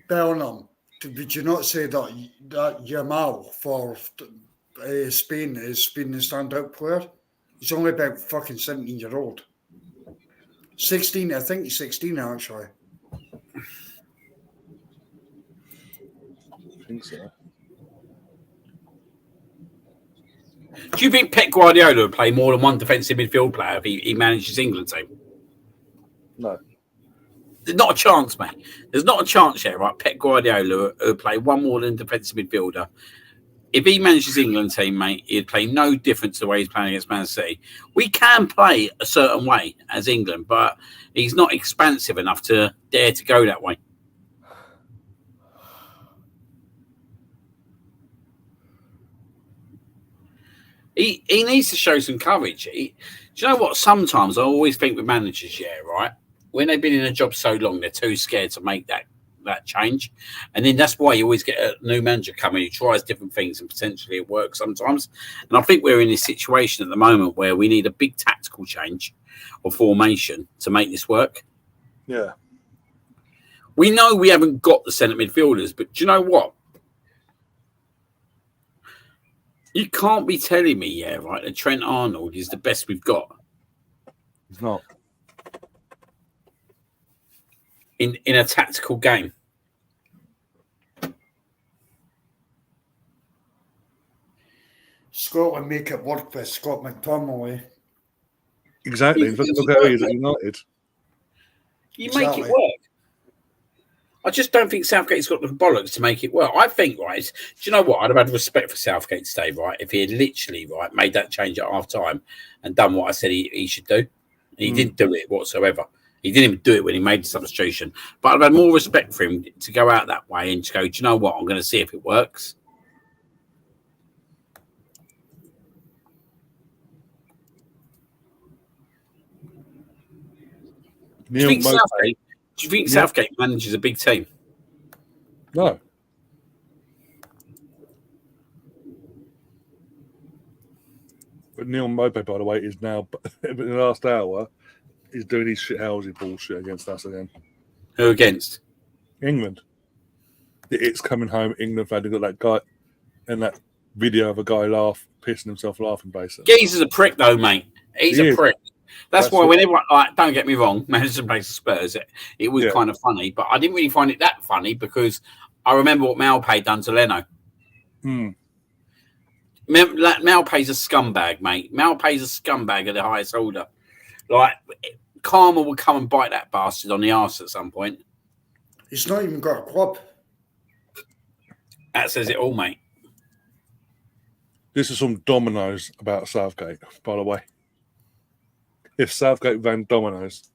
S8: Bellingham. Would you not say that Yamal for Spain has been the standout player? He's only about fucking 17-year-old. 16, I think he's 16 actually.
S1: I think so.
S2: Do you think Pep Guardiola would play more than one defensive midfield player if he managed his England team?
S1: No.
S2: There's not a chance, mate. There's not a chance here, right? Pep Guardiola would play one more than defensive midfielder. If he manages England team, mate, he'd play no different to the way he's playing against Man City. We can play a certain way as England, but he's not expansive enough to dare to go that way. He needs to show some courage. Do you know what? Sometimes I always think with managers, yeah, right? When they've been in a job so long, they're too scared to make that change. And then that's why you always get a new manager coming who tries different things and potentially it works sometimes. And I think we're in this situation at the moment where we need a big tactical change or formation to make this work.
S1: Yeah.
S2: We know we haven't got the centre midfielders, but do you know what? You can't be telling me, yeah, right, that Trent Arnold is the best we've got.
S1: He's not.
S2: In a tactical game.
S8: Scotland make it work with Scott McTominay.
S1: Exactly. Look how he is at United.
S2: You make it work. I just don't think Southgate's got the bollocks to make it work. I think, right, do you know what? I'd have had respect for Southgate today, right, if he had literally, right, made that change at half-time and done what I said he should do. And he didn't do it whatsoever. He didn't even do it when he made the substitution. But I'd have had more respect for him to go out that way and to go, do you know what? I'm going to see if it works. Do you think Southgate manages a big team?
S1: No. But Neil Maupay, by the way, is now, in the last hour, he's doing his shithousey bullshit against us again.
S2: Who against?
S1: England. It's coming home. England fan. They've got that guy and that video of a guy pissing himself laughing, basically.
S2: Geezer's a prick, though, mate. He's a prick. That's why whenever, don't get me wrong, Manchester plays the Spurs, it was kind of funny, but I didn't really find it that funny because I remember what Maupay done to Leno. Maupay's a scumbag, mate. Maupay's a scumbag at the highest order. Like, Karma will come and bite that bastard on the arse at some point.
S8: He's not even got a club.
S2: That says it all, mate.
S1: This is some dominoes about Southgate, by the way. If Southgate ran dominoes.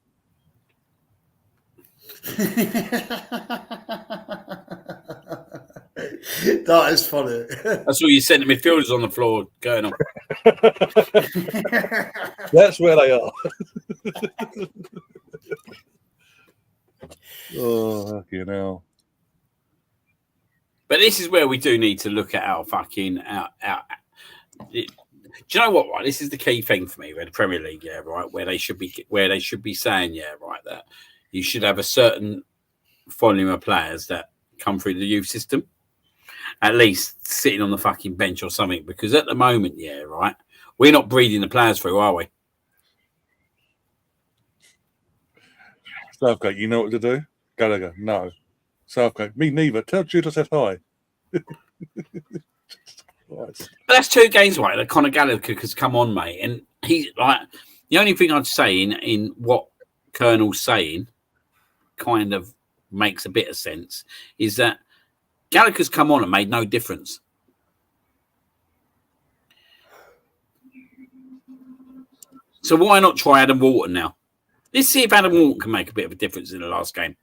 S8: That is funny.
S2: That's all you sent the midfielders on the floor going on.
S1: That's where they are. Oh, fucking hell.
S2: But this is where we do need to look at our fucking do you know what? Right, this is the key thing for me. Where the Premier League, yeah, right, where they should be saying, yeah, right, that you should have a certain volume of players that come through the youth system, at least sitting on the fucking bench or something. Because at the moment, yeah, right, we're not breeding the players through, are we?
S1: Southgate, you know what to do? Gallagher, no. Southgate, me neither. Tell Jude I said hi.
S2: But that's 2 games, right? That Conor Gallagher has come on, mate, and he's like the only thing I'd say in what Colonel's saying kind of makes a bit of sense is that Gallagher's come on and made no difference. So why not try Adam Walton now? Let's see if Adam Walton can make a bit of a difference in the last game.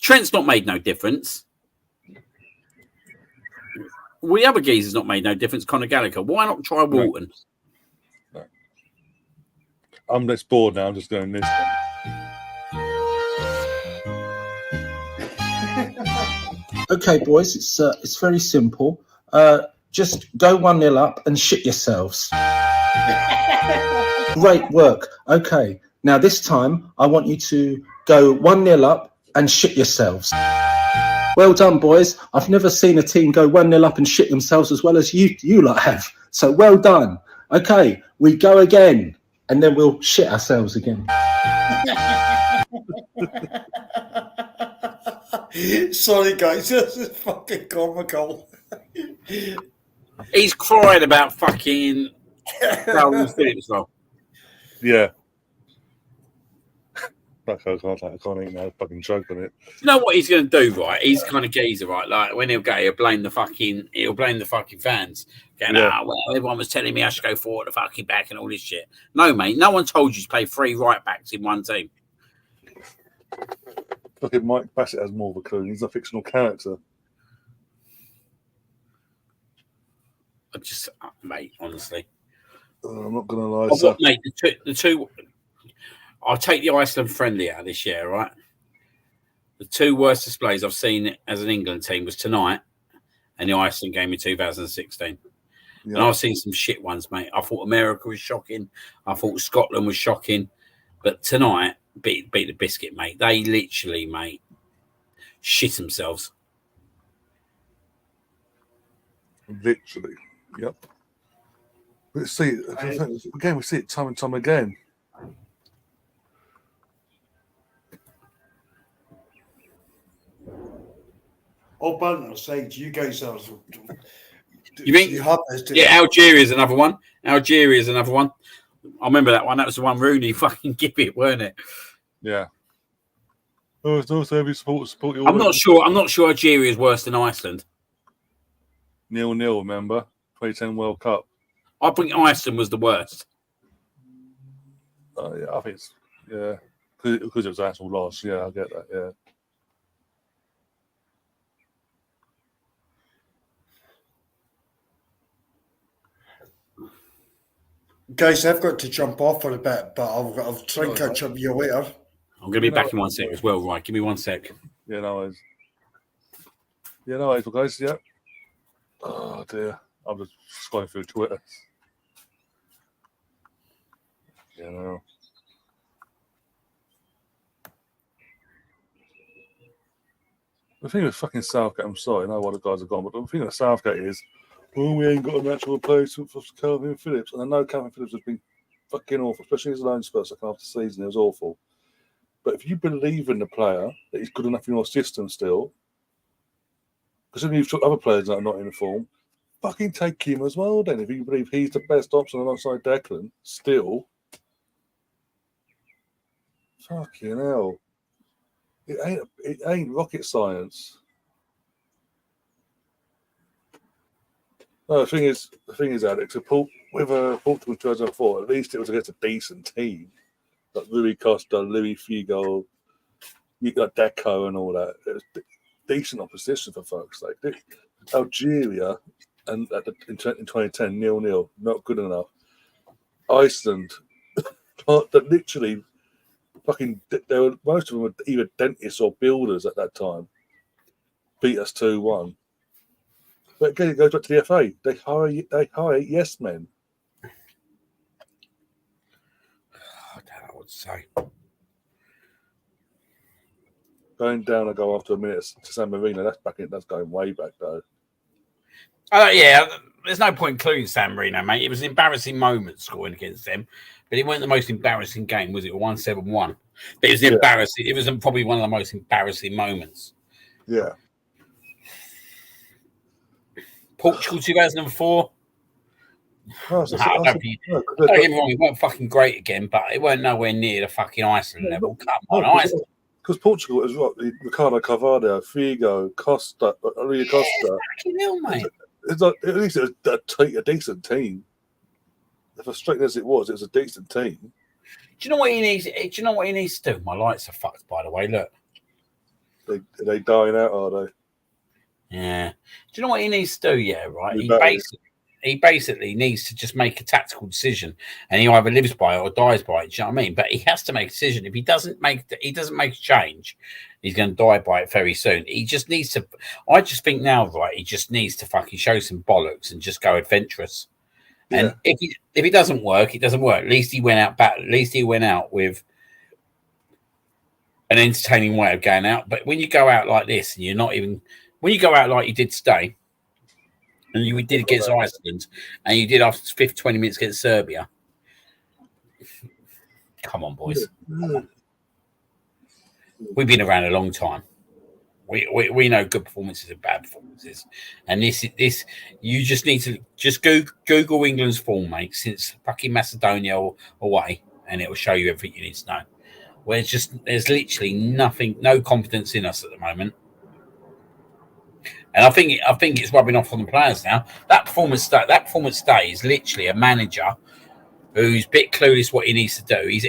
S2: Trent's not made no difference. Well, the other geezer's not made no difference. Conor Gallagher. Why not try Walton?
S1: No. I'm just bored now. I'm just doing this.
S11: Okay, boys. It's very simple. Just go 1-0 up and shit yourselves. Great work. Okay. Now this time I want you to go 1-0 up and shit yourselves. Well done, boys. I've never seen a team go 1-0 up and shit themselves as well as you lot have. So well done. Okay, we go again, and then we'll shit ourselves again.
S8: Sorry, guys. This is fucking comical.
S2: He's cried about fucking Calvin Phillips, though.
S1: Yeah. I can't eat now. Fucking joke on it.
S2: You know what he's going to do, right? He's kind of geezer, right? Like when he'll go, he'll blame the fucking fans. Going, well, everyone was telling me I should go forward the fucking back and all this shit. No, mate, no one told you to play 3 right backs in one team.
S1: Fucking Mike Bassett has more of a clue. He's a fictional character.
S2: Mate, honestly.
S1: I'm not going to lie, sir.
S2: Mate, the two. I'll take the Iceland friendly out of this year, right? The 2 worst displays I've seen as an England team was tonight and the Iceland game in 2016. Yeah. And I've seen some shit ones, mate. I thought America was shocking. I thought Scotland was shocking. But tonight, beat the biscuit, mate. They literally, mate, shit themselves.
S1: Literally, yep. Let's see. Again, we see it time and time again.
S8: All banter aside, you guys are.
S2: You mean? Yeah, Algeria is another one. I remember that one. That was the one Rooney fucking give it, weren't it?
S1: Yeah. Oh, it's also every support.
S2: I'm not sure Algeria is worse than Iceland.
S1: 0-0, remember? 2010 World Cup.
S2: I think Iceland was the worst.
S1: Yeah, I think it's because it was actual loss. Yeah, I get that. Yeah.
S8: Guys, I've got to jump off for a bit, but I'll try and catch up with you later.
S2: I'm going to be back in 1 sec as well, right? Give me 1 sec.
S1: Yeah, no worries. Yeah, no worries, guys. Yeah. Oh, dear. I'm just scrolling through Twitter. Yeah, no. The thing with fucking Southgate, I'm sorry, I know why the guys are gone, but the thing with Southgate is, well, we ain't got a natural replacement for Calvin Phillips. And I know Calvin Phillips has been fucking awful, especially his own Spurs second half of the season. It was awful. But if you believe in the player, that he's good enough in your system still, because then you've took other players that are not in form, fucking take him as well then. If you believe he's the best option alongside Declan, still. Fucking hell. It ain't rocket science. No, the thing is, Alex, with Portugal 2004, at least it was against a decent team. Like Rui Costa, Louis Figo, you got Deco and all that. It was decent opposition for fuck's sake. Algeria in 2010, 0-0, not good enough. Iceland, that literally fucking, most of them were either dentists or builders at that time. Beat us 2-1. But again, it goes back to the FA. They hire yes men.
S2: I don't know what to say.
S1: Going down and go after a minute to San Marino, that's going way back though.
S2: Yeah, there's no point including San Marino, mate. It was an embarrassing moment scoring against them, but it wasn't the most embarrassing game, was it? 1-7-1. But it was embarrassing. It was probably one of the most embarrassing moments.
S1: Yeah.
S2: Portugal 2004.
S1: Don't get
S2: me wrong, it weren't fucking great again, but it weren't nowhere near the fucking Iceland level. Come on, Iceland.
S1: Because Portugal is what Ricardo Carvalho, Figo, Costa, Rui Costa.
S2: Fucking hell, mate.
S1: It's like, at least it was a decent team. As frustrating as it was a decent team.
S2: Do you know what he needs? Do you know what he needs to do? My lights are fucked, by the way. Look.
S1: Are they dying out, are they?
S2: Yeah. Do you know what he needs to do? Yeah, right. He basically needs to just make a tactical decision, and he either lives by it or dies by it. Do you know what I mean? But he has to make a decision. If he doesn't make a change, he's going to die by it very soon. He just needs to. I just think now, right? He just needs to fucking show some bollocks and just go adventurous. Yeah. And if it doesn't work, it doesn't work. At least he went out with an entertaining way of going out. But when you go out like this, and when you go out like you did today, and you did against Iceland, and you did after 20 minutes against Serbia. Come on, boys. We've been around a long time. We know good performances and bad performances, and this you just need to just Google England's form, mate, since fucking Macedonia away, and it will show you everything you need to know. Where there's literally nothing, no confidence in us at the moment, and I think it's rubbing off on the players now. That performance day is literally a manager who's a bit clueless what he needs to do. He's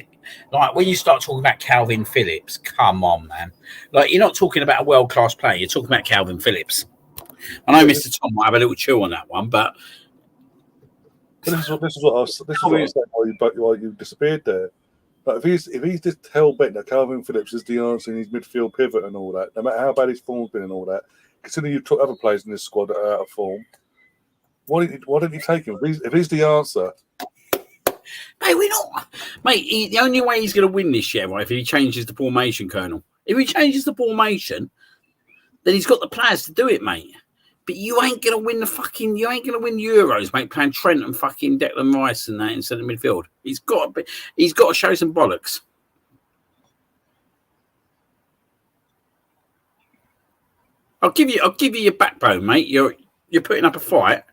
S2: like, when you start talking about Calvin Phillips, come on, man. Like, you're not talking about a world-class player. You're talking about Calvin Phillips. I know Mr. Tom might have a little chew on that one, but
S1: this is what I was saying while you disappeared there. But if he's just hell bent that Calvin Phillips is the answer in his midfield pivot and all that, no matter how bad his form's been and all that, considering you took other players in this squad that are out of form, why didn't you take him? If he's the answer.
S2: Mate, we're not. Mate, the only way he's going to win this year, right, if he changes the formation, Colonel. If he changes the formation, then he's got the players to do it, mate. But you ain't going to win you ain't going to win Euros, mate, playing Trent and fucking Declan Rice and that in centre midfield. He's got to show some bollocks. I'll give you your backbone, mate. You're putting up a fight.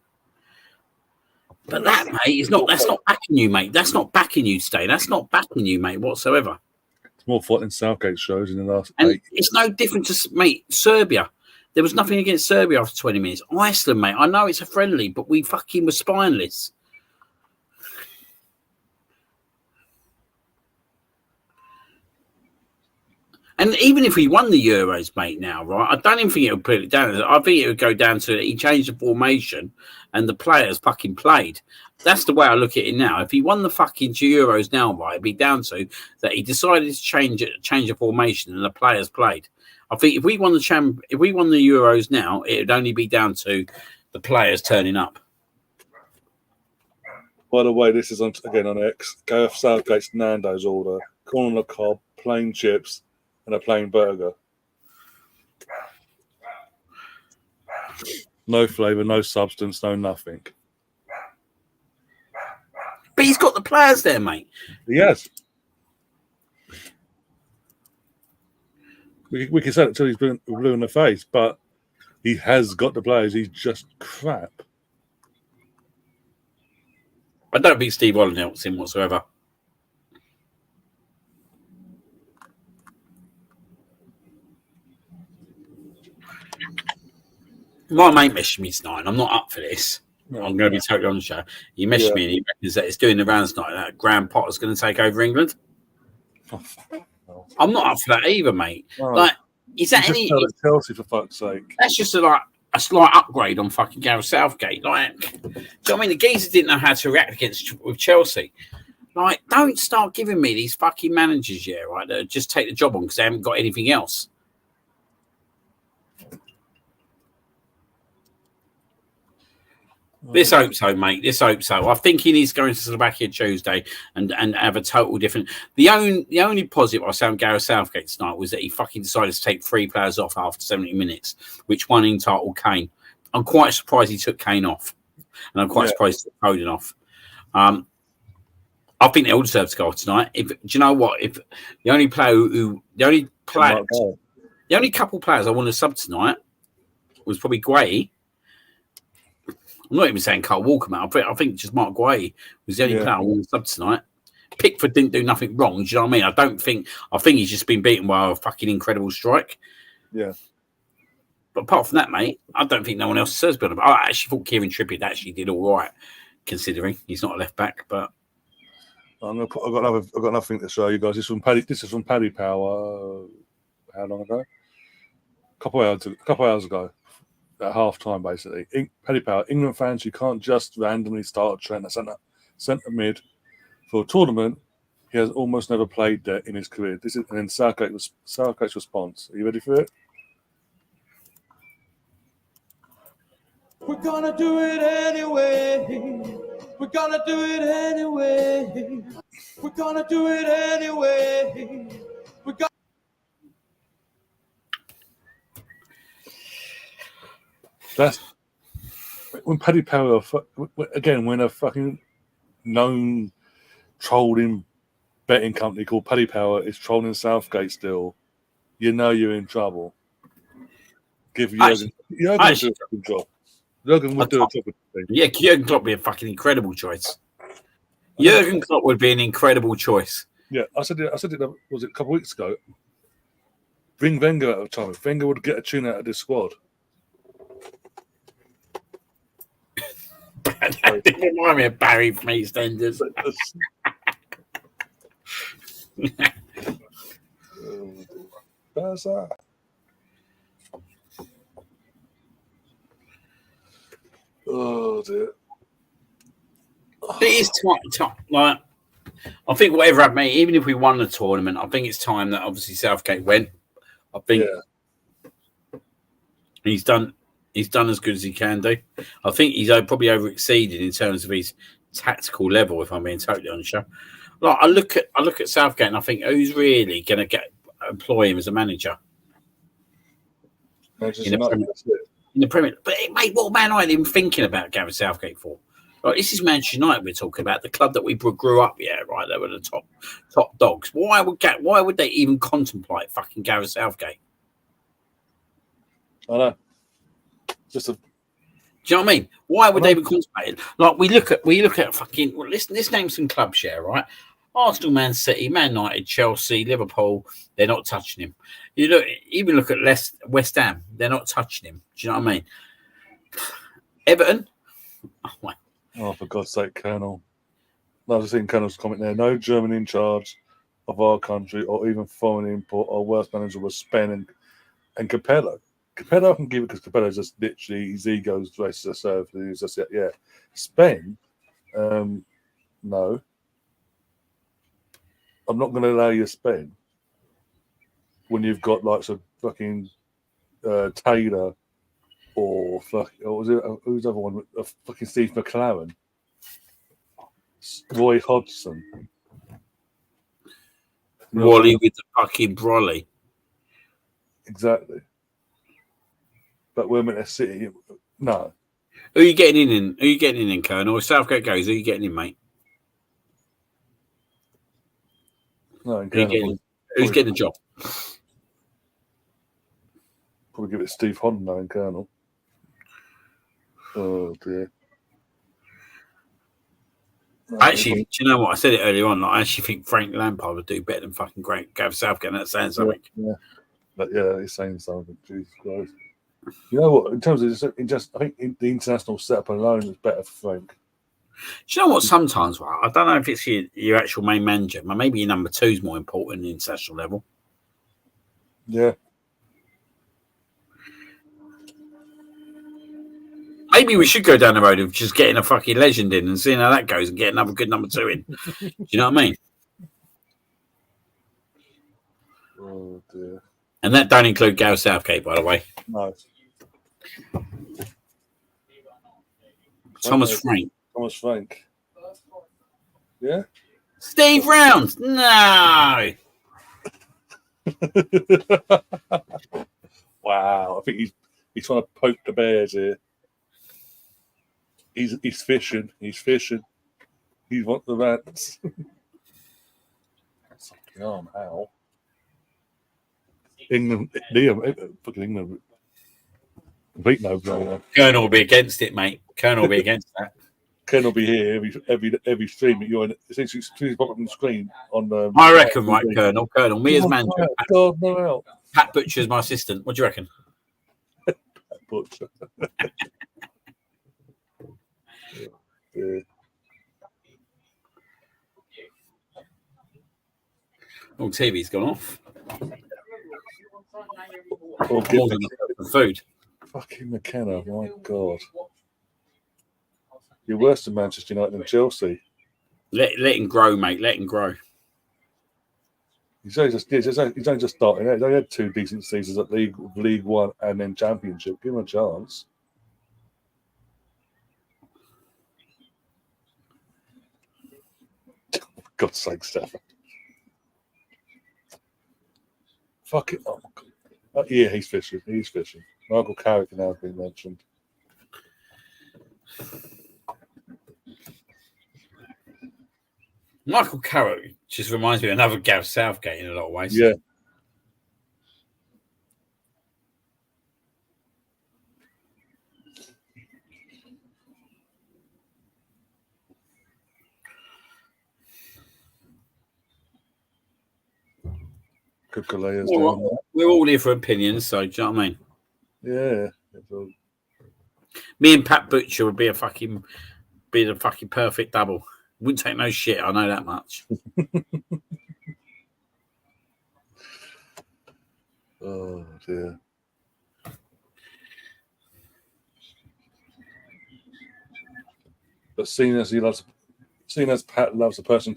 S2: But that, mate, that's not backing you, mate. That's not backing you today. That's not backing you, mate, whatsoever.
S1: It's more fight than Southgate shows in the last 8 years.
S2: It's no different to, mate, Serbia. There was nothing against Serbia after 20 minutes. Iceland, mate, I know it's a friendly, but we fucking were spineless. And even if we won the Euros, mate, now, right, I don't even think it would put it down. I think it would go down to he changed the formation and the players fucking played. That's the way I look at it now. If he won the fucking Euros now, right, it'd be down to that he decided to change the formation and the players played. I think if we won the Euros now, it would only be down to the players turning up.
S1: By the way, this is on X. Gareth Southgate's Nando's order: corn on the cob, plain chips, and a plain burger. No flavour, no substance, no nothing.
S2: But he's got the players there, mate.
S1: He has. We can say it until he's blue in the face, but he has got the players. He's just crap.
S2: I don't think Steve Wallen helps him whatsoever. My mate messaged me tonight, and I'm not up for this. No, I'm going to be totally on the show. He messaged me and he reckons that it's doing the rounds tonight. That Graham Potter's going to take over England. I'm not up for that either, mate.
S1: No.
S2: Like, is that any
S1: Chelsea, for fuck's sake?
S2: That's just a slight upgrade on fucking Gareth Southgate. Like, do you know what I mean? The geezer didn't know how to react with Chelsea. Like, don't start giving me these fucking managers, right? That just take the job on because they haven't got anything else. Let's hope so, mate. Let's hope so. I think he needs to go into Slovakia Tuesday and have a total different. The only positive I saw on Gareth Southgate tonight was that he fucking decided to take 3 players off after 70 minutes, which one entitled Kane. I'm quite surprised he took Kane off, and I'm quite surprised he took Foden off. I think they all deserve to go off tonight. Do you know what? If the only couple players I want to sub tonight was probably Guay. I'm not even saying Carl Walker, man. I think just Mark Guay was the only player I wanted to sub tonight. Pickford didn't do nothing wrong. Do you know what I mean? I think he's just been beaten by a fucking incredible strike.
S1: Yeah.
S2: But apart from that, mate, I don't think no one else deserves to be on. I actually thought Kieran Trippier actually did all right, considering he's not a left back. But
S1: I've got another thing to show you guys. This is from Paddy Power. How long ago? A couple hours ago. At half time, basically. Paddy Power, England fans, you can't just randomly start Trent at centre mid for a tournament. He has almost never played there in his career. And then Southgate's response. Are you ready for it?
S12: We're gonna do it anyway. We're gonna do it anyway. We're gonna do it anyway.
S1: That's when Paddy Power, again, when a fucking known trolling betting company called Paddy Power is trolling Southgate still, you know you're in trouble. give Jurgen would do a good job. Jurgen would do a job.
S2: Yeah, Jurgen Klopp would be a fucking incredible choice. Jurgen Klopp would be an incredible choice.
S1: Yeah, I said it. Was it a couple of weeks ago? Bring Wenger out of time. Wenger would get a tune out of this squad.
S2: That didn't remind me of Barry from EastEnders.
S1: That's that. Oh dear.
S2: It is time. Like, I think whatever happened, mate, even if we won the tournament, I think it's time that obviously Southgate went. I think he's done as good as he can do. I think he's probably over-exceeded in terms of his tactical level, if I'm being totally honest. Like, I look at Southgate and I think, who's really going to employ him as a manager? In the Premier. But mate, what man I even thinking about Gareth Southgate for? Like, this is Manchester United we're talking about, the club that we grew up, right? They were the top dogs. Why would they even contemplate fucking Gareth Southgate?
S1: I know.
S2: Do you know what I mean? Why would they even contemplate it? Like, we look at fucking. Well, let's name some clubs here, right? Arsenal, Man City, Man United, Chelsea, Liverpool. They're not touching him. Even look at West Ham. They're not touching him. Do you know what I mean? Everton.
S1: Oh, for God's sake, Colonel. I was seeing Colonel's comment there. No German in charge of our country or even foreign import. Our worst manager was Spain and Capello. Capello I can give it because Capello's just literally his ego's raised to the surface. He's just, yeah. Spain, no. I'm not going to allow you to Spain when you've got like some fucking Taylor or who's the other one? Fucking Steve McLaren, Roy Hodgson,
S2: Wally with the fucking brolly.
S1: Exactly. But we're meant to City. No.
S2: Who are you getting in, Colonel? If Southgate goes, who are you getting in, mate?
S1: No,
S2: who's getting the job?
S1: Probably give it Steve Hodden now in Colonel. Oh dear.
S2: Actually, do you know what? I said it earlier on. I actually think Frank Lampard would do better than fucking Gareth Southgate. That's saying something.
S1: Yeah. But yeah, he's saying something. Jesus Christ. You know what? In terms of I think the international setup alone is better for Frank.
S2: Do you know what? Sometimes, right, I don't know if it's your actual main manager, but maybe your number 2 is more important at the international level.
S1: Yeah.
S2: Maybe we should go down the road of just getting a fucking legend in and seeing how that goes and get another good number 2 in. Do you know what I mean?
S1: Oh dear.
S2: And that don't include Gareth Southgate, by the way.
S1: No.
S2: Thomas Frank.
S1: Thomas Frank. Yeah?
S2: Steve Round. No.
S1: Wow. I think he's trying to poke the bears here. He's fishing. He's fishing. He wants the rats. Fucking hell. England, fucking England. Complete no-brainer.
S2: Colonel will be against it, mate. Colonel will be against that.
S1: Colonel will be here every stream that you're in. Essentially, pop up on the screen on.
S2: I reckon, right, Colonel. Colonel, me as manager.
S1: God, no help.
S2: Pat Butcher's my assistant. What do you reckon?
S1: Pat Butcher. Yeah.
S2: Oh, TV's gone off.
S1: Or
S2: More than the food.
S1: Fucking McKenna, my God. You're worse than Manchester United and Chelsea.
S2: Let him grow, mate. Let him grow.
S1: He's only just starting out. He's only had 2 decent seasons at League One and then Championship. Give him a chance. For God's sake, Stefan. Fuck it. Oh, my God. Yeah, he's fishing. He's fishing. Michael Carrick now has been mentioned.
S2: Michael Carrick just reminds me of another Gareth Southgate in a lot of ways.
S1: Yeah. Kukalea's
S2: Well,
S1: down there.
S2: we're all here for opinions, so do you know what I mean?
S1: Yeah.
S2: Me and Pat Butcher would be the fucking perfect double. Wouldn't take no shit, I know that much.
S1: Oh dear. But seeing as Pat loves a person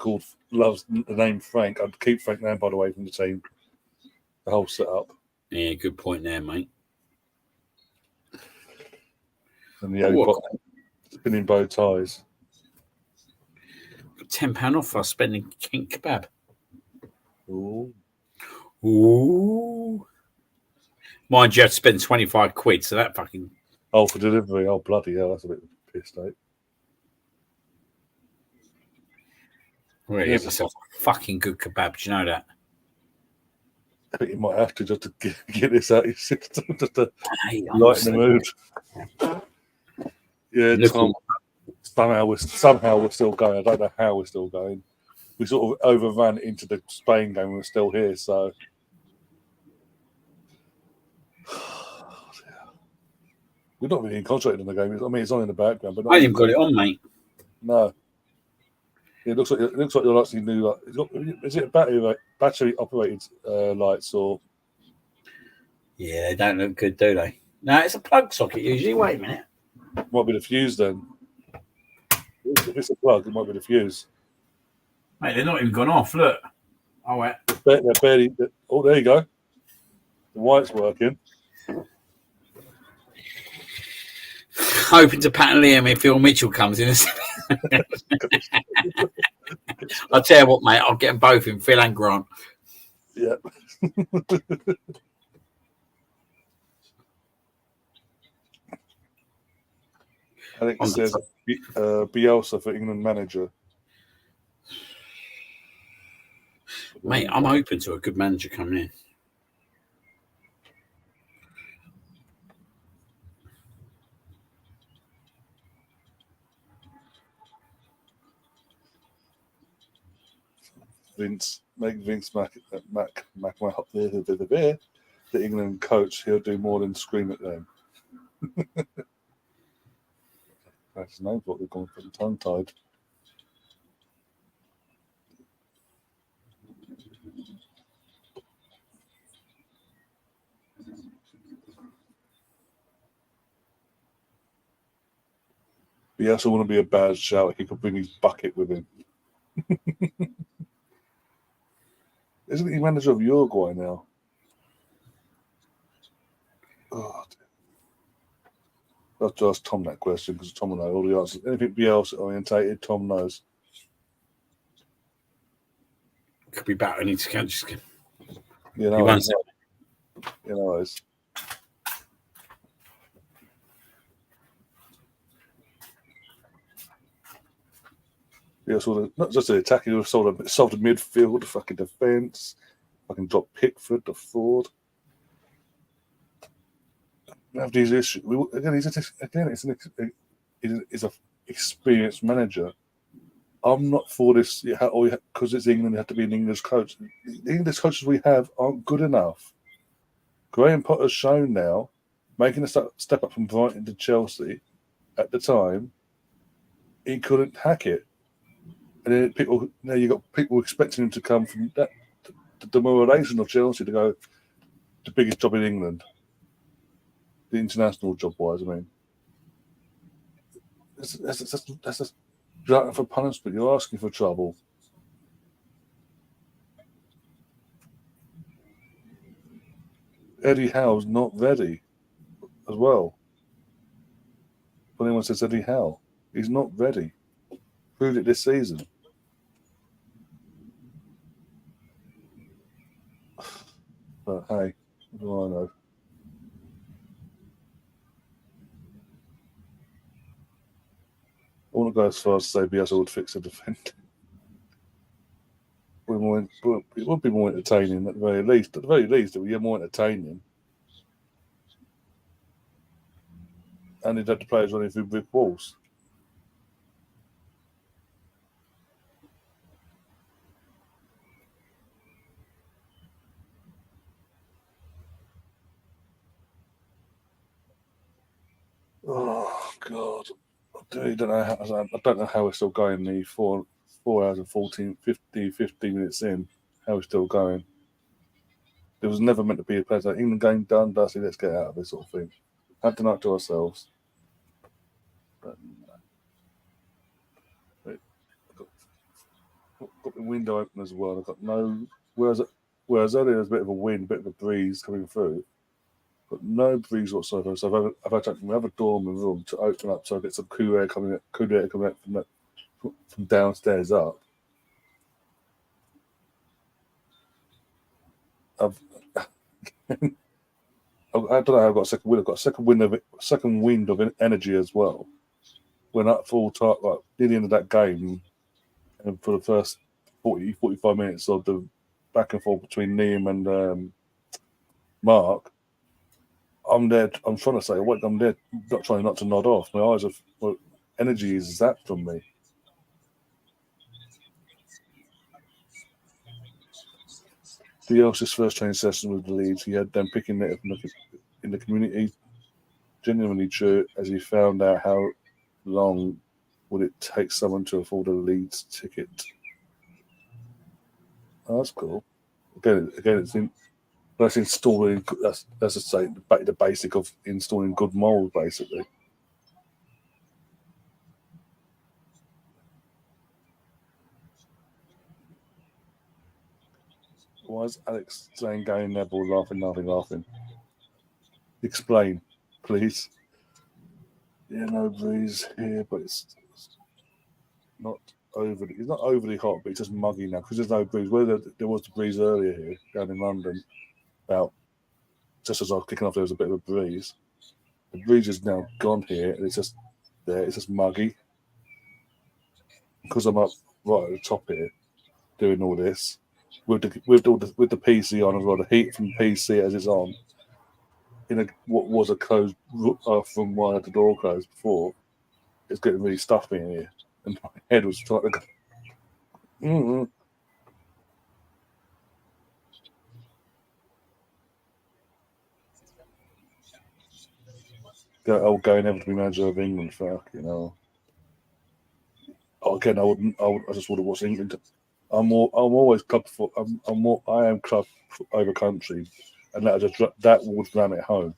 S1: loves the name Frank, I'd keep Frank Lampard away from the team. The whole setup.
S2: Yeah, good point there, mate.
S1: And spinning bow ties.
S2: £10 off for spending king kebab.
S1: Ooh.
S2: Mind you, have to spend 25 quid, so that fucking.
S1: Oh, for delivery. Oh, bloody hell. That's a bit of a piss take.
S2: Well, get myself a fucking good kebab. Do you know that?
S1: I think you might have to just to get this out of your system, just to lighten the mood. Yeah, Tom. Somehow we're still going. I don't know how we're still going. We sort of overran into the Spain game. We're still here, so we're not really concentrating on the game. I mean, it's on in the background, but
S2: I ain't got it on, mate.
S1: No. It looks like you're actually new. Is it battery operated lights or?
S2: Yeah, they don't look good, do they? No, it's a plug socket usually. Wait a minute.
S1: Might be the fuse then. If it's a plug, it might be the fuse.
S2: Mate, they're not even gone off. Look. Oh, wait.
S1: They're barely. Oh, there you go. The white's working.
S2: Hoping to pattern Liam if Phil Mitchell comes in. I'll tell you what, mate. I'll get them both in, Phil and Grant.
S1: Yeah. Alex says Bielsa for England manager.
S2: Mate, I'm open to a good manager coming in.
S1: Make Vince the England coach. He'll do more than scream at them. That's his name. What they're going for, tongue tied. He also wouldn't be a bad shout. He could bring his bucket with him. Isn't he manager of Uruguay now? Oh, I'll ask Tom that question because Tom will know all the answers. Anything Bielsa orientated, Tom knows.
S2: Could be better. I need to catch.
S1: You know, it's. Yeah, not just the attacking, we've solved the midfield, the fucking defence, fucking drop Pickford, the forward. We have these issues. It's an experienced manager. I'm not for this because it's England. You have to be an English coach. The English coaches we have aren't good enough. Graham Potter's shown now, making a step up from Brighton to Chelsea. At the time, he couldn't hack it. And then you got people expecting him to come from that the demoralisation of Chelsea to go the biggest job in England, the international job wise. I mean, that's just glutton for punishment. You're asking for trouble. Eddie Howe's not ready, as well. If anyone says Eddie Howe, he's not ready. Proved it this season. But hey, what do I know? I wouldn't go as far as to say Bielsa would fix the defence. It would be more entertaining at the very least. At the very least, it would be more entertaining. And he'd have the players running through brick walls. God, I really don't know how. I don't know how we're still going. The 4 hours and 15 minutes in, how we're still going. There was never meant to be a place like England game done. Dusty, let's get out of this sort of thing. Had the night to ourselves. But got the window open as well. I've got no. Whereas earlier there was a bit of a wind, a bit of a breeze coming through. But no breeze whatsoever. So I've had to open the other door in my room to open up so I get some cool air coming out from downstairs up. I don't know how I got a second wind. I've got a second wind of energy as well. Went up full time, like near the end of that game, and for the first 45 minutes of the back and forth between Liam and Mark, I'm there. I'm trying to say, I'm there, not trying not to nod off. My eyes are energy is zapped from me. Dios's first training session with the Leeds, he had them picking it up in the community. Genuinely true, as he found out how long would it take someone to afford a Leeds ticket. Oh, that's cool. Again, that's installing. That's the basic of installing good morals, basically. Why is Alex saying Gary Neville laughing? Explain, please. Yeah, no breeze here, but it's not overly. It's not overly hot, but it's just muggy now because there's no breeze. Where there was the breeze earlier here down in London, about just as I was kicking off, there was a bit of a breeze. The breeze is now gone here, and it's just there. It's just muggy because I'm up right at the top here, doing all this with the PC on as well. The heat from the PC as it's on in what was a closed from why I had the door closed before. It's getting really stuffy in here, and my head was trying to go. Mm-hmm. Going ever to be manager of England, fuck, you know. Again, I just would have watched England. I'm always club for. I am club over country, and that would ram it home.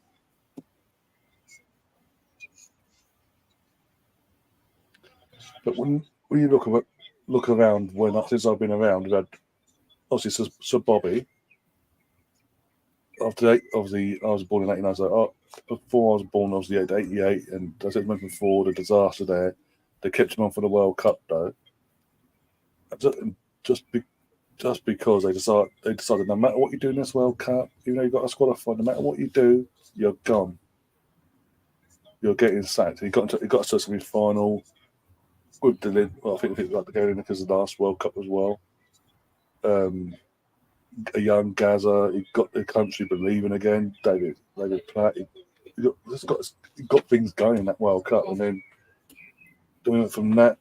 S1: But when you look around, since I've been around, we've had obviously Sir Bobby. Obviously, I was born in '89. So before I was born, obviously '88, and as I mentioned before, the disaster there. They kept him on for the World Cup though. Just because they decided no matter what you do in this World Cup, even though you got disqualified, no matter what you do, you're gone. You're getting sacked. He got to a semi-final. Good delivery. Well, I think it was like going in because of the last World Cup as well. A young Gaza, he got the country believing again. David Platt, he got things going in that World Cup, and then we went from that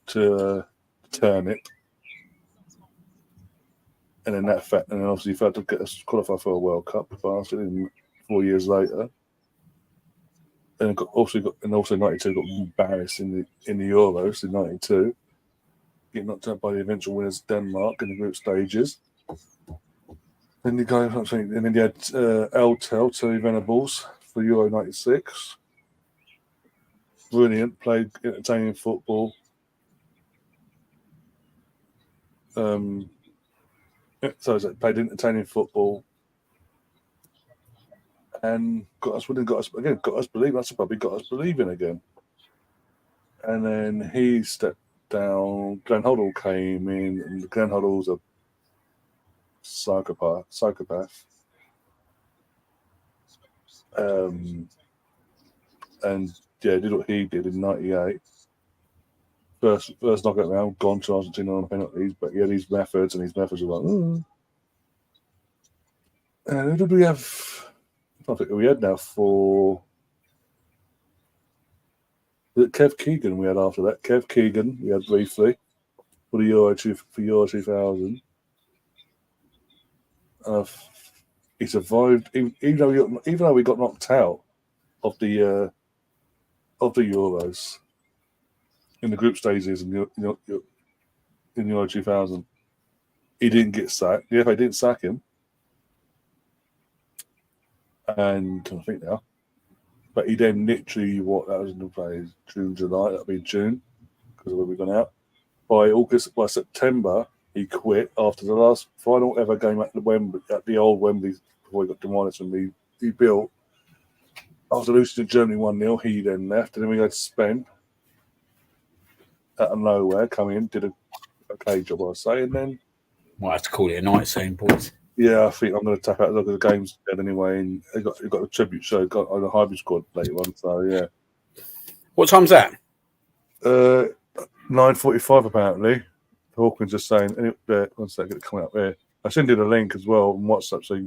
S1: to Turnip, and then obviously he had to get us qualified for a World Cup bastard 4 years later. And also '92 got embarrassed in the Euros in '92, getting knocked out by the eventual winners Denmark in the group stages. Then you go, and then you had Terry Venables for Euro '96. Brilliant, played entertaining football. Played entertaining football. And got us believing. That's probably got us believing again. And then he stepped down. Glenn Hoddle came in, and Glenn Hoddle's a psychopath. And yeah, did what he did in '98. First knockout round, gone to Argentina on penalties, but he had his methods, and his methods were like, And who did we have? I think we had now for Kev Keegan. We had after that. Kev Keegan. We had briefly for the Euro 2000. He survived, even though we got knocked out of the of the Euros in the group stages in the Euro 2000. He didn't get sacked. The FA didn't sack him. And I think now. But he then literally, that was in the play, June, July, that'll be June, because of where we've gone out. By September, he quit after the last final ever game at the old Wembley, before he got demolished and he built. After losing to Germany 1-0, he then left, and then we had Spain out of nowhere, come in, did a okay job, I'd say, and then.
S2: Might have to call it a night soon, boys.
S1: Yeah, I think I'm going to tap out. Look at the game's dead anyway, and he got a tribute show got on the hybrid squad later on. So yeah.
S2: What time's that?
S1: 9:45 apparently. Hawkins just saying. One second, it's coming up there. I sent you the link as well on WhatsApp. So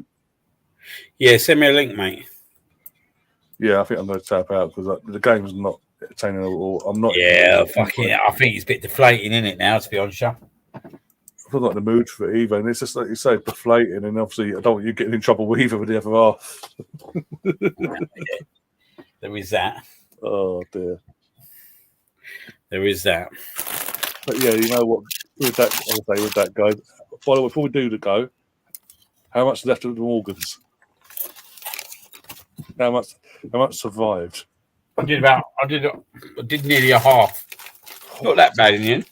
S2: yeah, send me a link, mate.
S1: Yeah, I think I'm going to tap out because the game's not entertaining at all. I'm not.
S2: Yeah, fucking. I think it's a bit deflating, isn't it? Now, to be honest, yeah.
S1: I'm not in the mood for it either, and it's just like you say, deflating, and obviously I don't want you getting in trouble with either with the other half.
S2: There is that.
S1: Oh dear.
S2: There is that.
S1: But yeah, you know what? With that, guys. By the way, before we do the go, how much left of the Morgans? How much survived?
S2: I did nearly a half. Not that bad in the end.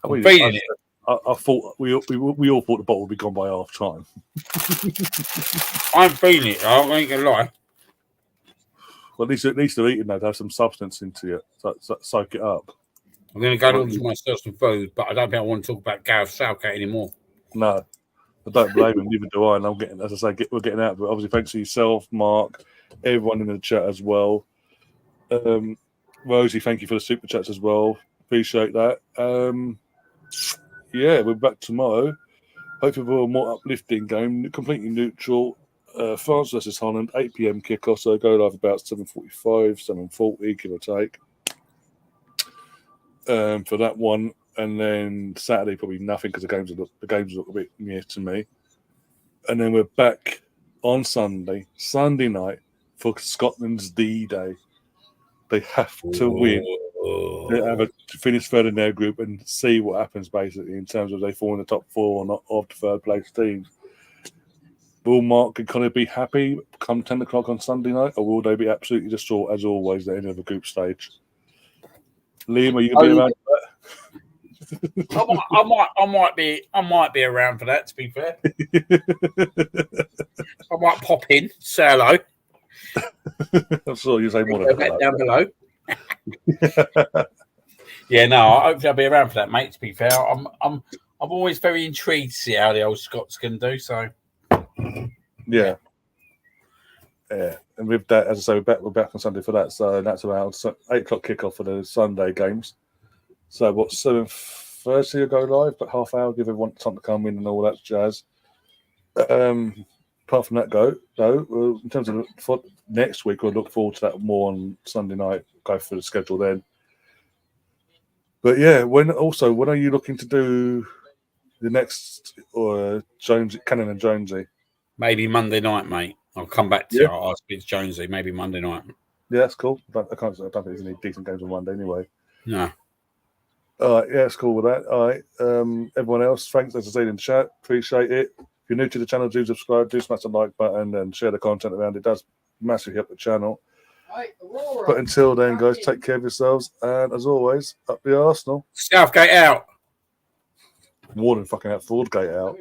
S2: I'm feeling it.
S1: I thought we all thought the bottle would be gone by half time.
S2: I'm feeling it. I ain't gonna lie.
S1: Well, at least they're eating that to have some substance into it, so soak it up.
S2: I'm gonna go to myself some food, but I don't think I want to talk about Gareth Southgate anymore.
S1: No, I don't blame him. Neither do I. And I'm getting, as I say, we're getting out. But obviously, thanks to yourself, Mark, everyone in the chat as well. Rosie, thank you for the super chats as well. Appreciate that. Yeah, we're back tomorrow. Hopefully, we're a more uplifting game, completely neutral. France versus Holland, 8 p.m. kickoff. So go live about 7:45, 7:40, give or take. For that one, and then Saturday probably nothing because the games look a bit near to me. And then we're back on Sunday night for Scotland's D-Day. They have to win. They have to finish third in their group and see what happens basically in terms of they fall in the top four or not of the third place teams. Will Mark and Connor be happy come 10 o'clock on Sunday night, or will they be absolutely distraught as always at the end of the group stage? Liam, are you going to be around for that?
S2: I might be around for that. To be fair, I might pop in, say hello.
S1: I'm sure you say more than that
S2: down below. Yeah, no, hopefully I'll be around for that, mate. To be fair, I'm always very intrigued to see how the old Scots can do. So,
S1: yeah. And with that, as I say, we're back on Sunday for that. So that's around 8 o'clock kickoff for the Sunday games. So what, 7:30 will go live, but half hour, give everyone time to come in and all that jazz. Apart from that, though, in terms of for next week, we'll look forward to that more on Sunday night. Go through the schedule then. But yeah, when are you looking to do the next Cannon and Jonesy?
S2: Maybe Monday night, mate. I'll come back to you. I'll speak to Jonesy. Maybe Monday night.
S1: Yeah, that's cool. I don't think there's any decent games on Monday anyway.
S2: No.
S1: All right, yeah, it's cool with that. All right, everyone else, thanks, as I said in the chat. Appreciate it. If you're new to the channel, do subscribe, do smash the like button, and share the content around. It does massively help the channel. But until then, guys, take care of yourselves. And as always, up the Arsenal.
S2: Southgate out.
S1: More than fucking out. Fordgate out.